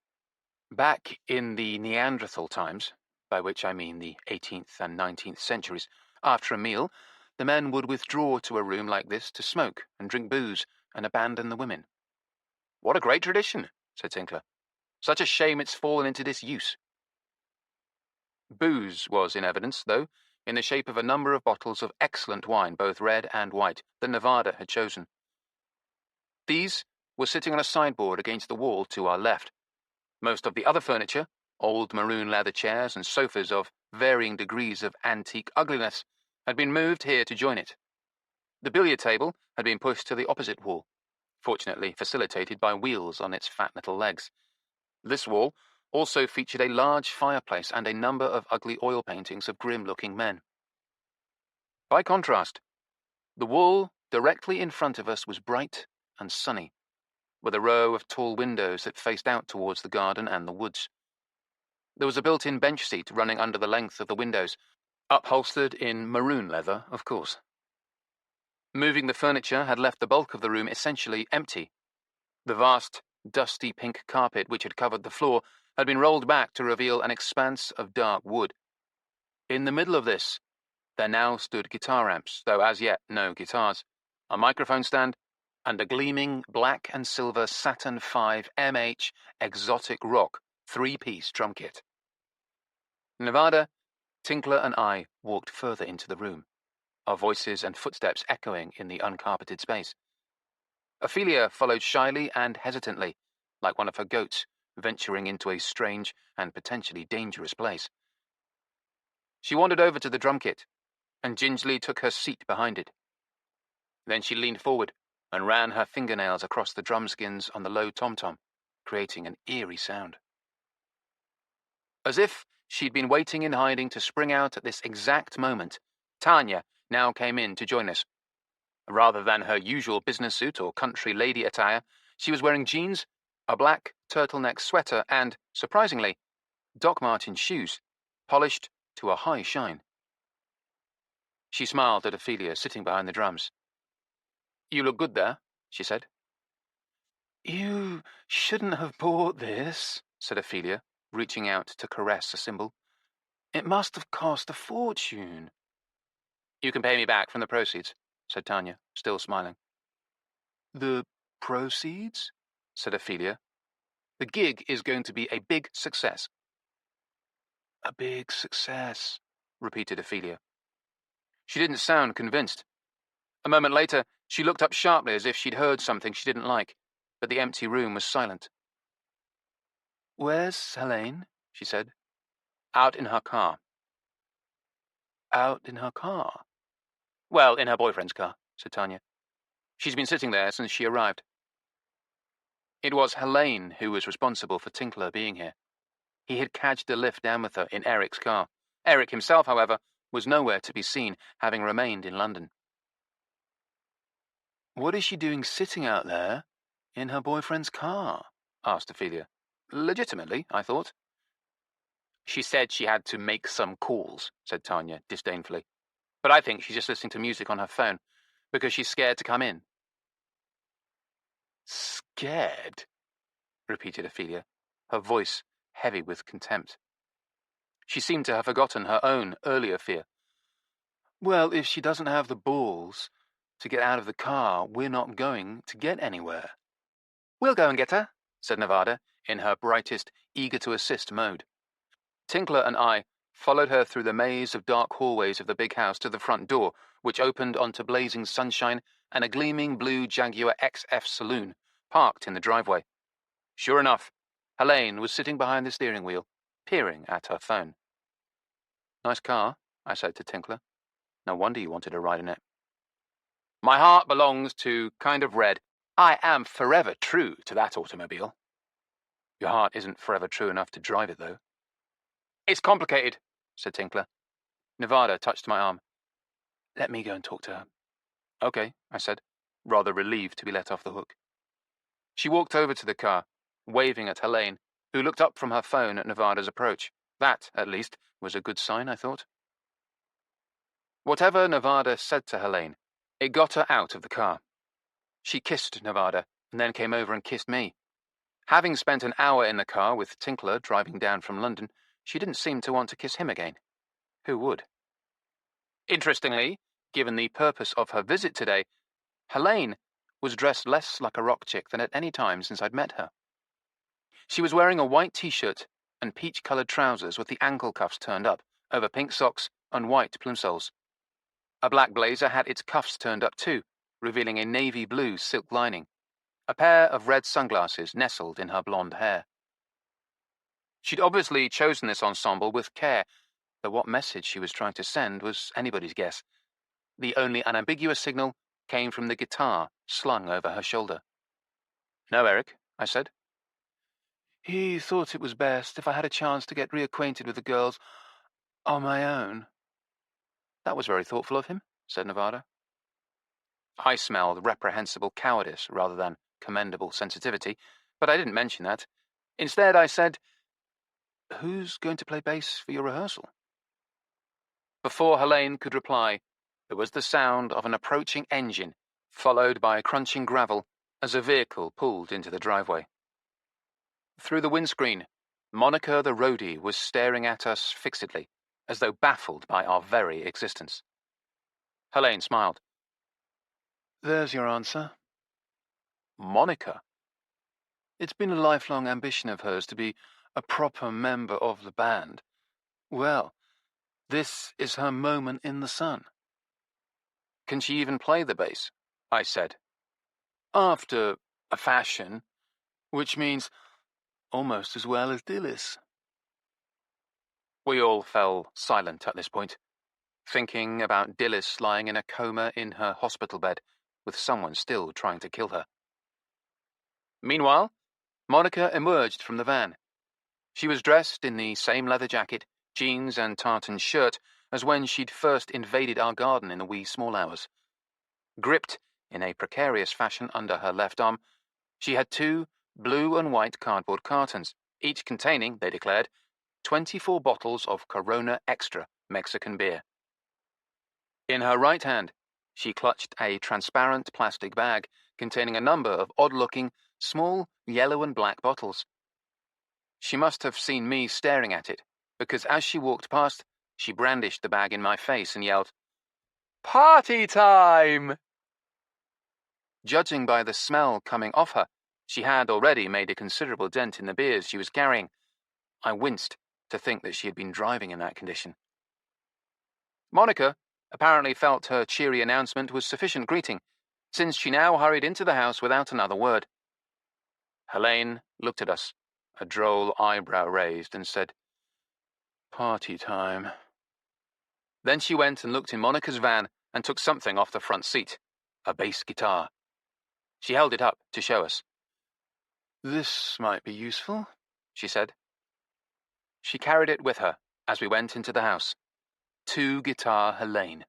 Back in the Neanderthal times, by which I mean the 18th and 19th centuries, after a meal, the men would withdraw to a room like this to smoke and drink booze and abandon the women. What a great tradition, said Tinkler. Such a shame it's fallen into disuse. Booze was in evidence, though, in the shape of a number of bottles of excellent wine, both red and white, that Nevada had chosen. These were sitting on a sideboard against the wall to our left. Most of the other furniture, old maroon leather chairs and sofas of varying degrees of antique ugliness, had been moved here to join it. The billiard table had been pushed to the opposite wall, fortunately facilitated by wheels on its fat little legs. This wall also featured a large fireplace and a number of ugly oil paintings of grim-looking men. By contrast, the wall directly in front of us was bright and sunny, with a row of tall windows that faced out towards the garden and the woods. There was a built-in bench seat running under the length of the windows, upholstered in maroon leather, of course. Moving the furniture had left the bulk of the room essentially empty. The vast, dusty pink carpet which had covered the floor had been rolled back to reveal an expanse of dark wood. In the middle of this, there now stood guitar amps, though as yet no guitars, a microphone stand, and a gleaming black and silver Saturn V MH Exotic Rock 3-piece drum kit. Nevada, Tinkler, and I walked further into the room, our voices and footsteps echoing in the uncarpeted space. Ophelia followed shyly and hesitantly, like one of her goats venturing into a strange and potentially dangerous place. She wandered over to the drum kit and gingerly took her seat behind it. Then she leaned forward and ran her fingernails across the drum skins on the low tom-tom, creating an eerie sound. As if she'd been waiting in hiding to spring out at this exact moment, Tanya now came in to join us. Rather than her usual business suit or country lady attire, she was wearing jeans, a black turtleneck sweater, and, surprisingly, Doc Martens shoes, polished to a high shine. She smiled at Ophelia, sitting behind the drums. "You look good there," she said. "You shouldn't have bought this," said Ophelia, reaching out to caress a cymbal. "It must have cost a fortune." "You can pay me back from the proceeds," said Tanya, still smiling. "The proceeds?" said Ophelia. "The gig is going to be a big success." "A big success," repeated Ophelia. She didn't sound convinced. A moment later, she looked up sharply as if she'd heard something she didn't like, but the empty room was silent. "Where's Helene?" she said. "Out in her car." "Out in her car?" "Well, in her boyfriend's car," said Tanya. "She's been sitting there since she arrived." It was Helene who was responsible for Tinkler being here. He had cadged a lift down with her in Erik's car. Erik himself, however, was nowhere to be seen, having remained in London. "What is she doing sitting out there in her boyfriend's car?" asked Ophelia. "Legitimately, I thought." "She said she had to make some calls," said Tanya disdainfully. "But I think she's just listening to music on her phone, because she's scared to come in." "Scared?" repeated Ophelia, her voice heavy with contempt. She seemed to have forgotten her own earlier fear. "Well, if she doesn't have the balls to get out of the car, we're not going to get anywhere." "We'll go and get her," said Nevada, in her brightest, eager-to-assist mode. Tinkler and I followed her through the maze of dark hallways of the big house to the front door, which opened onto blazing sunshine and a gleaming blue Jaguar XF saloon, parked in the driveway. Sure enough, Helene was sitting behind the steering wheel, peering at her phone. "Nice car," I said to Tinkler. "No wonder you wanted a ride in it." "My heart belongs to kind of red. I am forever true to that automobile." "Your heart isn't forever true enough to drive it, though." "It's complicated," said Tinkler. Nevada touched my arm. "Let me go and talk to her." "Okay," I said, rather relieved to be let off the hook. She walked over to the car, waving at Helene, who looked up from her phone at Nevada's approach. That, at least, was a good sign, I thought. Whatever Nevada said to Helene, it got her out of the car. She kissed Nevada and then came over and kissed me. Having spent an hour in the car with Tinkler driving down from London, she didn't seem to want to kiss him again. Who would? Interestingly, given the purpose of her visit today, Helene was dressed less like a rock chick than at any time since I'd met her. She was wearing a white t-shirt and peach-coloured trousers with the ankle cuffs turned up, over pink socks and white plimsolls. A black blazer had its cuffs turned up too, revealing a navy blue silk lining. A pair of red sunglasses nestled in her blonde hair. She'd obviously chosen this ensemble with care, though what message she was trying to send was anybody's guess. The only unambiguous signal came from the guitar slung over her shoulder. "No, Erik," I said. "He thought it was best if I had a chance to get reacquainted with the girls on my own." "That was very thoughtful of him," said Nevada. I smelled reprehensible cowardice rather than commendable sensitivity, but I didn't mention that. Instead, I said, "Who's going to play bass for your rehearsal?" Before Helene could reply, there was the sound of an approaching engine, followed by crunching gravel as a vehicle pulled into the driveway. Through the windscreen, Monica the roadie was staring at us fixedly, as though baffled by our very existence. Helene smiled. "There's your answer." Monica? "It's been a lifelong ambition of hers to be a proper member of the band. Well, this is her moment in the sun." "Can she even play the bass?" I said. "After a fashion, which means almost as well as Dilys." We all fell silent at this point, thinking about Dilys lying in a coma in her hospital bed, with someone still trying to kill her. Meanwhile, Monica emerged from the van. She was dressed in the same leather jacket, jeans and tartan shirt as when she'd first invaded our garden in the wee small hours. Gripped in a precarious fashion under her left arm, she had 2 blue and white cardboard cartons, each containing, they declared, 24 bottles of Corona Extra Mexican beer. In her right hand, she clutched a transparent plastic bag containing a number of odd-looking, small yellow and black bottles. She must have seen me staring at it, because as she walked past, she brandished the bag in my face and yelled, "Party time!" Judging by the smell coming off her, she had already made a considerable dent in the beers she was carrying. I winced to think that she had been driving in that condition. Monica apparently felt her cheery announcement was sufficient greeting, since she now hurried into the house without another word. Helene looked at us, a droll eyebrow raised, and said, "Party time." Then she went and looked in Monica's van and took something off the front seat, a bass guitar. She held it up to show us. "This might be useful," she said. She carried it with her as we went into the house. 2-guitar Helene.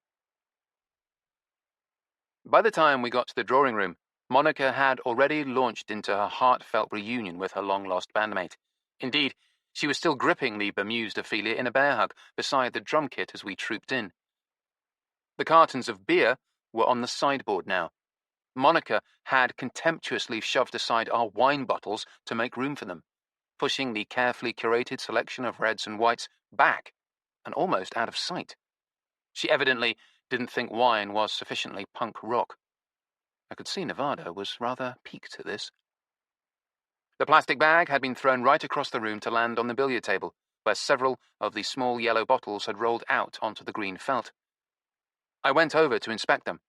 By the time we got to the drawing room, Monica had already launched into her heartfelt reunion with her long-lost bandmate. Indeed, she was still gripping the bemused Ophelia in a bear hug beside the drum kit as we trooped in. The cartons of beer were on the sideboard now. Monica had contemptuously shoved aside our wine bottles to make room for them, pushing the carefully curated selection of reds and whites back and almost out of sight. She evidently didn't think wine was sufficiently punk rock. I could see Nevada was rather piqued at this. The plastic bag had been thrown right across the room to land on the billiard table, where several of the small yellow bottles had rolled out onto the green felt. I went over to inspect them.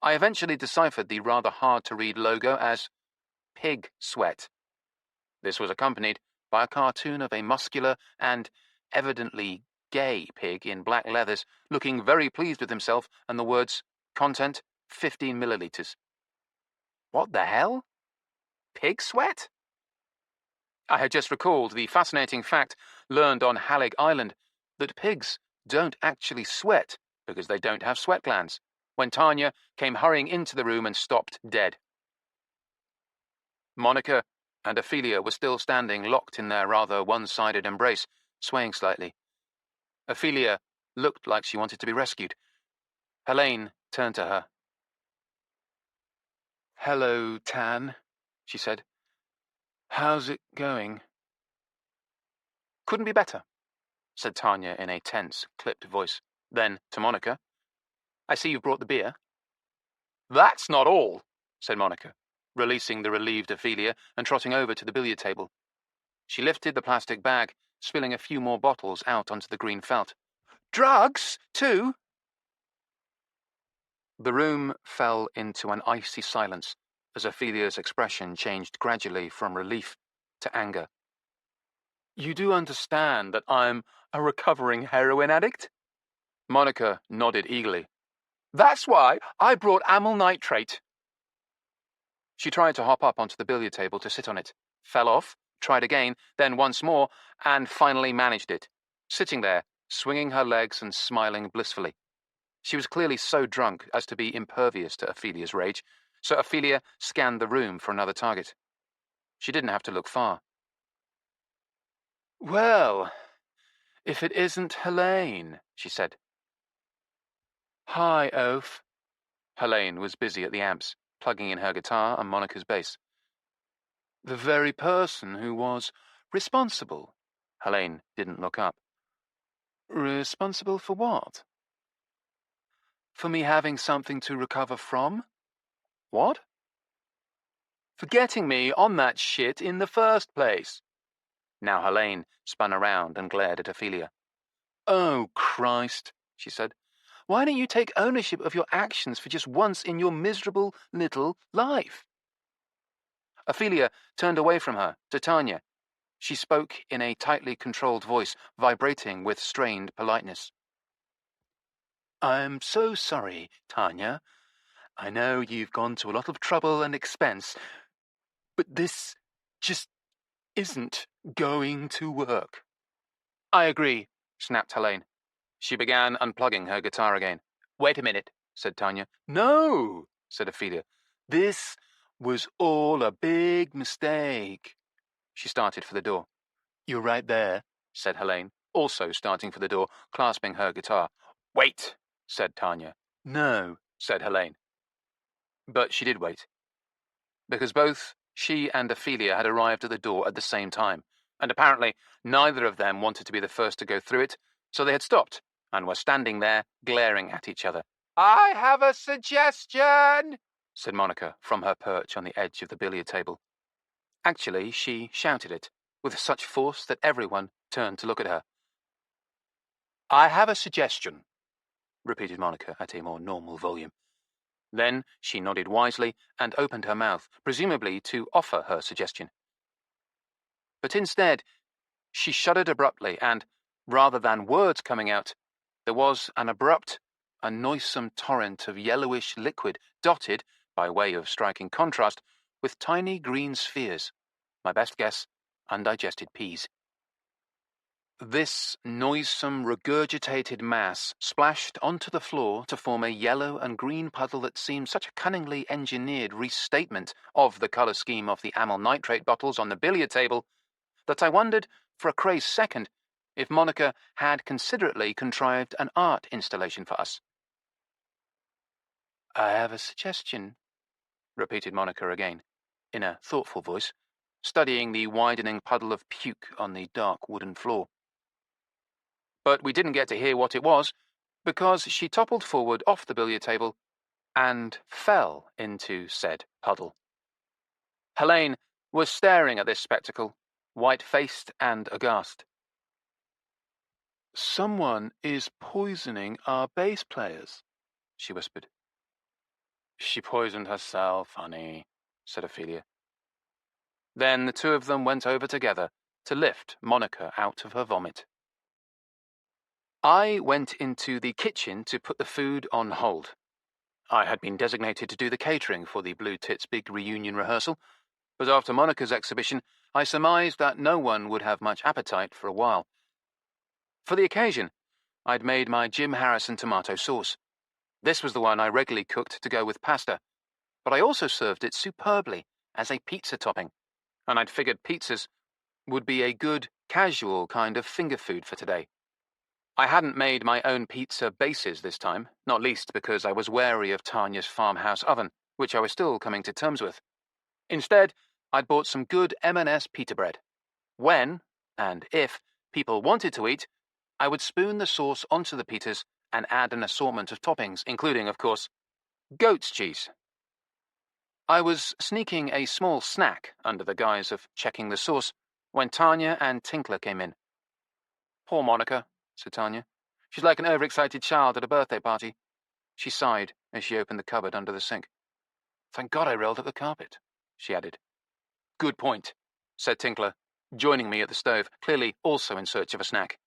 I eventually deciphered the rather hard-to-read logo as Pig Sweat. This was accompanied by a cartoon of a muscular and evidently gay pig in black leathers, looking very pleased with himself, and the words, "Content, 15 milliliters." What the hell? Pig sweat? I had just recalled the fascinating fact learned on Hallig Island that pigs don't actually sweat because they don't have sweat glands, when Tanya came hurrying into the room and stopped dead. Monica and Ophelia were still standing locked in their rather one-sided embrace, swaying slightly. Ophelia looked like she wanted to be rescued. Helene turned to her. "Hello, Tan," she said. "How's it going?" "Couldn't be better," said Tanya in a tense, clipped voice. Then, to Monica, "I see you've brought the beer." "That's not all," said Monica, releasing the relieved Ophelia and trotting over to the billiard table. She lifted the plastic bag, spilling a few more bottles out onto the green felt. "Drugs, too?" The room fell into an icy silence as Ophelia's expression changed gradually from relief to anger. "You do understand that I'm a recovering heroin addict?" Monica nodded eagerly. "That's why I brought amyl nitrate." She tried to hop up onto the billiard table to sit on it, fell off, tried again, then once more, and finally managed it, sitting there, swinging her legs and smiling blissfully. She was clearly so drunk as to be impervious to Ophelia's rage, so Ophelia scanned the room for another target. She didn't have to look far. "Well, if it isn't Helene," she said. "Hi, Oph." Helene was busy at the amps, plugging in her guitar and Monica's bass. "The very person who was responsible." Helene didn't look up. "Responsible for what?" "For me having something to recover from." "What?" "For getting me on that shit in the first place." Now Helene spun around and glared at Ophelia. "Oh, Christ," she said. "Why don't you take ownership of your actions for just once in your miserable little life?" Ophelia turned away from her, to Tanya. She spoke in a tightly controlled voice, vibrating with strained politeness. "I'm so sorry, Tanya. I know you've gone to a lot of trouble and expense, but this just isn't going to work." "I agree," snapped Helene. She began unplugging her guitar again. "Wait a minute," said Tanya. "No," said Ophelia. "This was all a big mistake." She started for the door. "You're right there," said Helene, also starting for the door, clasping her guitar. "Wait," said Tanya. "No," said Helene. But she did wait, because both she and Ophelia had arrived at the door at the same time, and apparently neither of them wanted to be the first to go through it, so they had stopped and were standing there glaring at each other. "I have a suggestion," said Monica from her perch on the edge of the billiard table. Actually, she shouted it, with such force that everyone turned to look at her. "I have a suggestion," repeated Monica at a more normal volume. Then she nodded wisely and opened her mouth, presumably to offer her suggestion. But instead, she shuddered abruptly and, rather than words coming out, there was an abrupt, a noisome torrent of yellowish liquid dotted, by way of striking contrast, with tiny green spheres. My best guess, undigested peas. This noisome, regurgitated mass splashed onto the floor to form a yellow and green puddle that seemed such a cunningly engineered restatement of the colour scheme of the amyl nitrate bottles on the billiard table that I wondered, for a crazed second, if Monica had considerately contrived an art installation for us. "I have a suggestion," repeated Monica again, in a thoughtful voice, studying the widening puddle of puke on the dark wooden floor. But we didn't get to hear what it was, because she toppled forward off the billiard table and fell into said puddle. Helene was staring at this spectacle, white-faced and aghast. "Someone is poisoning our bass players," she whispered. "She poisoned herself, honey," said Ophelia. Then the two of them went over together to lift Monica out of her vomit. I went into the kitchen to put the food on hold. I had been designated to do the catering for the Blue Tits' big reunion rehearsal, but after Monica's exhibition, I surmised that no one would have much appetite for a while. For the occasion, I'd made my Jim Harrison tomato sauce. This was the one I regularly cooked to go with pasta, but I also served it superbly as a pizza topping, and I'd figured pizzas would be a good, casual kind of finger food for today. I hadn't made my own pizza bases this time, not least because I was wary of Tanya's farmhouse oven, which I was still coming to terms with. Instead, I'd bought some good M&S pita bread. When, and if, people wanted to eat, I would spoon the sauce onto the pitas and add an assortment of toppings, including, of course, goat's cheese. I was sneaking a small snack under the guise of checking the sauce when Tanya and Tinkler came in. "Poor Monica," said Tanya. "She's like an overexcited child at a birthday party." She sighed as she opened the cupboard under the sink. "Thank God I rolled up the carpet," she added. "Good point," said Tinkler, joining me at the stove, clearly also in search of a snack.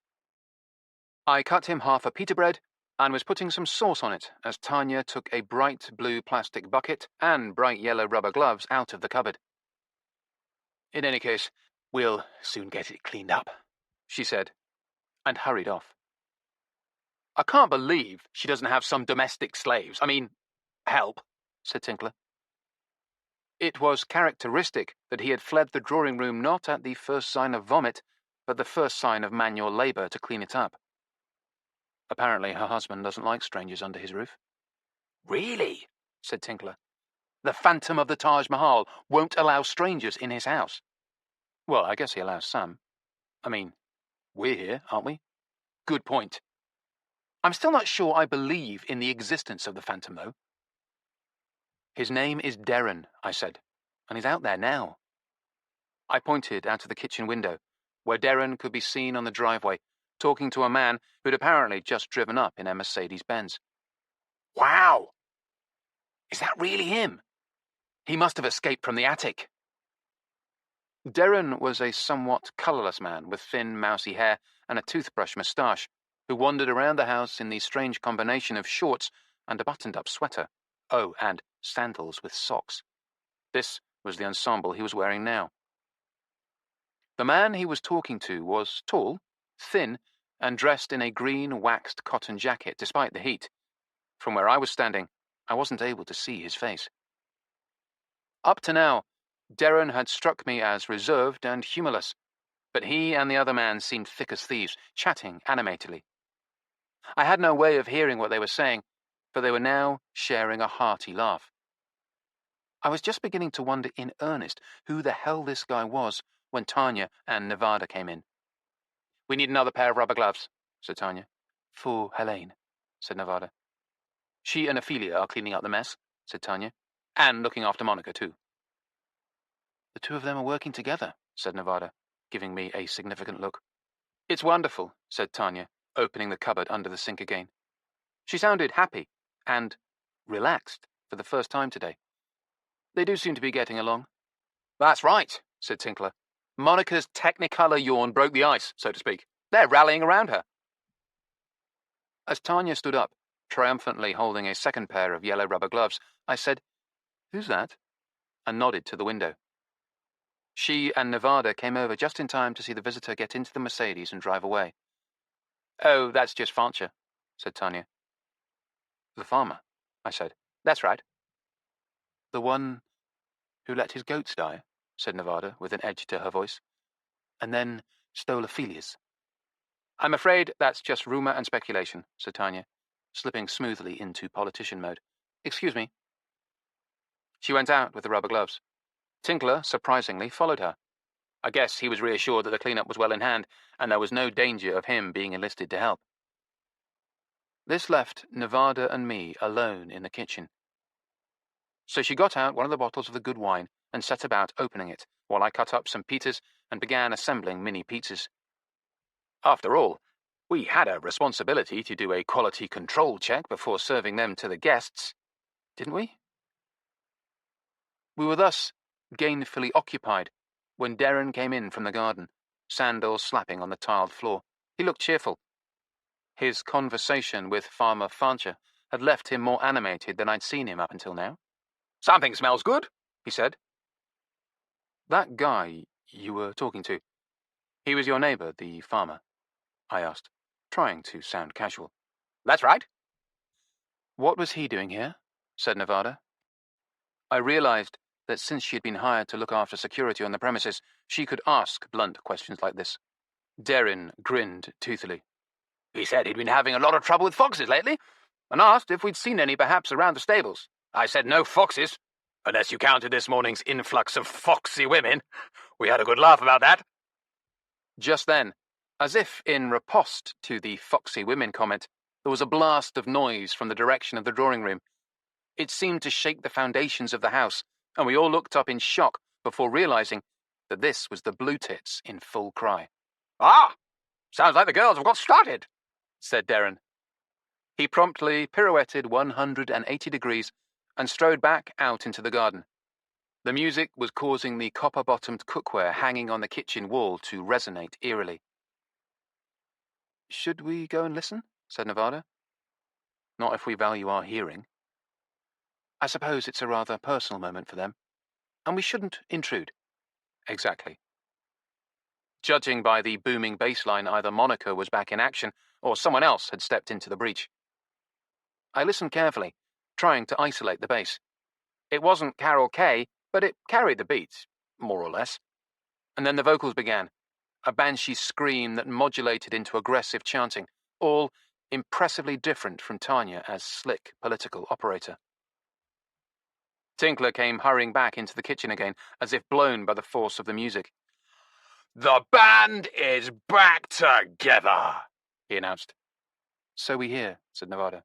I cut him half a pita bread and was putting some sauce on it as Tanya took a bright blue plastic bucket and bright yellow rubber gloves out of the cupboard. "In any case, we'll soon get it cleaned up," she said, and hurried off. "I can't believe she doesn't have some domestic slaves. I mean, help," said Tinkler. It was characteristic that he had fled the drawing room not at the first sign of vomit, but the first sign of manual labour to clean it up. Apparently her husband doesn't like strangers under his roof. "Really?" said Tinkler. "The Phantom of the Taj Mahal won't allow strangers in his house." "Well, I guess he allows some. I mean, we're here, aren't we?" "Good point. I'm still not sure I believe in the existence of the Phantom, though." "His name is Derren," I said, "and he's out there now." I pointed out of the kitchen window, where Derren could be seen on the driveway, talking to a man who'd apparently just driven up in a Mercedes-Benz. "Wow! Is that really him? He must have escaped from the attic." Derren was a somewhat colourless man with thin, mousy hair and a toothbrush moustache, who wandered around the house in the strange combination of shorts and a buttoned-up sweater. Oh, and sandals with socks. This was the ensemble he was wearing now. The man he was talking to was tall, thin, and dressed in a green waxed cotton jacket despite the heat. From where I was standing, I wasn't able to see his face. Up to now, Derren had struck me as reserved and humourless, but he and the other man seemed thick as thieves, chatting animatedly. I had no way of hearing what they were saying, but they were now sharing a hearty laugh. I was just beginning to wonder in earnest who the hell this guy was when Tanya and Nevada came in. "We need another pair of rubber gloves," said Tanya. "For Helene," said Nevada. "She and Ophelia are cleaning up the mess," said Tanya, "and looking after Monica, too." "The two of them are working together," said Nevada, giving me a significant look. "It's wonderful," said Tanya, opening the cupboard under the sink again. She sounded happy and relaxed for the first time today. "They do seem to be getting along." "That's right," said Tinkler. "Monica's Technicolor yawn broke the ice, so to speak. They're rallying around her." As Tanya stood up, triumphantly holding a second pair of yellow rubber gloves, I said, "Who's that?" and nodded to the window. She and Nevada came over just in time to see the visitor get into the Mercedes and drive away. "Oh, that's just Fancher," said Tanya. "The farmer," I said. "That's right." "The one who let his goats die," said Nevada, with an edge to her voice, "and then stole Ophelia's." "I'm afraid that's just rumour and speculation," said Tanya, slipping smoothly into politician mode. "Excuse me." She went out with the rubber gloves. Tinkler, surprisingly, followed her. I guess he was reassured that the cleanup was well in hand, and there was no danger of him being enlisted to help. This left Nevada and me alone in the kitchen. So she got out one of the bottles of the good wine and set about opening it, while I cut up some pitas and began assembling mini pizzas. After all, we had a responsibility to do a quality control check before serving them to the guests, didn't we? We were thus gainfully occupied when Derren came in from the garden, sandals slapping on the tiled floor. He looked cheerful. His conversation with Farmer Fancher had left him more animated than I'd seen him up until now. "Something smells good," he said. "That guy you were talking to, he was your neighbour, the farmer?" I asked, trying to sound casual. "That's right." "What was he doing here?" said Nevada. I realised that since she had been hired to look after security on the premises, she could ask blunt questions like this. Derren grinned toothily. "He said he'd been having a lot of trouble with foxes lately, and asked if we'd seen any perhaps around the stables. I said no foxes. Unless you counted this morning's influx of foxy women. We had a good laugh about that. Just then, as if in riposte to the foxy women comment, there was a blast of noise from the direction of the drawing room. It seemed to shake the foundations of the house, and we all looked up in shock before realizing that this was the Blue Tits in full cry. Ah! Sounds like the girls have got started, said Darren. He promptly pirouetted 180 degrees and strode back out into the garden. The music was causing the copper-bottomed cookware hanging on the kitchen wall to resonate eerily. Should we go and listen? Said Nevada. Not if we value our hearing. I suppose it's a rather personal moment for them, and we shouldn't intrude. Exactly. Judging by the booming bass line, either Monica was back in action or someone else had stepped into the breach. I listened carefully, trying to isolate the bass. It wasn't Carol Kay, but it carried the beat, more or less. And then the vocals began, a banshee scream that modulated into aggressive chanting, all impressively different from Tanya as slick political operator. Tinkler came hurrying back into the kitchen again, as if blown by the force of the music. The band is back together, he announced. So we hear, said Nevada.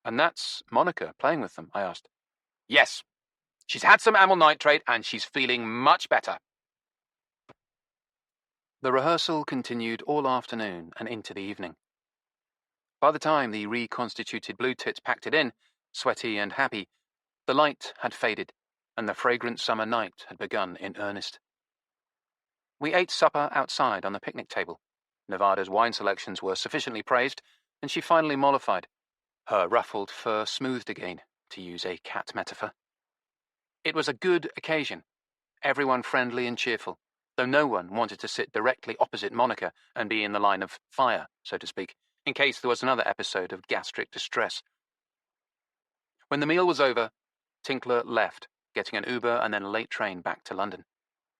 And that's Monica playing with them, I asked. Yes. She's had some amyl nitrate and she's feeling much better. The rehearsal continued all afternoon and into the evening. By the time the reconstituted Blue Tits packed it in, sweaty and happy, the light had faded and the fragrant summer night had begun in earnest. We ate supper outside on the picnic table. Nevada's wine selections were sufficiently praised, and she finally mollified. Her ruffled fur smoothed again, to use a cat metaphor. It was a good occasion, everyone friendly and cheerful, though no one wanted to sit directly opposite Monica and be in the line of fire, so to speak, in case there was another episode of gastric distress. When the meal was over, Tinkler left, getting an Uber and then a late train back to London.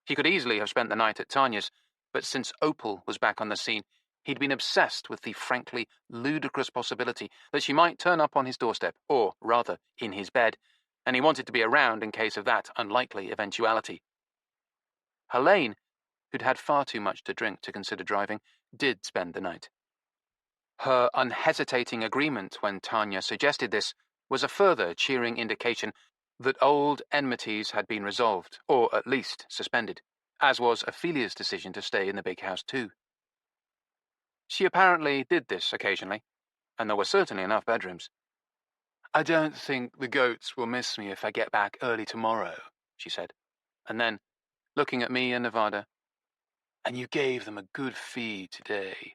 He could easily have spent the night at Tanya's, but since Opal was back on the scene, he'd been obsessed with the frankly ludicrous possibility that she might turn up on his doorstep, or rather, in his bed, and he wanted to be around in case of that unlikely eventuality. Helene, who'd had far too much to drink to consider driving, did spend the night. Her unhesitating agreement when Tanya suggested this was a further cheering indication that old enmities had been resolved, or at least suspended, as was Ophelia's decision to stay in the big house too. She apparently did this occasionally, and there were certainly enough bedrooms. I don't think the goats will miss me if I get back early tomorrow, she said, and then, looking at me and Nevada, and you gave them a good feed today.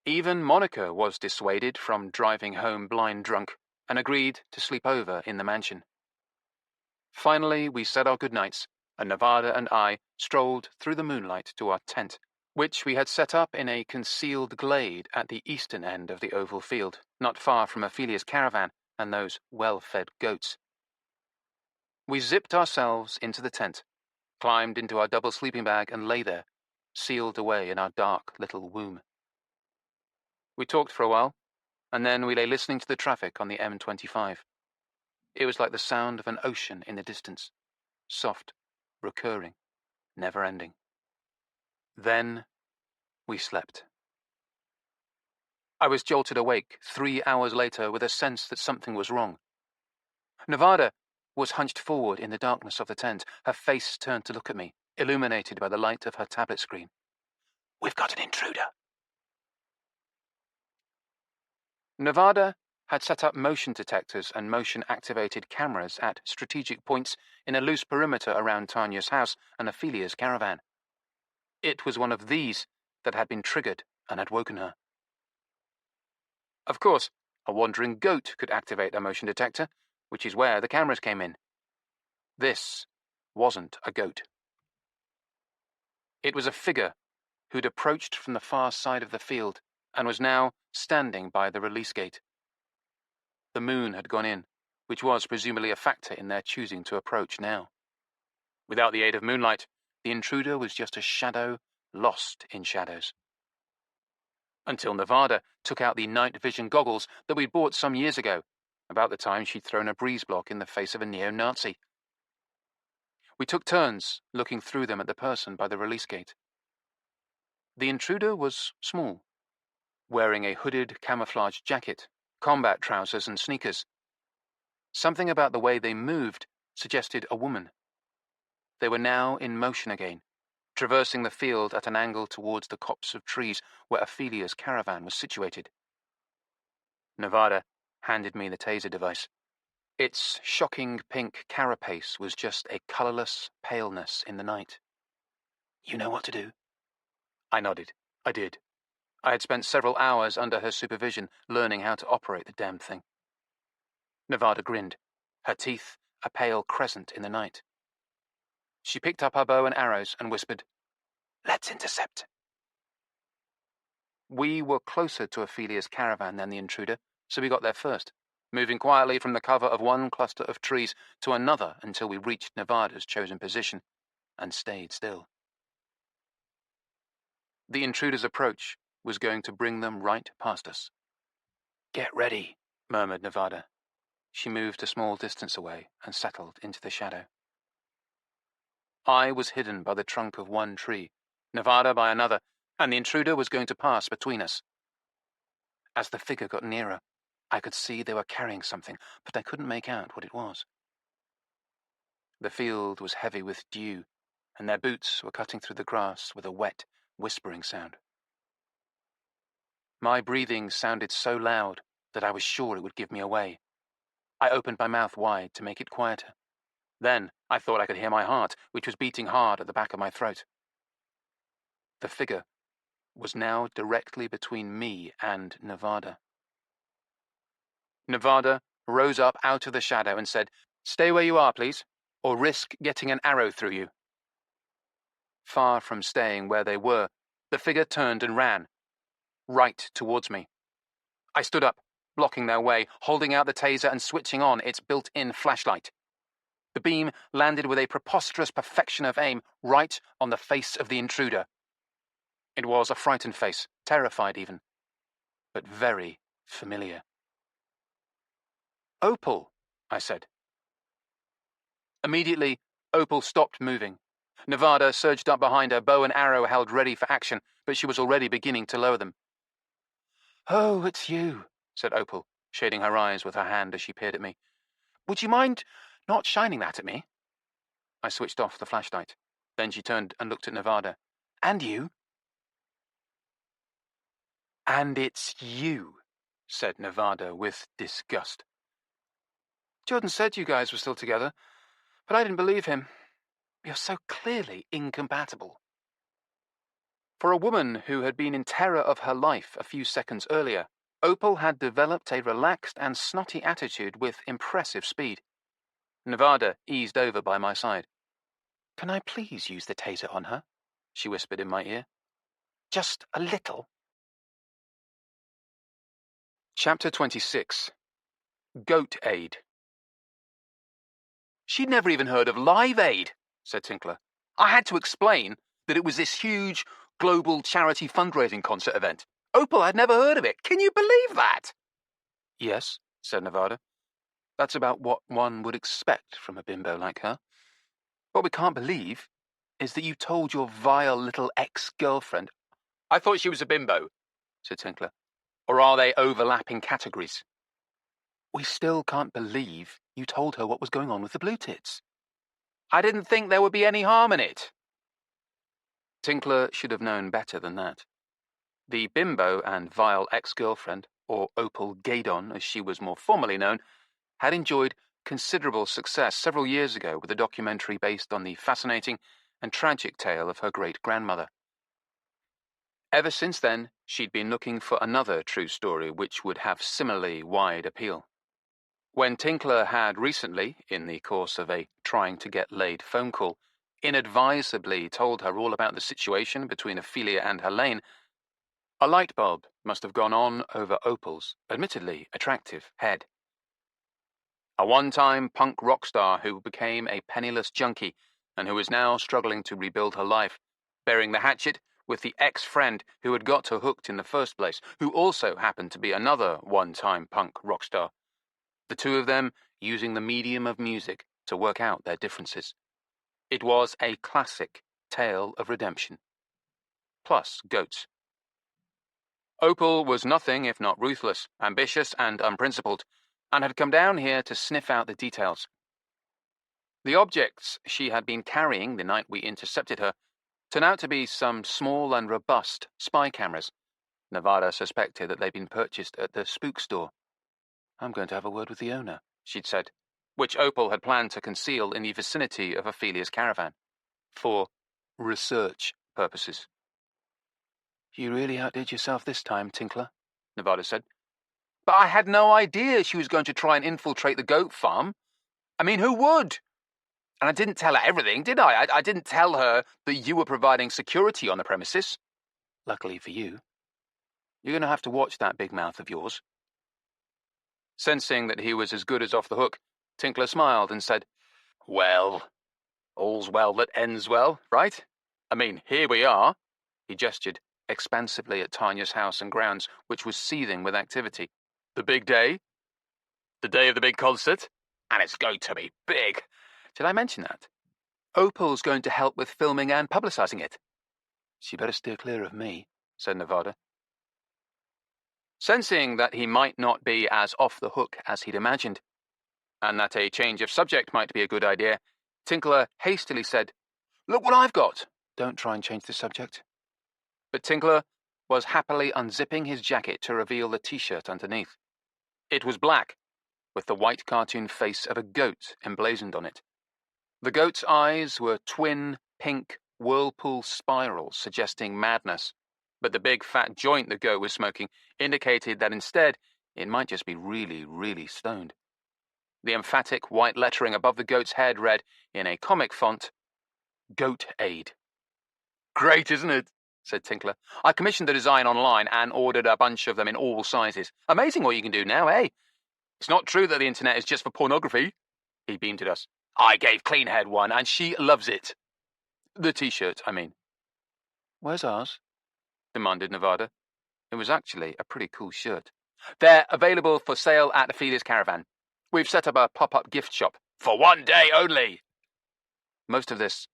Even Monica was dissuaded from driving home blind drunk and agreed to sleep over in the mansion. Finally, we said our goodnights, and Nevada and I strolled through the moonlight to our tent, which we had set up in a concealed glade at the eastern end of the oval field, not far from Ophelia's caravan and those well-fed goats. We zipped ourselves into the tent, climbed into our double sleeping bag and lay there, sealed away in our dark little womb. We talked for a while, and then we lay listening to the traffic on the M25. It was like the sound of an ocean in the distance, soft, recurring, never-ending. Then we slept. I was jolted awake 3 hours later with a sense that something was wrong. Nevada was hunched forward in the darkness of the tent, her face turned to look at me, illuminated by the light of her tablet screen. We've got an intruder. Nevada had set up motion detectors and motion-activated cameras at strategic points in a loose perimeter around Tanya's house and Ophelia's caravan. It was one of these that had been triggered and had woken her. Of course, a wandering goat could activate a motion detector, which is where the cameras came in. This wasn't a goat. It was a figure who'd approached from the far side of the field and was now standing by the release gate. The moon had gone in, which was presumably a factor in their choosing to approach now. Without the aid of moonlight, the intruder was just a shadow lost in shadows. Until Nevada took out the night vision goggles that we'd bought some years ago about the time she'd thrown a breeze block in the face of a neo-Nazi. We took turns looking through them at the person by the release gate. The intruder was small, wearing a hooded camouflage jacket, combat trousers and sneakers. Something about the way they moved suggested a woman. They were now in motion again, traversing the field at an angle towards the copse of trees where Ophelia's caravan was situated. Nevada handed me the taser device. Its shocking pink carapace was just a colourless paleness in the night. "You know what to do?" I nodded. I did. I had spent several hours under her supervision learning how to operate the damned thing. Nevada grinned, her teeth a pale crescent in the night. She picked up her bow and arrows and whispered, "Let's intercept." We were closer to Ophelia's caravan than the intruder, so we got there first, moving quietly from the cover of one cluster of trees to another until we reached Nevada's chosen position and stayed still. The intruder's approach was going to bring them right past us. "Get ready," murmured Nevada. She moved a small distance away and settled into the shadow. I was hidden by the trunk of one tree, Nevada by another, and the intruder was going to pass between us. As the figure got nearer, I could see they were carrying something, but I couldn't make out what it was. The field was heavy with dew, and their boots were cutting through the grass with a wet, whispering sound. My breathing sounded so loud that I was sure it would give me away. I opened my mouth wide to make it quieter. Then I thought I could hear my heart, which was beating hard at the back of my throat. The figure was now directly between me and Nevada. Nevada rose up out of the shadow and said, "Stay where you are, please, or risk getting an arrow through you." Far from staying where they were, the figure turned and ran, right towards me. I stood up, blocking their way, holding out the taser and switching on its built-in flashlight. The beam landed with a preposterous perfection of aim right on the face of the intruder. It was a frightened face, terrified even, but very familiar. "Opal," I said. Immediately, Opal stopped moving. Nevada surged up behind her, bow and arrow held ready for action, but she was already beginning to lower them. "Oh, it's you," said Opal, shading her eyes with her hand as she peered at me. "Would you mind not shining that at me?" I switched off the flashlight. Then she turned and looked at Nevada. "And you?" "And it's you," said Nevada with disgust. "Jordan said you guys were still together, but I didn't believe him. You're so clearly incompatible." For a woman who had been in terror of her life a few seconds earlier, Opal had developed a relaxed and snotty attitude with impressive speed. Nevada eased over by my side. "Can I please use the taser on her?" she whispered in my ear. "Just a little." Chapter 26. Goat Aid. "She'd never even heard of Live Aid," said Tinkler. "I had to explain that it was this huge global charity fundraising concert event. Opal had never heard of it. Can you believe that?" "Yes," said Nevada. "That's about what one would expect from a bimbo like her. What we can't believe is that you told your vile little ex-girlfriend—" "I thought she was a bimbo," said Tinkler. "Or are they overlapping categories?" "We still can't believe you told her what was going on with the Blue Tits." "I didn't think there would be any harm in it." Tinkler should have known better than that. The bimbo and vile ex-girlfriend, or Opal Gaydon as she was more formally known, had enjoyed considerable success several years ago with a documentary based on the fascinating and tragic tale of her great-grandmother. Ever since then, she'd been looking for another true story which would have similarly wide appeal. When Tinkler had recently, in the course of a trying-to-get-laid phone call, inadvisably told her all about the situation between Ophelia and Helene, a light bulb must have gone on over Opal's, admittedly attractive, head. A one-time punk rock star who became a penniless junkie and who was now struggling to rebuild her life, bearing the hatchet with the ex-friend who had got her hooked in the first place, who also happened to be another one-time punk rock star. the two of them using the medium of music to work out their differences. It was a classic tale of redemption. Plus goats. Opal was nothing if not ruthless, ambitious, and unprincipled, and had come down here to sniff out the details. The objects she had been carrying the night we intercepted her turned out to be some small and robust spy cameras. Nevada suspected that they'd been purchased at the spook store. "I'm going to have a word with the owner," she'd said, which Opal had planned to conceal in the vicinity of Ophelia's caravan, for research purposes. "You really outdid yourself this time, Tinkler," Nevada said. "But I had no idea she was going to try and infiltrate the goat farm. I mean, who would? And I didn't tell her everything, did I? I didn't tell her that you were providing security on the premises. Luckily for you. You're going to have to watch that big mouth of yours." Sensing that he was as good as off the hook, Tinkler smiled and said, "Well, all's well that ends well, right? I mean, here we are." He gestured expansively at Tanya's house and grounds, which was seething with activity. "The big day? The day of the big concert? And it's going to be big. Did I mention that? Opal's going to help with filming and publicizing it." "She better steer clear of me," said Nevada. Sensing that he might not be as off the hook as he'd imagined, and that a change of subject might be a good idea, Tinkler hastily said, "Look what I've got." "Don't try and change the subject." But Tinkler was happily unzipping his jacket to reveal the t-shirt underneath. It was black, with the white cartoon face of a goat emblazoned on it. The goat's eyes were twin, pink, whirlpool spirals suggesting madness, but the big fat joint the goat was smoking indicated that instead it might just be really, really stoned. The emphatic white lettering above the goat's head read, in a comic font, "Goat Aid." "Great, isn't it?" said Tinkler. "I commissioned the design online and ordered a bunch of them in all sizes. Amazing what you can do now, eh? It's not true that the internet is just for pornography." He beamed at us. "I gave Cleanhead one, and she loves it. The t-shirt, I mean." "Where's ours?" demanded Nevada. It was actually a pretty cool shirt. "They're available for sale at Ophelia's caravan. We've set up a pop-up gift shop. For 1 day only." Most of this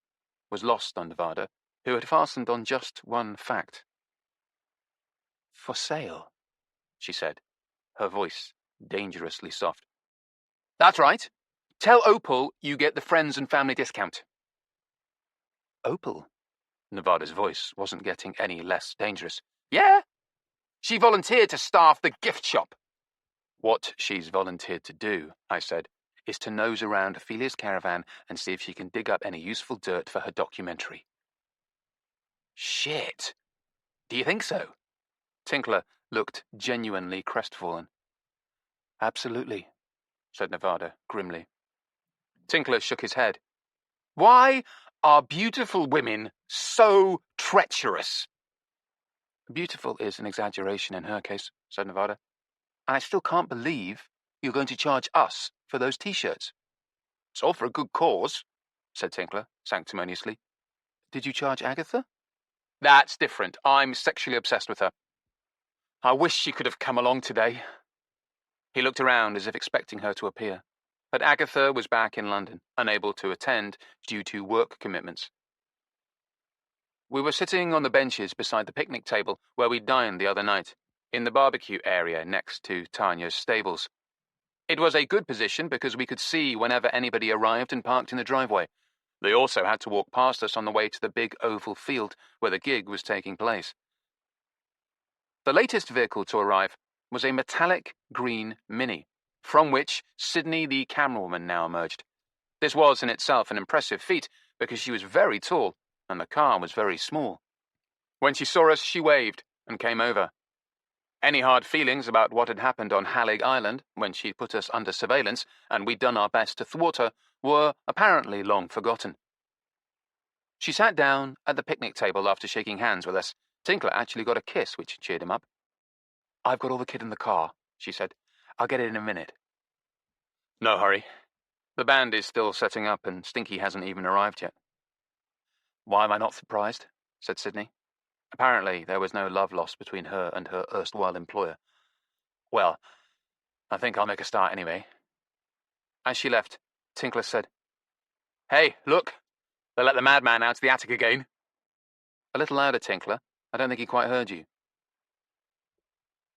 was lost on Nevada, who had fastened on just one fact. "For sale," she said, her voice dangerously soft. "That's right. Tell Opal you get the friends and family discount." "Opal?" Nevada's voice wasn't getting any less dangerous. "Yeah. She volunteered to staff the gift shop." "What she's volunteered to do," I said, "is to nose around Ophelia's caravan and see if she can dig up any useful dirt for her documentary." "Shit. Do you think so?" Tinkler looked genuinely crestfallen. "Absolutely," said Nevada grimly. Tinkler shook his head. "Why are beautiful women so treacherous?" "Beautiful is an exaggeration in her case," said Nevada. "And I still can't believe you're going to charge us for those t-shirts." "It's all for a good cause," said Tinkler sanctimoniously. "Did you charge Agatha?" "That's different. I'm sexually obsessed with her. I wish she could have come along today." He looked around as if expecting her to appear, but Agatha was back in London, unable to attend due to work commitments. We were sitting on the benches beside the picnic table where we dined the other night, in the barbecue area next to Tanya's stables. It was a good position because we could see whenever anybody arrived and parked in the driveway. They also had to walk past us on the way to the big oval field where the gig was taking place. The latest vehicle to arrive was a metallic green Mini, from which Sydney the camerawoman now emerged. This was in itself an impressive feat because she was very tall and the car was very small. When she saw us, she waved and came over. Any hard feelings about what had happened on Hallig Island when she put us under surveillance and we'd done our best to thwart her were apparently long forgotten. She sat down at the picnic table after shaking hands with us. Tinkler actually got a kiss, which cheered him up. "I've got all the kit in the car," she said. "I'll get it in a minute." "No hurry. The band is still setting up and Stinky hasn't even arrived yet." "Why am I not surprised?" said Sydney. Apparently there was no love lost between her and her erstwhile employer. "Well, I think I'll make a start anyway. As she left, Tinkler said, "Hey, look! They let the madman out of the attic again." A little louder, Tinkler. I don't think he quite heard you.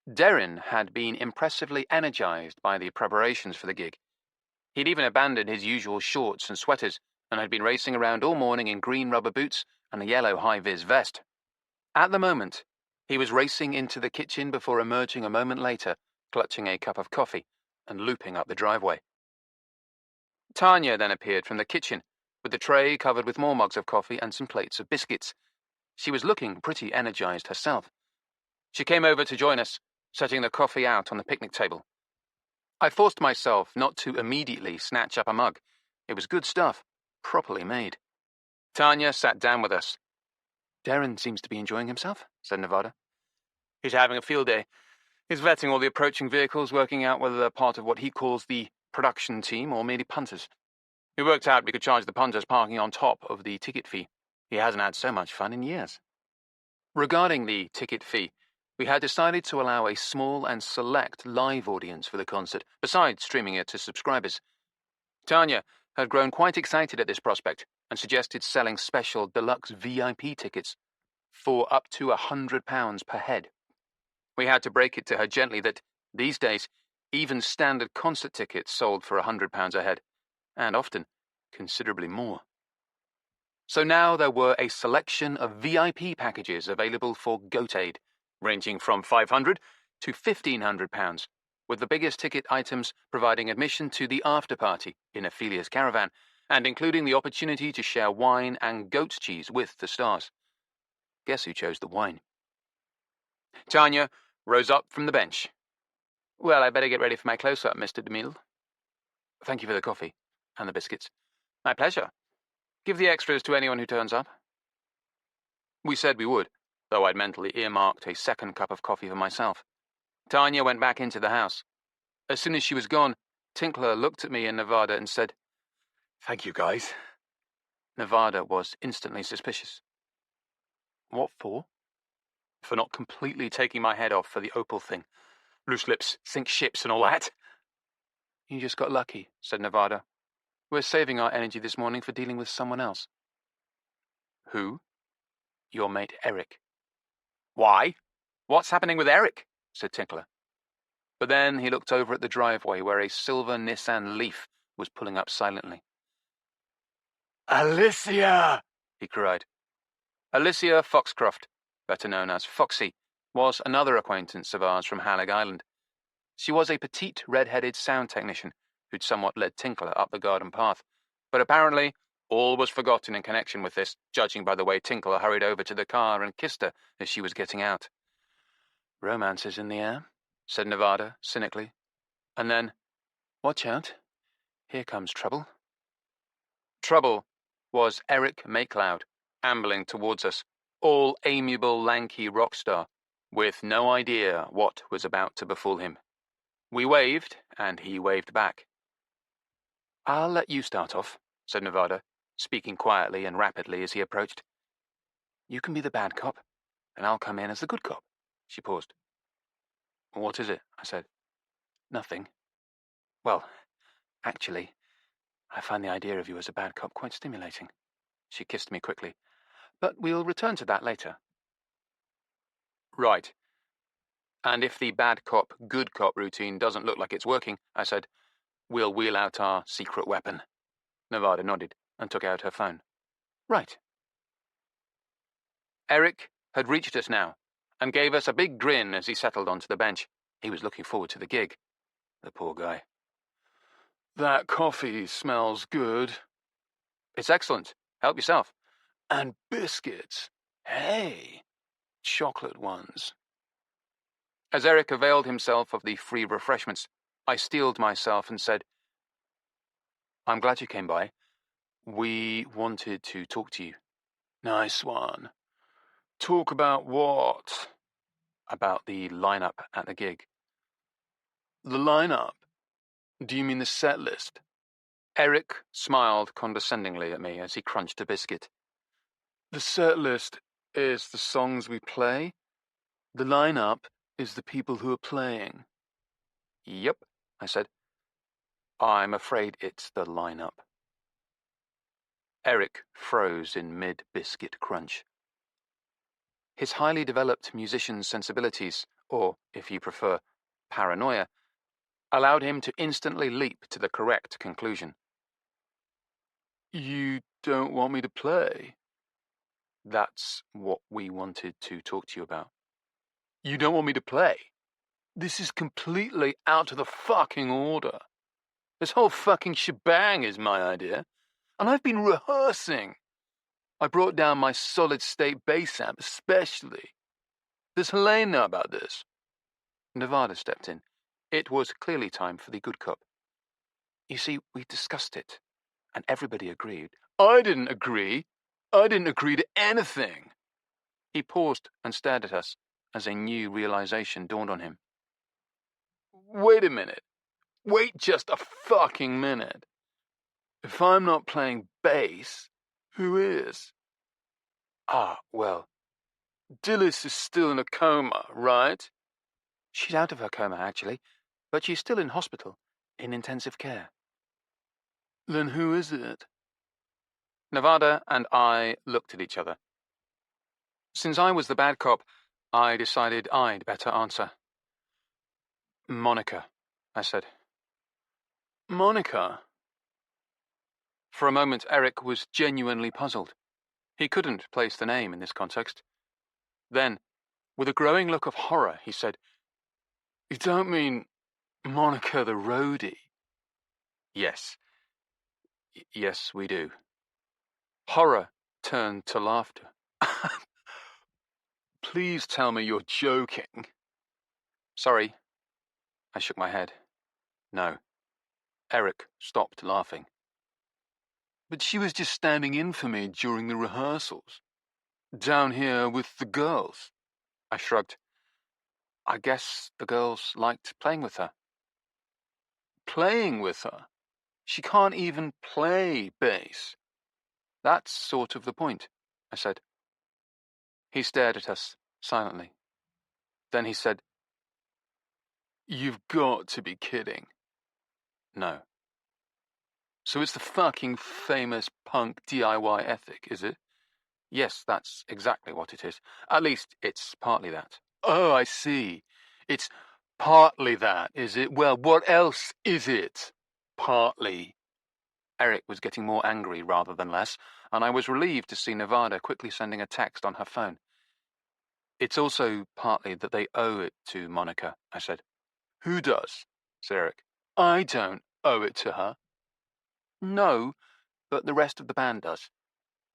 Derrin had been impressively energized by the preparations for the gig. He'd even abandoned his usual shorts and sweaters and had been racing around all morning in green rubber boots and a yellow high-vis vest. At the moment, he was racing into the kitchen before emerging a moment later, clutching a cup of coffee and looping up the driveway. Tanya then appeared from the kitchen, with the tray covered with more mugs of coffee and some plates of biscuits. She was looking pretty energized herself. She came over to join us, setting the coffee out on the picnic table. I forced myself not to immediately snatch up a mug. It was good stuff, properly made. Tanya sat down with us. "Derrin seems to be enjoying himself," said Nevada. "He's having a field day. He's vetting all the approaching vehicles, working out whether they're part of what he calls the production team or merely punters. We worked out we could charge the punters parking on top of the ticket fee. He hasn't had so much fun in years." Regarding the ticket fee, we had decided to allow a small and select live audience for the concert, besides streaming it to subscribers. Tanya had grown quite excited at this prospect and suggested selling special deluxe VIP tickets for up to £100 per head. We had to break it to her gently that, these days, even standard concert tickets sold for £100 a head, and often considerably more. So now there were a selection of VIP packages available for GoatAid, ranging from £500 to £1,500, with the biggest ticket items providing admission to the after-party in Ophelia's caravan, and including the opportunity to share wine and goat's cheese with the stars. Guess who chose the wine? Tanya rose up from the bench. "Well, I better get ready for my close-up, Mr. DeMille." "Thank you for the coffee and the biscuits." "My pleasure. Give the extras to anyone who turns up." We said we would, though I'd mentally earmarked a second cup of coffee for myself. Tanya went back into the house. As soon as she was gone, Tinkler looked at me and Nevada and said, "Thank you, guys." Nevada was instantly suspicious. "What for?" "For not completely taking my head off for the opal thing. Loose lips, sink ships and all that." "You just got lucky," said Nevada. "We're saving our energy this morning for dealing with someone else." "Who?" "Your mate Erik." "Why? What's happening with Erik?" said Tinkler. But then he looked over at the driveway where a silver Nissan Leaf was pulling up silently. "Alicia!" he cried. Alicia Foxcroft, better known as Foxy, was another acquaintance of ours from Halleck Island. She was a petite, red-headed sound technician who'd somewhat led Tinkler up the garden path, but apparently all was forgotten in connection with this, judging by the way Tinkler hurried over to the car and kissed her as she was getting out. "Romance is in the air," said Nevada, cynically. And then, "Watch out. Here comes trouble." Trouble was Erik Make Loud, ambling towards us, all amiable, lanky rock star, with no idea what was about to befall him. We waved, and he waved back. "I'll let you start off," said Nevada, speaking quietly and rapidly as he approached. "You can be the bad cop, and I'll come in as the good cop." She paused. "What is it?" I said. "Nothing. Well, actually, I find the idea of you as a bad cop quite stimulating." She kissed me quickly. "But we'll return to that later." "Right. And if the bad cop, good cop routine doesn't look like it's working," I said, "we'll wheel out our secret weapon." Nevada nodded and took out her phone. "Right." Erik had reached us now and gave us a big grin as he settled onto the bench. He was looking forward to the gig. The poor guy. "That coffee smells good." "It's excellent. Help yourself." "And biscuits. Hey, chocolate ones." As Erik availed himself of the free refreshments, I steeled myself and said, "I'm glad you came by. We wanted to talk to you." "Nice one. Talk about what?" "About the lineup at the gig." "The lineup? Do you mean the set list?" Erik smiled condescendingly at me as he crunched a biscuit. "The set list is the songs we play. The lineup is the people who are playing." "Yep," I said. I'm afraid it's the lineup. Erik froze in mid-biscuit crunch. His highly developed musician's sensibilities, or, if you prefer, paranoia, allowed him to instantly leap to the correct conclusion. You don't want me to play? That's what we wanted to talk to you about. You don't want me to play? This is completely out of the fucking order. This whole fucking shebang is my idea, and I've been rehearsing. I brought down my solid-state bass amp especially. Does Helene know about this? Nevada stepped in. It was clearly time for the good cop. You see, we discussed it, and everybody agreed. I didn't agree. I didn't agree to anything. He paused and stared at us as a new realization dawned on him. Wait a minute. Wait just a fucking minute. If I'm not playing bass, who is? Ah, well, Dillis is still in a coma, right? She's out of her coma, actually, but she's still in hospital, in intensive care. Then who is it? Nevada and I looked at each other. Since I was the bad cop, I decided I'd better answer. Monica, I said. Monica? For a moment, Erik was genuinely puzzled. He couldn't place the name in this context. Then, with a growing look of horror, he said, You don't mean Monica the roadie? Yes. Yes, we do. Horror turned to laughter. Please tell me you're joking. Sorry. I shook my head. No. Erik stopped laughing. But she was just standing in for me during the rehearsals. Down here with the girls. I shrugged. I guess the girls liked playing with her. Playing with her? She can't even play bass. That's sort of the point, I said. He stared at us silently. Then he said, You've got to be kidding. No. So it's the fucking famous punk DIY ethic, is it? Yes, that's exactly what it is. At least it's partly that. Oh, I see. It's partly that, is it? Well, what else is it? Partly. Erik was getting more angry rather than less, and I was relieved to see Nevada quickly sending a text on her phone. It's also partly that they owe it to Monica, I said. Who does? Said Erik. I don't owe it to her. No, but the rest of the band does.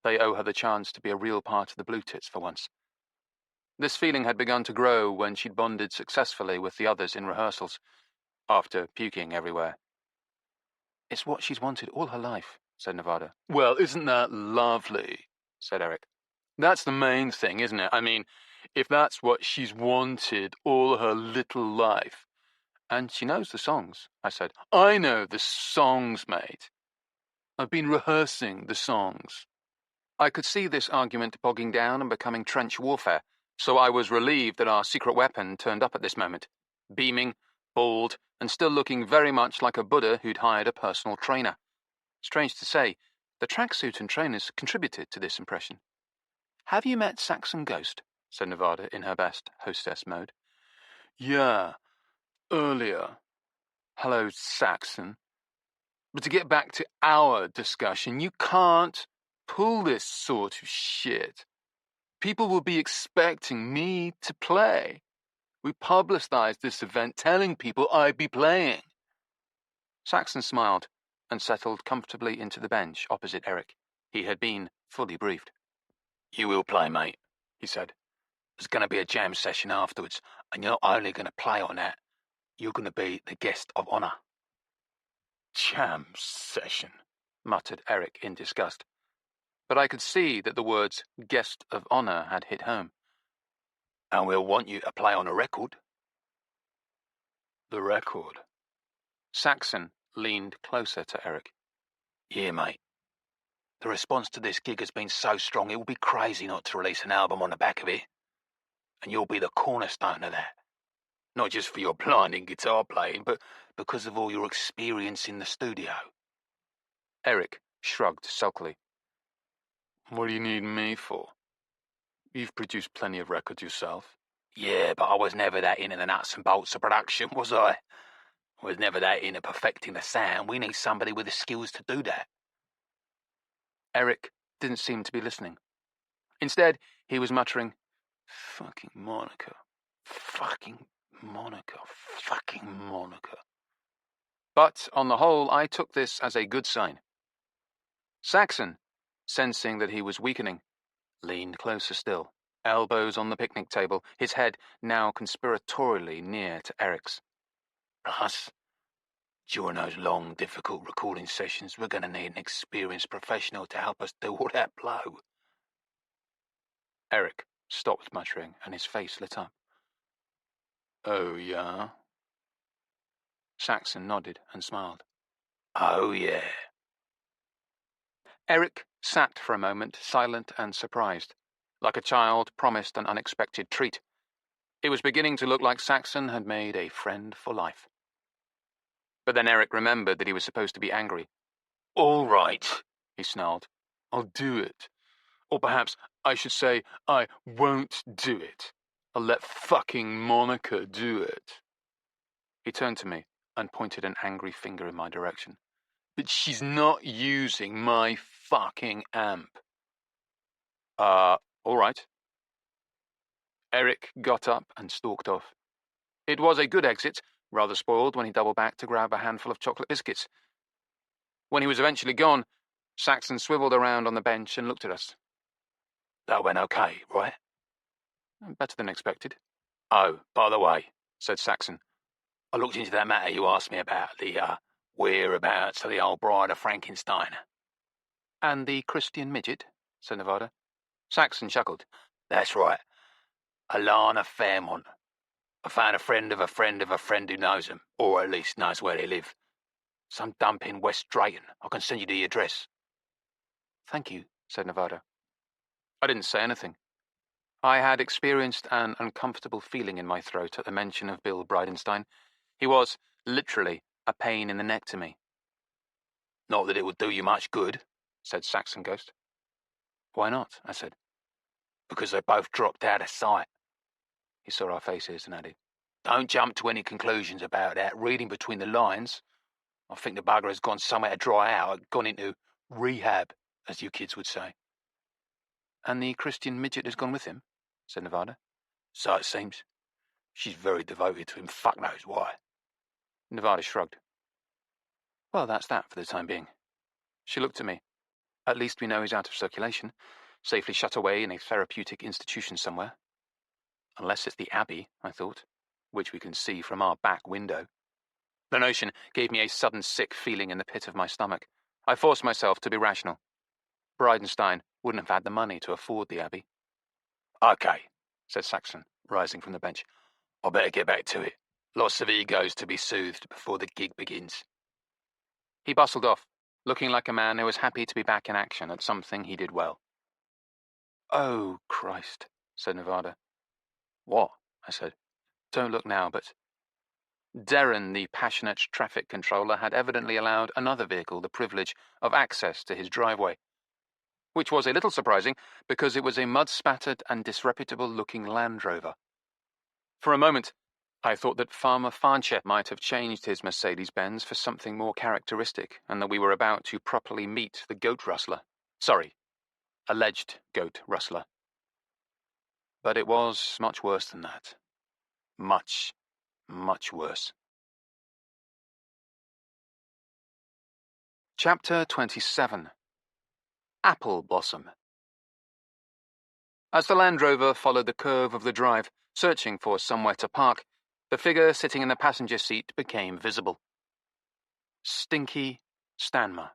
They owe her the chance to be a real part of the Blue Tits for once. This feeling had begun to grow when she'd bonded successfully with the others in rehearsals, after puking everywhere. It's what she's wanted all her life, said Nevada. Well, isn't that lovely, said Erik. That's the main thing, isn't it? I mean, if that's what she's wanted all her little life. And she knows the songs, I said. I know the songs, mate. I've been rehearsing the songs. I could see this argument bogging down and becoming trench warfare, so I was relieved that our secret weapon turned up at this moment, beaming, bald, and still looking very much like a Buddha who'd hired a personal trainer. Strange to say, the tracksuit and trainers contributed to this impression. Have you met Saxon Ghost? Said Nevada in her best hostess mode. Yeah, earlier. Hello, Saxon. But to get back to our discussion, you can't pull this sort of shit. People will be expecting me to play. We publicized this event telling people I'd be playing. Saxon smiled and settled comfortably into the bench opposite Erik. He had been fully briefed. You will play, mate, he said. There's going to be a jam session afterwards, and you're not only going to play on that, you're going to be the guest of honour. Jam session, muttered Erik in disgust. But I could see that the words guest of honour had hit home. And we'll want you to play on a record. The record? Saxon leaned closer to Erik. Yeah, mate. The response to this gig has been so strong it will be crazy not to release an album on the back of it. And you'll be the cornerstone of that. Not just for your blinding guitar playing, but because of all your experience in the studio? Erik shrugged sulkily. What do you need me for? You've produced plenty of records yourself. Yeah, but I was never that into the nuts and bolts of production, was I? I was never that into perfecting the sound. We need somebody with the skills to do that. Erik didn't seem to be listening. Instead, he was muttering, fucking Monica, fucking Monica, fucking Monica. But, on the whole, I took this as a good sign. Saxon, sensing that he was weakening, leaned closer still, elbows on the picnic table, his head now conspiratorially near to Erik's. Plus, during those long, difficult recording sessions, we're going to need an experienced professional to help us do all that blow. Erik stopped muttering, and his face lit up. Oh, yeah? Saxon nodded and smiled. Oh, yeah. Erik sat for a moment, silent and surprised, like a child promised an unexpected treat. It was beginning to look like Saxon had made a friend for life. But then Erik remembered that he was supposed to be angry. All right, he snarled. I'll do it. Or perhaps I should say I won't do it. I'll let fucking Monica do it. He turned to me and pointed an angry finger in my direction. But she's not using my fucking amp. All right. Erik got up and stalked off. It was a good exit, rather spoiled when he doubled back to grab a handful of chocolate biscuits. When he was eventually gone, Saxon swiveled around on the bench and looked at us. That went okay, right? Better than expected. Oh, by the way, said Saxon. I looked into that matter you asked me about, the whereabouts of the old bride of Frankenstein. And the Christian midget, said Nevada. Saxon chuckled. That's right. Alana Fairmont. I found a friend of a friend of a friend who knows them, or at least knows where they live. Some dump in West Drayton. I can send you the address. Thank you, said Nevada. I didn't say anything. I had experienced an uncomfortable feeling in my throat at the mention of Bill Bridenstine. He was, literally, a pain in the neck to me. Not that it would do you much good, said Saxon Ghost. Why not? I said. Because they both dropped out of sight. He saw our faces and added, Don't jump to any conclusions about that. Reading between the lines, I think the bugger has gone somewhere to dry out, gone into rehab, as you kids would say. And the Christian midget has gone with him, said Nevada. So it seems. She's very devoted to him, fuck knows why. Nevada shrugged. Well, that's that for the time being. She looked at me. At least we know he's out of circulation, safely shut away in a therapeutic institution somewhere. Unless it's the Abbey, I thought, which we can see from our back window. The notion gave me a sudden sick feeling in the pit of my stomach. I forced myself to be rational. Bridenstine wouldn't have had the money to afford the Abbey. Okay, said Saxon, rising from the bench. I better get back to it. Lots of egos to be soothed before the gig begins. He bustled off, looking like a man who was happy to be back in action at something he did well. Oh, Christ, said Nevada. What? I said. Don't look now, but... Darren, the passionate traffic controller, had evidently allowed another vehicle the privilege of access to his driveway, which was a little surprising because it was a mud-spattered and disreputable-looking Land Rover. For a moment, I thought that Farmer Farnche might have changed his Mercedes-Benz for something more characteristic, and that we were about to properly meet the goat rustler. Sorry, alleged goat rustler. But it was much worse than that. Much, much worse. Chapter 27. Apple Blossom. As the Land Rover followed the curve of the drive, searching for somewhere to park, the figure sitting in the passenger seat became visible. Stinky Stanmer.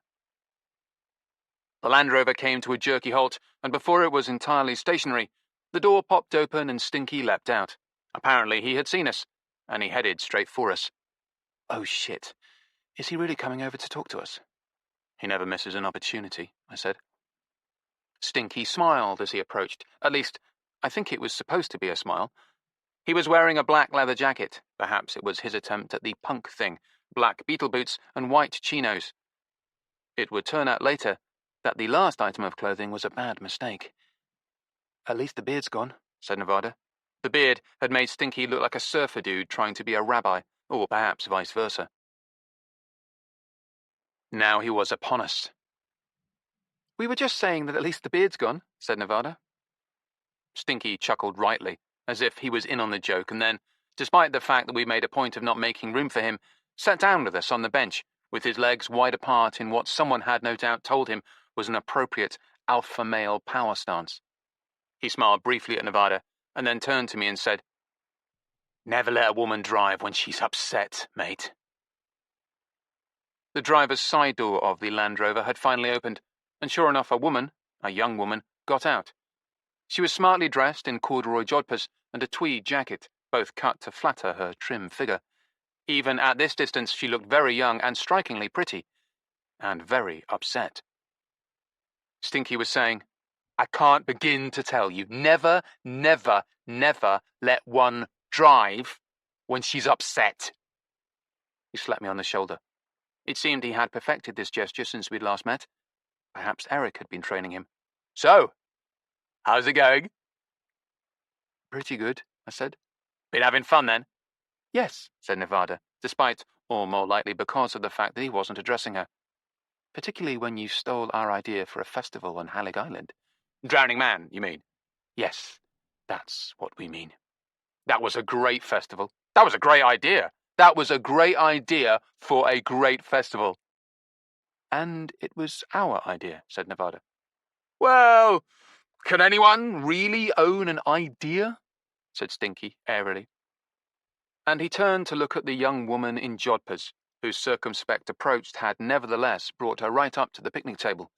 The Land Rover came to a jerky halt, and before it was entirely stationary, the door popped open and Stinky leapt out. Apparently he had seen us, and he headed straight for us. Oh shit, is he really coming over to talk to us? He never misses an opportunity, I said. Stinky smiled as he approached. At least, I think it was supposed to be a smile. He was wearing a black leather jacket. Perhaps it was his attempt at the punk thing, black beetle boots, and white chinos. It would turn out later that the last item of clothing was a bad mistake. "At least the beard's gone," said Nevada. The beard had made Stinky look like a surfer dude trying to be a rabbi, or perhaps vice versa. Now he was upon us. "We were just saying that at least the beard's gone," said Nevada. Stinky chuckled rightly, as if he was in on the joke, and then, despite the fact that we made a point of not making room for him, sat down with us on the bench, with his legs wide apart in what someone had no doubt told him was an appropriate alpha male power stance. He smiled briefly at Nevada, and then turned to me and said, "Never let a woman drive when she's upset, mate." The driver's side door of the Land Rover had finally opened, and sure enough, a young woman, got out. She was smartly dressed in corduroy jodhpurs and a tweed jacket, both cut to flatter her trim figure. Even at this distance, she looked very young and strikingly pretty, and very upset. Stinky was saying, "I can't begin to tell you, never, never, never let one drive when she's upset." He slapped me on the shoulder. It seemed he had perfected this gesture since we'd last met. Perhaps Erik had been training him. "So, how's it going?" "Pretty good," I said. "Been having fun, then?" "Yes," said Nevada, despite, or more likely because of the fact that he wasn't addressing her. "Particularly when you stole our idea for a festival on Halleck Island." "Drowning Man, you mean?" "Yes, that's what we mean." "That was a great festival. That was a great idea. That was a great idea for a great festival." "And it was our idea," said Nevada. "Well, can anyone really own an idea?" said Stinky airily. And he turned to look at the young woman in jodhpurs, whose circumspect approach had nevertheless brought her right up to the picnic table.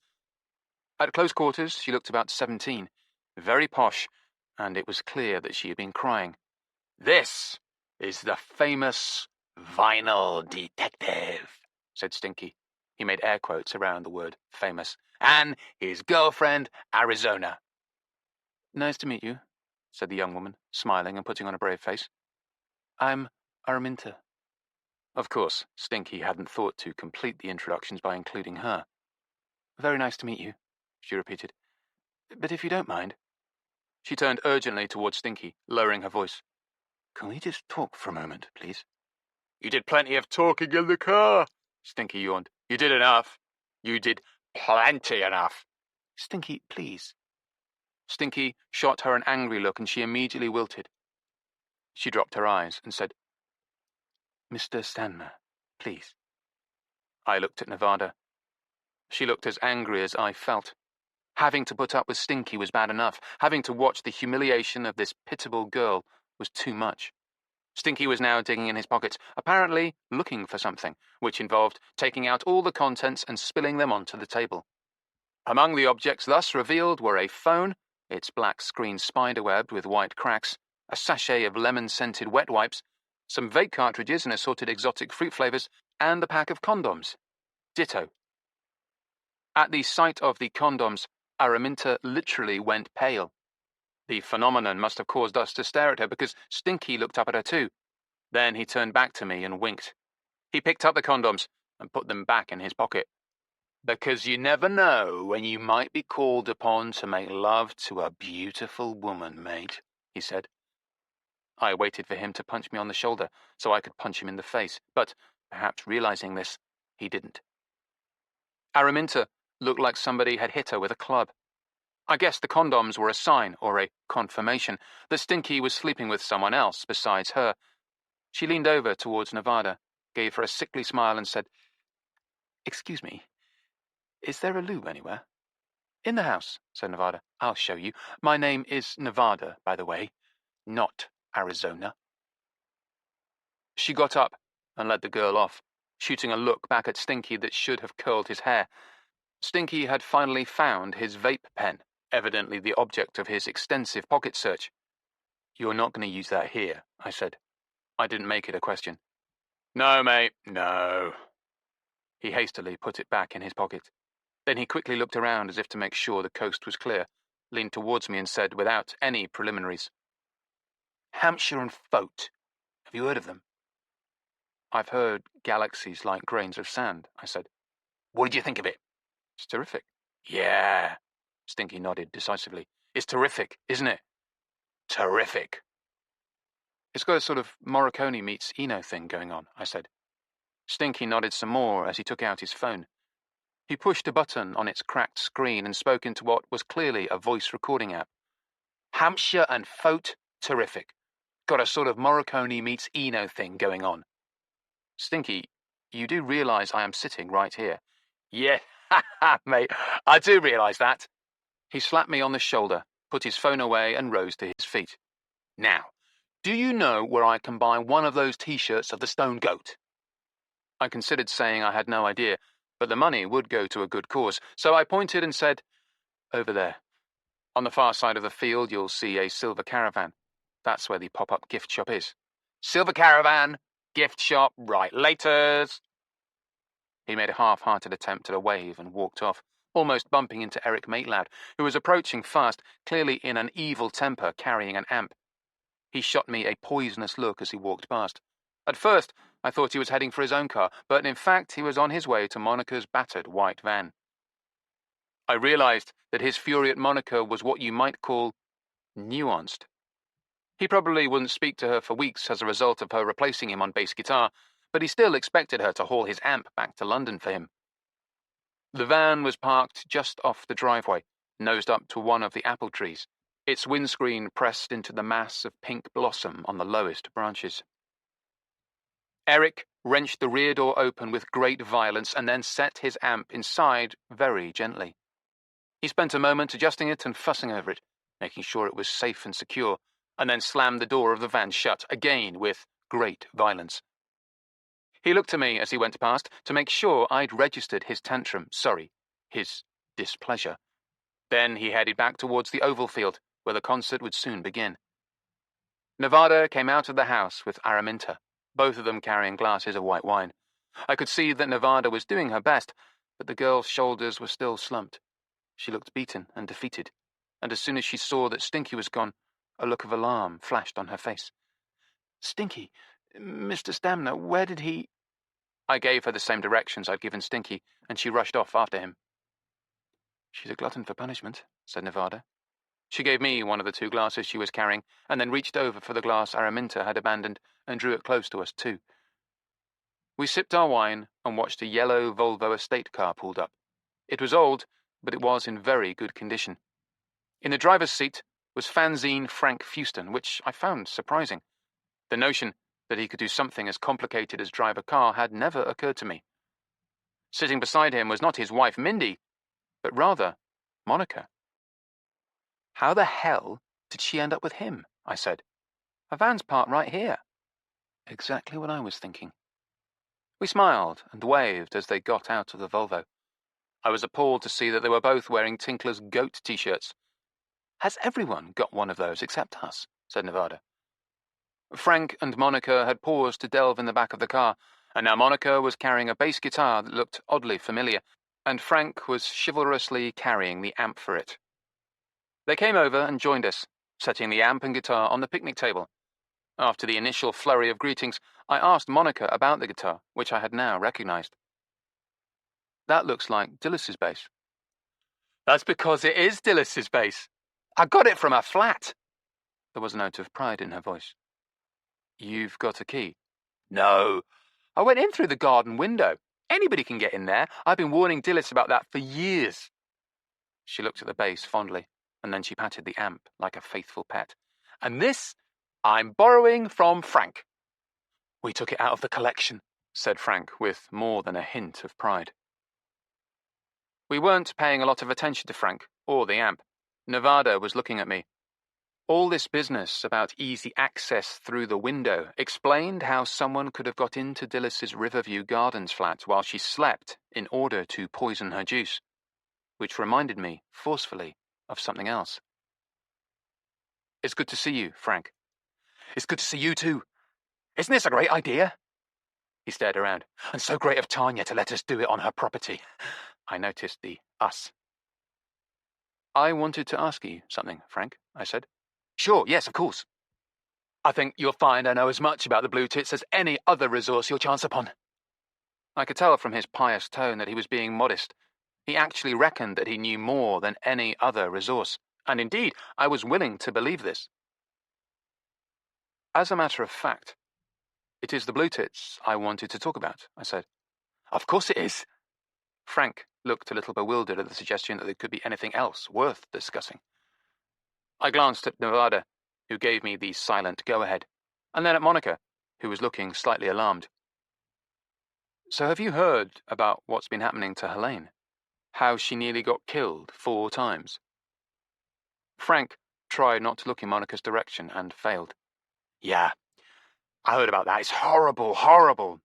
At close quarters, she looked about 17, very posh, and it was clear that she had been crying. "This is the famous vinyl detective," said Stinky. He made air quotes around the word famous. "And his girlfriend, Arizona." "Nice to meet you," said the young woman, smiling and putting on a brave face. "I'm Araminta." Of course, Stinky hadn't thought to complete the introductions by including her. "Very nice to meet you," she repeated. "But if you don't mind." She turned urgently towards Stinky, lowering her voice. "Can we just talk for a moment, please?" "You did plenty of talking in the car," Stinky yawned. "You did enough. You did plenty enough." "Stinky, please." Stinky shot her an angry look, and she immediately wilted. She dropped her eyes and said, "Mr. Stanmer, please." I looked at Nevada. She looked as angry as I felt. Having to put up with Stinky was bad enough. Having to watch the humiliation of this pitiable girl was too much. Stinky was now digging in his pockets, apparently looking for something, which involved taking out all the contents and spilling them onto the table. Among the objects thus revealed were a phone, its black screen spiderwebbed with white cracks, a sachet of lemon-scented wet wipes, some vape cartridges in assorted exotic fruit flavors, and a pack of condoms. Ditto. At the sight of the condoms, Araminta literally went pale. The phenomenon must have caused us to stare at her because Stinky looked up at her too. Then he turned back to me and winked. He picked up the condoms and put them back in his pocket. "Because you never know when you might be called upon to make love to a beautiful woman, mate," he said. I waited for him to punch me on the shoulder so I could punch him in the face, but, perhaps realizing this, he didn't. Araminta looked like somebody had hit her with a club. I guess the condoms were a sign, or a confirmation, that Stinky was sleeping with someone else besides her. She leaned over towards Nevada, gave her a sickly smile, and said, "Excuse me, is there a loo anywhere?" "In the house," said Nevada. "I'll show you. My name is Nevada, by the way, not Arizona." She got up and led the girl off, shooting a look back at Stinky that should have curled his hair. Stinky had finally found his vape pen, evidently the object of his extensive pocket search. "You're not going to use that here," I said. I didn't make it a question. "No, mate, no." He hastily put it back in his pocket. Then he quickly looked around as if to make sure the coast was clear, leaned towards me and said without any preliminaries, "Hampshire and Fote. Have you heard of them?" I've heard galaxies like grains of sand, I said. What did you think of it? It's terrific. Yeah, Stinky nodded decisively. It's terrific, isn't it? terrific. It's got a sort of Morricone meets Eno thing going on, I said. Stinky nodded some more as he took out his phone. He pushed a button on its cracked screen and spoke into what was clearly a voice recording app. Hampshire and Fote, terrific. Got a sort of Morricone meets Eno thing going on. Stinky, you do realise I am sitting right here? Yeah, mate, I do realise that. He slapped me on the shoulder, put his phone away and rose to his feet. Now, do you know where I can buy one of those T-shirts of the Stone Goat? I considered saying I had no idea, but the money would go to a good cause, so I pointed and said, over there. On the far side of the field, you'll see a silver caravan. That's where the pop-up gift shop is. Silver caravan, gift shop, right, laters. He made a half-hearted attempt at a wave and walked off, almost bumping into Erik Make Loud, who was approaching fast, clearly in an evil temper, carrying an amp. He shot me a poisonous look as he walked past. At first, I thought he was heading for his own car, but in fact he was on his way to Monica's battered white van. I realised that his fury at Monica was what you might call nuanced. He probably wouldn't speak to her for weeks as a result of her replacing him on bass guitar, but he still expected her to haul his amp back to London for him. The van was parked just off the driveway, nosed up to one of the apple trees, its windscreen pressed into the mass of pink blossom on the lowest branches. Erik wrenched the rear door open with great violence and then set his amp inside very gently. He spent a moment adjusting it and fussing over it, making sure it was safe and secure, and then slammed the door of the van shut, again with great violence. He looked at me as he went past to make sure I'd registered his his displeasure. Then he headed back towards the oval field, where the concert would soon begin. Nevada came out of the house with Araminta, both of them carrying glasses of white wine. I could see that Nevada was doing her best, but the girl's shoulders were still slumped. She looked beaten and defeated, and as soon as she saw that Stinky was gone, a look of alarm flashed on her face. Stinky, Mr. Stamner, where did he... I gave her the same directions I'd given Stinky, and she rushed off after him. She's a glutton for punishment, said Nevada. She gave me one of the 2 glasses she was carrying, and then reached over for the glass Araminta had abandoned and drew it close to us too. We sipped our wine and watched a yellow Volvo estate car pulled up. It was old, but it was in very good condition. In the driver's seat was fanzine Frank Fuston, which I found surprising. The notion that he could do something as complicated as drive a car had never occurred to me. Sitting beside him was not his wife Mindy, but rather Monica. How the hell did she end up with him? I said. Her van's parked right here. Exactly what I was thinking. We smiled and waved as they got out of the Volvo. I was appalled to see that they were both wearing Tinkler's goat T-shirts. Has everyone got one of those except us? Said Nevada. Frank and Monica had paused to delve in the back of the car, and now Monica was carrying a bass guitar that looked oddly familiar, and Frank was chivalrously carrying the amp for it. They came over and joined us, setting the amp and guitar on the picnic table. After the initial flurry of greetings, I asked Monica about the guitar, which I had now recognized. That looks like Dillis's bass. That's because it is Dillis's bass. I got it from a flat. There was a note of pride in her voice. You've got a key? No. I went in through the garden window. Anybody can get in there. I've been warning Dillis about that for years. She looked at the bass fondly, and then she patted the amp like a faithful pet. And this, I'm borrowing from Frank. We took it out of the collection, said Frank with more than a hint of pride. We weren't paying a lot of attention to Frank or the amp. Nevada was looking at me. All this business about easy access through the window explained how someone could have got into Dillis's Riverview Gardens flat while she slept in order to poison her juice, which reminded me forcefully of something else. It's good to see you, Frank. It's good to see you too. Isn't this a great idea? He stared around. And so great of Tanya to let us do it on her property. I noticed the us. I wanted to ask you something, Frank, I said. Sure, yes, of course. I think you'll find I know as much about the Blue Tits as any other resource you'll chance upon. I could tell from his pious tone that he was being modest. He actually reckoned that he knew more than any other resource, and indeed, I was willing to believe this. As a matter of fact, it is the Blue Tits I wanted to talk about, I said. Of course it is. Frank looked a little bewildered at the suggestion that there could be anything else worth discussing. I glanced at Nevada, who gave me the silent go-ahead, and then at Monica, who was looking slightly alarmed. So have you heard about what's been happening to Helene? How she nearly got killed 4 times? Frank tried not to look in Monica's direction and failed. Yeah, I heard about that. It's horrible, horrible.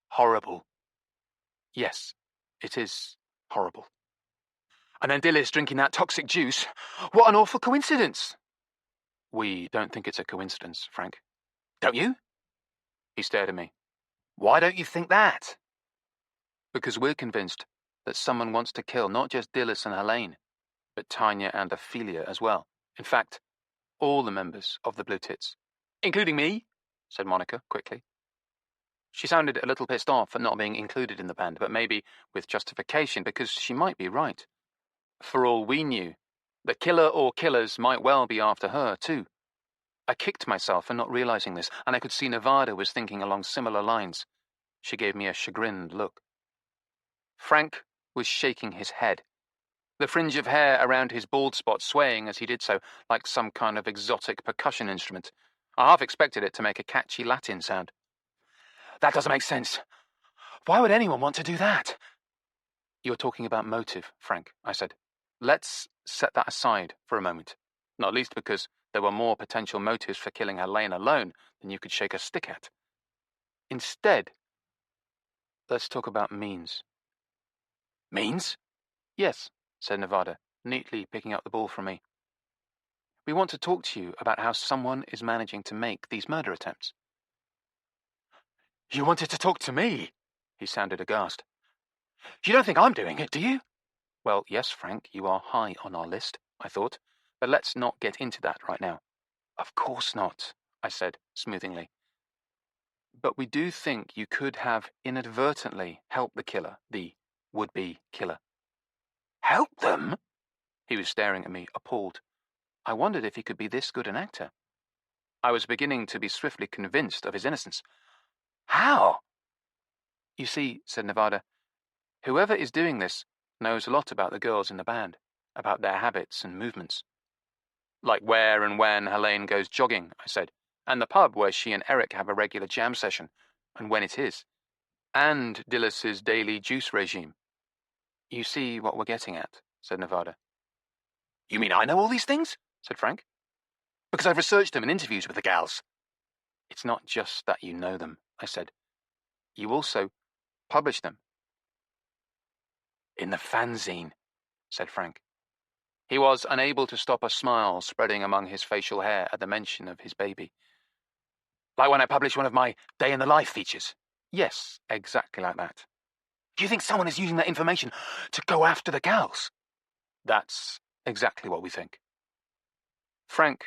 Horrible. Yes, it is horrible. And then Delia's drinking that toxic juice. What an awful coincidence. We don't think it's a coincidence, Frank. Don't you? He stared at me. Why don't you think that? Because we're convinced that someone wants to kill not just Dillis and Helene, but Tanya and Ophelia as well. In fact, all the members of the Blue Tits. Including me, said Monica quickly. She sounded a little pissed off at not being included in the band, but maybe with justification, because she might be right. For all we knew, the killer or killers might well be after her, too. I kicked myself for not realizing this, and I could see Nevada was thinking along similar lines. She gave me a chagrined look. Frank was shaking his head, the fringe of hair around his bald spot swaying as he did so, like some kind of exotic percussion instrument. I half expected it to make a catchy Latin sound. That doesn't make sense. Why would anyone want to do that? You're talking about motive, Frank, I said. Let's set that aside for a moment, not least because there were more potential motives for killing Helene alone than you could shake a stick at. Instead, let's talk about means. Means? Yes, said Nevada, neatly picking up the ball from me. We want to talk to you about how someone is managing to make these murder attempts. You wanted to talk to me? He sounded aghast. You don't think I'm doing it, do you? Well, yes, Frank, you are high on our list, I thought, but let's not get into that right now. Of course not, I said smoothingly. But we do think you could have inadvertently helped the killer, the would-be killer. Help them? He was staring at me, appalled. I wondered if he could be this good an actor. I was beginning to be swiftly convinced of his innocence. How? You see, said Nevada, whoever is doing this knows a lot about the girls in the band, about their habits and movements. Like where and when Helene goes jogging, I said, and the pub where she and Erik have a regular jam session, and when it is, and Dillis's daily juice regime. You see what we're getting at, said Nevada. You mean I know all these things? Said Frank. Because I've researched them in interviews with the gals. It's not just that you know them, I said. You also publish them. In the fanzine, said Frank. He was unable to stop a smile spreading among his facial hair at the mention of his baby. Like when I publish one of my day in the life features? Yes, exactly like that. Do you think someone is using that information to go after the gals? That's exactly what we think. Frank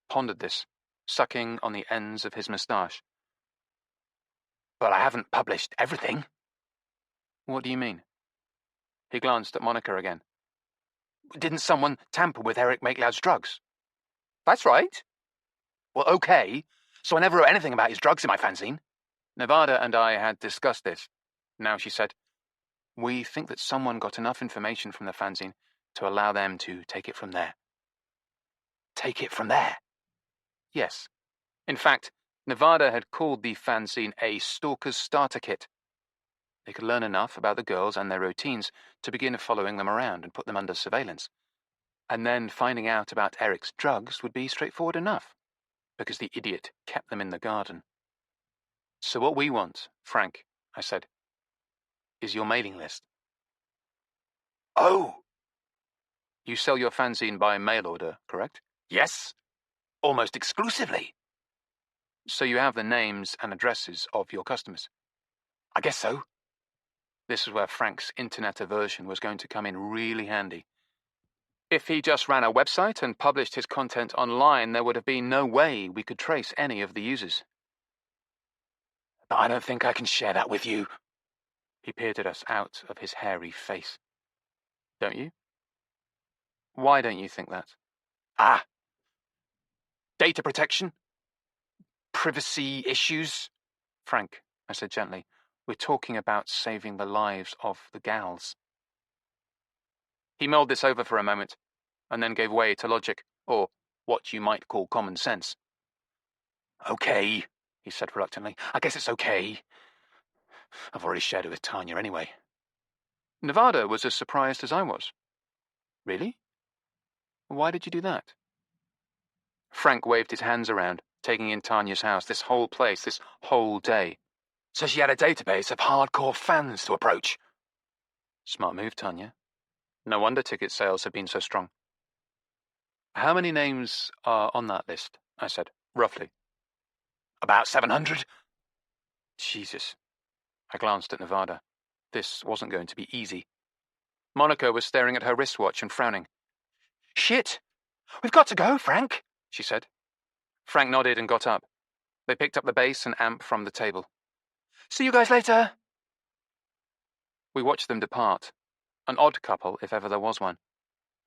pondered this, sucking on the ends of his moustache. But I haven't published everything. What do you mean? He glanced at Monica again. Didn't someone tamper with Erik Make Loud's drugs? That's right. Well, okay, so I never wrote anything about his drugs in my fanzine. Nevada and I had discussed this. Now she said, we think that someone got enough information from the fanzine to allow them to take it from there. Take it from there? Yes. In fact, Nevada had called the fanzine a stalker's starter kit. They could learn enough about the girls and their routines to begin following them around and put them under surveillance. And then finding out about Erik's drugs would be straightforward enough, because the idiot kept them in the garden. So what we want, Frank, I said, is your mailing list. Oh! You sell your fanzine by mail order, correct? Yes. Almost exclusively. So you have the names and addresses of your customers? I guess so. This is where Frank's internet aversion was going to come in really handy. If he just ran a website and published his content online, there would have been no way we could trace any of the users. But I don't think I can share that with you. He peered at us out of his hairy face. Don't you? Why don't you think that? Data protection? Privacy issues? Frank, I said gently, we're talking about saving the lives of the gals. He mulled this over for a moment, and then gave way to logic, or what you might call common sense. Okay, he said reluctantly. I guess it's okay. I've already shared it with Tanya anyway. Nevada was as surprised as I was. Really? Why did you do that? Frank waved his hands around, taking in Tanya's house, this whole place, this whole day. So she had a database of hardcore fans to approach. Smart move, Tanya. No wonder ticket sales have been so strong. How many names are on that list? I said, roughly. About 700. Jesus. I glanced at Nevada. This wasn't going to be easy. Monica was staring at her wristwatch and frowning. Shit! We've got to go, Frank, she said. Frank nodded and got up. They picked up the bass and amp from the table. See you guys later. We watched them depart. An odd couple, if ever there was one.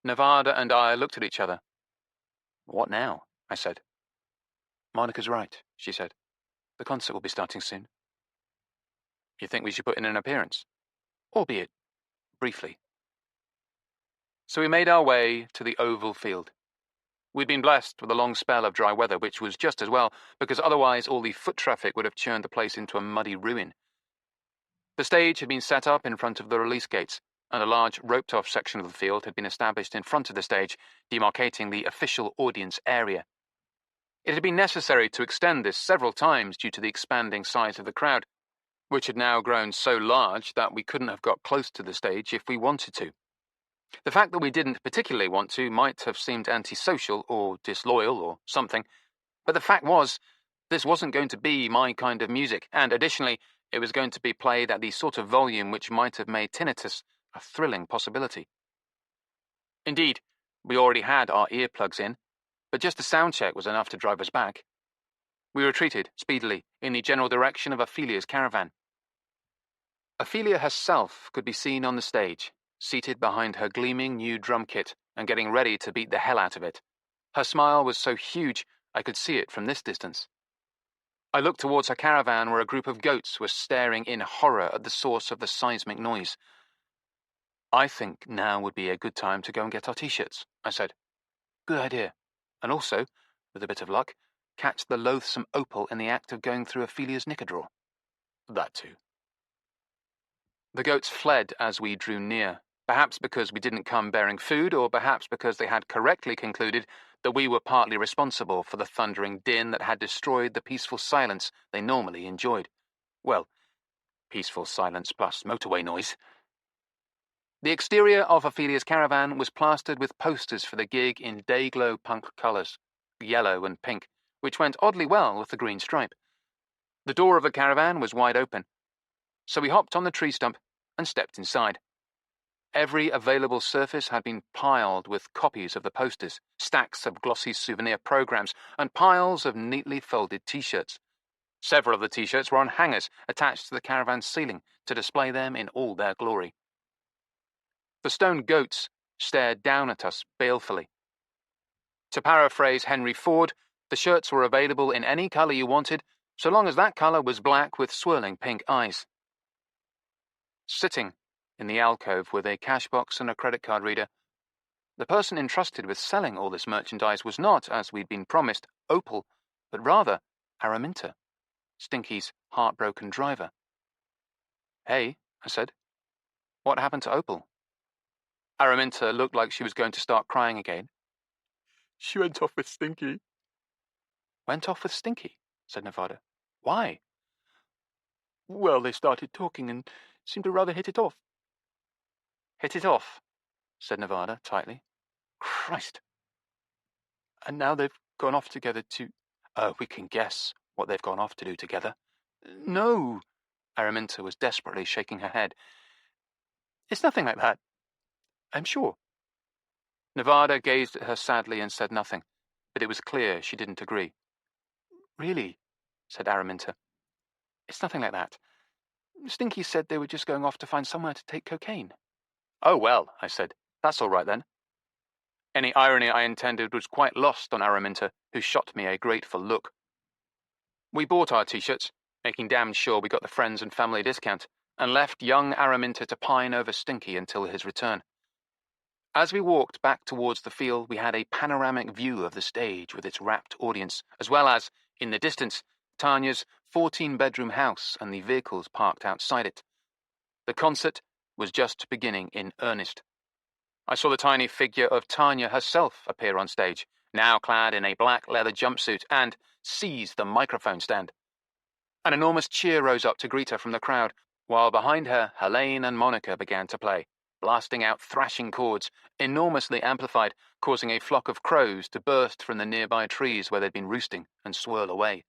Nevada and I looked at each other. What now? I said. Monica's right, she said. The concert will be starting soon. You think we should put in an appearance? Albeit briefly. So we made our way to the oval field. We'd been blessed with a long spell of dry weather, which was just as well, because otherwise all the foot traffic would have churned the place into a muddy ruin. The stage had been set up in front of the release gates, and a large roped-off section of the field had been established in front of the stage, demarcating the official audience area. It had been necessary to extend this several times due to the expanding size of the crowd, which had now grown so large that we couldn't have got close to the stage if we wanted to. The fact that we didn't particularly want to might have seemed antisocial or disloyal or something, but the fact was, this wasn't going to be my kind of music, and additionally, it was going to be played at the sort of volume which might have made tinnitus a thrilling possibility. Indeed, we already had our earplugs in, but just a sound check was enough to drive us back. We retreated speedily in the general direction of Ophelia's caravan. Ophelia herself could be seen on the stage, seated behind her gleaming new drum kit and getting ready to beat the hell out of it. Her smile was so huge I could see it from this distance. I looked towards her caravan where a group of goats were staring in horror at the source of the seismic noise. I think now would be a good time to go and get our t-shirts, I said. Good idea. And also, with a bit of luck, catch the loathsome Opal in the act of going through Ophelia's knicker drawer. That too. The goats fled as we drew near, perhaps because we didn't come bearing food, or perhaps because they had correctly concluded that we were partly responsible for the thundering din that had destroyed the peaceful silence they normally enjoyed. Well, peaceful silence plus motorway noise. The exterior of Ophelia's caravan was plastered with posters for the gig in day-glow punk colours, yellow and pink, which went oddly well with the green stripe. The door of the caravan was wide open, so we hopped on the tree stump and stepped inside. Every available surface had been piled with copies of the posters, stacks of glossy souvenir programs, and piles of neatly folded t-shirts. Several of the t-shirts were on hangers attached to the caravan's ceiling to display them in all their glory. The stone goats stared down at us balefully. To paraphrase Henry Ford, the shirts were available in any colour you wanted, so long as that colour was black with swirling pink eyes. Sitting in the alcove with a cash box and a credit card reader, the person entrusted with selling all this merchandise was not, as we'd been promised, Opal, but rather Araminta, Stinky's heartbroken driver. Hey, I said, what happened to Opal? Araminta looked like she was going to start crying again. She went off with Stinky. Went off with Stinky, said Nevada. Why? Well, they started talking and seemed to rather hit it off. Hit it off, said Nevada tightly. Christ. And now they've gone off together to... We can guess what they've gone off to do together. No. Araminta was desperately shaking her head. It's nothing like that. I'm sure. Nevada gazed at her sadly and said nothing, but it was clear she didn't agree. Really, said Araminta. It's nothing like that. Stinky said they were just going off to find somewhere to take cocaine. Oh, well, I said. That's all right then. Any irony I intended was quite lost on Araminta, who shot me a grateful look. We bought our t-shirts, making damn sure we got the friends and family discount, and left young Araminta to pine over Stinky until his return. As we walked back towards the field, we had a panoramic view of the stage with its rapt audience, as well as, in the distance, Tanya's 14-bedroom house and the vehicles parked outside it. The concert was just beginning in earnest. I saw the tiny figure of Tanya herself appear on stage, now clad in a black leather jumpsuit, and seize the microphone stand. An enormous cheer rose up to greet her from the crowd, while behind her, Helene and Monica began to play, blasting out thrashing chords, enormously amplified, causing a flock of crows to burst from the nearby trees where they'd been roosting and swirl away.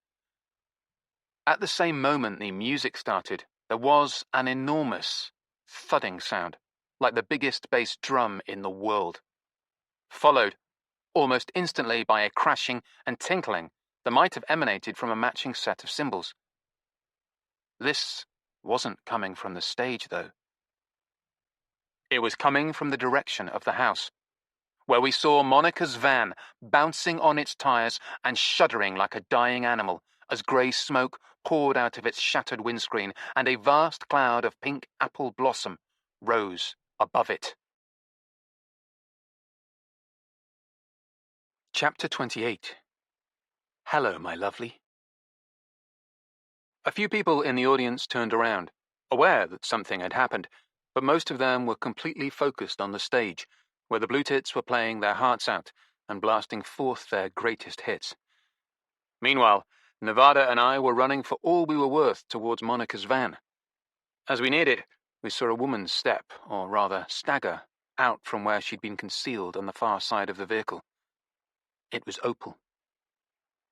At the same moment the music started, there was an enormous thudding sound, like the biggest bass drum in the world, followed almost instantly by a crashing and tinkling that might have emanated from a matching set of cymbals. This wasn't coming from the stage, though. It was coming from the direction of the house, where we saw Monica's van bouncing on its tires and shuddering like a dying animal as grey smoke poured out of its shattered windscreen and a vast cloud of pink apple blossom rose above it. Chapter 28. Hello, my lovely. A few people in the audience turned around, aware that something had happened, but most of them were completely focused on the stage, where the Blue Tits were playing their hearts out and blasting forth their greatest hits. Meanwhile, Nevada and I were running for all we were worth towards Monica's van. As we neared it, we saw a woman step, or rather stagger, out from where she'd been concealed on the far side of the vehicle. It was Opal.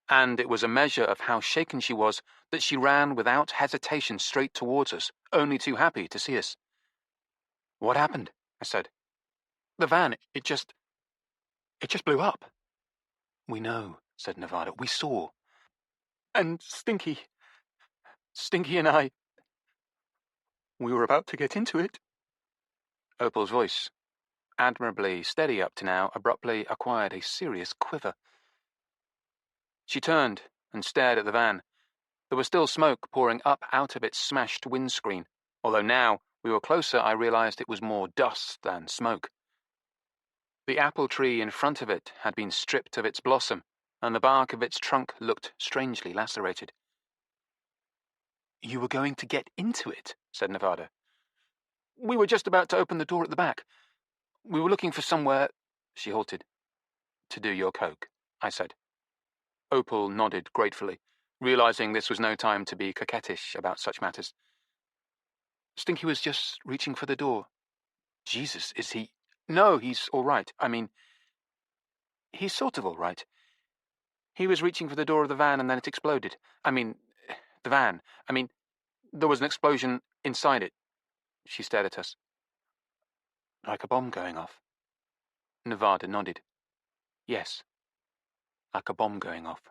And it was a measure of how shaken she was that she ran without hesitation straight towards us, only too happy to see us. What happened? I said. The van, it just blew up. We know, said Nevada. We saw. And Stinky and I, we were about to get into it. Opal's voice, admirably steady up to now, abruptly acquired a serious quiver. She turned and stared at the van. There was still smoke pouring up out of its smashed windscreen, although now we were closer I realized it was more dust than smoke. The apple tree in front of it had been stripped of its blossom, and the bark of its trunk looked strangely lacerated. You were going to get into it, said Nevada. We were just about to open the door at the back. We were looking for somewhere, she halted. To do your coke, I said. Opal nodded gratefully, realizing this was no time to be coquettish about such matters. Stinky was just reaching for the door. Jesus, is he? No, he's all right. I mean, he's sort of all right. He was reaching for the door of the van and then it exploded. The van. There was an explosion inside it. She stared at us. Like a bomb going off. Nevada nodded. Yes, like a bomb going off.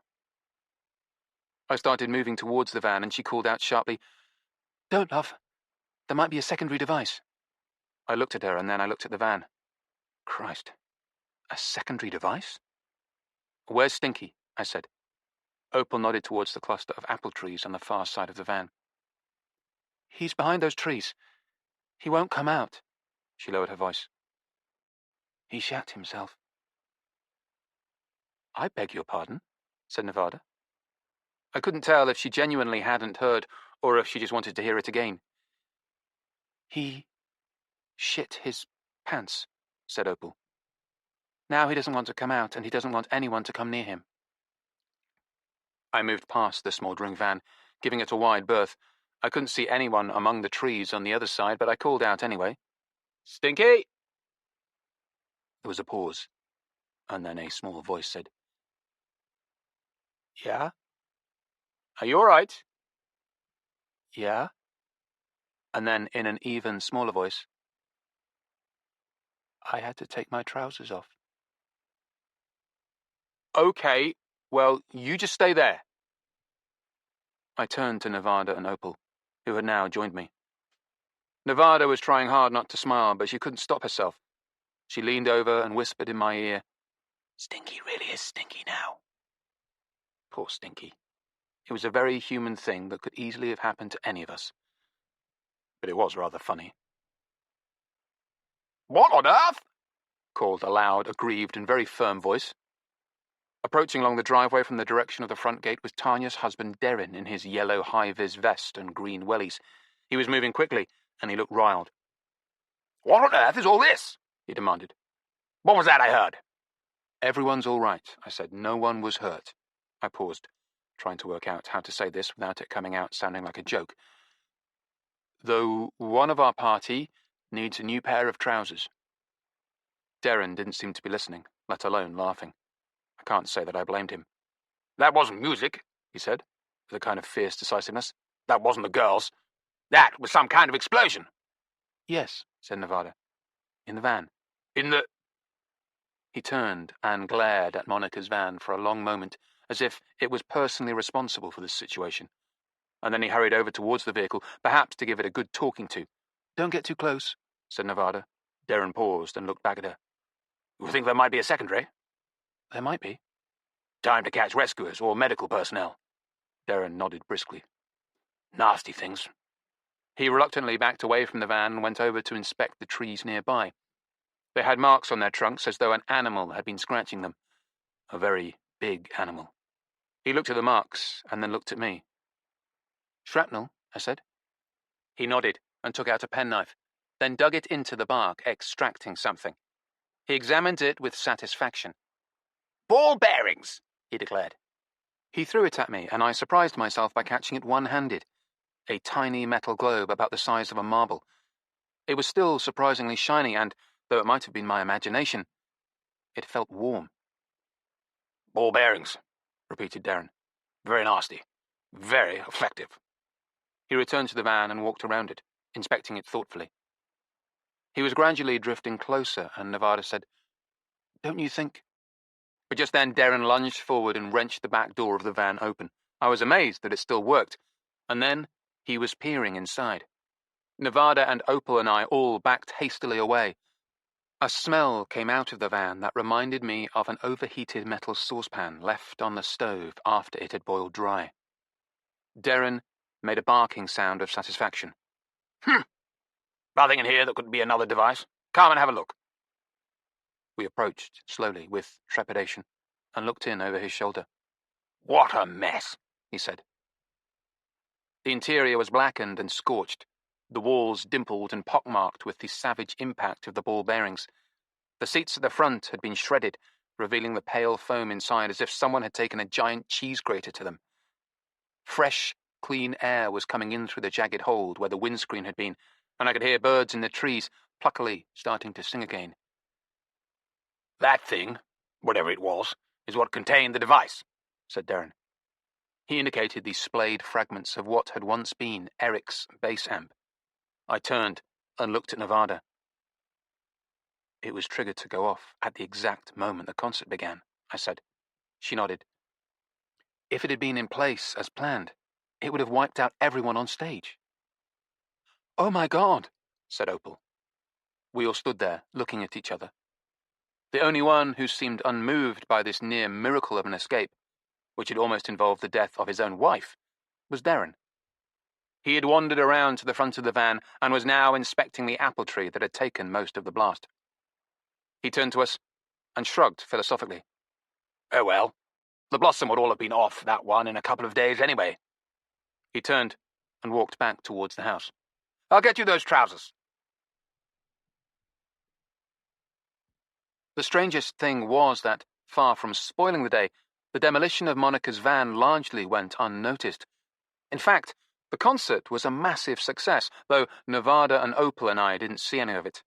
I started moving towards the van and she called out sharply, Don't, love. There might be a secondary device. I looked at her and then I looked at the van. Christ. A secondary device? Where's Stinky? I said. Opal nodded towards the cluster of apple trees on the far side of the van. He's behind those trees. He won't come out. She lowered her voice. He shat himself. I beg your pardon, said Nevada. I couldn't tell if she genuinely hadn't heard or if she just wanted to hear it again. He shit his pants, said Opal. Now he doesn't want to come out and he doesn't want anyone to come near him. I moved past the smouldering van, giving it a wide berth. I couldn't see anyone among the trees on the other side, but I called out anyway. Stinky! There was a pause, and then a small voice said, Yeah? Are you all right? Yeah? And then in an even smaller voice, I had to take my trousers off. Okay, well, you just stay there. I turned to Nevada and Opal, who had now joined me. Nevada was trying hard not to smile, but she couldn't stop herself. She leaned over and whispered in my ear, "Stinky really is stinky now." Poor Stinky. It was a very human thing that could easily have happened to any of us. But it was rather funny. "What on earth?" called a loud, aggrieved, and very firm voice. Approaching along the driveway from the direction of the front gate was Tanya's husband Darren in his yellow high-vis vest and green wellies. He was moving quickly, and he looked riled. "What on earth is all this?" he demanded. "What was that I heard?" "Everyone's all right," I said. "No one was hurt." I paused, trying to work out how to say this without it coming out sounding like a joke. "Though one of our party needs a new pair of trousers." Darren didn't seem to be listening, let alone laughing. I can't say that I blamed him. "That wasn't music," he said, with a kind of fierce decisiveness. "That wasn't the girls. That was some kind of explosion." "Yes," said Nevada. "In the van." "In the—" He turned and glared at Monica's van for a long moment, as if it was personally responsible for this situation. And then he hurried over towards the vehicle, perhaps to give it a good talking to. "Don't get too close," said Nevada. Darren paused and looked back at her. "You think there might be a secondary?" "There might be." "Time to catch rescuers or medical personnel." Darren nodded briskly. "Nasty things." He reluctantly backed away from the van and went over to inspect the trees nearby. They had marks on their trunks as though an animal had been scratching them. A very big animal. He looked at the marks and then looked at me. "Shrapnel," I said. He nodded and took out a penknife, then dug it into the bark, extracting something. He examined it with satisfaction. "Ball bearings," he declared. He threw it at me, and I surprised myself by catching it one-handed. A tiny metal globe about the size of a marble. It was still surprisingly shiny, and, though it might have been my imagination, it felt warm. "Ball bearings," repeated Darren. "Very nasty. Very effective." He returned to the van and walked around it, inspecting it thoughtfully. He was gradually drifting closer, and Nevada said, "Don't you think—" But just then Darren lunged forward and wrenched the back door of the van open. I was amazed that it still worked, and then he was peering inside. Nevada and Opal and I all backed hastily away. A smell came out of the van that reminded me of an overheated metal saucepan left on the stove after it had boiled dry. Darren made a barking sound of satisfaction. "Nothing in here that could be another device. Come and have a look." We approached slowly, with trepidation, and looked in over his shoulder. "What a mess," he said. The interior was blackened and scorched, the walls dimpled and pockmarked with the savage impact of the ball bearings. The seats at the front had been shredded, revealing the pale foam inside as if someone had taken a giant cheese grater to them. Fresh, clean air was coming in through the jagged hole where the windscreen had been, and I could hear birds in the trees pluckily starting to sing again. "That thing, whatever it was, is what contained the device," said Darren. He indicated the splayed fragments of what had once been Erik's bass amp. I turned and looked at Nevada. "It was triggered to go off at the exact moment the concert began," I said. She nodded. "If it had been in place as planned, it would have wiped out everyone on stage." "Oh my God," said Opal. We all stood there, looking at each other. The only one who seemed unmoved by this near miracle of an escape, which had almost involved the death of his own wife, was Darren. He had wandered around to the front of the van and was now inspecting the apple tree that had taken most of the blast. He turned to us and shrugged philosophically. "Oh well, the blossom would all have been off that one in a couple of days anyway." He turned and walked back towards the house. "I'll get you those trousers." The strangest thing was that, far from spoiling the day, the demolition of Monica's van largely went unnoticed. In fact, the concert was a massive success, though Nevada and Opal and I didn't see any of it.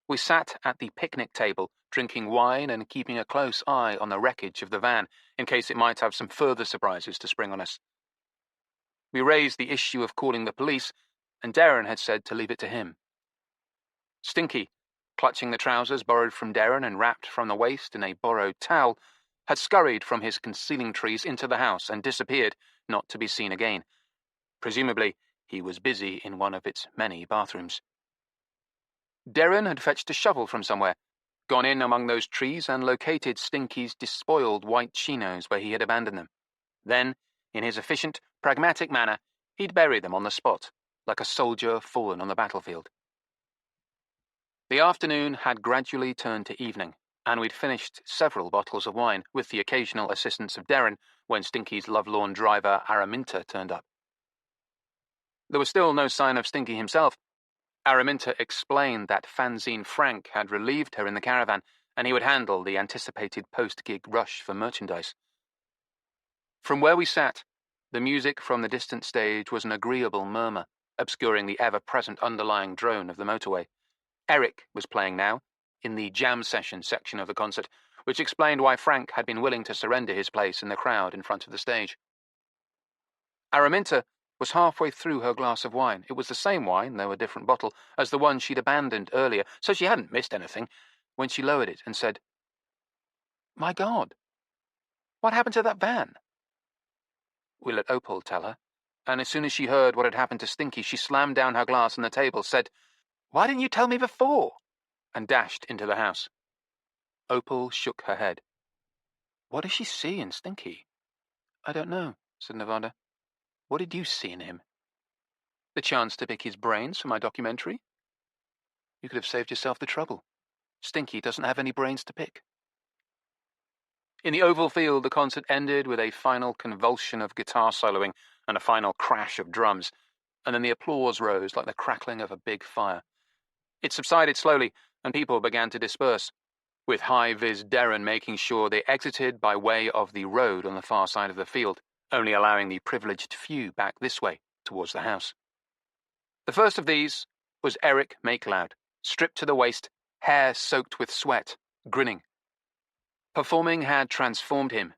We sat at the picnic table, drinking wine and keeping a close eye on the wreckage of the van, in case it might have some further surprises to spring on us. We raised the issue of calling the police, and Darren had said to leave it to him. Stinky, clutching the trousers borrowed from Darren and wrapped from the waist in a borrowed towel, had scurried from his concealing trees into the house and disappeared, not to be seen again. Presumably, he was busy in one of its many bathrooms. Darren had fetched a shovel from somewhere, gone in among those trees and located Stinky's despoiled white chinos where he had abandoned them. Then, in his efficient, pragmatic manner, he'd buried them on the spot, like a soldier fallen on the battlefield. The afternoon had gradually turned to evening, and we'd finished several bottles of wine, with the occasional assistance of Darren, when Stinky's lovelorn driver Araminta turned up. There was still no sign of Stinky himself. Araminta explained that fanzine Frank had relieved her in the caravan, and he would handle the anticipated post-gig rush for merchandise. From where we sat, the music from the distant stage was an agreeable murmur, obscuring the ever-present underlying drone of the motorway. Erik was playing now, in the jam session section of the concert, which explained why Frank had been willing to surrender his place in the crowd in front of the stage. Araminta was halfway through her glass of wine. It was the same wine, though a different bottle, as the one she'd abandoned earlier, so she hadn't missed anything, when she lowered it and said, "My God, what happened to that van?" We let Opal tell her, and as soon as she heard what had happened to Stinky, she slammed down her glass on the table, said, "Why didn't you tell me before?" and dashed into the house. Opal shook her head. "What does she see in Stinky?" "I don't know," said Nevada. "What did you see in him?" "The chance to pick his brains for my documentary." "You could have saved yourself the trouble. Stinky doesn't have any brains to pick." In the oval field, the concert ended with a final convulsion of guitar soloing and a final crash of drums, and then the applause rose like the crackling of a big fire. It subsided slowly, and people began to disperse, with high-vis Darren making sure they exited by way of the road on the far side of the field, only allowing the privileged few back this way, towards the house. The first of these was Erik Make Loud, stripped to the waist, hair soaked with sweat, grinning. Performing had transformed him.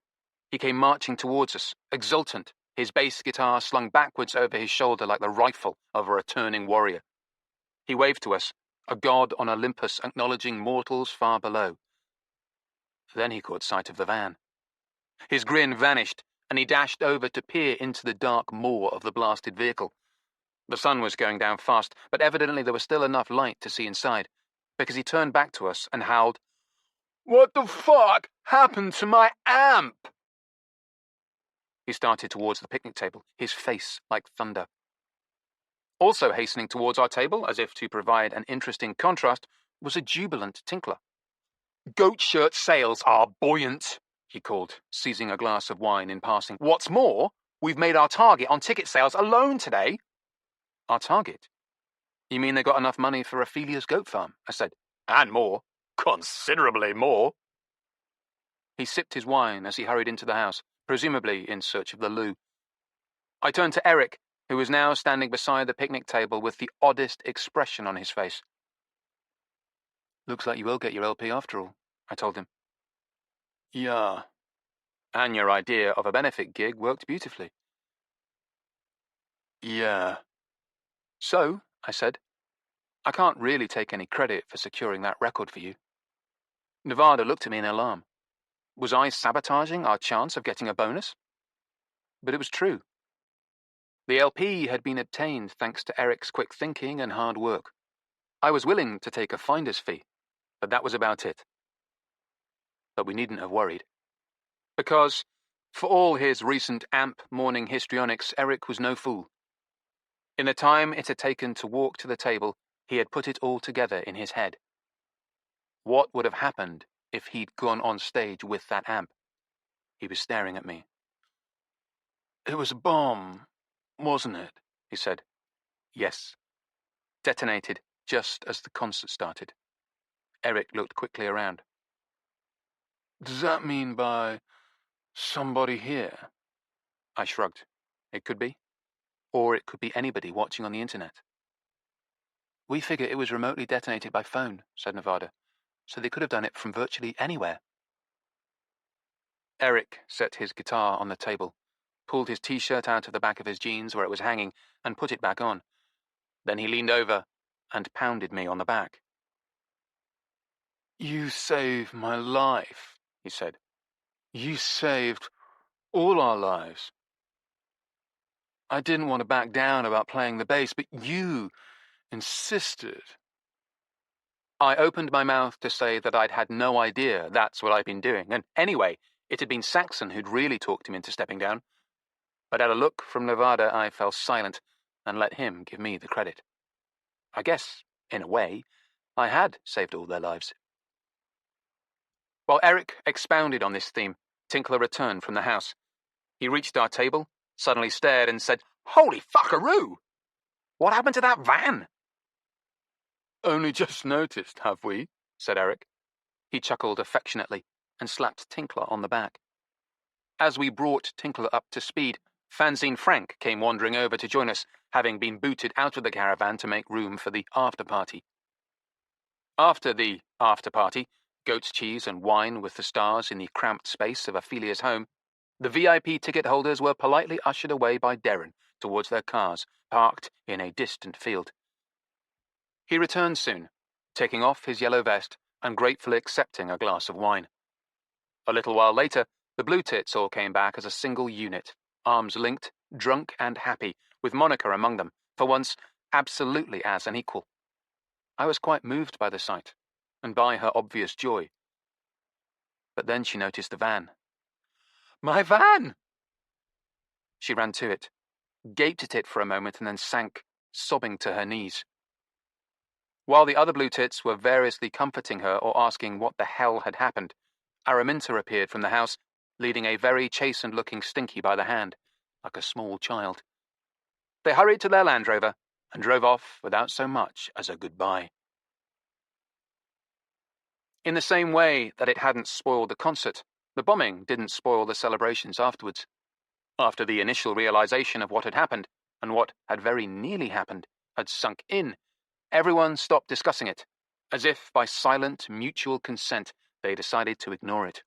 He came marching towards us, exultant, his bass guitar slung backwards over his shoulder like the rifle of a returning warrior. He waved to us, a god on Olympus acknowledging mortals far below. Then he caught sight of the van. His grin vanished, and he dashed over to peer into the dark maw of the blasted vehicle. The sun was going down fast, but evidently there was still enough light to see inside, because he turned back to us and howled, "What the fuck happened to my amp?" He started towards the picnic table, his face like thunder. Also hastening towards our table, as if to provide an interesting contrast, was a jubilant tinkler. "Goat shirt sales are buoyant," he called, seizing a glass of wine in passing. "What's more, we've made our target on ticket sales alone today." "Our target? You mean they got enough money for Ophelia's goat farm?" I said. "And more. Considerably more." He sipped his wine as he hurried into the house, presumably in search of the loo. I turned to Erik, who was now standing beside the picnic table with the oddest expression on his face. "Looks like you will get your LP after all," I told him. "Yeah. And your idea of a benefit gig worked beautifully." "Yeah." "So," I said, "I can't really take any credit for securing that record for you." Nevada looked at me in alarm. Was I sabotaging our chance of getting a bonus? But it was true. The LP had been obtained thanks to Erik's quick thinking and hard work. I was willing to take a finder's fee, but that was about it. But we needn't have worried. Because, for all his recent amp morning histrionics, Erik was no fool. In the time it had taken to walk to the table, he had put it all together in his head. What would have happened if he'd gone on stage with that amp? He was staring at me. "It was a bomb, wasn't it?" he said. "Yes." Detonated just as the concert started. Erik looked quickly around. "Does that mean by somebody here?" I shrugged. It could be. Or it could be anybody watching on the internet. "We figure it was remotely detonated by phone," said Nevada, "so they could have done it from virtually anywhere." Erik set his guitar on the table, pulled his t-shirt out of the back of his jeans where it was hanging, and put it back on. Then he leaned over and pounded me on the back. "You saved my life," he said. You saved all our lives. I didn't want to back down about playing the bass, but you insisted. I opened my mouth to say that I'd had no idea that's what I'd been doing, and anyway, it had been Saxon who'd really talked him into stepping down. But at a look from Nevada, I fell silent and let him give me the credit. I guess, in a way, I had saved all their lives. While Erik expounded on this theme, Tinkler returned from the house. He reached our table, suddenly stared, and said, "Holy fuckaroo! What happened to that van?" "Only just noticed, have we?" said Erik. He chuckled affectionately and slapped Tinkler on the back. As we brought Tinkler up to speed, Fanzine Frank came wandering over to join us, having been booted out of the caravan to make room for the after-party. After the after-party, goat's cheese and wine with the stars in the cramped space of Ophelia's home, the VIP ticket holders were politely ushered away by Darren towards their cars, parked in a distant field. He returned soon, taking off his yellow vest and gratefully accepting a glass of wine. A little while later, the Blue Tits all came back as a single unit, arms linked, drunk and happy, with Monica among them, for once absolutely as an equal. I was quite moved by the sight, and by her obvious joy. But then she noticed the van. "My van!" She ran to it, gaped at it for a moment, and then sank, sobbing, to her knees. While the other Blue Tits were variously comforting her or asking what the hell had happened, Araminta appeared from the house, leading a very chastened-looking Stinky by the hand, like a small child. They hurried to their Land Rover and drove off without so much as a goodbye. In the same way that it hadn't spoiled the concert, the bombing didn't spoil the celebrations afterwards. After the initial realization of what had happened, and what had very nearly happened, had sunk in, everyone stopped discussing it, as if by silent mutual consent they decided to ignore it.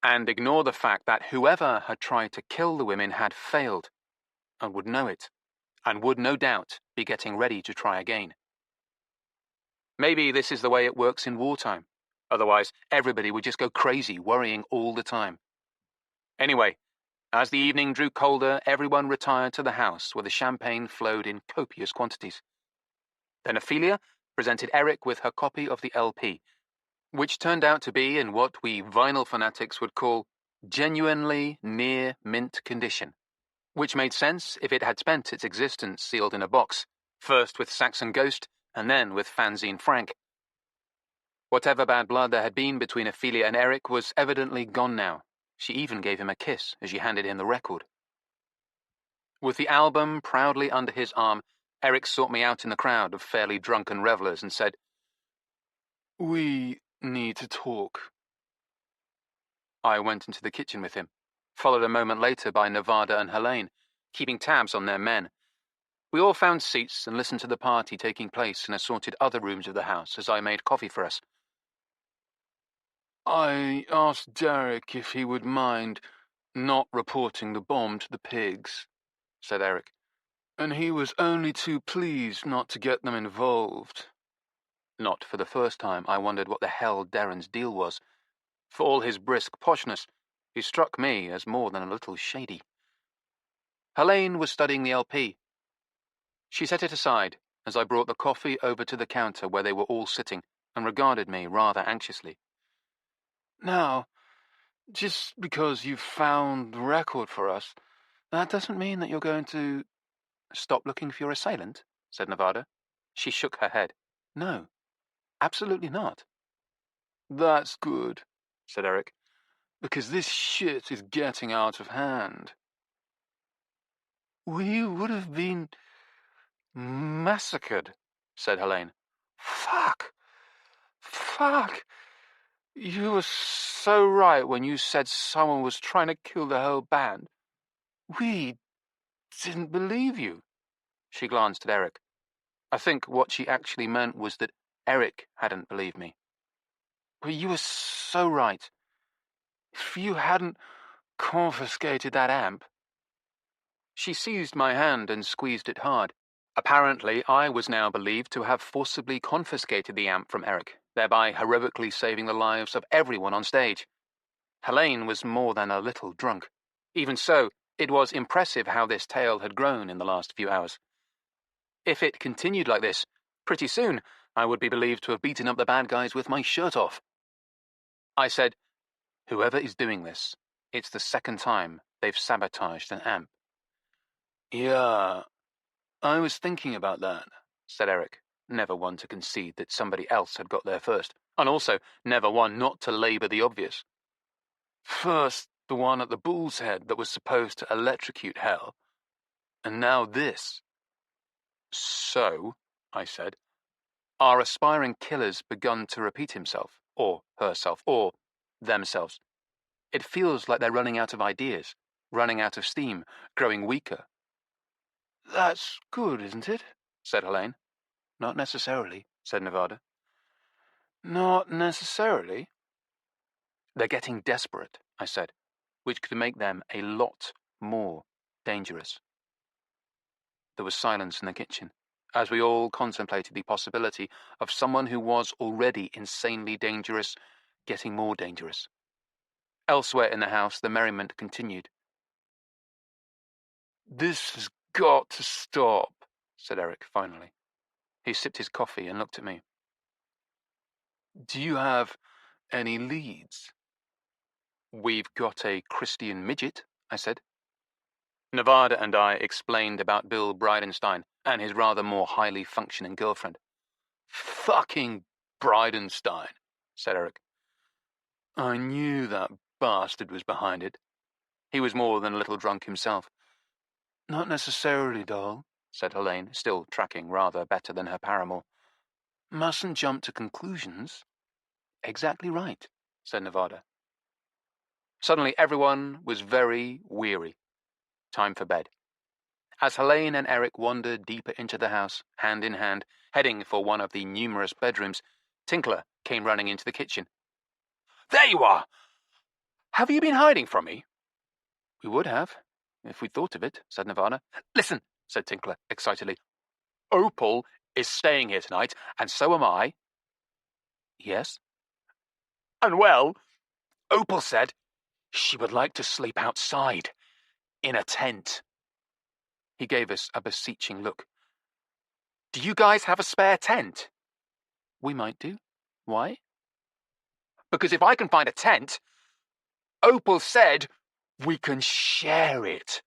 And ignore the fact that whoever had tried to kill the women had failed, and would know it, and would no doubt be getting ready to try again. Maybe this is the way it works in wartime. Otherwise, everybody would just go crazy, worrying all the time. Anyway, as the evening drew colder, everyone retired to the house where the champagne flowed in copious quantities. Then Ophelia presented Erik with her copy of the LP, which turned out to be in what we vinyl fanatics would call genuinely near mint condition, which made sense if it had spent its existence sealed in a box, first with Saxon Ghost and then with Fanzine Frank. Whatever bad blood there had been between Ophelia and Erik was evidently gone now. She even gave him a kiss as she handed him the record. With the album proudly under his arm, Erik sought me out in the crowd of fairly drunken revelers and said, "We need to talk." I went into the kitchen with him, followed a moment later by Nevada and Helene, keeping tabs on their men. We all found seats and listened to the party taking place in assorted other rooms of the house as I made coffee for us. "I asked Derek if he would mind not reporting the bomb to the pigs," said Erik, "and he was only too pleased not to get them involved." Not for the first time I wondered what the hell Darren's deal was. For all his brisk poshness, he struck me as more than a little shady. Helene was studying the LP. She set it aside as I brought the coffee over to the counter where they were all sitting and regarded me rather anxiously. "Now, just because you've found the record for us, that doesn't mean that you're going to—" "Stop looking for your assailant?" said Nevada. She shook her head. "No, absolutely not." "That's good," said Erik, "because this shit is getting out of hand." "We would have been massacred," said Helene. Fuck. You were so right when you said someone was trying to kill the whole band. We didn't believe you." She glanced at Erik. I think what she actually meant was that Erik hadn't believed me. "But you were so right. If you hadn't confiscated that amp—" She seized my hand and squeezed it hard. Apparently, I was now believed to have forcibly confiscated the amp from Erik, thereby heroically saving the lives of everyone on stage. Helene was more than a little drunk. Even so, it was impressive how this tale had grown in the last few hours. If it continued like this, pretty soon I would be believed to have beaten up the bad guys with my shirt off. I said, "Whoever is doing this, it's the second time they've sabotaged an amp." "Yeah, I was thinking about that," said Erik, never one to concede that somebody else had got there first, and also never one not to labour the obvious. "First, the one at the Bull's Head that was supposed to electrocute Hell, and now this." "So," I said, "our aspiring killer's begun to repeat himself, or herself, or themselves. It feels like they're running out of ideas, running out of steam, growing weaker." "That's good, isn't it?" said Helene. "Not necessarily," said Nevada. "Not necessarily?" "They're getting desperate," I said, "which could make them a lot more dangerous." There was silence in the kitchen, as we all contemplated the possibility of someone who was already insanely dangerous getting more dangerous. Elsewhere in the house, the merriment continued. "This has got to stop," said Erik finally. He sipped his coffee and looked at me. "Do you have any leads?" "We've got a Christian midget," I said. Nevada and I explained about Bill Bridenstine and his rather more highly functioning girlfriend. "Fucking Bridenstine," said Erik. "I knew that bastard was behind it." He was more than a little drunk himself. "Not necessarily, doll," said Helene, still tracking rather better than her paramour. "Mustn't jump to conclusions." "Exactly right," said Nevada. Suddenly everyone was very weary. Time for bed. As Helene and Erik wandered deeper into the house, hand in hand, heading for one of the numerous bedrooms, Tinkler came running into the kitchen. "There you are! Have you been hiding from me?" "We would have, if we'd thought of it," said Nevada. "Listen," said Tinkler excitedly. "Opal is staying here tonight, and so am I." "Yes?" "And well, Opal said she would like to sleep outside, in a tent." He gave us a beseeching look. "Do you guys have a spare tent?" "We might do. Why?" "Because if I can find a tent, Opal said we can share it."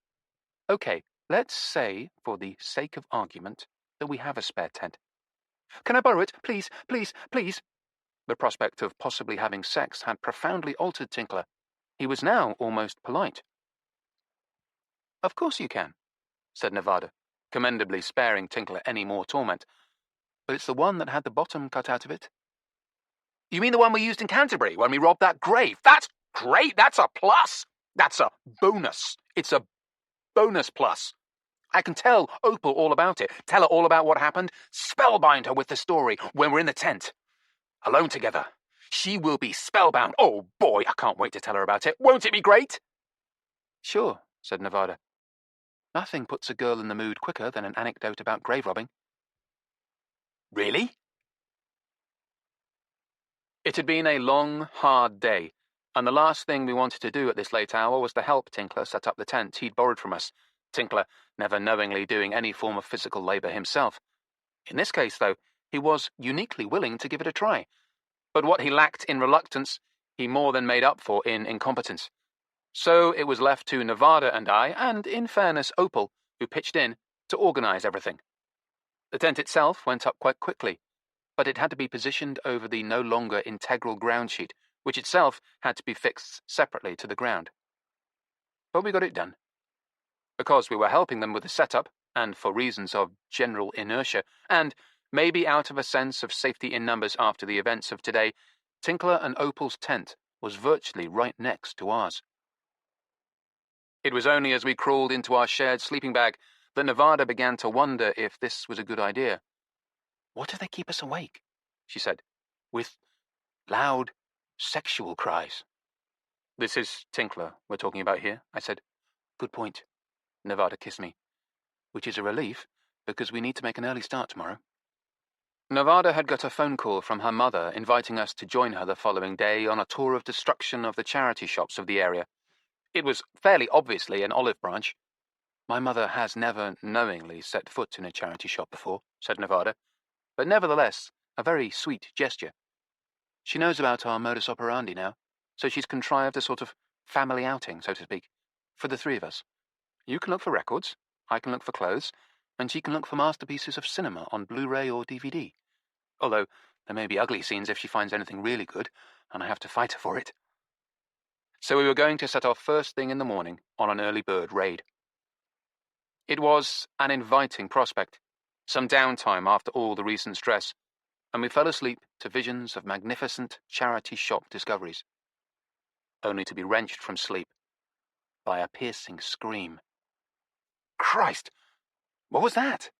"Okay, let's say, for the sake of argument, that we have a spare tent." "Can I borrow it? Please, please, please." The prospect of possibly having sex had profoundly altered Tinkler. He was now almost polite. "Of course you can," said Nevada, commendably sparing Tinkler any more torment. "But it's the one that had the bottom cut out of it." "You mean the one we used in Canterbury when we robbed that grave? That's great! That's a plus! That's a bonus! It's a bonus plus! I can tell Opal all about it, tell her all about what happened, spellbind her with the story when we're in the tent. Alone together. She will be spellbound. Oh boy, I can't wait to tell her about it. Won't it be great?" "Sure," said Nevada. "Nothing puts a girl in the mood quicker than an anecdote about grave robbing." "Really?" It had been a long, hard day, and the last thing we wanted to do at this late hour was to help Tinkler set up the tent he'd borrowed from us, Tinkler never knowingly doing any form of physical labour himself. In this case, though, he was uniquely willing to give it a try. But what he lacked in reluctance, he more than made up for in incompetence. So it was left to Nevada and I, and in fairness Opal, who pitched in, to organise everything. The tent itself went up quite quickly, but it had to be positioned over the no longer integral ground sheet, which itself had to be fixed separately to the ground. But we got it done. Because we were helping them with the setup, and for reasons of general inertia, and maybe out of a sense of safety in numbers after the events of today, Tinkler and Opal's tent was virtually right next to ours. It was only as we crawled into our shared sleeping bag that Nevada began to wonder if this was a good idea. "What if they keep us awake?" she said, "with loud, sexual cries?" "This is Tinkler we're talking about here," I said. "Good point." Nevada kissed me. "Which is a relief, because we need to make an early start tomorrow." Nevada had got a phone call from her mother inviting us to join her the following day on a tour of destruction of the charity shops of the area. It was fairly obviously an olive branch. My mother has never knowingly set foot in a charity shop before, said Nevada, but nevertheless a very sweet gesture. She knows about our modus operandi now, so she's contrived a sort of family outing, so to speak, for the three of us. You can look for records, I can look for clothes, and she can look for masterpieces of cinema on Blu-ray or DVD. Although there may be ugly scenes if she finds anything really good, and I have to fight her for it. So we were going to set off first thing in the morning on an early bird raid. It was an inviting prospect, some downtime after all the recent stress, and we fell asleep to visions of magnificent charity shop discoveries, only to be wrenched from sleep by a piercing scream. Christ! What was that?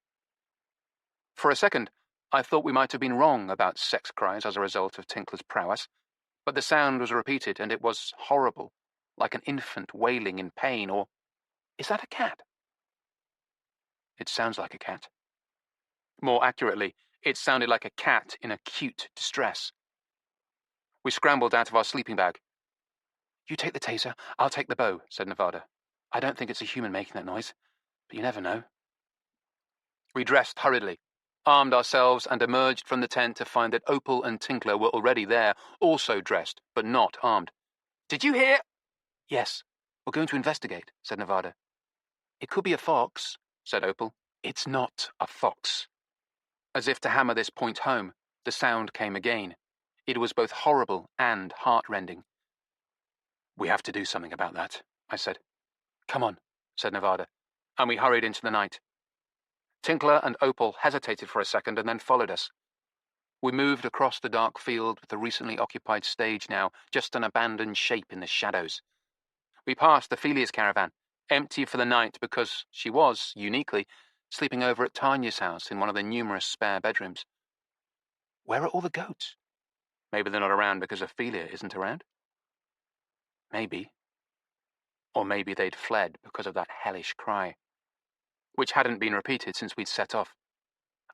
For a second, I thought we might have been wrong about sex cries as a result of Tinkler's prowess, but the sound was repeated, and it was horrible, like an infant wailing in pain, or is that a cat? It sounds like a cat. More accurately, it sounded like a cat in acute distress. We scrambled out of our sleeping bag. You take the taser, I'll take the bow, said Nevada. I don't think it's a human making that noise, but you never know. We dressed hurriedly, armed ourselves, and emerged from the tent to find that Opal and Tinkler were already there, also dressed, but not armed. Did you hear? Yes, we're going to investigate, said Nevada. It could be a fox, said Opal. It's not a fox. As if to hammer this point home, the sound came again. It was both horrible and heart-rending. We have to do something about that, I said. Come on, said Nevada, and we hurried into the night. Tinkler and Opal hesitated for a second and then followed us. We moved across the dark field with the recently occupied stage now, just an abandoned shape in the shadows. We passed Ophelia's caravan, empty for the night because she was, uniquely, sleeping over at Tanya's house in one of the numerous spare bedrooms. Where are all the goats? Maybe they're not around because Ophelia isn't around? Maybe. Or maybe they'd fled because of that hellish cry, which hadn't been repeated since we'd set off.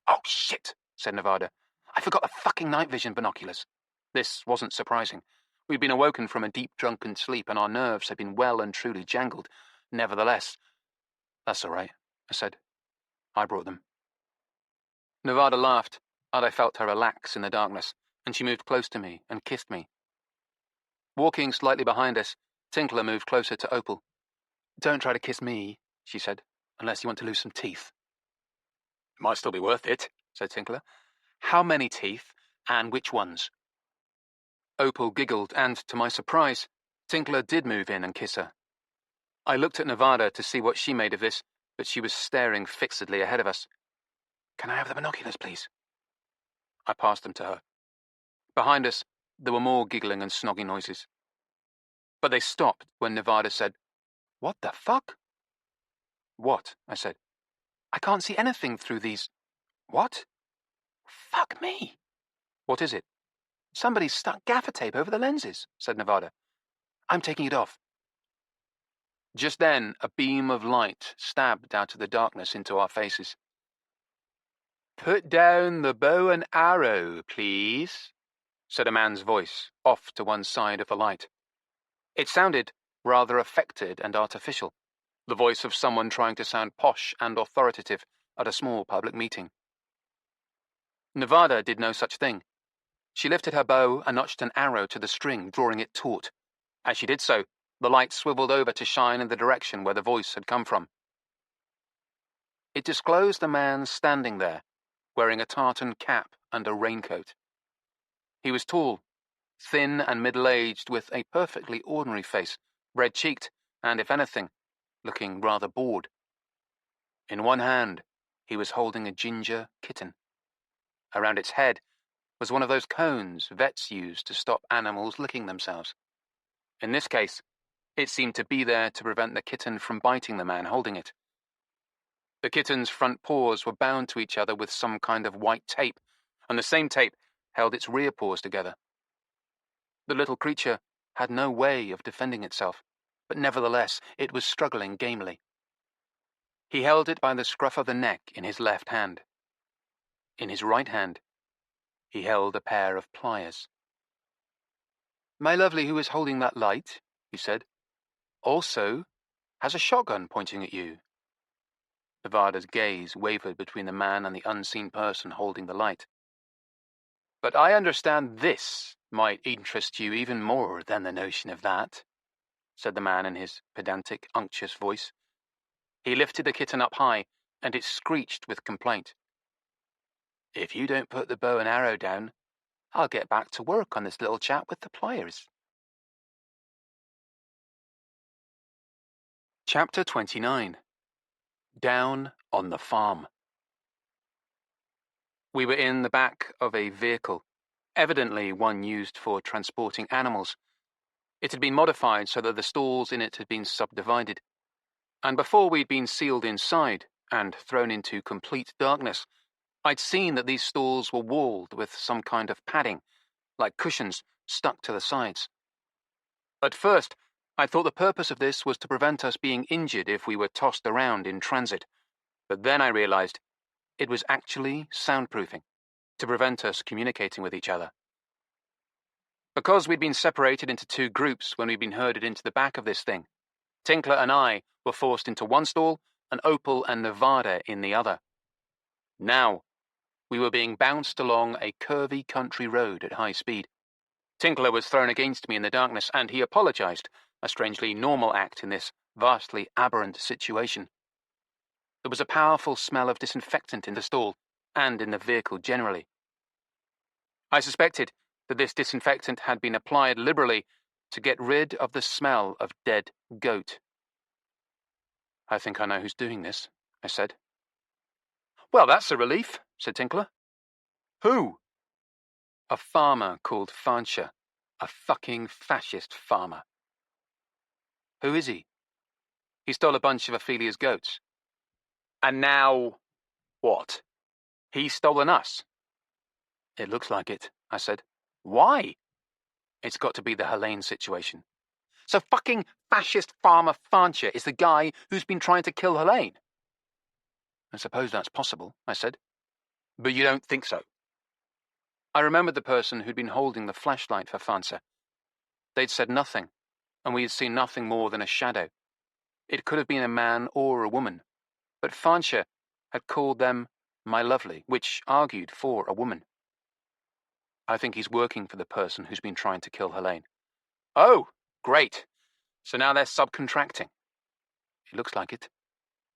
Oh, shit, said Nevada. I forgot the fucking night vision binoculars. This wasn't surprising. We'd been awoken from a deep drunken sleep and our nerves had been well and truly jangled. Nevertheless, that's all right, I said. I brought them. Nevada laughed, and I felt her relax in the darkness, and she moved close to me and kissed me. Walking slightly behind us, Tinkler moved closer to Opal. Don't try to kiss me, she said, unless you want to lose some teeth. It might still be worth it, said Tinkler. How many teeth, and which ones? Opal giggled, and, to my surprise, Tinkler did move in and kiss her. I looked at Nevada to see what she made of this, but she was staring fixedly ahead of us. Can I have the binoculars, please? I passed them to her. Behind us, there were more giggling and snogging noises. But they stopped when Nevada said, What the fuck? What? I said. I can't see anything through these. What? Fuck me. What is it? Somebody's stuck gaffer tape over the lenses, said Nevada. I'm taking it off. Just then, a beam of light stabbed out of the darkness into our faces. Put down the bow and arrow, please, said a man's voice, off to one side of the light. It sounded rather affected and artificial, the voice of someone trying to sound posh and authoritative at a small public meeting. Nevada did no such thing. She lifted her bow and notched an arrow to the string, drawing it taut. As she did so, the light swiveled over to shine in the direction where the voice had come from. It disclosed a man standing there, wearing a tartan cap and a raincoat. He was tall, thin and middle-aged, with a perfectly ordinary face, red-cheeked, and, if anything, looking rather bored. In one hand, he was holding a ginger kitten. Around its head was one of those cones vets use to stop animals licking themselves. In this case, it seemed to be there to prevent the kitten from biting the man holding it. The kitten's front paws were bound to each other with some kind of white tape, and the same tape held its rear paws together. The little creature had no way of defending itself, but nevertheless it was struggling gamely. He held it by the scruff of the neck in his left hand. In his right hand, He held a pair of pliers. "My lovely who is holding that light," he said, "also has a shotgun pointing at you." Nevada's gaze wavered between the man and the unseen person holding the light. "But I understand this might interest you even more than the notion of that," said the man in his pedantic, unctuous voice. He lifted the kitten up high, and it screeched with complaint. "If you don't put the bow and arrow down, I'll get back to work on this little chap with the pliers." Chapter 29. Down on the Farm. We were in the back of a vehicle, evidently one used for transporting animals. It had been modified so that the stalls in it had been subdivided, and before we'd been sealed inside and thrown into complete darkness, I'd seen that these stalls were walled with some kind of padding, like cushions stuck to the sides. At first, I thought the purpose of this was to prevent us being injured if we were tossed around in transit, but then I realized it was actually soundproofing, to prevent us communicating with each other. Because we'd been separated into two groups when we'd been herded into the back of this thing, Tinkler and I were forced into one stall, and Opal and Nevada in the other. Now, we were being bounced along a curvy country road at high speed. Tinkler was thrown against me in the darkness, and he apologized, a strangely normal act in this vastly aberrant situation. There was a powerful smell of disinfectant in the stall, and in the vehicle generally. I suspected that this disinfectant had been applied liberally to get rid of the smell of dead goat. "I think I know who's doing this," I said. "Well, that's a relief," said Tinkler. "Who?" "A farmer called Fanshawe. A fucking fascist farmer." "Who is he?" "He stole a bunch of Ophelia's goats." "And now, what? He's stolen us?" "It looks like it," I said. "Why?" "It's got to be the Helene situation." "So fucking fascist farmer Fanshawe is the guy who's been trying to kill Helene?" "I suppose that's possible," I said. "But you don't think so?" I remembered the person who'd been holding the flashlight for Fanshawe. They'd said nothing, and we had seen nothing more than a shadow. It could have been a man or a woman, but Fanshawe had called them my lovely, which argued for a woman. "I think he's working for the person who's been trying to kill Helene." "Oh, great. So now they're subcontracting." "It looks like it."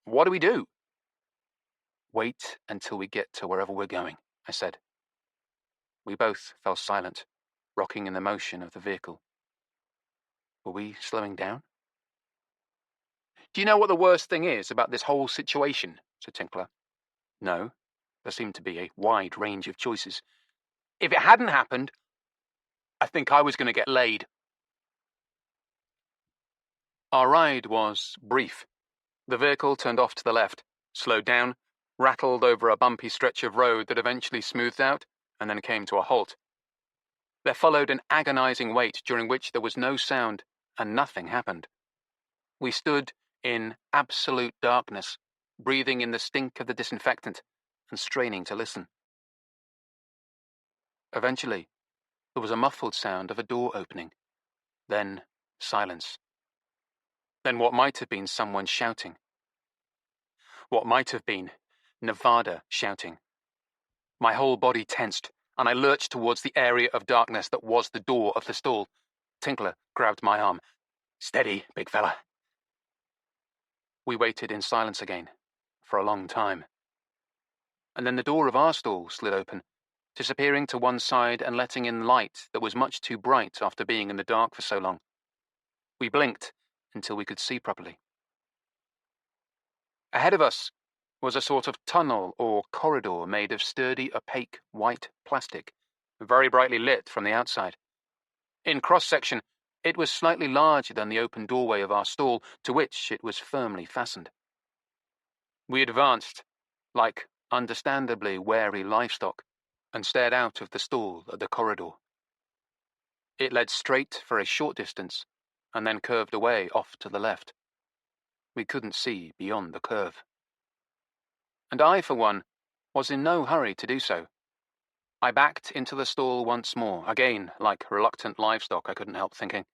"What do we do?" "Wait until we get to wherever we're going," I said. We both fell silent, rocking in the motion of the vehicle. Were we slowing down? "Do you know what the worst thing is about this whole situation?" said Tinkler. "No. There seemed to be a wide range of choices." "If it hadn't happened, I think I was going to get laid." Our ride was brief. The vehicle turned off to the left, slowed down, rattled over a bumpy stretch of road that eventually smoothed out, and then came to a halt. There followed an agonizing wait during which there was no sound, and nothing happened. We stood in absolute darkness, breathing in the stink of the disinfectant, and straining to listen. Eventually, there was a muffled sound of a door opening. Then silence. Then what might have been someone shouting. What might have been Nevada shouting. My whole body tensed, and I lurched towards the area of darkness that was the door of the stall. Tinkler grabbed my arm. "Steady, big fella." We waited in silence again, for a long time. And then the door of our stall slid open, disappearing to one side and letting in light that was much too bright after being in the dark for so long. We blinked until we could see properly. Ahead of us was a sort of tunnel or corridor made of sturdy, opaque, white plastic, very brightly lit from the outside. In cross-section, it was slightly larger than the open doorway of our stall, to which it was firmly fastened. We advanced, like understandably wary livestock, and stared out of the stall at the corridor. It led straight for a short distance, and then curved away off to the left. We couldn't see beyond the curve. And I, for one, was in no hurry to do so. I backed into the stall once more, again, like reluctant livestock, I couldn't help thinking.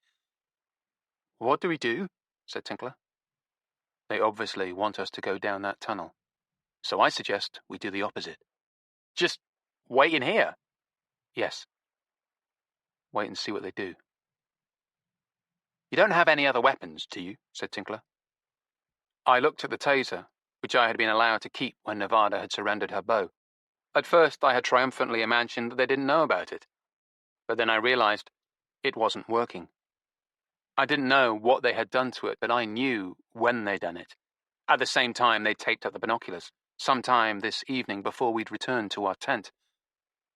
"What do we do?" said Tinkler. "They obviously want us to go down that tunnel, so I suggest we do the opposite." "Just wait in here?" "Yes. Wait and see what they do." "You don't have any other weapons, do you?" said Tinkler. I looked at the taser, which I had been allowed to keep when Nevada had surrendered her bow. At first I had triumphantly imagined that they didn't know about it, but then I realized it wasn't working. I didn't know what they had done to it, but I knew when they'd done it. At the same time they'd taped up the binoculars, sometime this evening before we'd returned to our tent.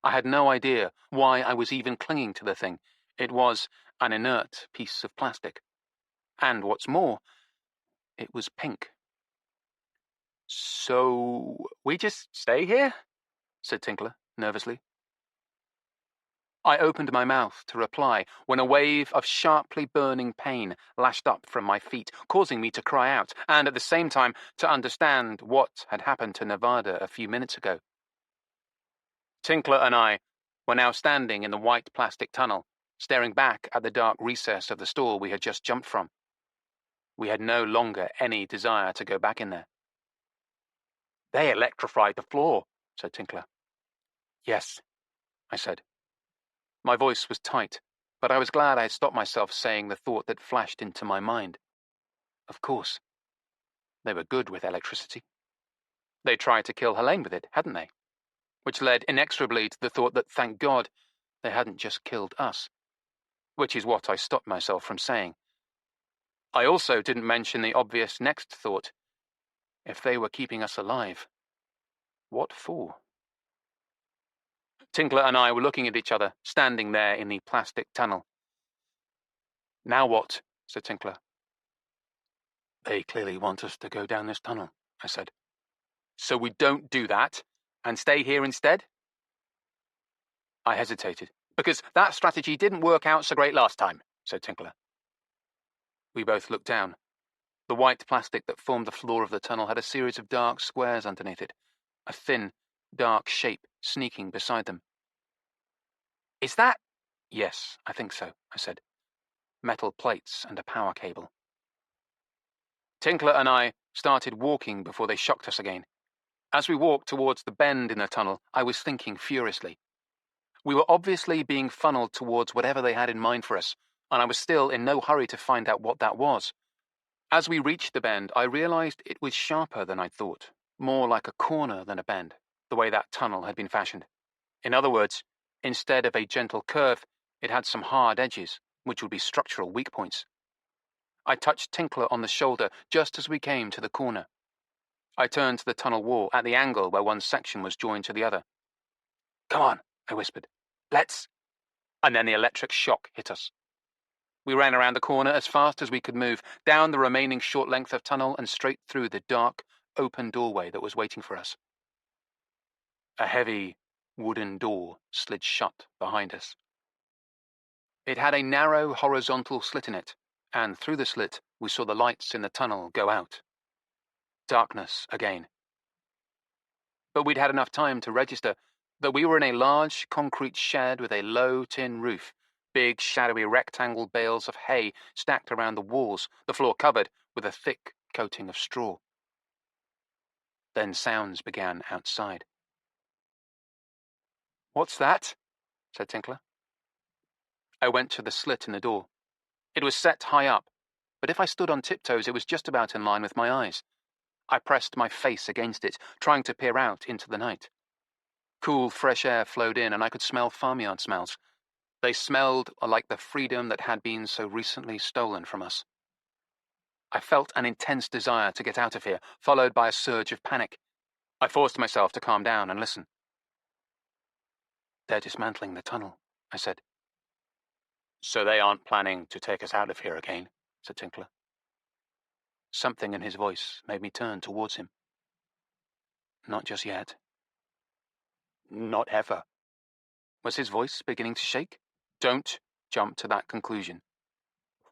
I had no idea why I was even clinging to the thing. It was an inert piece of plastic. And what's more, it was pink. "So we just stay here?" said Tinkler, nervously. I opened my mouth to reply when a wave of sharply burning pain lashed up from my feet, causing me to cry out, and at the same time to understand what had happened to Nevada a few minutes ago. Tinkler and I were now standing in the white plastic tunnel, staring back at the dark recess of the stall we had just jumped from. We had no longer any desire to go back in there. "They electrified the floor," said Tinkler. "Yes," I said. My voice was tight, but I was glad I had stopped myself saying the thought that flashed into my mind. Of course. They were good with electricity. They tried to kill Helene with it, hadn't they? Which led inexorably to the thought that, thank God, they hadn't just killed us. Which is what I stopped myself from saying. I also didn't mention the obvious next thought. If they were keeping us alive, what for? Tinkler and I were looking at each other, standing there in the plastic tunnel. "Now what?" said Tinkler. "They clearly want us to go down this tunnel," I said. "So we don't do that, and stay here instead?" I hesitated, because that strategy didn't work out so great last time, said Tinkler. We both looked down. The white plastic that formed the floor of the tunnel had a series of dark squares underneath it, a thin, dark shape sneaking beside them. "Is that—" "Yes, I think so," I said. "Metal plates and a power cable." Tinkler and I started walking before they shocked us again. As we walked towards the bend in the tunnel, I was thinking furiously. We were obviously being funneled towards whatever they had in mind for us, and I was still in no hurry to find out what that was. As we reached the bend, I realized it was sharper than I'd thought, more like a corner than a bend, the way that tunnel had been fashioned. In other words, instead of a gentle curve, it had some hard edges, which would be structural weak points. I touched Tinkler on the shoulder just as we came to the corner. I turned to the tunnel wall at the angle where one section was joined to the other. "Come on," I whispered. "Let's—" And then the electric shock hit us. We ran around the corner as fast as we could move, down the remaining short length of tunnel and straight through the dark, open doorway that was waiting for us. A heavy, wooden door slid shut behind us. It had a narrow, horizontal slit in it, and through the slit we saw the lights in the tunnel go out. Darkness again. But we'd had enough time to register that we were in a large concrete shed with a low tin roof, big shadowy rectangle bales of hay stacked around the walls, the floor covered with a thick coating of straw. Then sounds began outside. "What's that?" said Tinkler. I went to the slit in the door. It was set high up, but if I stood on tiptoes it was just about in line with my eyes. I pressed my face against it, trying to peer out into the night. Cool, fresh air flowed in, and I could smell farmyard smells. They smelled like the freedom that had been so recently stolen from us. I felt an intense desire to get out of here, followed by a surge of panic. I forced myself to calm down and listen. "They're dismantling the tunnel," I said. "So they aren't planning to take us out of here again," said Tinkler. Something in his voice made me turn towards him. "Not just yet." "Not ever." Was his voice beginning to shake? "Don't jump to that conclusion."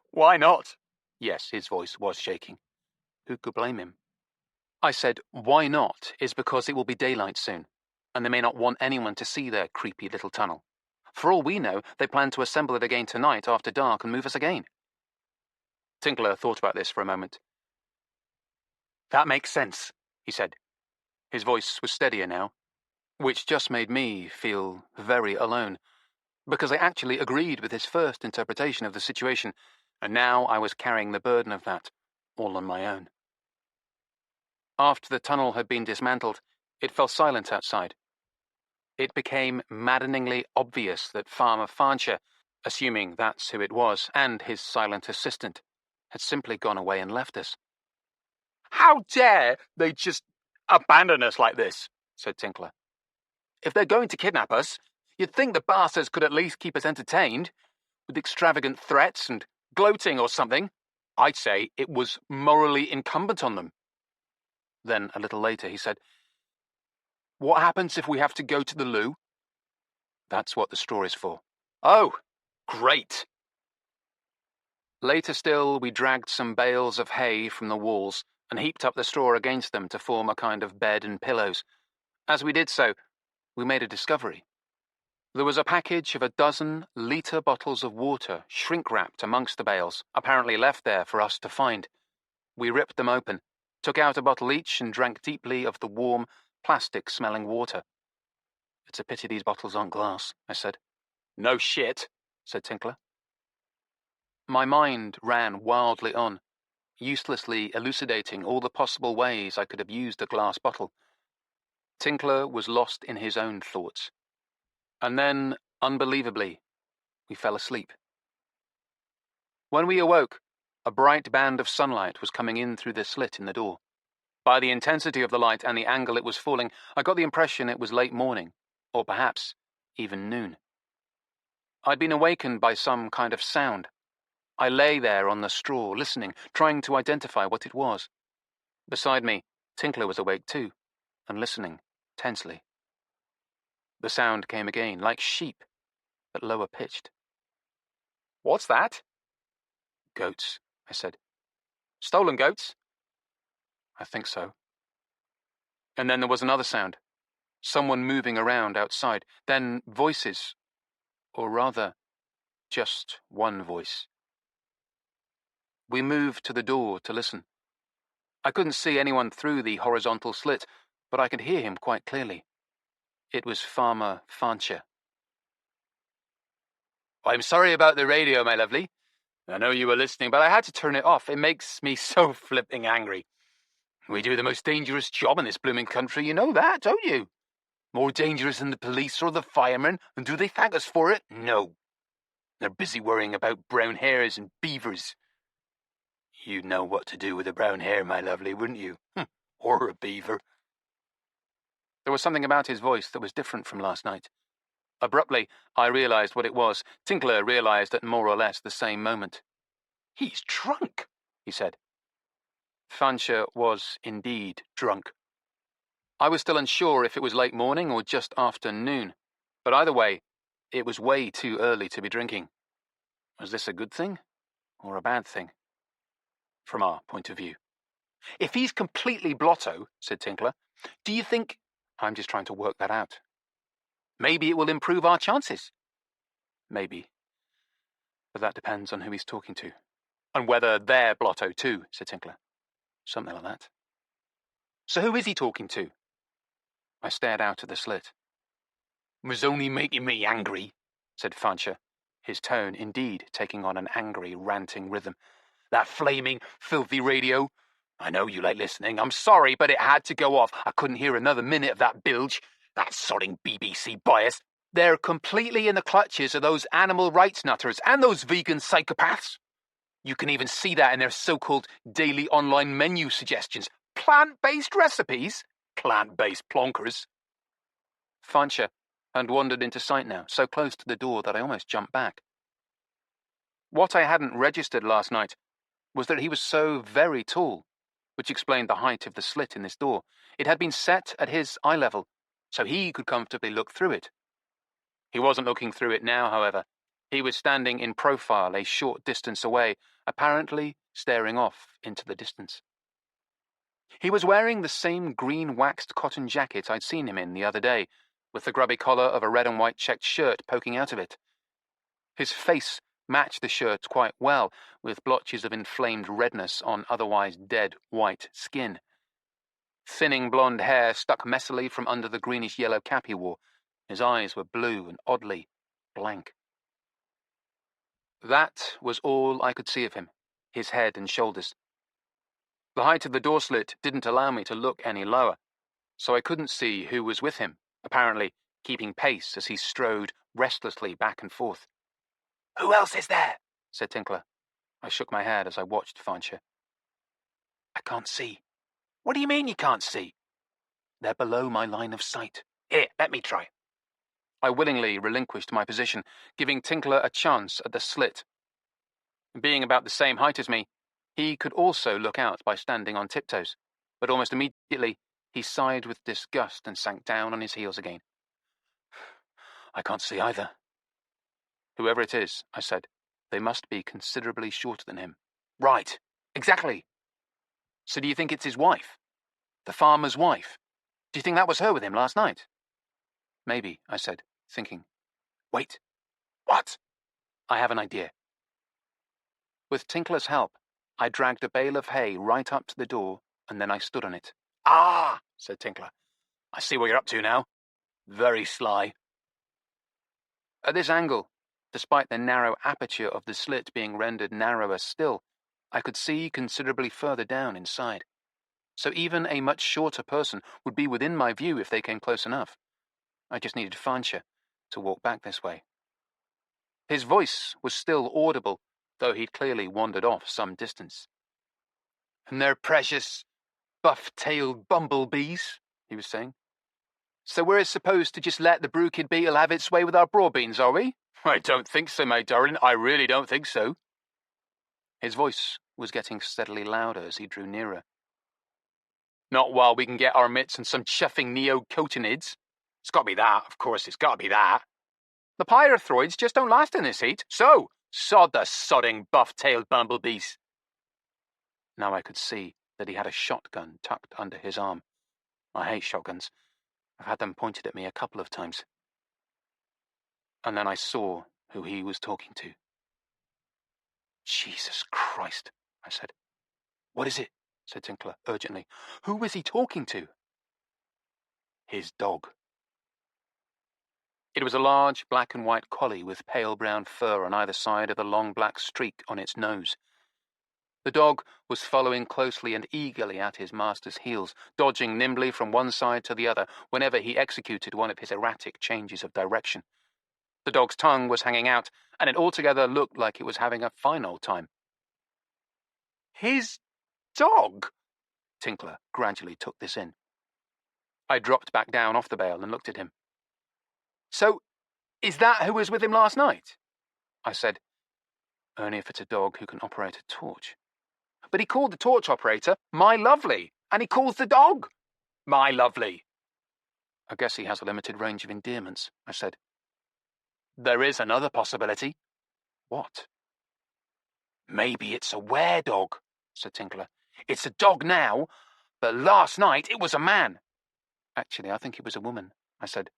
"Why not?" Yes, his voice was shaking. Who could blame him? I said, "Why not?" is because it will be daylight soon, and they may not want anyone to see their creepy little tunnel. For all we know, they plan to assemble it again tonight after dark and move us again. Tinkler thought about this for a moment. That makes sense, he said. His voice was steadier now, which just made me feel very alone, because I actually agreed with his first interpretation of the situation, and now I was carrying the burden of that, all on my own. After the tunnel had been dismantled, it fell silent outside. It became maddeningly obvious that Farmer Farnshaw, assuming that's who it was, and his silent assistant, had simply gone away and left us. "How dare they just abandon us like this?" said Tinkler. "If they're going to kidnap us, you'd think the bastards could at least keep us entertained, with extravagant threats and gloating or something. I'd say it was morally incumbent on them." Then, a little later, he said, "What happens if we have to go to the loo?" That's what the straw is for. "Oh, great." Later still, we dragged some bales of hay from the walls and heaped up the straw against them to form a kind of bed and pillows. As we did so, we made a discovery. There was a package of 12 litre bottles of water shrink-wrapped amongst the bales, apparently left there for us to find. We ripped them open, took out a bottle each, and drank deeply of the warm, plastic-smelling water. "It's a pity these bottles aren't glass," I said. "No shit," said Tinkler. My mind ran wildly on, uselessly elucidating all the possible ways I could have used a glass bottle. Tinkler was lost in his own thoughts. And then, unbelievably, we fell asleep. When we awoke, a bright band of sunlight was coming in through the slit in the door. By the intensity of the light and the angle it was falling, I got the impression it was late morning, or perhaps even noon. I'd been awakened by some kind of sound. I lay there on the straw, listening, trying to identify what it was. Beside me, Tinkler was awake too, and listening, tensely. The sound came again, like sheep, but lower pitched. "What's that?" "Goats," I said. "Stolen goats?" "I think so." And then there was another sound. Someone moving around outside. Then voices. Or rather, just one voice. We moved to the door to listen. I couldn't see anyone through the horizontal slit, but I could hear him quite clearly. It was Farmer Farnshaw. "I'm sorry about the radio, my lovely. I know you were listening, but I had to turn it off. It makes me so flipping angry. We do the most dangerous job in this blooming country, you know that, don't you? More dangerous than the police or the firemen, and do they thank us for it? No. They're busy worrying about brown hares and beavers. You'd know what to do with a brown hare, my lovely, wouldn't you? Or a beaver." There was something about his voice that was different from last night. Abruptly, I realized what it was. Tinkler realized at more or less the same moment. "He's drunk," he said. Farnshaw was indeed drunk. I was still unsure if it was late morning or just after noon, but either way, it was way too early to be drinking. Was this a good thing or a bad thing? From our point of view. "If he's completely blotto," said Tinkler, "do you think—" "I'm just trying to work that out." "Maybe it will improve our chances." "Maybe. But that depends on who he's talking to. And whether they're blotto too," said Tinkler. "Something like that." "So who is he talking to?" I stared out at the slit. "It was only making me angry," said Farnshaw, his tone indeed taking on an angry, ranting rhythm. "That flaming, filthy radio. I know you like listening. I'm sorry, but it had to go off. I couldn't hear another minute of that bilge. That sodding BBC bias. They're completely in the clutches of those animal rights nutters and those vegan psychopaths. You can even see that in their so-called daily online menu suggestions. Plant-based recipes? Plant-based plonkers." Farnshaw had wandered into sight now, so close to the door that I almost jumped back. What I hadn't registered last night was that he was so very tall, which explained the height of the slit in this door. It had been set at his eye level, so he could comfortably look through it. He wasn't looking through it now, however. He was standing in profile a short distance away, apparently staring off into the distance. He was wearing the same green waxed cotton jacket I'd seen him in the other day, with the grubby collar of a red and white checked shirt poking out of it. His face matched the shirt quite well, with blotches of inflamed redness on otherwise dead white skin. Thinning blonde hair stuck messily from under the greenish-yellow cap he wore. His eyes were blue and oddly blank. That was all I could see of him, his head and shoulders. The height of the door slit didn't allow me to look any lower, so I couldn't see who was with him, apparently keeping pace as he strode restlessly back and forth. "Who else is there?" said Tinkler. I shook my head as I watched Fanshawe. "I can't see." "What do you mean you can't see?" "They're below my line of sight." "Here, let me try." I willingly relinquished my position, giving Tinkler a chance at the slit. Being about the same height as me, he could also look out by standing on tiptoes, but almost immediately he sighed with disgust and sank down on his heels again. "I can't see either." "Whoever it is," I said, "they must be considerably shorter than him." "Right, exactly." "So do you think it's his wife? The farmer's wife? Do you think that was her with him last night?" "Maybe," I said, thinking. "Wait. What?" "I have an idea." With Tinkler's help, I dragged a bale of hay right up to the door, and then I stood on it. "Ah," said Tinkler. "I see what you're up to now. Very sly." At this angle, despite the narrow aperture of the slit being rendered narrower still, I could see considerably further down inside. So even a much shorter person would be within my view if they came close enough. I just needed Fanshawe to walk back this way. His voice was still audible, though he'd clearly wandered off some distance. "And they're precious buff-tailed bumblebees," he was saying. "So we're supposed to just let the brookid beetle have its way with our broadbeans, are we?" "I don't think so, my darling. I really don't think so." His voice was getting steadily louder as he drew nearer. "Not while we can get our mitts on some chuffing neocotinoids. It's got to be that, of course, it's got to be that. The pyrethroids just don't last in this heat, so sod the sodding buff-tailed bumblebees." Now I could see that he had a shotgun tucked under his arm. I hate shotguns. I've had them pointed at me a couple of times. And then I saw who he was talking to. "Jesus Christ," I said. "What is it?" said Tinkler urgently. "Who is he talking to?" "His dog." It was a large black and white collie with pale brown fur on either side of the long black streak on its nose. The dog was following closely and eagerly at his master's heels, dodging nimbly from one side to the other whenever he executed one of his erratic changes of direction. The dog's tongue was hanging out, and it altogether looked like it was having a fine old time. "His dog?" Tinkler gradually took this in. I dropped back down off the bale and looked at him. "So, is that who was with him last night?" I said. "Only if it's a dog who can operate a torch." "But he called the torch operator my lovely, and he calls the dog my lovely." "I guess he has a limited range of endearments," I said. "There is another possibility." "What?" "Maybe it's a were-dog," said Tinkler. "It's a dog now, but last night it was a man." "Actually, I think it was a woman," I said.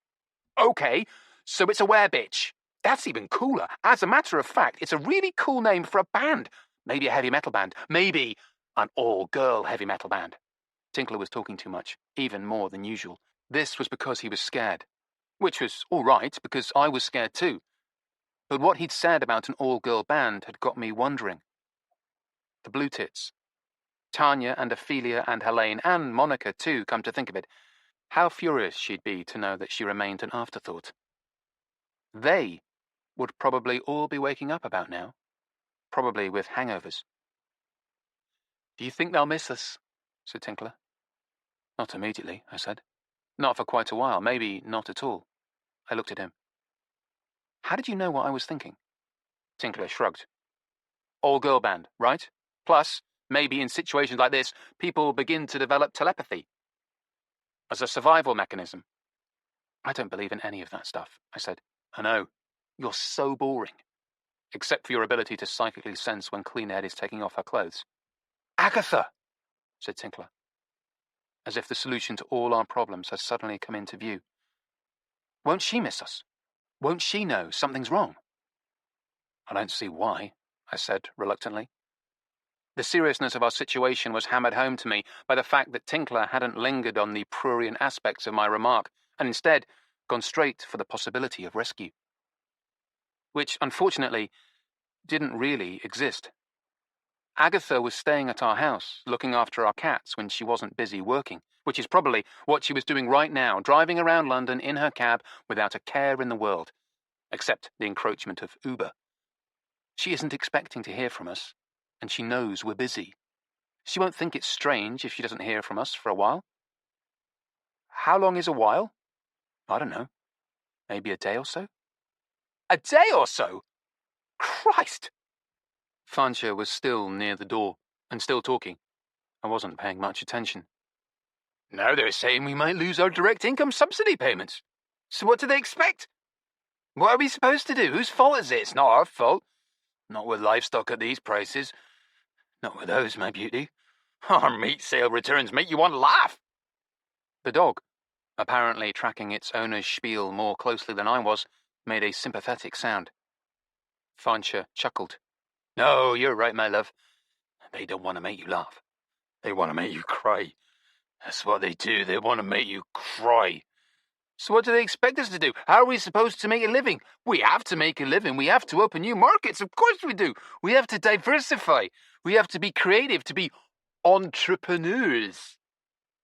"Okay, so it's a were-bitch. That's even cooler. As a matter of fact, it's a really cool name for a band. Maybe a heavy metal band. Maybe an all-girl heavy metal band." Tinkler was talking too much, even more than usual. This was because he was scared. Which was all right, because I was scared too. But what he'd said about an all-girl band had got me wondering. The Blue Tits. Tanya and Ophelia and Helene, and Monica too, come to think of it. How furious she'd be to know that she remained an afterthought. They would probably all be waking up about now. Probably with hangovers. "Do you think they'll miss us?" said Tinkler. "Not immediately," I said. "Not for quite a while, maybe not at all." I looked at him. "How did you know what I was thinking?" Tinkler shrugged. "All-girl band, right? Plus, maybe in situations like this, people begin to develop telepathy. As a survival mechanism." "I don't believe in any of that stuff," I said. "I know. You're so boring. Except for your ability to psychically sense when Cleanhead is taking off her clothes." "Agatha!" said Tinkler. As if the solution to all our problems had suddenly come into view. Won't she miss us? Won't she know something's wrong? I don't see why, I said reluctantly. The seriousness of our situation was hammered home to me by the fact that Tinkler hadn't lingered on the prurient aspects of my remark, and instead gone straight for the possibility of rescue. Which, unfortunately, didn't really exist. Agatha was staying at our house, looking after our cats when she wasn't busy working, which is probably what she was doing right now, driving around London in her cab without a care in the world, except the encroachment of Uber. She isn't expecting to hear from us, and she knows we're busy. She won't think it's strange if she doesn't hear from us for a while. How long is a while? I don't know. Maybe a day or so? A day or so? Christ! Fansha was still near the door, and still talking. I wasn't paying much attention. Now they're saying we might lose our direct income subsidy payments. So what do they expect? What are we supposed to do? Whose fault is it? It's not our fault. Not with livestock at these prices. Not with those, my beauty. Our meat sale returns make you want to laugh. The dog, apparently tracking its owner's spiel more closely than I was, made a sympathetic sound. Fansha chuckled. No, you're right, my love. They don't want to make you laugh. They want to make you cry. That's what they do. They want to make you cry. So what do they expect us to do? How are we supposed to make a living? We have to make a living. We have to open new markets. Of course we do. We have to diversify. We have to be creative, to be entrepreneurs.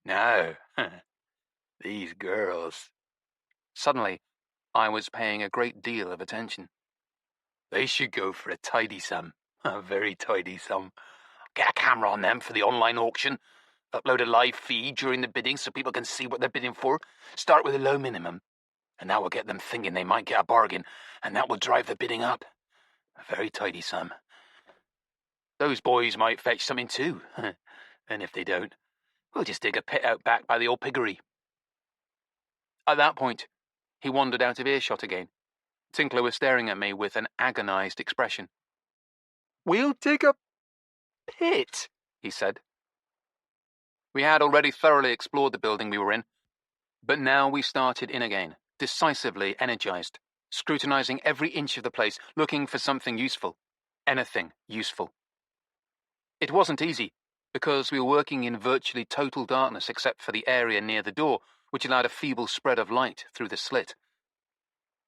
Now, these girls. Suddenly, I was paying a great deal of attention. They should go for a tidy sum. A very tidy sum. Get a camera on them for the online auction. Upload a live feed during the bidding so people can see what they're bidding for. Start with a low minimum. And that will get them thinking they might get a bargain, and that will drive the bidding up. A very tidy sum. Those boys might fetch something too. And if they don't, we'll just dig a pit out back by the old piggery. At that point, he wandered out of earshot again. Tinkler was staring at me with an agonized expression. We'll dig a pit, he said. We had already thoroughly explored the building we were in, but now we started in again, decisively energized, scrutinizing every inch of the place, looking for something useful, anything useful. It wasn't easy, because we were working in virtually total darkness except for the area near the door, which allowed a feeble spread of light through the slit.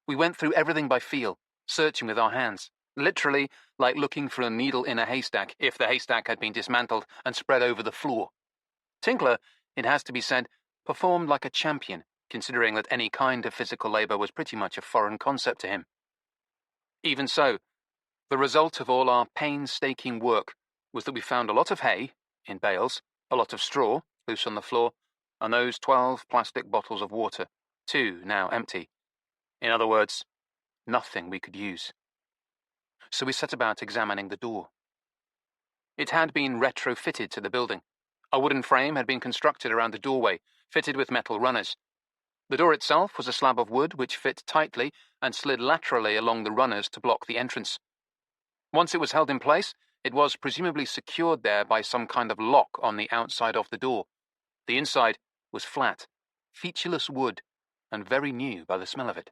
We went through everything by feel, searching with our hands, literally like looking for a needle in a haystack if the haystack had been dismantled and spread over the floor. Tinkler, it has to be said, performed like a champion, considering that any kind of physical labour was pretty much a foreign concept to him. Even so, the result of all our painstaking work was that we found a lot of hay, in bales, a lot of straw, loose on the floor, and those 12 plastic bottles of water, 2 now empty. In other words, nothing we could use. So we set about examining the door. It had been retrofitted to the building. A wooden frame had been constructed around the doorway, fitted with metal runners. The door itself was a slab of wood which fit tightly and slid laterally along the runners to block the entrance. Once it was held in place, it was presumably secured there by some kind of lock on the outside of the door. The inside was flat, featureless wood, and very new by the smell of it.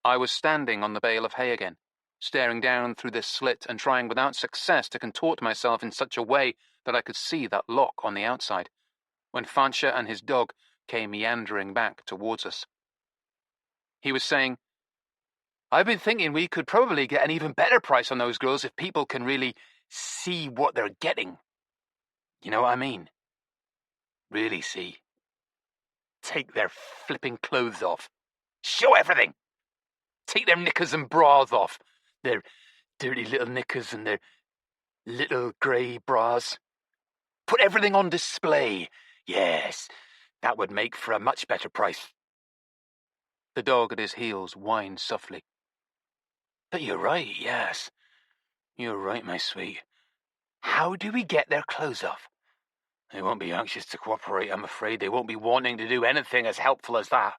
I was standing on the bale of hay again, staring down through this slit and trying without success to contort myself in such a way that I could see that lock on the outside, when Fansha and his dog came meandering back towards us. He was saying, I've been thinking we could probably get an even better price on those girls if people can really see what they're getting. You know what I mean? Really see. Take their flipping clothes off. Show everything. Take their knickers and bras off. Their dirty little knickers and their little grey bras. Put everything on display. Yes, that would make for a much better price. The dog at his heels whined softly. But you're right, yes. You're right, my sweet. How do we get their clothes off? They won't be anxious to cooperate, I'm afraid. They won't be wanting to do anything as helpful as that.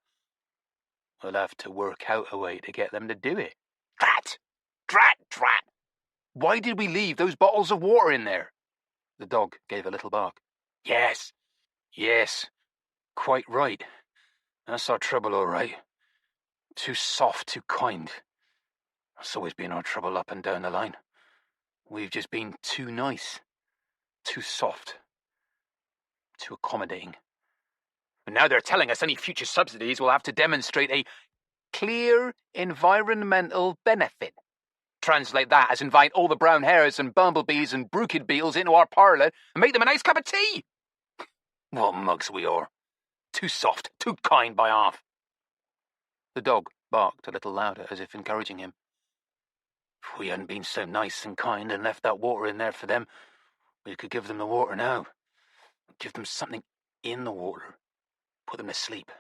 We'll have to work out a way to get them to do it. Drat! Drat! Drat! Why did we leave those bottles of water in there? The dog gave a little bark. Yes, quite right. That's our trouble, all right. Too soft, too kind. That's always been our trouble up and down the line. We've just been too nice, too soft, too accommodating. And now they're telling us any future subsidies will have to demonstrate a clear environmental benefit. Translate that as invite all the brown hares and bumblebees and brookid beetles into our parlour and make them a nice cup of tea. What mugs we are. Too soft, too kind by half. The dog barked a little louder, as if encouraging him. If we hadn't been so nice and kind and left that water in there for them, we could give them the water now. Give them something in the water. Put them to sleep.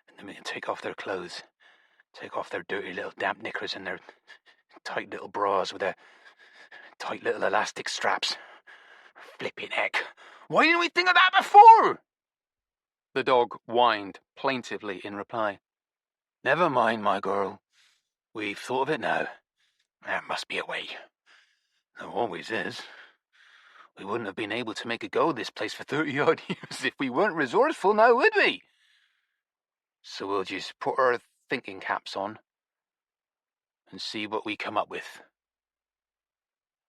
And then we can take off their clothes. Take off their dirty little damp knickers and their tight little bras with their tight little elastic straps. Flipping heck. Why didn't we think of that before? The dog whined plaintively in reply. Never mind, my girl. We've thought of it now. There must be a way. There always is. We wouldn't have been able to make a go of this place for 30-odd years if we weren't resourceful now, would we? So we'll just put our thinking caps on and see what we come up with.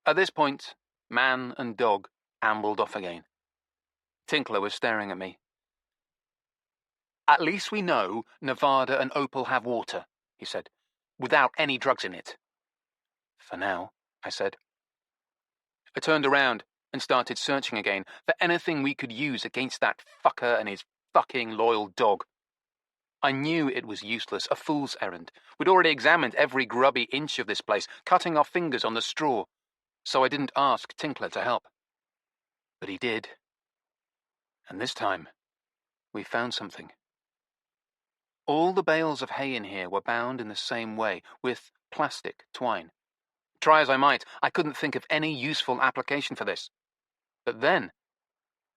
At this point, man and dog ambled off again. Tinkler was staring at me. At least we know Nevada and Opal have water, he said, without any drugs in it. For now, I said. I turned around and started searching again for anything we could use against that fucker and his fucking loyal dog. I knew it was useless, a fool's errand. We'd already examined every grubby inch of this place, cutting our fingers on the straw, so I didn't ask Tinkler to help. But he did. And this time, we found something. All the bales of hay in here were bound in the same way, with plastic twine. Try as I might, I couldn't think of any useful application for this. But then,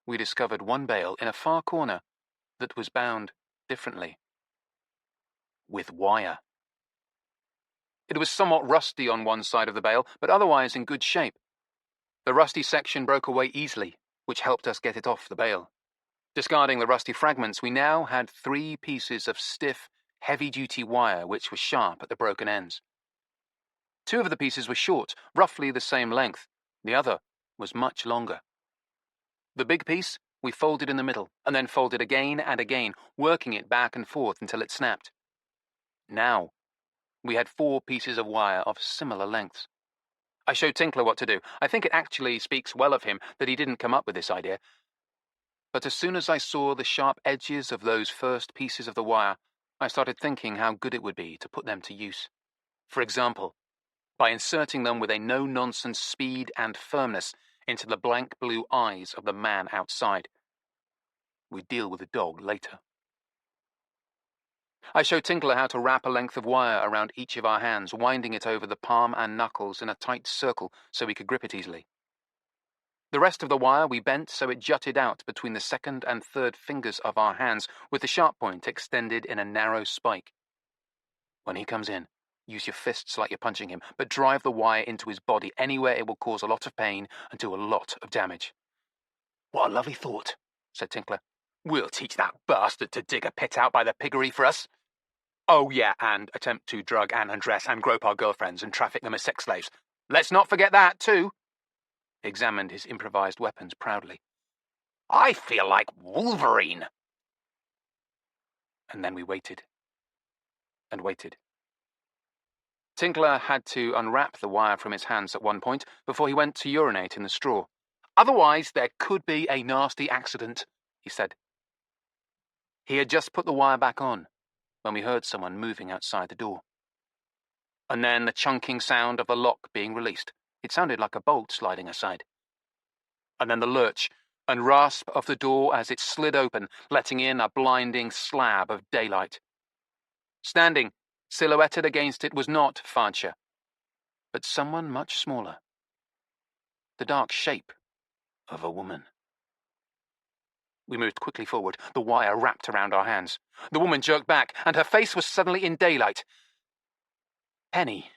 we discovered one bale in a far corner that was bound differently. With wire. It was somewhat rusty on one side of the bale, but otherwise in good shape. The rusty section broke away easily, which helped us get it off the bale. Discarding the rusty fragments, we now had 3 pieces of stiff, heavy-duty wire which was sharp at the broken ends. 2 of the pieces were short, roughly the same length. The other was much longer. The big piece we folded in the middle, and then folded again and again, working it back and forth until it snapped. Now, we had 4 pieces of wire of similar lengths. I showed Tinkler what to do. I think it actually speaks well of him that he didn't come up with this idea. But as soon as I saw the sharp edges of those first pieces of the wire, I started thinking how good it would be to put them to use. For example, by inserting them with a no-nonsense speed and firmness into the blank blue eyes of the man outside. We'd deal with the dog later. I showed Tinkler how to wrap a length of wire around each of our hands, winding it over the palm and knuckles in a tight circle so we could grip it easily. The rest of the wire we bent so it jutted out between the second and third fingers of our hands, with the sharp point extended in a narrow spike. When he comes in, use your fists like you're punching him, but drive the wire into his body anywhere it will cause a lot of pain and do a lot of damage. What a lovely thought, said Tinkler. We'll teach that bastard to dig a pit out by the piggery for us. Oh yeah, and attempt to drug and undress and grope our girlfriends and traffic them as sex slaves. Let's not forget that, too. He examined his improvised weapons proudly. I feel like Wolverine. And then we waited. And waited. Tinkler had to unwrap the wire from his hands at one point before he went to urinate in the straw. Otherwise, there could be a nasty accident, he said. He had just put the wire back on when we heard someone moving outside the door. And then the chunking sound of the lock being released. It sounded like a bolt sliding aside. And then the lurch and rasp of the door as it slid open, letting in a blinding slab of daylight. Standing, silhouetted against it, was not Fancia, but someone much smaller. The dark shape of a woman. We moved quickly forward, the wire wrapped around our hands. The woman jerked back, and her face was suddenly in daylight. Penny.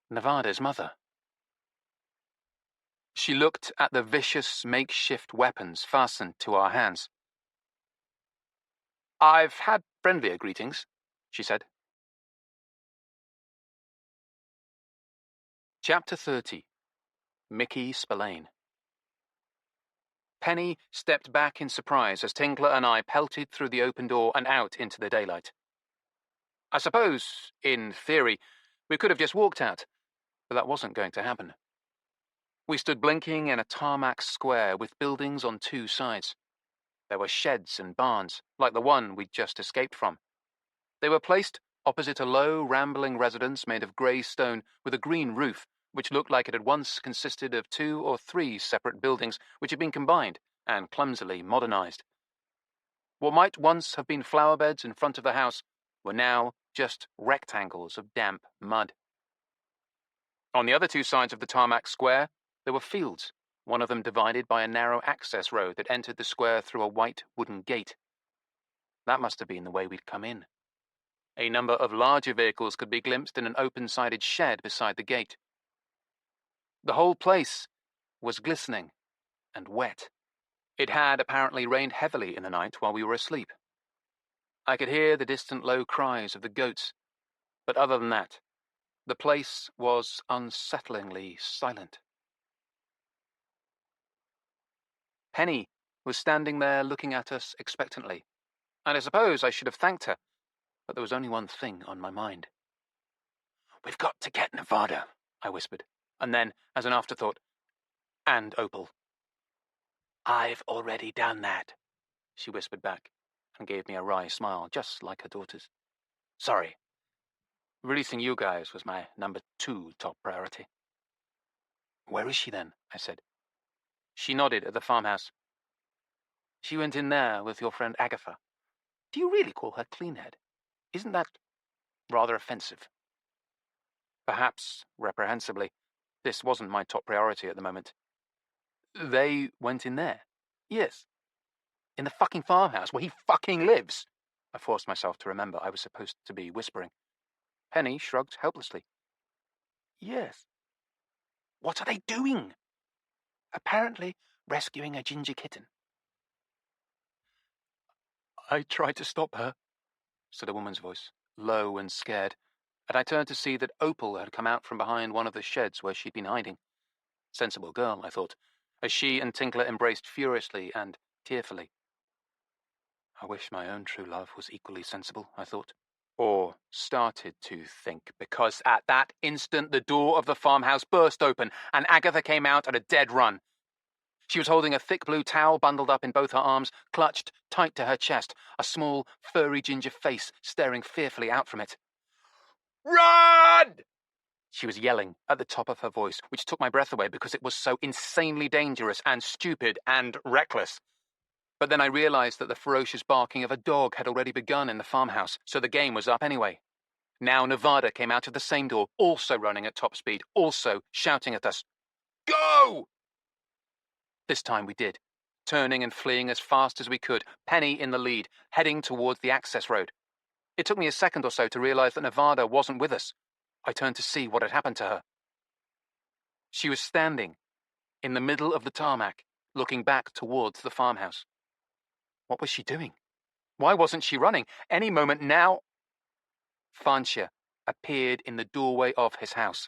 Nevada's mother. She looked at the vicious makeshift weapons fastened to our hands. I've had friendlier greetings, she said. Chapter 30. Mickey Spillane. Penny stepped back in surprise as Tinkler and I pelted through the open door and out into the daylight. I suppose, in theory, we could have just walked out, but that wasn't going to happen. We stood blinking in a tarmac square with buildings on two sides. There were sheds and barns, like the one we'd just escaped from. They were placed opposite a low, rambling residence made of grey stone with a green roof, which looked like it had once consisted of 2 or 3 separate buildings which had been combined and clumsily modernized. What might once have been flower beds in front of the house were now just rectangles of damp mud. On the other 2 sides of the tarmac square, there were fields, one of them divided by a narrow access road that entered the square through a white wooden gate. That must have been the way we'd come in. A number of larger vehicles could be glimpsed in an open-sided shed beside the gate. The whole place was glistening and wet. It had apparently rained heavily in the night while we were asleep. I could hear the distant low cries of the goats, but other than that, the place was unsettlingly silent. Penny was standing there looking at us expectantly, and I suppose I should have thanked her, but there was only one thing on my mind. "We've got to get Nevada," I whispered, and then, as an afterthought, "and Opal." "I've already done that," she whispered back, and gave me a wry smile, just like her daughter's. "Sorry. Releasing you guys was my number 2 top priority." "Where is she then?" I said. She nodded at the farmhouse. "She went in there with your friend Agatha. Do you really call her Cleanhead? Isn't that rather offensive?" Perhaps reprehensibly, this wasn't my top priority at the moment. "They went in there?" "Yes." "In the fucking farmhouse where he fucking lives?" I forced myself to remember I was supposed to be whispering. Penny shrugged helplessly. "Yes." "What are they doing?" "Apparently rescuing a ginger kitten." "I tried to stop her," said a woman's voice, low and scared, and I turned to see that Opal had come out from behind one of the sheds where she'd been hiding. Sensible girl, I thought, as she and Tinkler embraced furiously and tearfully. I wish my own true love was equally sensible, I thought. Or started to think, because at that instant the door of the farmhouse burst open and Agatha came out at a dead run. She was holding a thick blue towel bundled up in both her arms, clutched tight to her chest, a small, furry ginger face staring fearfully out from it. "Run!" She was yelling at the top of her voice, which took my breath away because it was so insanely dangerous and stupid and reckless. But then I realized that the ferocious barking of a dog had already begun in the farmhouse, so the game was up anyway. Now Nevada came out of the same door, also running at top speed, also shouting at us. "Go!" This time we did, turning and fleeing as fast as we could, Penny in the lead, heading towards the access road. It took me a second or so to realize that Nevada wasn't with us. I turned to see what had happened to her. She was standing in the middle of the tarmac, looking back towards the farmhouse. What was she doing? Why wasn't she running? Any moment now. Fanshawe appeared in the doorway of his house.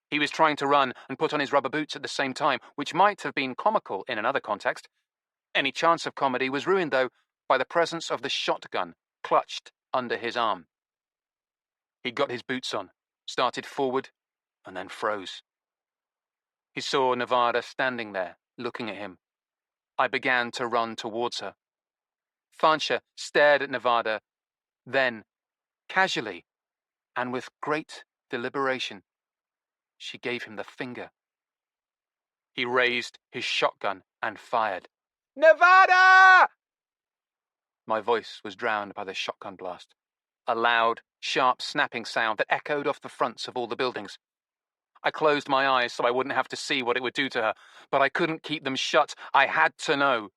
He was trying to run and put on his rubber boots at the same time, which might have been comical in another context. Any chance of comedy was ruined, though, by the presence of the shotgun clutched under his arm. He got his boots on, started forward, and then froze. He saw Nevada standing there, looking at him. I began to run towards her. Fanshawe stared at Nevada, then, casually, and with great deliberation, she gave him the finger. He raised his shotgun and fired. "Nevada!" My voice was drowned by the shotgun blast, a loud, sharp snapping sound that echoed off the fronts of all the buildings. I closed my eyes so I wouldn't have to see what it would do to her, but I couldn't keep them shut. I had to know.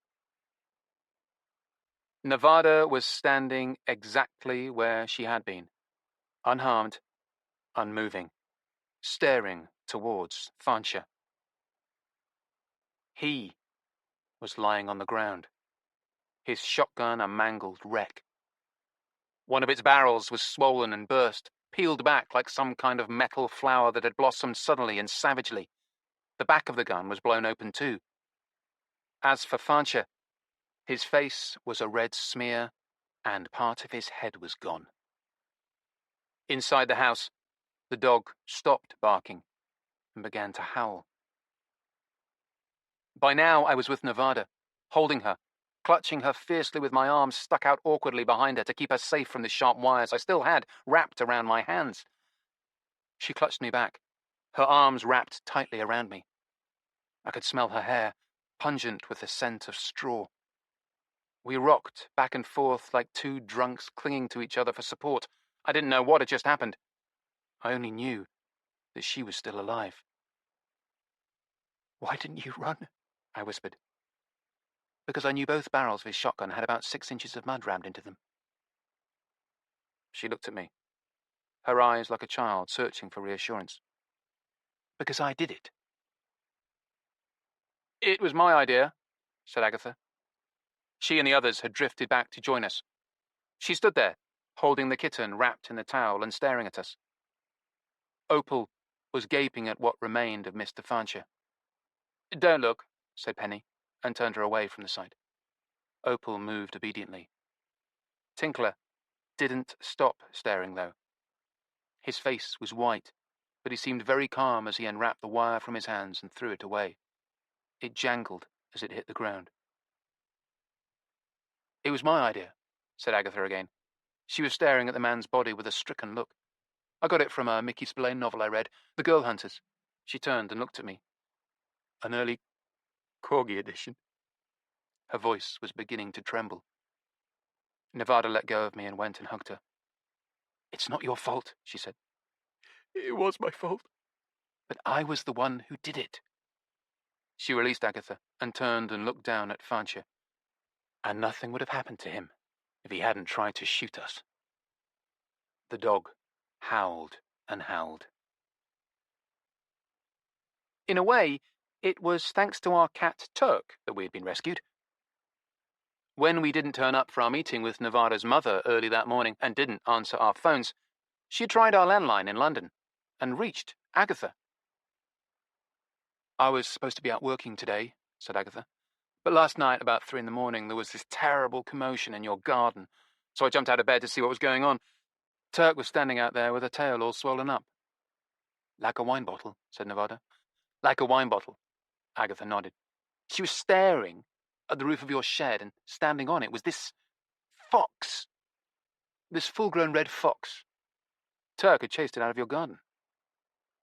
Nevada was standing exactly where she had been, unharmed, unmoving, staring towards Fanshawe. He was lying on the ground, his shotgun a mangled wreck. One of its barrels was swollen and burst, peeled back like some kind of metal flower that had blossomed suddenly and savagely. The back of the gun was blown open too. As for Fancher, his face was a red smear, and part of his head was gone. Inside the house, the dog stopped barking and began to howl. By now I was with Nevada, holding her, clutching her fiercely with my arms stuck out awkwardly behind her to keep her safe from the sharp wires I still had wrapped around my hands. She clutched me back, her arms wrapped tightly around me. I could smell her hair, pungent with the scent of straw. We rocked back and forth like two drunks clinging to each other for support. I didn't know what had just happened. I only knew that she was still alive. "Why didn't you run?" I whispered. "Because I knew both barrels of his shotgun had about 6 inches of mud rammed into them." She looked at me, her eyes like a child searching for reassurance. "Because I did it." "It was my idea," said Agatha. She and the others had drifted back to join us. She stood there, holding the kitten wrapped in the towel and staring at us. Opal was gaping at what remained of Mr. Fancher. "Don't look," said Penny, and turned her away from the sight. Opal moved obediently. Tinkler didn't stop staring, though. His face was white, but he seemed very calm as he unwrapped the wire from his hands and threw it away. It jangled as it hit the ground. "It was my idea," said Agatha again. She was staring at the man's body with a stricken look. "I got it from a Mickey Spillane novel I read, The Girl Hunters." She turned and looked at me. "An early corgi edition." Her voice was beginning to tremble. Nevada let go of me and went and hugged her. "It's not your fault," she said. "It was my fault. But I was the one who did it." She released Agatha and turned and looked down at Fancher. "And nothing would have happened to him if he hadn't tried to shoot us." The dog howled and howled. In a way, it was thanks to our cat Turk that we had been rescued. When we didn't turn up for our meeting with Nevada's mother early that morning and didn't answer our phones, she tried our landline in London and reached Agatha. "I was supposed to be out working today," said Agatha. "But last night, about 3 a.m, there was this terrible commotion in your garden, so I jumped out of bed to see what was going on. Turk was standing out there with her tail all swollen up." "Like a wine bottle," said Nevada. "Like a wine bottle," Agatha nodded. "She was staring at the roof of your shed, and standing on it was this fox. This full-grown red fox. Turk had chased it out of your garden."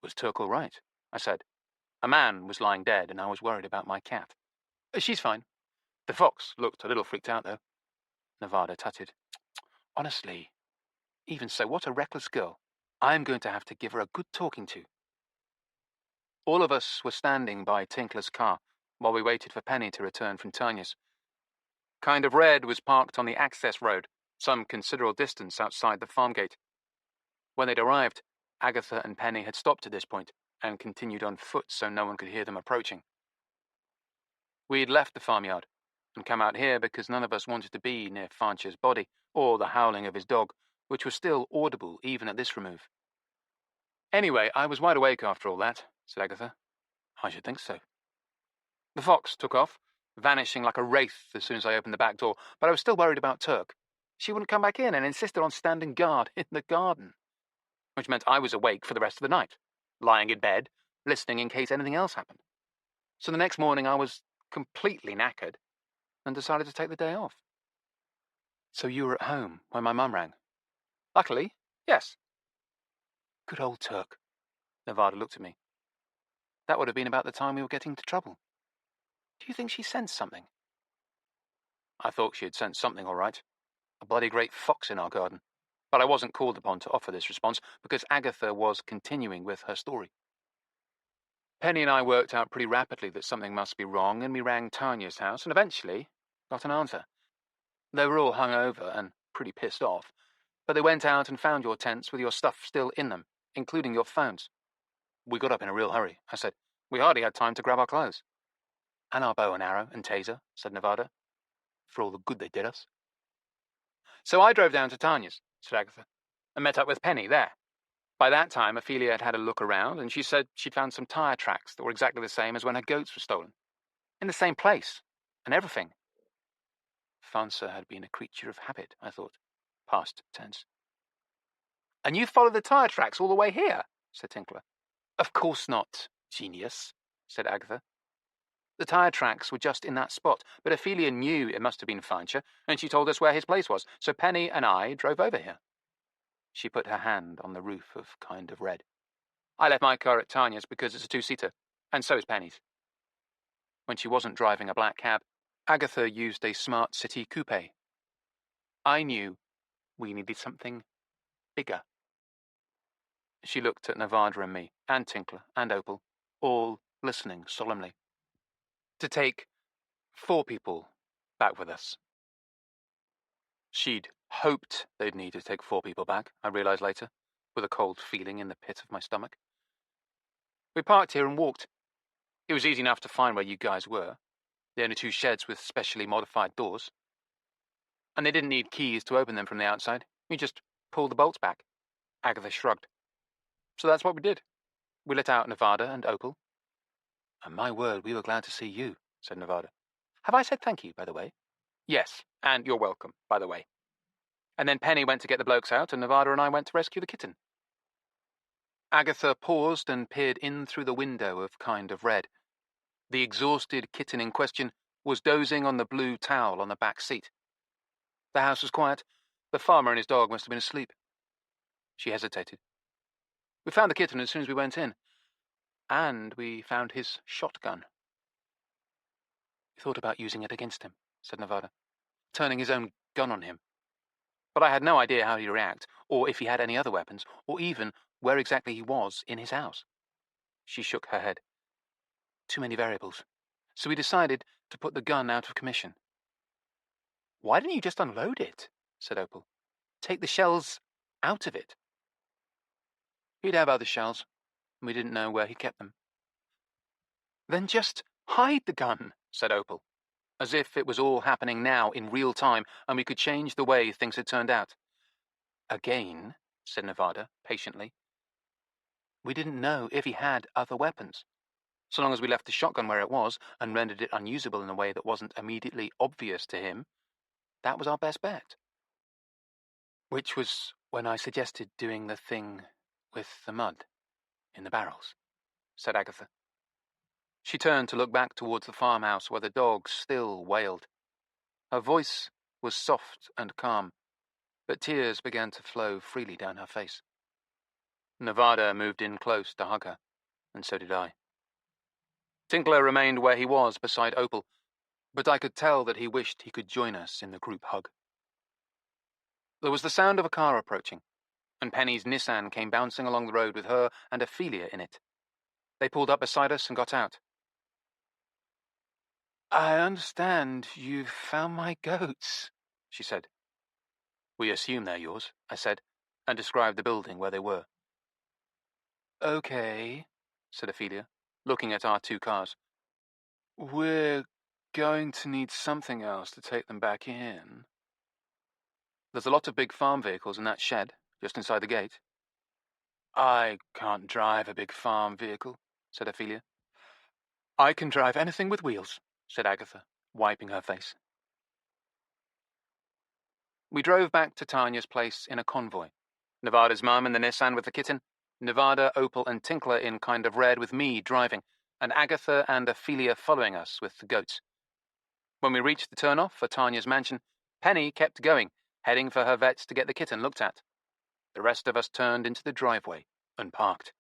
"Was Turk all right?" I said. A man was lying dead, and I was worried about my cat. "She's fine. The fox looked a little freaked out, though." Nevada tutted. "Honestly, even so, what a reckless girl. I'm going to have to give her a good talking to." All of us were standing by Tinkler's car while we waited for Penny to return from Tanya's. Kind of Red was parked on the access road, some considerable distance outside the farm gate. When they'd arrived, Agatha and Penny had stopped at this point and continued on foot so no one could hear them approaching. We'd left the farmyard and come out here because none of us wanted to be near Fancher's body or the howling of his dog, which was still audible even at this remove. "Anyway, I was wide awake after all that," said Agatha. "I should think so." The fox took off, vanishing like a wraith as soon as I opened the back door, but I was still worried about Turk. She wouldn't come back in and insisted on standing guard in the garden, which meant I was awake for the rest of the night, lying in bed, listening in case anything else happened. So the next morning I was completely knackered and decided to take the day off. "So you were at home when my mum rang?" "Luckily, yes." "Good old Turk." Nevada looked at me. "That would have been about the time we were getting into trouble. Do you think she sensed something?" I thought she had sensed something, all right. A bloody great fox in our garden. But I wasn't called upon to offer this response because Agatha was continuing with her story. Penny and I worked out pretty rapidly that something must be wrong, and we rang Tanya's house and eventually got an answer. They were all hung over and pretty pissed off, but they went out and found your tents with your stuff still in them, including your phones. "We got up in a real hurry," I said. "We hardly had time to grab our clothes." "And our bow and arrow and taser," said Nevada, "for all the good they did us." So I drove down to Tanya's, said Agatha, and met up with Penny there. By that time, Ophelia had had a look around, and she said she'd found some tyre tracks that were exactly the same as when her goats were stolen. In the same place, and everything. Fansa had been a creature of habit, I thought. Past tense. And you followed the tyre tracks all the way here, said Tinkler. Of course not, genius, said Agatha. The tyre tracks were just in that spot, but Ophelia knew it must have been Fancha, and she told us where his place was, so Penny and I drove over here. She put her hand on the roof of Kind of Red. I left my car at Tanya's because it's a two-seater, and so is Penny's. When she wasn't driving a black cab, Agatha used a smart city coupe. I knew we needed something bigger. She looked at Nevada and me, and Tinkler, and Opal, all listening solemnly. To take 4 people back with us. She'd hoped they'd need to take 4 people back, I realized later, with a cold feeling in the pit of my stomach. We parked here and walked. It was easy enough to find where you guys were. The only 2 sheds with specially modified doors. And they didn't need keys to open them from the outside. We just pulled the bolts back. Agatha shrugged. So that's what we did. We let out Nevada and Opal. And my word, we were glad to see you, said Nevada. Have I said thank you, by the way? Yes, and you're welcome, by the way. And then Penny went to get the blokes out, and Nevada and I went to rescue the kitten. Agatha paused and peered in through the window of Kind of Red. The exhausted kitten in question was dozing on the blue towel on the back seat. The house was quiet. The farmer and his dog must have been asleep. She hesitated. We found the kitten as soon as we went in. And we found his shotgun. We thought about using it against him, said Nevada, turning his own gun on him. But I had no idea how he'd react, or if he had any other weapons, or even where exactly he was in his house. She shook her head. Too many variables. So we decided to put the gun out of commission. Why didn't you just unload it? Said Opal. Take the shells out of it. He'd have other shells, and we didn't know where he kept them. Then just hide the gun, said Opal, as if it was all happening now in real time and we could change the way things had turned out. Again, said Nevada, patiently. We didn't know if he had other weapons. So long as we left the shotgun where it was and rendered it unusable in a way that wasn't immediately obvious to him, that was our best bet. Which was when I suggested doing the thing with the mud in the barrels, said Agatha. She turned to look back towards the farmhouse where the dog still wailed. Her voice was soft and calm, but tears began to flow freely down her face. Nevada moved in close to hug her, and so did I. Tinkler remained where he was beside Opal, but I could tell that he wished he could join us in the group hug. There was the sound of a car approaching, and Penny's Nissan came bouncing along the road with her and Ophelia in it. They pulled up beside us and got out. I understand you've found my goats, she said. We assume they're yours, I said, and described the building where they were. Okay, said Ophelia, looking at our 2 cars. We're going to need something else to take them back in. There's a lot of big farm vehicles in that shed, just inside the gate. I can't drive a big farm vehicle, said Ophelia. I can drive anything with wheels, said Agatha, wiping her face. We drove back to Tanya's place in a convoy. Nevada's mum in the Nissan with the kitten, Nevada, Opal, and Tinkler in Kind of Red with me driving, and Agatha and Ophelia following us with the goats. When we reached the turn-off for Tanya's mansion, Penny kept going, heading for her vets to get the kitten looked at. The rest of us turned into the driveway and parked.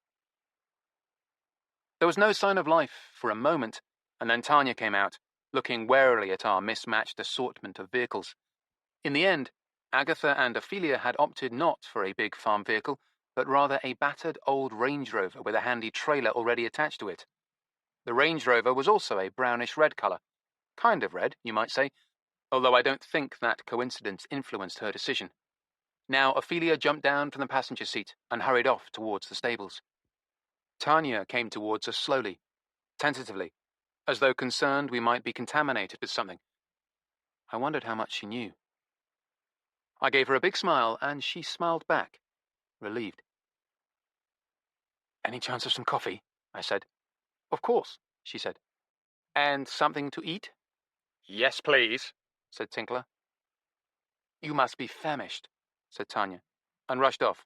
There was no sign of life for a moment, and then Tanya came out, looking warily at our mismatched assortment of vehicles. In the end, Agatha and Ophelia had opted not for a big farm vehicle, but rather a battered old Range Rover with a handy trailer already attached to it. The Range Rover was also a brownish-red colour. Kind of red, you might say, although I don't think that coincidence influenced her decision. Now Ophelia jumped down from the passenger seat and hurried off towards the stables. Tanya came towards us slowly, tentatively, as though concerned we might be contaminated with something. I wondered how much she knew. I gave her a big smile, and she smiled back, relieved. Any chance of some coffee? I said. Of course, she said. And something to eat? Yes, please, said Tinkler. You must be famished, said Tanya, and rushed off,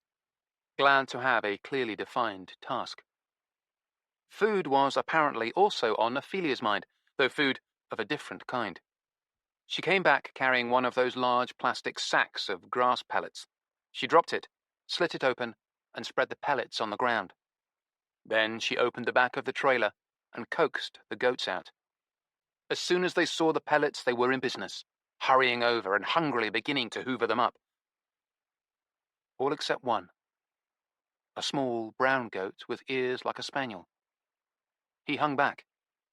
glad to have a clearly defined task. Food was apparently also on Ophelia's mind, though food of a different kind. She came back carrying one of those large plastic sacks of grass pellets. She dropped it, slit it open, and spread the pellets on the ground. Then she opened the back of the trailer and coaxed the goats out. As soon as they saw the pellets, they were in business, hurrying over and hungrily beginning to hoover them up. All except one. A small brown goat with ears like a spaniel. He hung back,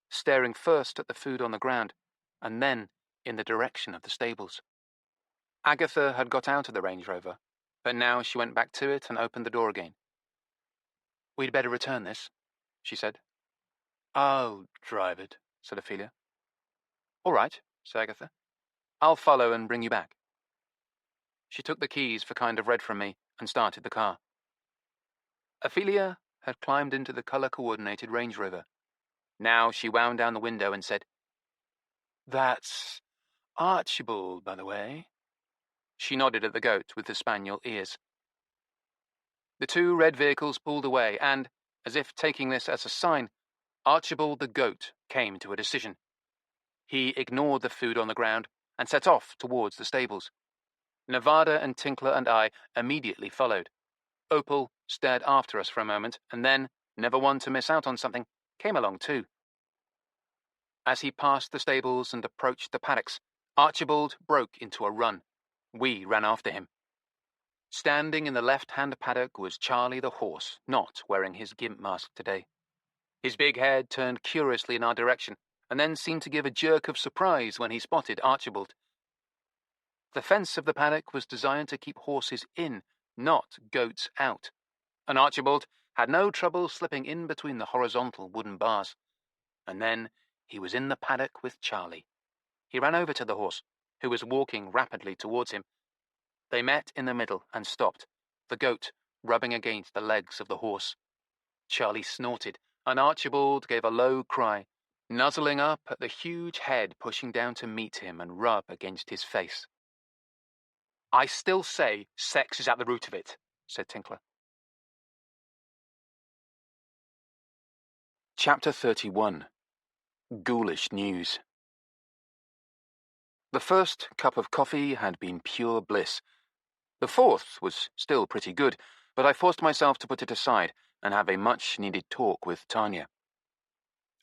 staring first at the food on the ground, and then in the direction of the stables. Agatha had got out of the Range Rover, but now she went back to it and opened the door again. We'd better return this, she said. I'll drive it, said Ophelia. All right, said Agatha. I'll follow and bring you back. She took the keys for kind of read from me and started the car. Ophelia had climbed into the colour-coordinated Range Rover. Now she wound down the window and said, That's Archibald, by the way. She nodded at the goat with the spaniel ears. The two red vehicles pulled away, and, as if taking this as a sign, Archibald the goat came to a decision. He ignored the food on the ground and set off towards the stables. Nevada and Tinkler and I immediately followed. Opal stared after us for a moment, and then, never one to miss out on something, came along too. As he passed the stables and approached the paddocks, Archibald broke into a run. We ran after him. Standing in the left-hand paddock was Charlie the horse, not wearing his gimp mask today. His big head turned curiously in our direction, and then seemed to give a jerk of surprise when he spotted Archibald. The fence of the paddock was designed to keep horses in, not goats out, and Archibald had no trouble slipping in between the horizontal wooden bars. And then he was in the paddock with Charlie. He ran over to the horse, who was walking rapidly towards him. They met in the middle and stopped, the goat rubbing against the legs of the horse. Charlie snorted, and Archibald gave a low cry, nuzzling up at the huge head pushing down to meet him and rub against his face. I still say sex is at the root of it, said Tinkler. Chapter 31. Ghoulish News. The first cup of coffee had been pure bliss. The fourth was still pretty good, but I forced myself to put it aside and have a much-needed talk with Tanya.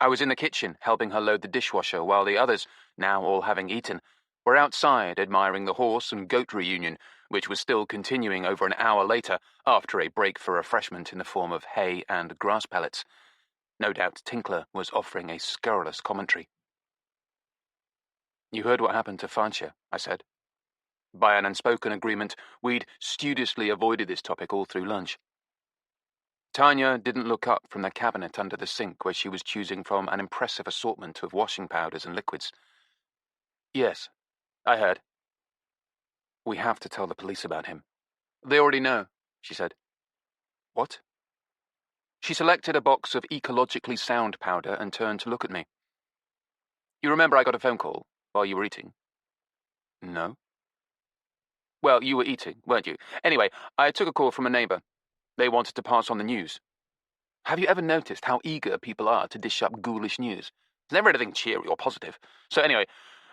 I was in the kitchen helping her load the dishwasher while the others, now all having eaten, were outside admiring the horse and goat reunion, which was still continuing over an hour later after a break for refreshment in the form of hay and grass pellets. No doubt Tinkler was offering a scurrilous commentary. You heard what happened to Fancia, I said. By an unspoken agreement, we'd studiously avoided this topic all through lunch. Tanya didn't look up from the cabinet under the sink where she was choosing from an impressive assortment of washing powders and liquids. Yes, I heard. We have to tell the police about him. They already know, she said. What? She selected a box of ecologically sound powder and turned to look at me. You remember I got a phone call while you were eating? No. Well, you were eating, weren't you? Anyway, I took a call from a neighbour. They wanted to pass on the news. Have you ever noticed how eager people are to dish up ghoulish news? It's never anything cheery or positive. So anyway,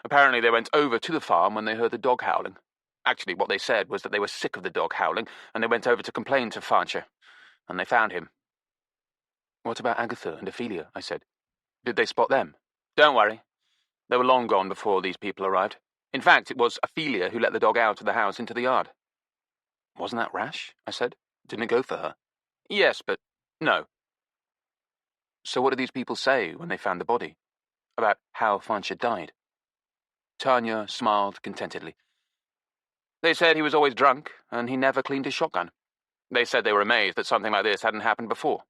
apparently they went over to the farm when they heard the dog howling. Actually, what they said was that they were sick of the dog howling, and they went over to complain to Fancia. And they found him. What about Agatha and Ophelia? I said. Did they spot them? Don't worry. They were long gone before these people arrived. In fact, it was Ophelia who let the dog out of the house into the yard. Wasn't that rash? I said. Didn't it go for her? Yes, but no. So what did these people say when they found the body? About how Fancia died? Tanya smiled contentedly. They said he was always drunk, and he never cleaned his shotgun. They said they were amazed that something like this hadn't happened before.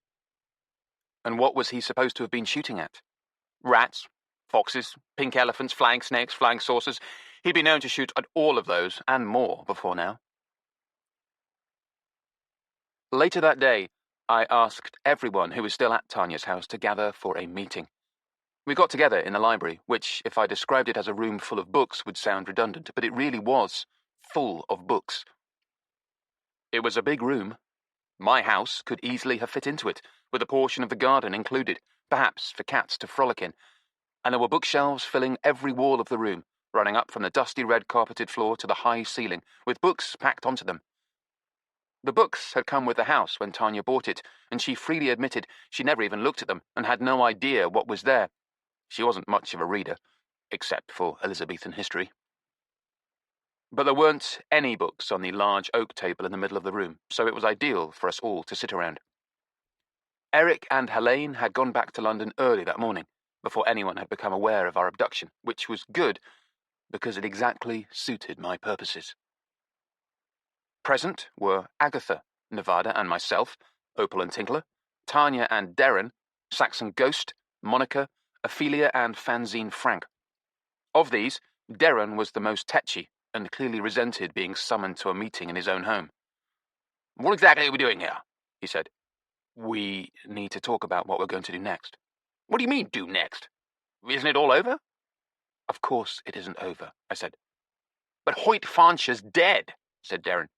And what was he supposed to have been shooting at? Rats, foxes, pink elephants, flying snakes, flying saucers. He'd been known to shoot at all of those and more before now. Later that day, I asked everyone who was still at Tanya's house to gather for a meeting. We got together in the library, which, if I described it as a room full of books, would sound redundant, but it really was full of books. It was a big room. My house could easily have fit into it, with a portion of the garden included, perhaps for cats to frolic in, and there were bookshelves filling every wall of the room, running up from the dusty red carpeted floor to the high ceiling, with books packed onto them. The books had come with the house when Tanya bought it, and she freely admitted she never even looked at them and had no idea what was there. She wasn't much of a reader, except for Elizabethan history. But there weren't any books on the large oak table in the middle of the room, so it was ideal for us all to sit around. Erik and Helene had gone back to London early that morning, before anyone had become aware of our abduction, which was good, because it exactly suited my purposes. Present were Agatha, Nevada and myself, Opal and Tinkler, Tanya and Darren, Saxon Ghost, Monica, Ophelia and Fanzine Frank. Of these, Darren was the most tetchy and clearly resented being summoned to a meeting in his own home. "What exactly are we doing here?" he said. "We need to talk about what we're going to do next." "What do you mean, do next? Isn't it all over?" "Of course it isn't over," I said. "But Hoyt Fanshawe's dead," said Darren.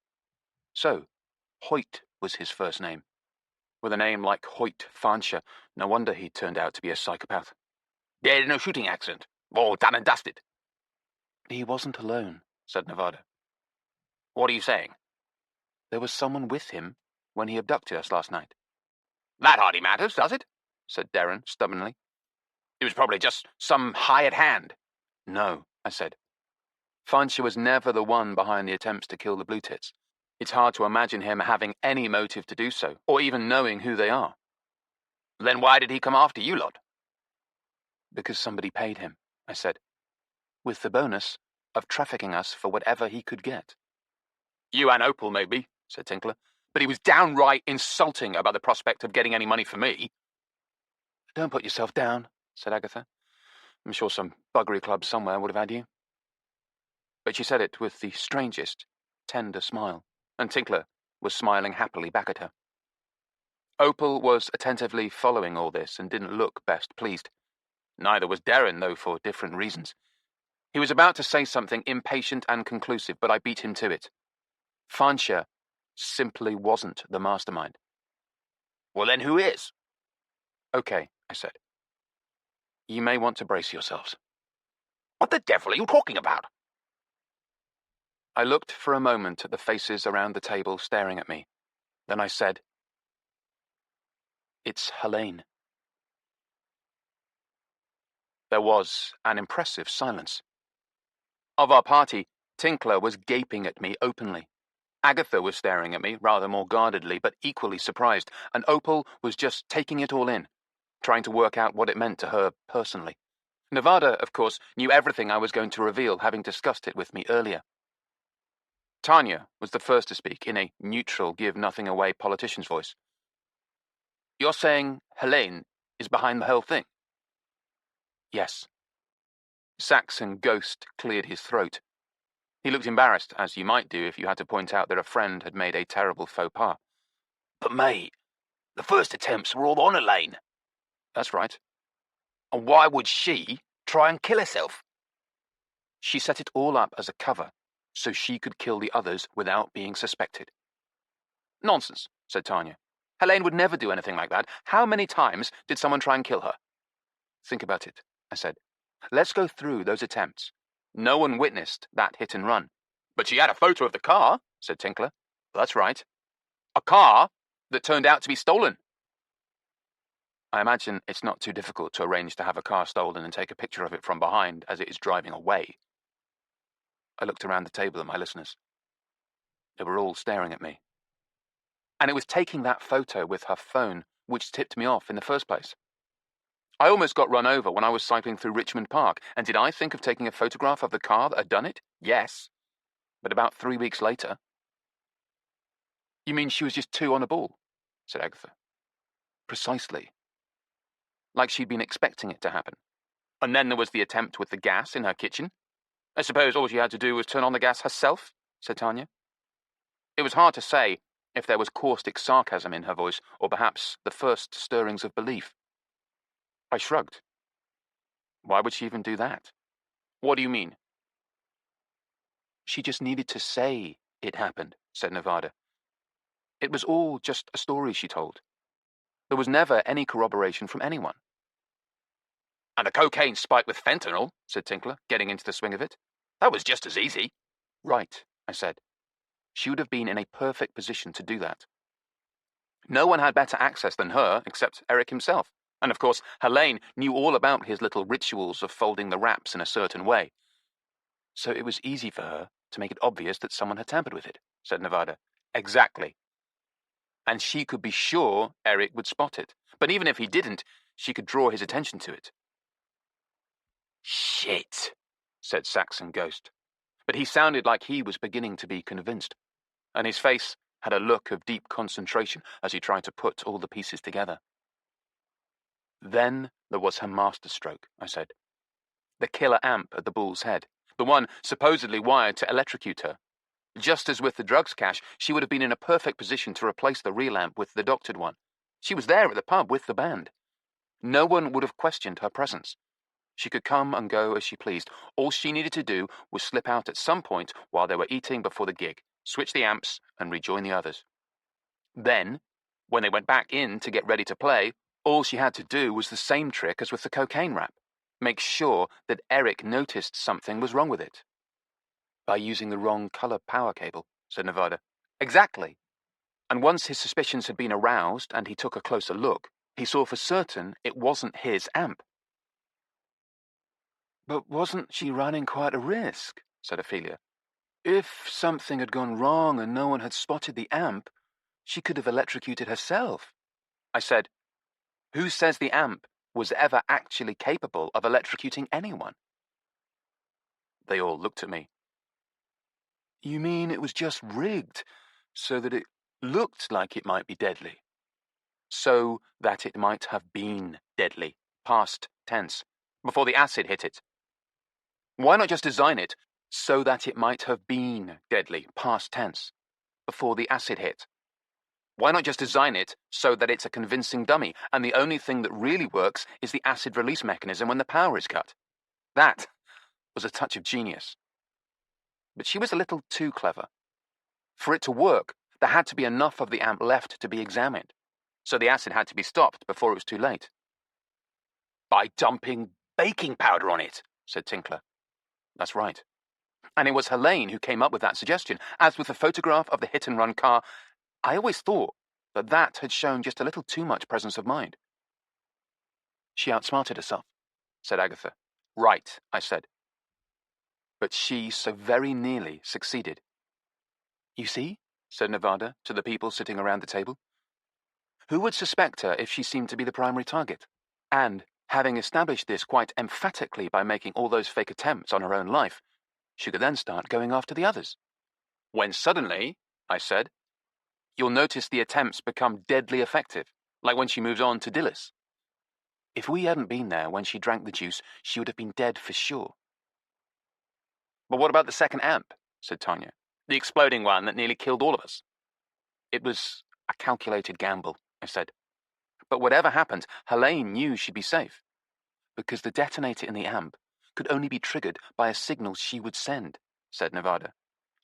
So, Hoyt was his first name. With a name like Hoyt Fanshawe, no wonder he turned out to be a psychopath. "Dead in a shooting accident. All done and dusted." "He wasn't alone," said Nevada. "What are you saying?" "There was someone with him when he abducted us last night." "That hardly matters, does it?" said Darren stubbornly. "It was probably just some hired hand." "No," I said. Fanshawe was never the one behind the attempts to kill the Blue Tits. It's hard to imagine him having any motive to do so, or even knowing who they are. "Then why did he come after you lot?" "Because somebody paid him," I said, "with the bonus of trafficking us for whatever he could get." "You and Opal, maybe," said Tinkler, "but he was downright insulting about the prospect of getting any money for me." "Don't put yourself down," said Agatha. "I'm sure some buggery club somewhere would have had you." But she said it with the strangest, tender smile, and Tinkler was smiling happily back at her. Opal was attentively following all this and didn't look best pleased. Neither was Darren, though for different reasons. He was about to say something impatient and conclusive, but I beat him to it. Fanshawe simply wasn't the mastermind. "Well, then who is?" "Okay," I said. "You may want to brace yourselves." "What the devil are you talking about?" I looked for a moment at the faces around the table staring at me. Then I said, "It's Helene." There was an impressive silence. Of our party, Tinkler was gaping at me openly. Agatha was staring at me, rather more guardedly, but equally surprised, and Opal was just taking it all in, trying to work out what it meant to her personally. Nevada, of course, knew everything I was going to reveal, having discussed it with me earlier. Tanya was the first to speak, in a neutral, give-nothing-away politician's voice. "You're saying Helene is behind the whole thing?" "Yes." Saxon Ghost cleared his throat. He looked embarrassed, as you might do if you had to point out that a friend had made a terrible faux pas. "But mate, the first attempts were all on Helene." "That's right." "And why would she try and kill herself?" "She set it all up as a cover, so she could kill the others without being suspected." "Nonsense," said Tanya. "Helene would never do anything like that. How many times did someone try and kill her?" "Think about it," I said. "Let's go through those attempts. No one witnessed that hit and run." "But she had a photo of the car," said Tinkler. "That's right. A car that turned out to be stolen." "I imagine it's not too difficult to arrange to have a car stolen and take a picture of it from behind as it is driving away." I looked around the table at my listeners. They were all staring at me. And it was taking that photo with her phone which tipped me off in the first place. I almost got run over when I was cycling through Richmond Park, and did I think of taking a photograph of the car that had done it? Yes. But about 3 weeks later... "You mean she was just too on a ball?" said Agatha. "Precisely. Like she'd been expecting it to happen. And then there was the attempt with the gas in her kitchen." I suppose all she had to do was turn on the gas herself, said Tanya. It was hard to say if there was caustic sarcasm in her voice, or perhaps the first stirrings of belief. I shrugged. Why would she even do that? What do you mean? She just needed to say it happened, said Nevada. It was all just a story she told. There was never any corroboration from anyone. And a cocaine spike with fentanyl, said Tinkler, getting into the swing of it. That was just as easy. Right, I said. She would have been in a perfect position to do that. No one had better access than her, except Erik himself. And of course, Helene knew all about his little rituals of folding the wraps in a certain way. So it was easy for her to make it obvious that someone had tampered with it, said Nevada. Exactly. And she could be sure Erik would spot it. But even if he didn't, she could draw his attention to it. Shit, said Saxon Ghost. But he sounded like he was beginning to be convinced, and his face had a look of deep concentration as he tried to put all the pieces together. Then there was her masterstroke, I said. The killer amp at the bull's head, the one supposedly wired to electrocute her. Just as with the drugs cache, she would have been in a perfect position to replace the real amp with the doctored one. She was there at the pub with the band. No one would have questioned her presence. She could come and go as she pleased. All she needed to do was slip out at some point while they were eating before the gig, switch the amps, and rejoin the others. Then, when they went back in to get ready to play, all she had to do was the same trick as with the cocaine wrap. Make sure that Erik noticed something was wrong with it. By using the wrong color power cable, said Nevada. Exactly. And once his suspicions had been aroused and he took a closer look, he saw for certain it wasn't his amp. But wasn't she running quite a risk, said Ophelia. If something had gone wrong and no one had spotted the amp, she could have electrocuted herself. I said, who says the amp was ever actually capable of electrocuting anyone? They all looked at me. You mean it was just rigged, so that it looked like it might be deadly? So that it might have been deadly, past tense, before the acid hit it. Why not just design it so that it might have been deadly, past tense, before the acid hit? Why not just design it so that it's a convincing dummy, and the only thing that really works is the acid release mechanism when the power is cut? That was a touch of genius. But she was a little too clever. For it to work, there had to be enough of the amp left to be examined, so the acid had to be stopped before it was too late. By dumping baking powder on it, said Tinkler. That's right. And it was Helene who came up with that suggestion. As with the photograph of the hit-and-run car, I always thought that that had shown just a little too much presence of mind. She outsmarted herself, said Agatha. Right, I said. But she so very nearly succeeded. You see, said Nevada to the people sitting around the table. Who would suspect her if she seemed to be the primary target? And, having established this quite emphatically by making all those fake attempts on her own life, she could then start going after the others. When suddenly, I said, you'll notice the attempts become deadly effective, like when she moves on to Dillis. If we hadn't been there when she drank the juice, she would have been dead for sure. But what about the second amp? Said Tanya. The exploding one that nearly killed all of us. It was a calculated gamble, I said. But whatever happened, Helene knew she'd be safe, because the detonator in the amp could only be triggered by a signal she would send, said Nevada,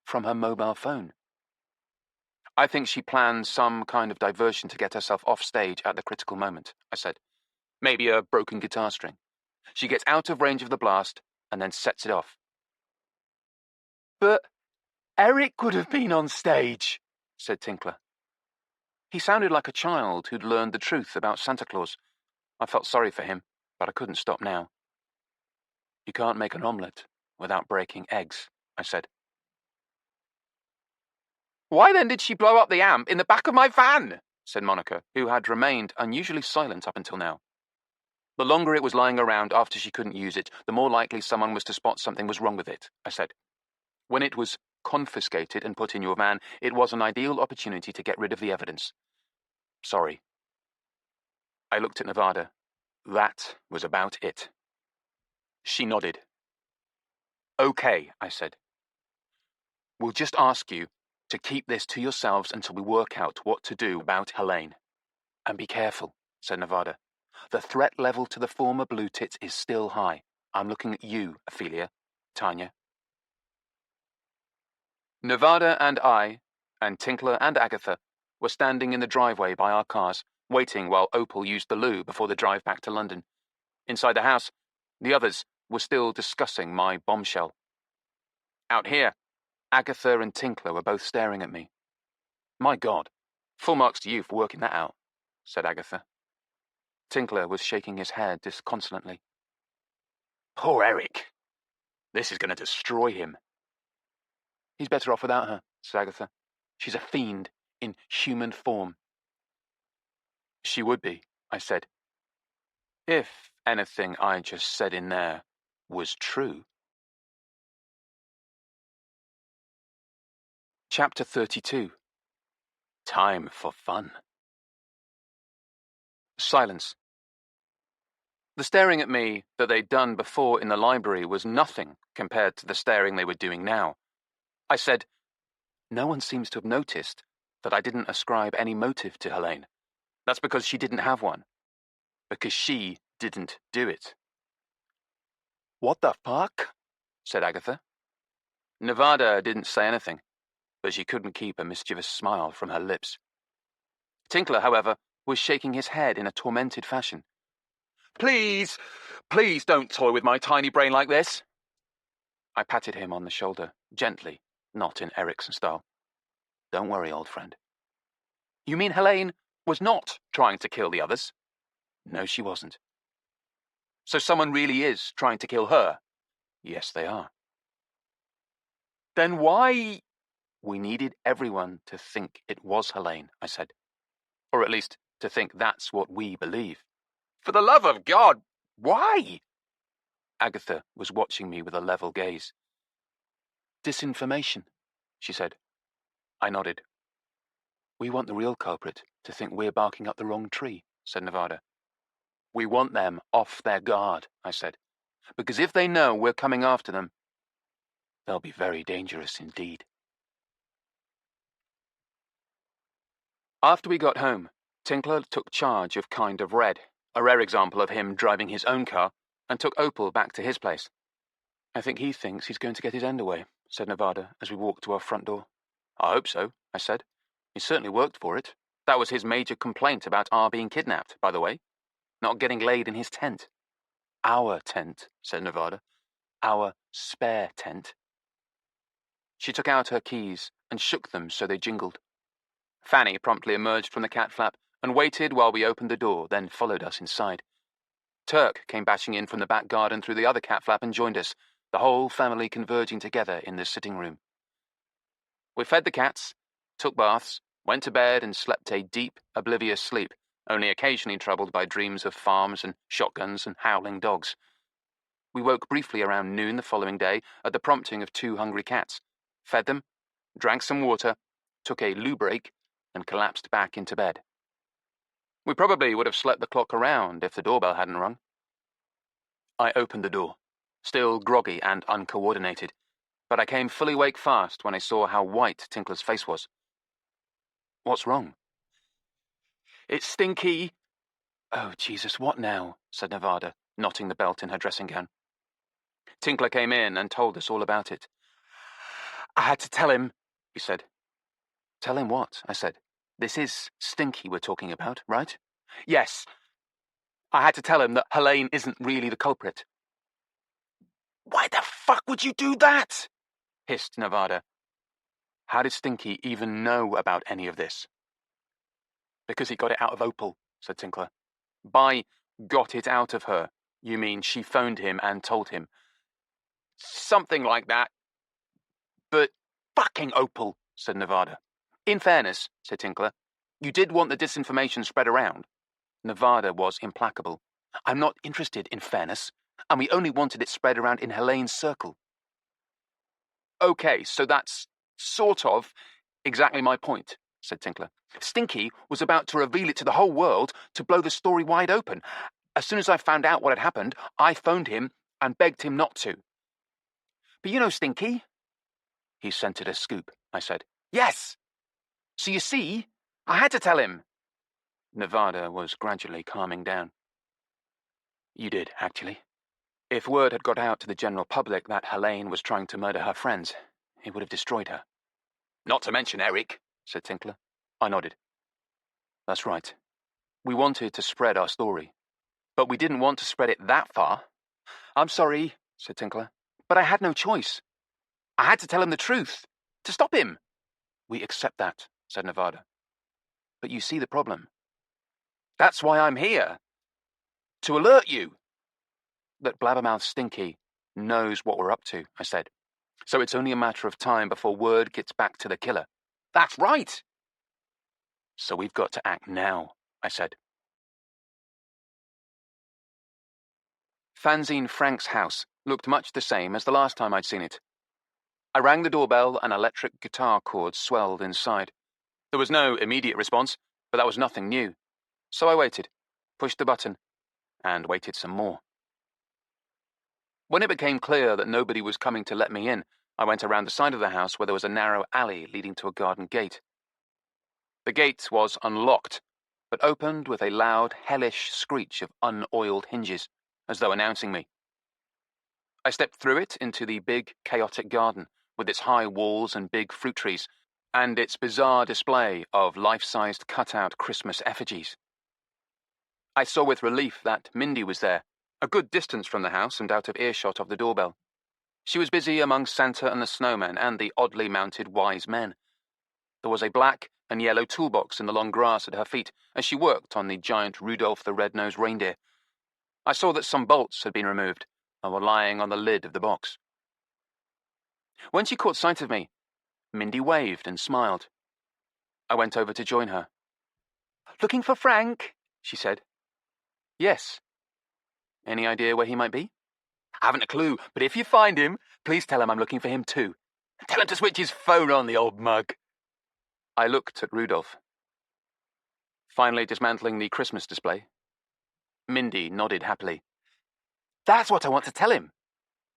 from her mobile phone. I think she planned some kind of diversion to get herself off stage at the critical moment, I said. Maybe a broken guitar string. She gets out of range of the blast and then sets it off. But Erik would have been on stage, said Tinkler. He sounded like a child who'd learned the truth about Santa Claus. I felt sorry for him, but I couldn't stop now. You can't make an omelette without breaking eggs, I said. Why then did she blow up the amp in the back of my van? Said Monica, who had remained unusually silent up until now. The longer it was lying around after she couldn't use it, the more likely someone was to spot something was wrong with it, I said. When it was confiscated and put in your van, it was an ideal opportunity to get rid of the evidence. Sorry. I looked at Nevada. That was about it. She nodded. Okay, I said. We'll just ask you to keep this to yourselves until we work out what to do about Helene. And be careful, said Nevada. The threat level to the former Blue Tits is still high. I'm looking at you, Ophelia, Tanya. Nevada and I, and Tinkler and Agatha, were standing in the driveway by our cars, waiting while Opal used the loo before the drive back to London. Inside the house, the others were still discussing my bombshell. Out here, Agatha and Tinkler were both staring at me. My God, full marks to you for working that out, said Agatha. Tinkler was shaking his head disconsolately. Poor Erik. This is going to destroy him. He's better off without her, said Agatha. She's a fiend in human form. She would be, I said. If anything I just said in there was true. Chapter 32. Time for fun. Silence. The staring at me that they'd done before in the library was nothing compared to the staring they were doing now. I said, no one seems to have noticed that I didn't ascribe any motive to Helene. That's because she didn't have one. Because she didn't do it. What the fuck? Said Agatha. Nevada didn't say anything, but she couldn't keep a mischievous smile from her lips. Tinkler, however, was shaking his head in a tormented fashion. Please, please don't toy with my tiny brain like this. I patted him on the shoulder, gently, not in Erik's style. Don't worry, old friend. You mean Helene was not trying to kill the others? No, she wasn't. So someone really is trying to kill her? Yes, they are. Then why? We needed everyone to think it was Helene, I said. Or at least to think that's what we believe. For the love of God, why? Agatha was watching me with a level gaze. Disinformation, she said. I nodded. We want the real culprit to think we're barking up the wrong tree, said Nevada. We want them off their guard, I said, because if they know we're coming after them, they'll be very dangerous indeed. After we got home, Tinkler took charge of Kind of Red, a rare example of him driving his own car, and took Opal back to his place. I think he thinks he's going to get his end away, said Nevada as we walked to our front door. I hope so, I said. He certainly worked for it. That was his major complaint about our being kidnapped, by the way. Not getting laid in his tent. Our tent, said Nevada. Our spare tent. She took out her keys and shook them so they jingled. Fanny promptly emerged from the cat flap and waited while we opened the door, then followed us inside. Turk came bashing in from the back garden through the other cat flap and joined us, the whole family converging together in the sitting room. We fed the cats, took baths, went to bed and slept a deep, oblivious sleep, only occasionally troubled by dreams of farms and shotguns and howling dogs. We woke briefly around noon the following day at the prompting of 2 hungry cats, fed them, drank some water, took a loo break, and collapsed back into bed. We probably would have slept the clock around if the doorbell hadn't rung. I opened the door, still groggy and uncoordinated, but I came fully awake fast when I saw how white Tinkler's face was. What's wrong? It's Stinky. Oh, Jesus, what now? Said Nevada, knotting the belt in her dressing gown. Tinkler came in and told us all about it. I had to tell him, he said. Tell him what? I said. This is Stinky we're talking about, right? Yes. I had to tell him that Helene isn't really the culprit. Why the fuck would you do that? Hissed Nevada. How did Stinky even know about any of this? Because he got it out of Opal, said Tinkler. By got it out of her, you mean she phoned him and told him? Something like that. But fucking Opal, said Nevada. In fairness, said Tinkler, you did want the disinformation spread around. Nevada was implacable. I'm not interested in fairness, and we only wanted it spread around in Helene's circle. Okay, so that's sort of exactly my point, said Tinkler. Stinky was about to reveal it to the whole world to blow the story wide open. As soon as I found out what had happened, I phoned him and begged him not to. But you know Stinky. He scented a scoop, I said. Yes! So you see, I had to tell him. Nevada was gradually calming down. You did, actually. If word had got out to the general public that Helene was trying to murder her friends, it would have destroyed her. Not to mention Erik, said Tinkler. I nodded. That's right. We wanted to spread our story, but we didn't want to spread it that far. I'm sorry, said Tinkler, but I had no choice. I had to tell him the truth, to stop him. We accept that, said Nevada. But you see the problem. That's why I'm here. To alert you. That blabbermouth Stinky knows what we're up to, I said. So it's only a matter of time before word gets back to the killer. That's right. So we've got to act now, I said. Fanzine Frank's house looked much the same as the last time I'd seen it. I rang the doorbell and electric guitar chords swelled inside. There was no immediate response, but that was nothing new. So I waited, pushed the button, and waited some more. When it became clear that nobody was coming to let me in, I went around the side of the house where there was a narrow alley leading to a garden gate. The gate was unlocked, but opened with a loud, hellish screech of unoiled hinges, as though announcing me. I stepped through it into the big, chaotic garden, with its high walls and big fruit trees, and its bizarre display of life-sized cut-out Christmas effigies. I saw with relief that Mindy was there, a good distance from the house and out of earshot of the doorbell. She was busy among Santa and the snowmen and the oddly mounted wise men. There was a black and yellow toolbox in the long grass at her feet as she worked on the giant Rudolph the Red-Nosed Reindeer. I saw that some bolts had been removed and were lying on the lid of the box. When she caught sight of me, Mindy waved and smiled. I went over to join her. Looking for Frank? She said. Yes. Any idea where he might be? Haven't a clue, but if you find him, please tell him I'm looking for him too. Tell him to switch his phone on, the old mug. I looked at Rudolph. Finally dismantling the Christmas display. Mindy nodded happily. That's what I want to tell him.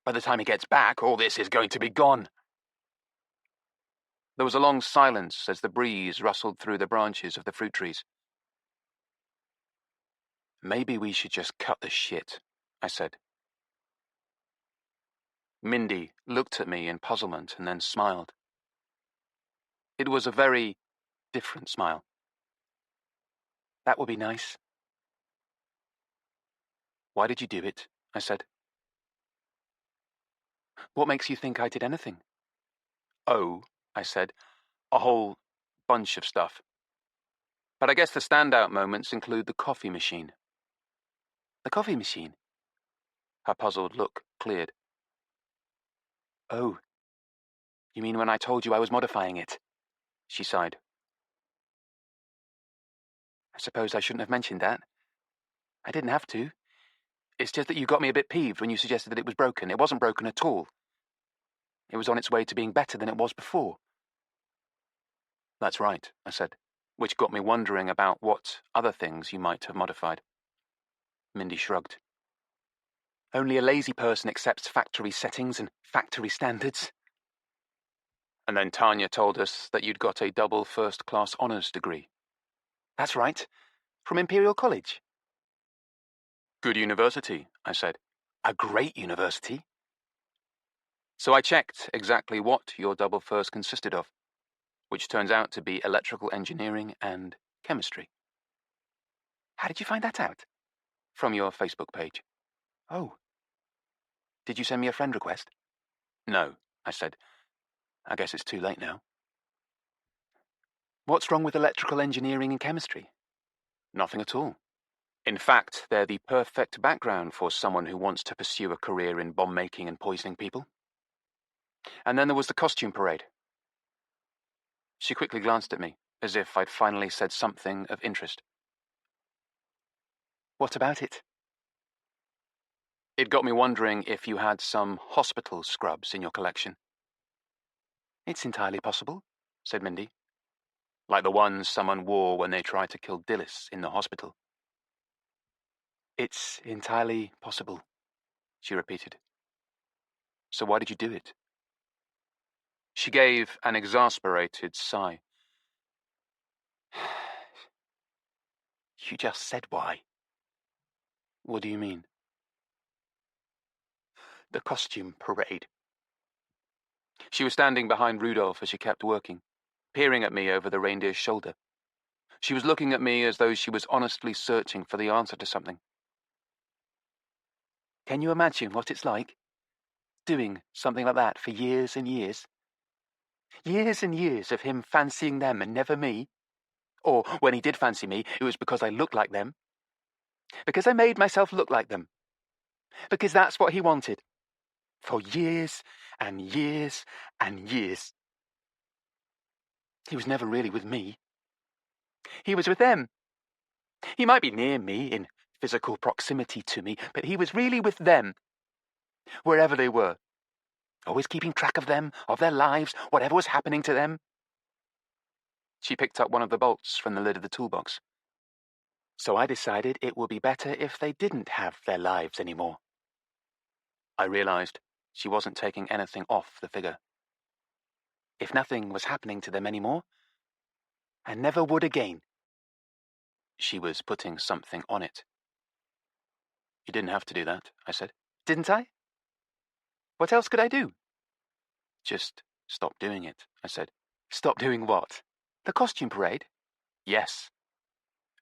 By the time he gets back, all this is going to be gone. There was a long silence as the breeze rustled through the branches of the fruit trees. Maybe we should just cut the shit, I said. Mindy looked at me in puzzlement and then smiled. It was a very different smile. That would be nice. Why did you do it? I said. What makes you think I did anything? Oh, I said, a whole bunch of stuff. But I guess the standout moments include the coffee machine. The coffee machine? Her puzzled look cleared. Oh, you mean when I told you I was modifying it? She sighed. I suppose I shouldn't have mentioned that. I didn't have to. It's just that you got me a bit peeved when you suggested that it was broken. It wasn't broken at all. It was on its way to being better than it was before. That's right, I said, which got me wondering about what other things you might have modified. Mindy shrugged. Only a lazy person accepts factory settings and factory standards. And then Tanya told us that you'd got a double first-class honours degree. That's right, from Imperial College. Good university, I said. A great university. So I checked exactly what your double first consisted of, which turns out to be electrical engineering and chemistry. How did you find that out? From your Facebook page. Oh. Did you send me a friend request? No, I said. I guess it's too late now. What's wrong with electrical engineering and chemistry? Nothing at all. In fact, they're the perfect background for someone who wants to pursue a career in bomb making and poisoning people. And then there was the costume parade. She quickly glanced at me, as if I'd finally said something of interest. What about it? It got me wondering if you had some hospital scrubs in your collection. It's entirely possible, said Mindy. Like the ones someone wore when they tried to kill Dillis in the hospital. It's entirely possible, she repeated. So why did you do it? She gave an exasperated sigh. You just said why. What do you mean? The costume parade. She was standing behind Rudolph as she kept working, peering at me over the reindeer's shoulder. She was looking at me as though she was honestly searching for the answer to something. Can you imagine what it's like? Doing something like that for years and years? Years and years of him fancying them and never me? Or when he did fancy me, it was because I looked like them. Because I made myself look like them. Because that's what he wanted. For years and years and years. He was never really with me. He was with them. He might be near me, in physical proximity to me, but he was really with them. Wherever they were. Always keeping track of them, of their lives, whatever was happening to them. She picked up one of the bolts from the lid of the toolbox. So I decided it would be better if they didn't have their lives anymore. I realized she wasn't taking anything off the figure. If nothing was happening to them anymore, and never would again. She was putting something on it. You didn't have to do that, I said. Didn't I? What else could I do? Just stop doing it, I said. Stop doing what? The costume parade? Yes.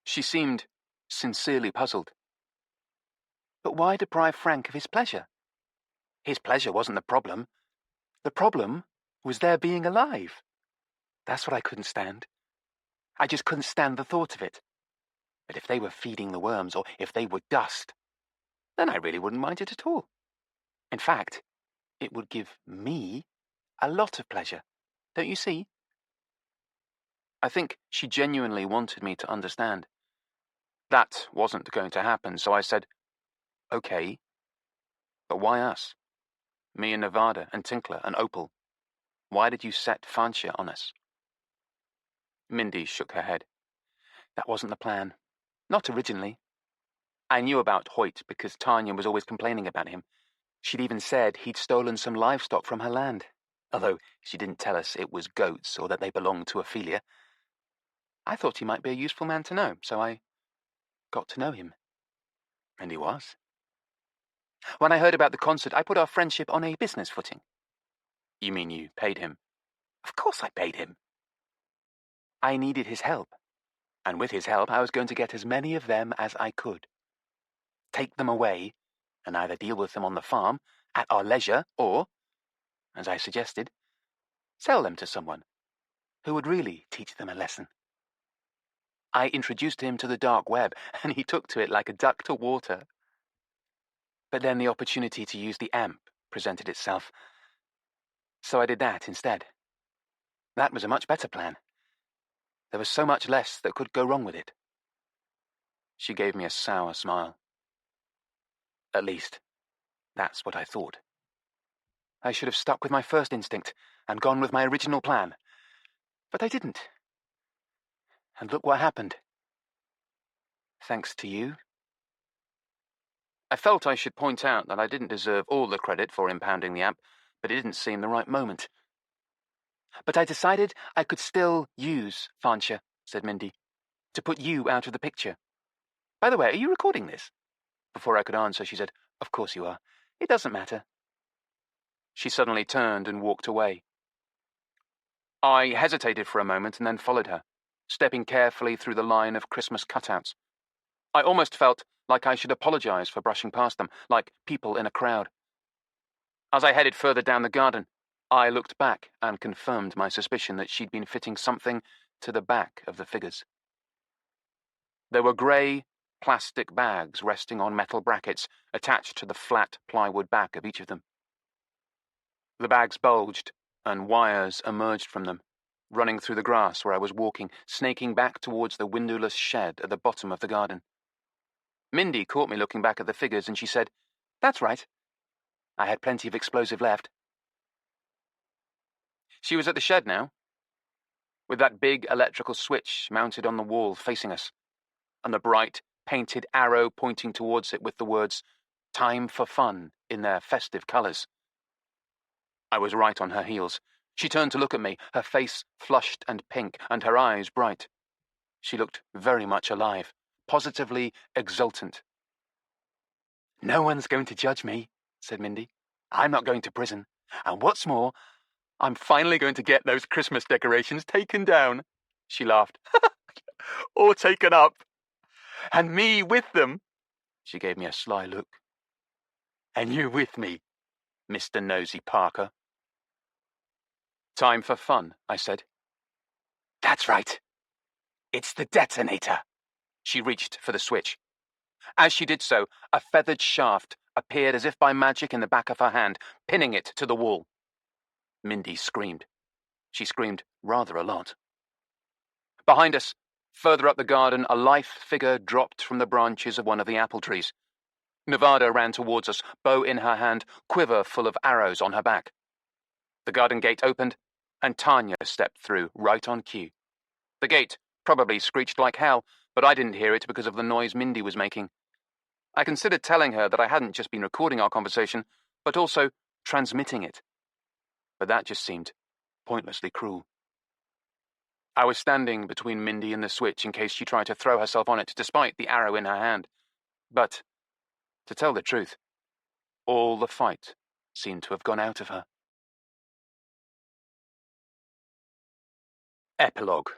She seemed sincerely puzzled. But why deprive Frank of his pleasure? His pleasure wasn't the problem. The problem was their being alive. That's what I couldn't stand. I just couldn't stand the thought of it. But if they were feeding the worms, or if they were dust, then I really wouldn't mind it at all. In fact, it would give me a lot of pleasure. Don't you see? I think she genuinely wanted me to understand. That wasn't going to happen, so I said, okay, but why us? Me and Nevada and Tinkler and Opal. Why did you set Fancia on us? Mindy shook her head. That wasn't the plan. Not originally. I knew about Hoyt because Tanya was always complaining about him. She'd even said he'd stolen some livestock from her land, although she didn't tell us it was goats or that they belonged to Ophelia. I thought he might be a useful man to know, so I got to know him. And he was. When I heard about the concert, I put our friendship on a business footing. You mean you paid him? Of course I paid him. I needed his help, and with his help I was going to get as many of them as I could. Take them away, and either deal with them on the farm, at our leisure, or, as I suggested, sell them to someone who would really teach them a lesson. I introduced him to the dark web, and he took to it like a duck to water. But then the opportunity to use the amp presented itself, so I did that instead. That was a much better plan. There was so much less that could go wrong with it. She gave me a sour smile. At least, that's what I thought. I should have stuck with my first instinct and gone with my original plan. But I didn't. And look what happened. Thanks to you. I felt I should point out that I didn't deserve all the credit for impounding the amp, but it didn't seem the right moment. But I decided I could still use Fancia, said Mindy, to put you out of the picture. By the way, are you recording this? Before I could answer, she said, Of course you are. It doesn't matter. She suddenly turned and walked away. I hesitated for a moment and then followed her, stepping carefully through the line of Christmas cutouts. I almost felt like I should apologize for brushing past them, like people in a crowd. As I headed further down the garden, I looked back and confirmed my suspicion that she'd been fitting something to the back of the figures. There were grey, plastic bags resting on metal brackets attached to the flat plywood back of each of them. The bags bulged, and wires emerged from them, running through the grass where I was walking, snaking back towards the windowless shed at the bottom of the garden. Mindy caught me looking back at the figures, and she said, That's right. I had plenty of explosive left. She was at the shed now, with that big electrical switch mounted on the wall facing us, and the bright, painted arrow pointing towards it with the words, Time for Fun, in their festive colours. I was right on her heels. She turned to look at me, her face flushed and pink, and her eyes bright. She looked very much alive, positively exultant. "No one's going to judge me," said Mindy. "I'm not going to prison. And what's more, I'm finally going to get those Christmas decorations taken down." She laughed. "Or taken up. And me with them." She gave me a sly look. "And you with me, Mr. Nosy Parker." "Time for fun," I said. "That's right. It's the detonator." She reached for the switch. As she did so, a feathered shaft appeared as if by magic in the back of her hand, pinning it to the wall. Mindy screamed. She screamed rather a lot. Behind us, further up the garden, a lithe figure dropped from the branches of one of the apple trees. Nevada ran towards us, bow in her hand, quiver full of arrows on her back. The garden gate opened, and Tanya stepped through, right on cue. The gate probably screeched like hell, but I didn't hear it because of the noise Mindy was making. I considered telling her that I hadn't just been recording our conversation, but also transmitting it. But that just seemed pointlessly cruel. I was standing between Mindy and the switch in case she tried to throw herself on it, despite the arrow in her hand. But, to tell the truth, all the fight seemed to have gone out of her. Epilogue.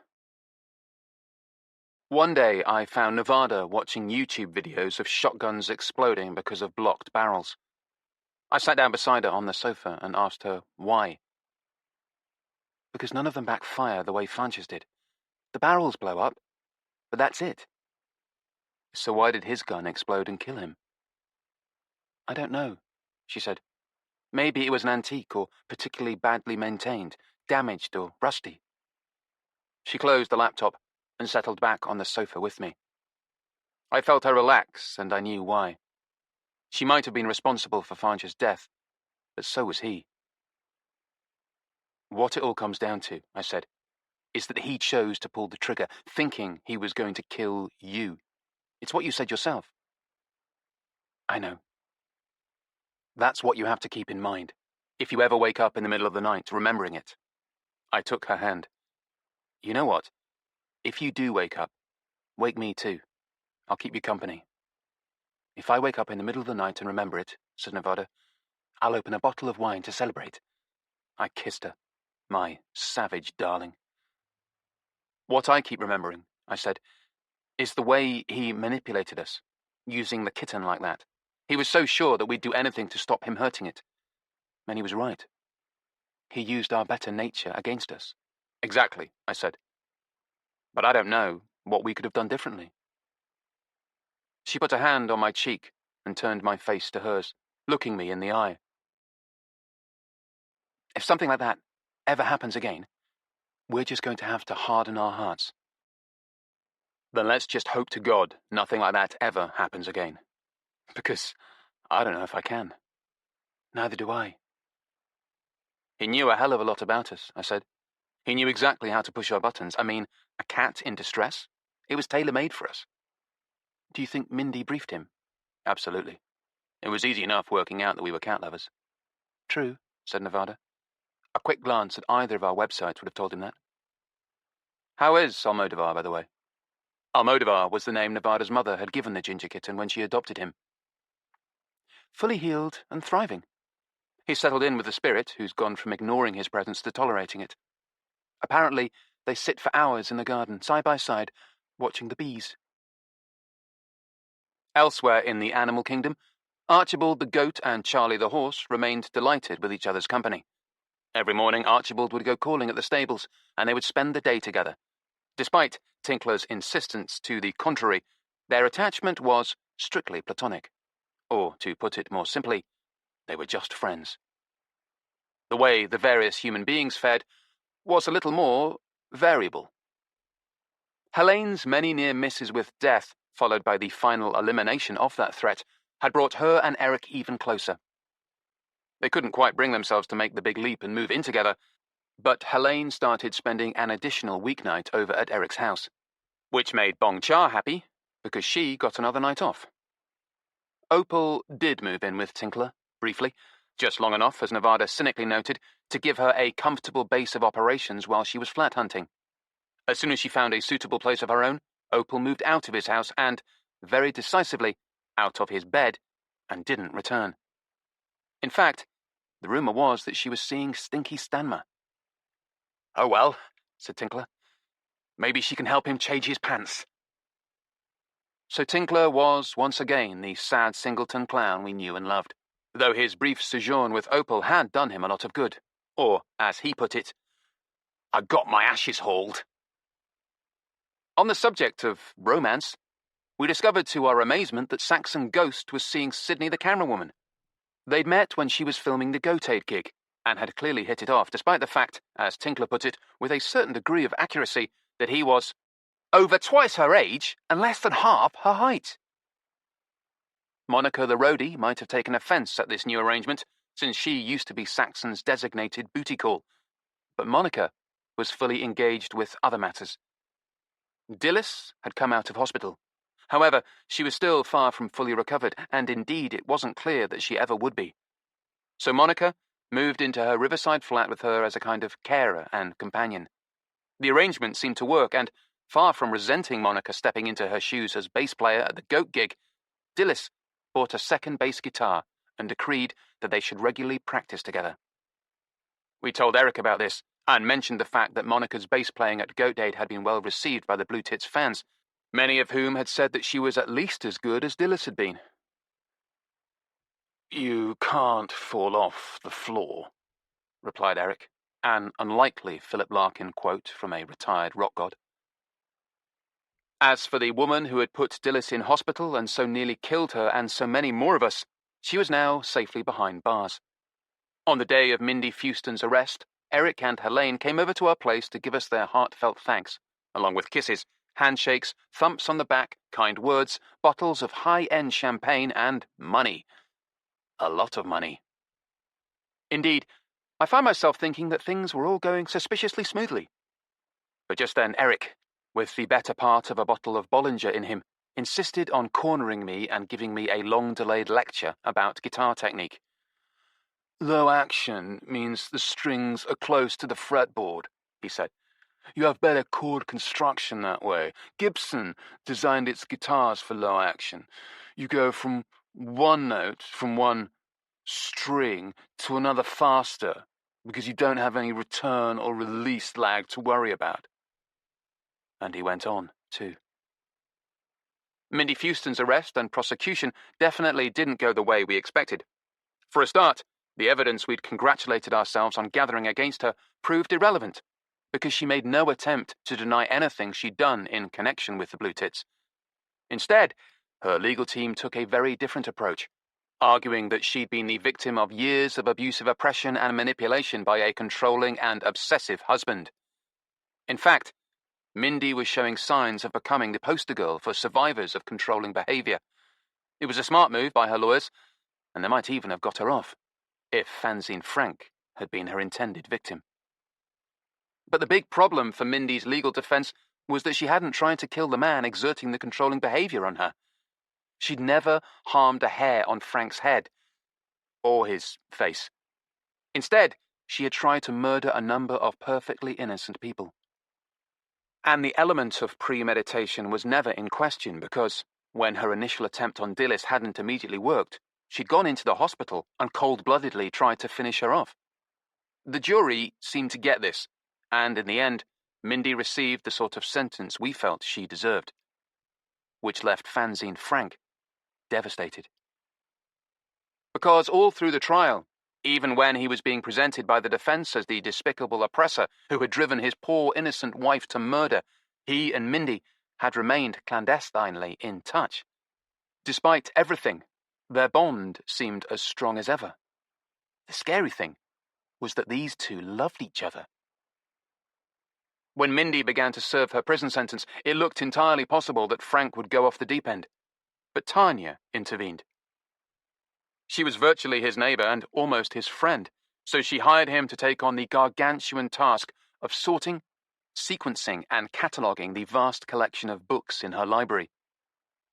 One day I found Nevada watching YouTube videos of shotguns exploding because of blocked barrels. I sat down beside her on the sofa and asked her why. "Because none of them backfire the way Fancher's did. The barrels blow up, but that's it." "So why did his gun explode and kill him?" "I don't know," she said. "Maybe it was an antique or particularly badly maintained, damaged or rusty." She closed the laptop and settled back on the sofa with me. I felt her relax, and I knew why. She might have been responsible for Fancher's death, but so was he. "What it all comes down to," I said, "is that he chose to pull the trigger, thinking he was going to kill you. It's what you said yourself." "I know. That's what you have to keep in mind, if you ever wake up in the middle of the night remembering it." I took her hand. "You know what? If you do wake up, wake me too. I'll keep you company." "If I wake up in the middle of the night and remember it," said Nevada, "I'll open a bottle of wine to celebrate." I kissed her. My savage darling. "What I keep remembering," I said, "is the way he manipulated us, using the kitten like that. He was so sure that we'd do anything to stop him hurting it. And he was right. He used our better nature against us." "Exactly," I said. "But I don't know what we could have done differently." She put a hand on my cheek and turned my face to hers, looking me in the eye. "If something like that ever happens again, we're just going to have to harden our hearts." "Then let's just hope to God nothing like that ever happens again. Because I don't know if I can." "Neither do I." "He knew a hell of a lot about us," I said. "He knew exactly how to push our buttons. I mean, a cat in distress? It was tailor-made for us." "Do you think Mindy briefed him?" "Absolutely. It was easy enough working out that we were cat lovers." "True," said Nevada. A quick glance at either of our websites would have told him that. "How is Almodovar, by the way?" Almodovar was the name Nevada's mother had given the ginger kitten when she adopted him. "Fully healed and thriving. He's settled in with the spirit, who's gone from ignoring his presence to tolerating it. Apparently, they sit for hours in the garden, side by side, watching the bees." Elsewhere in the animal kingdom, Archibald the goat and Charlie the horse remained delighted with each other's company. Every morning Archibald would go calling at the stables, and they would spend the day together. Despite Tinkler's insistence to the contrary, their attachment was strictly platonic. Or, to put it more simply, they were just friends. The way the various human beings fared was a little more variable. Helene's many near misses with death, followed by the final elimination of that threat, had brought her and Erik even closer. They couldn't quite bring themselves to make the big leap and move in together, but Helene started spending an additional weeknight over at Erik's house, which made Bong Cha happy, because she got another night off. Opal did move in with Tinkler, briefly, just long enough, as Nevada cynically noted, to give her a comfortable base of operations while she was flat hunting. As soon as she found a suitable place of her own, Opal moved out of his house and, very decisively, out of his bed, and didn't return. In fact, the rumour was that she was seeing Stinky Stanmer. "Oh well," said Tinkler. "Maybe she can help him change his pants." So Tinkler was, once again, the sad singleton clown we knew and loved, though his brief sojourn with Opal had done him a lot of good. Or, as he put it, "I got my ashes hauled." On the subject of romance, we discovered to our amazement that Saxon Ghost was seeing Sydney the camerawoman. They'd met when she was filming the Goatade gig, and had clearly hit it off, despite the fact, as Tinkler put it, with a certain degree of accuracy, that he was over twice her age and less than half her height. Monica the roadie might have taken offence at this new arrangement, since she used to be Saxon's designated booty call, but Monica was fully engaged with other matters. Dilys had come out of hospital. However, she was still far from fully recovered, and indeed it wasn't clear that she ever would be. So Monica moved into her riverside flat with her as a kind of carer and companion. The arrangement seemed to work, and, far from resenting Monica stepping into her shoes as bass player at the Goat gig, Dilys bought a second bass guitar and decreed that they should regularly practice together. We told Erik about this, and mentioned the fact that Monica's bass playing at Goatade had been well received by the Blue Tits fans, many of whom had said that she was at least as good as Dilys had been. "You can't fall off the floor," replied Erik, an unlikely Philip Larkin quote from a retired rock god. As for the woman who had put Dilys in hospital and so nearly killed her and so many more of us, she was now safely behind bars. On the day of Mindy Fewston's arrest, Erik and Helene came over to our place to give us their heartfelt thanks, along with kisses, handshakes, thumps on the back, kind words, bottles of high-end champagne, and money. A lot of money. Indeed, I found myself thinking that things were all going suspiciously smoothly. But just then Erik, with the better part of a bottle of Bollinger in him, insisted on cornering me and giving me a long-delayed lecture about guitar technique. "Low action means the strings are close to the fretboard," he said. "You have better chord construction that way. Gibson designed its guitars for low action. You go from one note, from one string, to another faster, because you don't have any return or release lag to worry about." And he went on, too. Mindy Fewston's arrest and prosecution definitely didn't go the way we expected. For a start, the evidence we'd congratulated ourselves on gathering against her proved irrelevant, because she made no attempt to deny anything she'd done in connection with the Blue Tits. Instead, her legal team took a very different approach, arguing that she'd been the victim of years of abusive oppression and manipulation by a controlling and obsessive husband. In fact, Mindy was showing signs of becoming the poster girl for survivors of controlling behaviour. It was a smart move by her lawyers, and they might even have got her off, if Fanzine Frank had been her intended victim. But the big problem for Mindy's legal defence was that she hadn't tried to kill the man exerting the controlling behaviour on her. She'd never harmed a hair on Frank's head, or his face. Instead, she had tried to murder a number of perfectly innocent people. And the element of premeditation was never in question because, when her initial attempt on Dilys hadn't immediately worked, she'd gone into the hospital and cold-bloodedly tried to finish her off. The jury seemed to get this, and in the end, Mindy received the sort of sentence we felt she deserved, which left Fanzine Frank devastated. Because all through the trial, even when he was being presented by the defence as the despicable oppressor who had driven his poor innocent wife to murder, he and Mindy had remained clandestinely in touch. Despite everything, their bond seemed as strong as ever. The scary thing was that these two loved each other. When Mindy began to serve her prison sentence, it looked entirely possible that Frank would go off the deep end. But Tanya intervened. She was virtually his neighbour and almost his friend, so she hired him to take on the gargantuan task of sorting, sequencing, and cataloguing the vast collection of books in her library.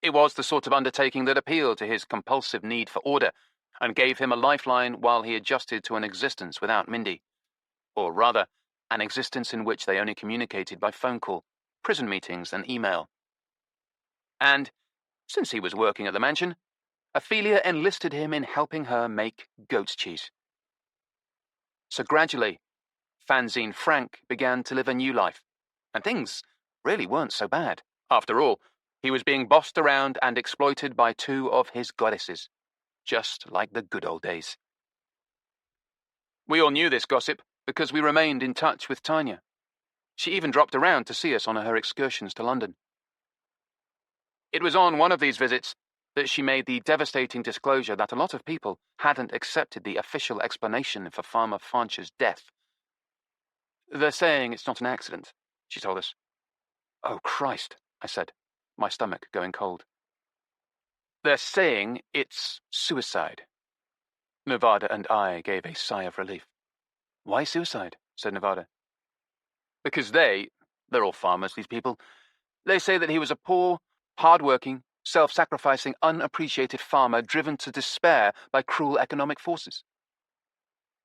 It was the sort of undertaking that appealed to his compulsive need for order, and gave him a lifeline while he adjusted to an existence without Mindy. Or rather, an existence in which they only communicated by phone call, prison meetings, and email. And, since he was working at the mansion, Ophelia enlisted him in helping her make goat's cheese. So gradually, Fanzine Frank began to live a new life, and things really weren't so bad. After all, he was being bossed around and exploited by two of his goddesses, just like the good old days. We all knew this gossip because we remained in touch with Tanya. She even dropped around to see us on her excursions to London. It was on one of these visits that she made the devastating disclosure that a lot of people hadn't accepted the official explanation for Farmer Fancher's death. They're saying it's not an accident, she told us. Oh, Christ, I said, my stomach going cold. They're saying it's suicide. Nevada and I gave a sigh of relief. Why suicide? Said Nevada. Because they're all farmers, these people. They say that he was a poor, hard-working, self-sacrificing, unappreciated farmer driven to despair by cruel economic forces.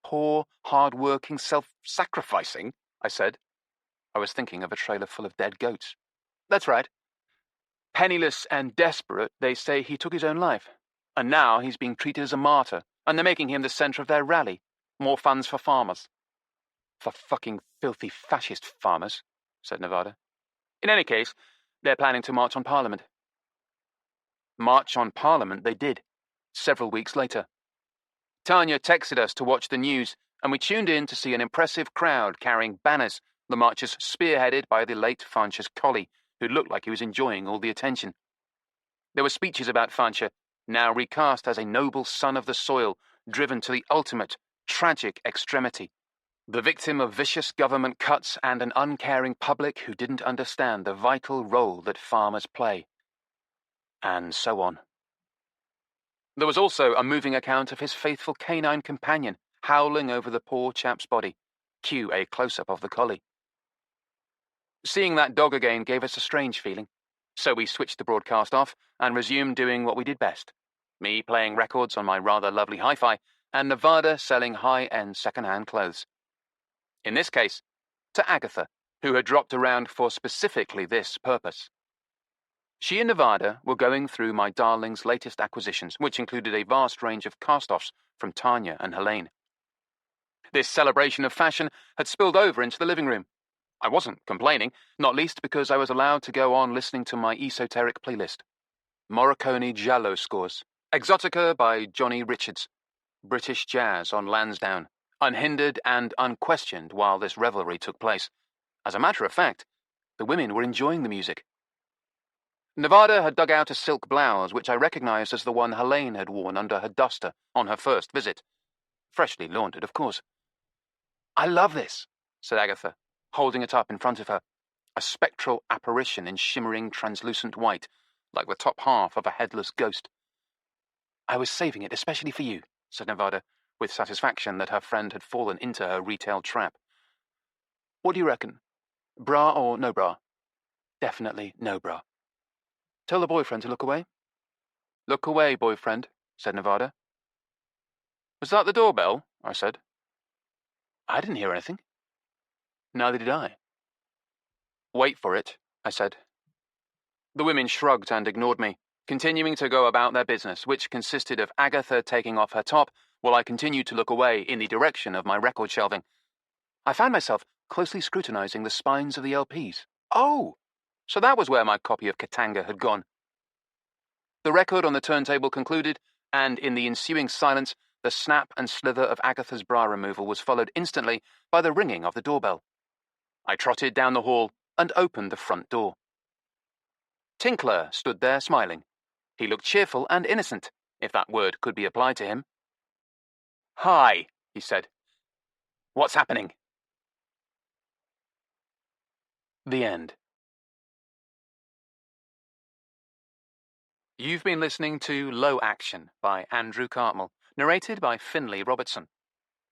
Poor, hard-working, self-sacrificing, I said. I was thinking of a trailer full of dead goats. That's right. Penniless and desperate, they say he took his own life. And now he's being treated as a martyr, and they're making him the centre of their rally. More funds for farmers. For fucking filthy fascist farmers, said Nevada. In any case, they're planning to march on Parliament. March on Parliament they did, several weeks later. Tanya texted us to watch the news, and we tuned in to see an impressive crowd carrying banners, the marchers spearheaded by the late Fancher's collie, who looked like he was enjoying all the attention. There were speeches about Fancher, now recast as a noble son of the soil, driven to the ultimate, tragic extremity. The victim of vicious government cuts and an uncaring public who didn't understand the vital role that farmers play. And so on. There was also a moving account of his faithful canine companion howling over the poor chap's body. Cue a close-up of the collie. Seeing that dog again gave us a strange feeling, so we switched the broadcast off and resumed doing what we did best. Me playing records on my rather lovely hi-fi, and Nevada selling high-end second-hand clothes. In this case, to Agatha, who had dropped around for specifically this purpose. She and Nevada were going through my darling's latest acquisitions, which included a vast range of cast-offs from Tanya and Helene. This celebration of fashion had spilled over into the living room. I wasn't complaining, not least because I was allowed to go on listening to my esoteric playlist. Morricone Giallo scores, Exotica by Johnny Richards, British jazz on Lansdowne, unhindered and unquestioned while this revelry took place. As a matter of fact, the women were enjoying the music. Nevada had dug out a silk blouse, which I recognized as the one Helene had worn under her duster on her first visit. Freshly laundered, of course. I love this, said Agatha, holding it up in front of her, a spectral apparition in shimmering, translucent white, like the top half of a headless ghost. I was saving it especially for you, said Nevada, with satisfaction that her friend had fallen into her retail trap. What do you reckon? Bra or no bra? Definitely no bra. Tell the boyfriend to look away. Look away, boyfriend, said Nevada. Was that the doorbell? I said. I didn't hear anything. Neither did I. Wait for it, I said. The women shrugged and ignored me, continuing to go about their business, which consisted of Agatha taking off her top while I continued to look away in the direction of my record shelving. I found myself closely scrutinizing the spines of the LPs. Oh! So that was where my copy of Katanga had gone. The record on the turntable concluded, and in the ensuing silence, the snap and slither of Agatha's bra removal was followed instantly by the ringing of the doorbell. I trotted down the hall and opened the front door. Tinkler stood there smiling. He looked cheerful and innocent, if that word could be applied to him. Hi, he said. What's happening? The end. You've been listening to Low Action by Andrew Cartmel, narrated by Finlay Robertson.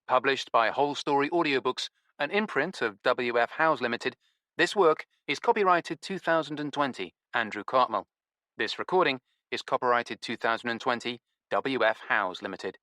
Published by Whole Story Audiobooks, an imprint of W.F. Howes Limited, this work is copyrighted 2020, Andrew Cartmel. This recording is copyrighted 2020, W.F. Howes Limited.